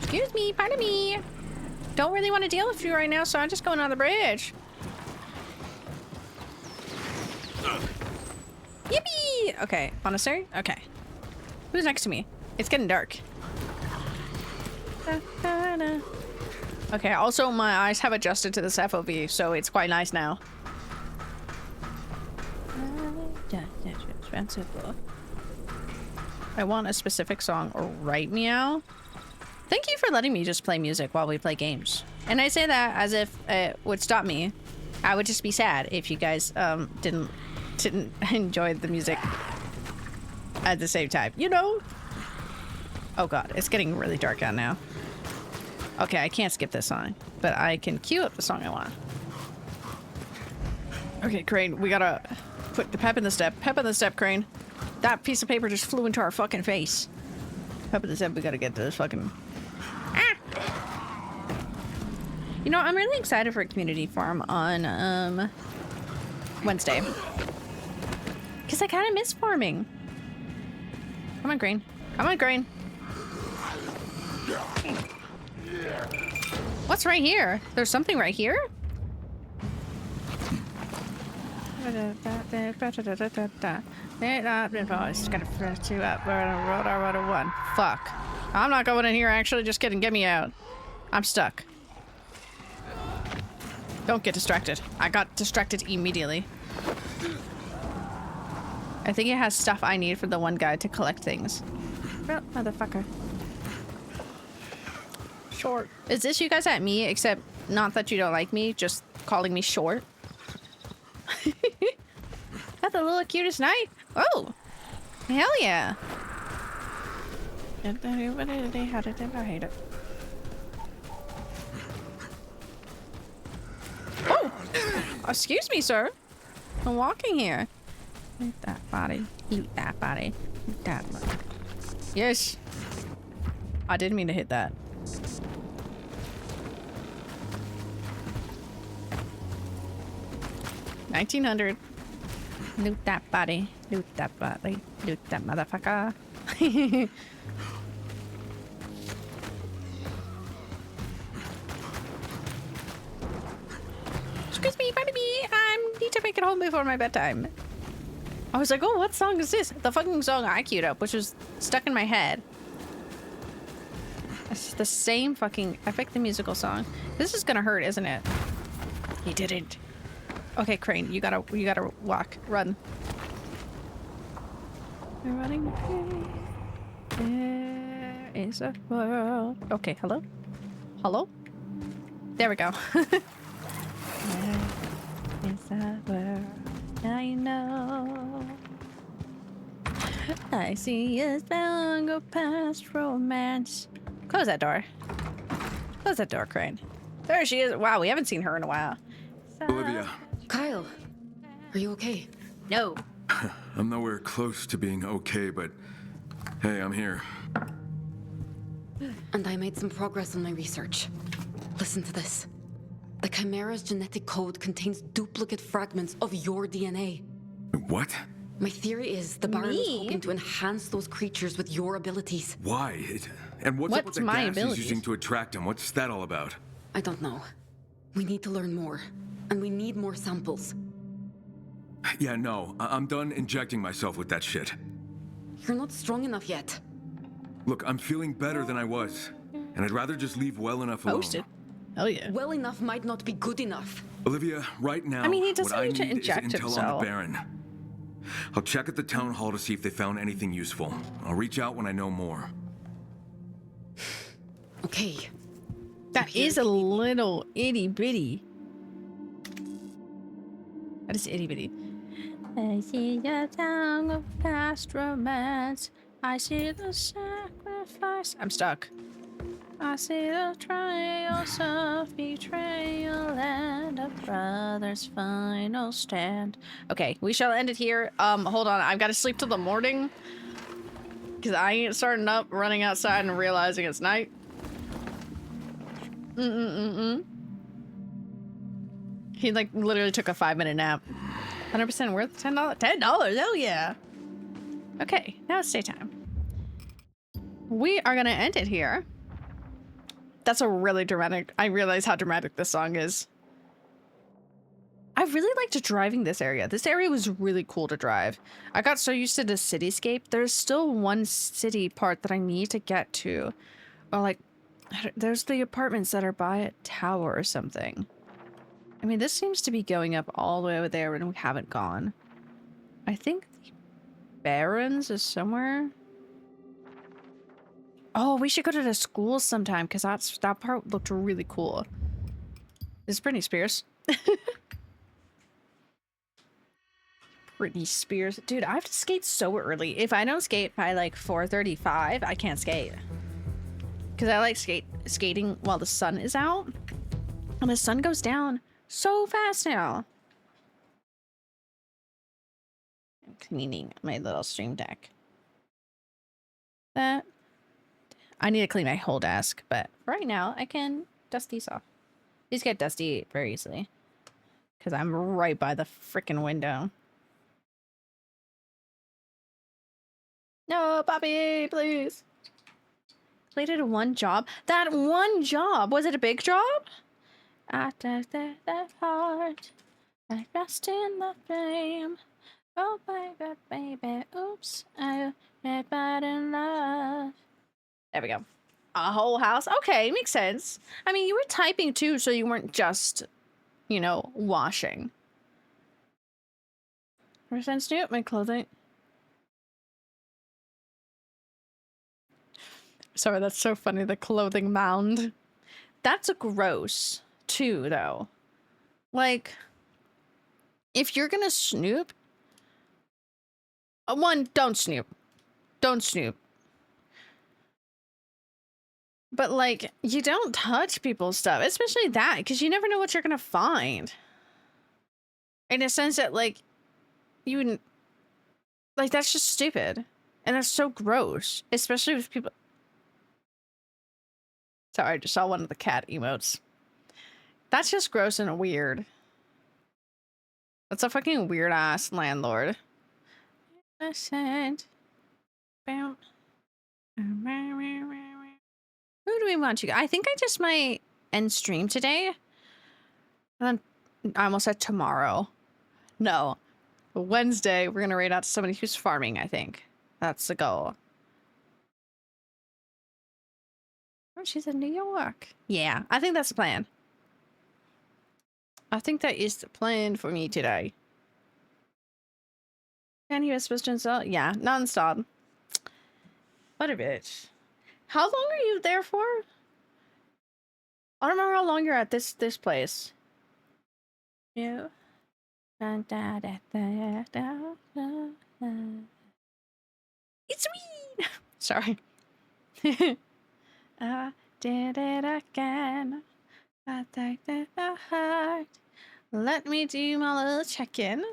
Excuse me, pardon me. Don't really want to deal with you right now, so I'm just going on the bridge. Yippee! Okay, monastery? Okay. Who's next to me? It's getting dark. Okay, also my eyes have adjusted to this FOV, so it's quite nice now. Expensive book. I want a specific song right meow. Thank you for letting me just play music while we play games. And I say that as if it would stop me. I would just be sad if you guys didn't enjoy the music at the same time, you know? Oh god, it's getting really dark out now. Okay, I can't skip this song, but I can queue up the song I want. Okay, Crane, we gotta put the pep in the step. Pep in the step, Crane. That piece of paper just flew into our fucking face. Pep in the step, we gotta get this fucking... Ah! You know, I'm really excited for a community forum on, Wednesday. Because I kind of miss farming. Come on, Crane. Come on, Crane. What's right here? There's something right here? Fuck. I'm not going in here, actually. Just kidding. Get me out. I'm stuck. Don't get distracted. I got distracted immediately. I think it has stuff I need for the one guy to collect things. Oh, motherfucker. Short. Is this you guys at me, except not that you don't like me, just calling me short? That's the little cutest knife. Oh! Hell yeah! I hate it. Oh! Excuse me, sir. I'm walking here. Eat that body. Eat that body. Eat that body. Yes! I didn't mean to hit that. $1900. Loot that body. Loot that body. Loot that motherfucker. Excuse me, pardon me. I need to make it home before my bedtime. I was like, oh, what song is this? The fucking song I queued up, which was stuck in my head. It's the same fucking Epic the Musical song. This is gonna hurt, isn't it? He didn't. Okay, Crane, you gotta walk, run. We're running. There is a world. Okay, hello? Hello? There we go. There is a world I know. I see a song go past romance. Close that door. Close that door, Crane. There she is. Wow, we haven't seen her in a while. Olivia. Kyle, are you okay? No. I'm nowhere close to being okay, but hey, I'm here. And I made some progress on my research. Listen to this. The Chimera's genetic code contains duplicate fragments of your DNA. What? My theory is the Baron was hoping to enhance those creatures with your abilities. Why? And what's up with the my gas abilities? he's using to attract him? What's that all about? I don't know. We need to learn more. And we need more samples. Yeah, no. I'm done injecting myself with that shit. You're not strong enough yet. Look, I'm feeling better than I was. And I'd rather just leave well enough alone. Posted. Oh yeah. Well enough might not be good enough. Olivia, right now, I mean, he doesn't what I need to need inject is intel on himself. the Baron. I'll check at the town hall to see if they found anything useful. I'll reach out when I know more. Okay. That is a little itty bitty. That is itty bitty. I see the song of past romance. I see the sacrifice. I'm stuck. I see the trials of betrayal and a brother's final stand. Okay, we shall end it here. Hold on. I've got to sleep till the morning. Because I ain't starting up, running outside, and realizing it's night. He, like, literally took a 5-minute nap. 100% worth $10? $10? Hell yeah! Okay, now it's daytime. we are gonna end it here. That's a really dramatic. I realize how dramatic this song is. I really liked driving this area. This area was really cool to drive. I got so used to the cityscape. There's still one city part that I need to get to. Or like, there's the apartments that are by a tower or something. I mean, this seems to be going up all the way over there and we haven't gone. I think the Barrens is somewhere. Oh, we should go to the school sometime because that part looked really cool. This is Britney Spears. Britney Spears. Dude, I have to skate so early. If I don't skate by like 4:35, I can't skate. Because I like skating while the sun is out. And the sun goes down so fast now. I'm cleaning my little stream deck. I need to clean my whole desk, but right now I can dust these off. These get dusty very easily. Because I'm right by the freaking window. No, Poppy, please. Completed one job. That one job! Was it a big job? I took that heart. I rest in the flame. Oh, baby, baby. Oops. I get bad in love. There we go. A whole house? Okay, makes sense. I mean, you were typing too, so you weren't just, you know, washing. Percent Snoop, my clothing. Sorry, that's so funny. The clothing mound. That's gross, too, though. Like, if you're gonna snoop, one, don't snoop. Don't snoop. But, like, you don't touch people's stuff, especially that, because you never know what you're gonna find. In a sense that, like, you wouldn't... Like, that's just stupid. And that's so gross. Especially with people... Sorry, I just saw one of the cat emotes. That's just gross and weird. That's a fucking weird-ass landlord. Innocent. Who do we want to... I think I just might end stream today. And then I almost said tomorrow. No. Wednesday, we're gonna raid out to somebody who's farming, I think. That's the goal. Oh, she's in New York. Yeah, I think that's the plan. I think that is the plan for me today. And he was supposed to install? Yeah, not installed. What a bitch. How long are you there for? I don't remember how long you're at this place. Yeah. It's me! Sorry. I did it again. I take the heart. Let me do my little check-in.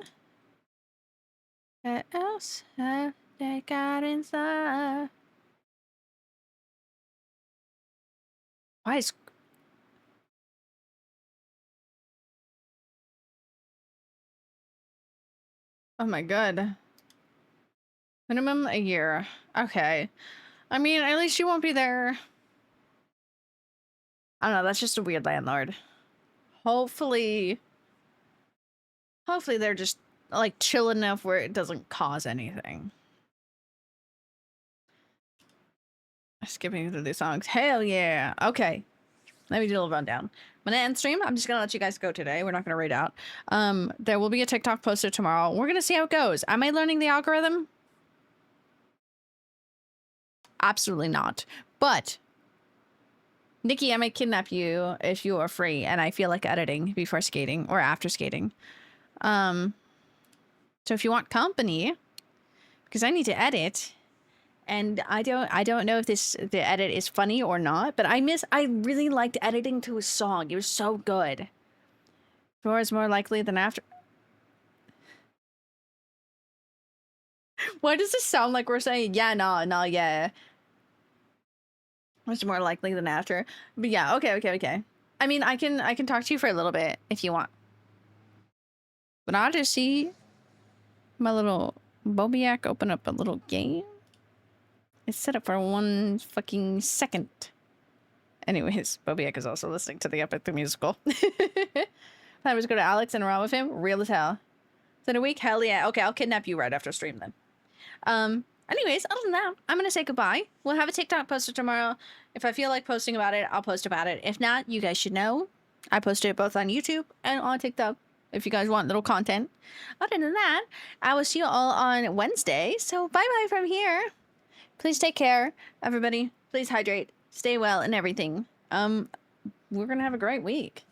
What else have they got inside? Why is... Oh my god. Minimum a year. Okay. I mean, at least you won't be there. I don't know, that's just a weird landlord. Hopefully they're just, like, chill enough where it doesn't cause anything. Skipping through these songs. Hell yeah. Okay. Let me do a little rundown. I'm gonna end stream. I'm just gonna let you guys go today. We're not gonna raid out. There will be a TikTok posted tomorrow. We're gonna see how it goes. Am I learning the algorithm? Absolutely not. But Nikki, I might kidnap you if you are free and I feel like editing before skating or after skating. So if you want company, because I need to edit, and I don't know if the edit is funny or not, but I really liked editing to a song. It was so good. Before is more likely than after. Why does this sound like we're saying yeah, no, yeah? It's more likely than after. But yeah, okay. I mean, I can talk to you for a little bit if you want. But I'll just see my little Bobiac open up a little game. It's set up for 1 fucking second. Anyways, Bobby Egg is also listening to the Epic the Musical. I was go to Alex and around with him. Real as hell. Is it a week? Hell yeah. Okay, I'll kidnap you right after stream then. Anyways, other than that, I'm gonna say goodbye. We'll have a TikTok posted tomorrow. If I feel like posting about it, I'll post about it. If not, you guys should know. I posted it both on YouTube and on TikTok if you guys want little content. Other than that, I will see you all on Wednesday. So bye-bye from here. Please take care, everybody. Please hydrate. Stay well and everything. We're gonna have a great week.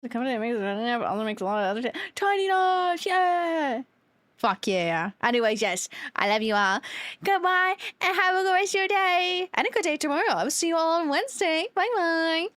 The company that makes it also makes a lot of other shit. Tiny Dogs, yeah! Fuck yeah. Anyways, yes, I love you all. Goodbye, and have a good rest of your day. And a good day tomorrow. I will see you all on Wednesday. Bye-bye.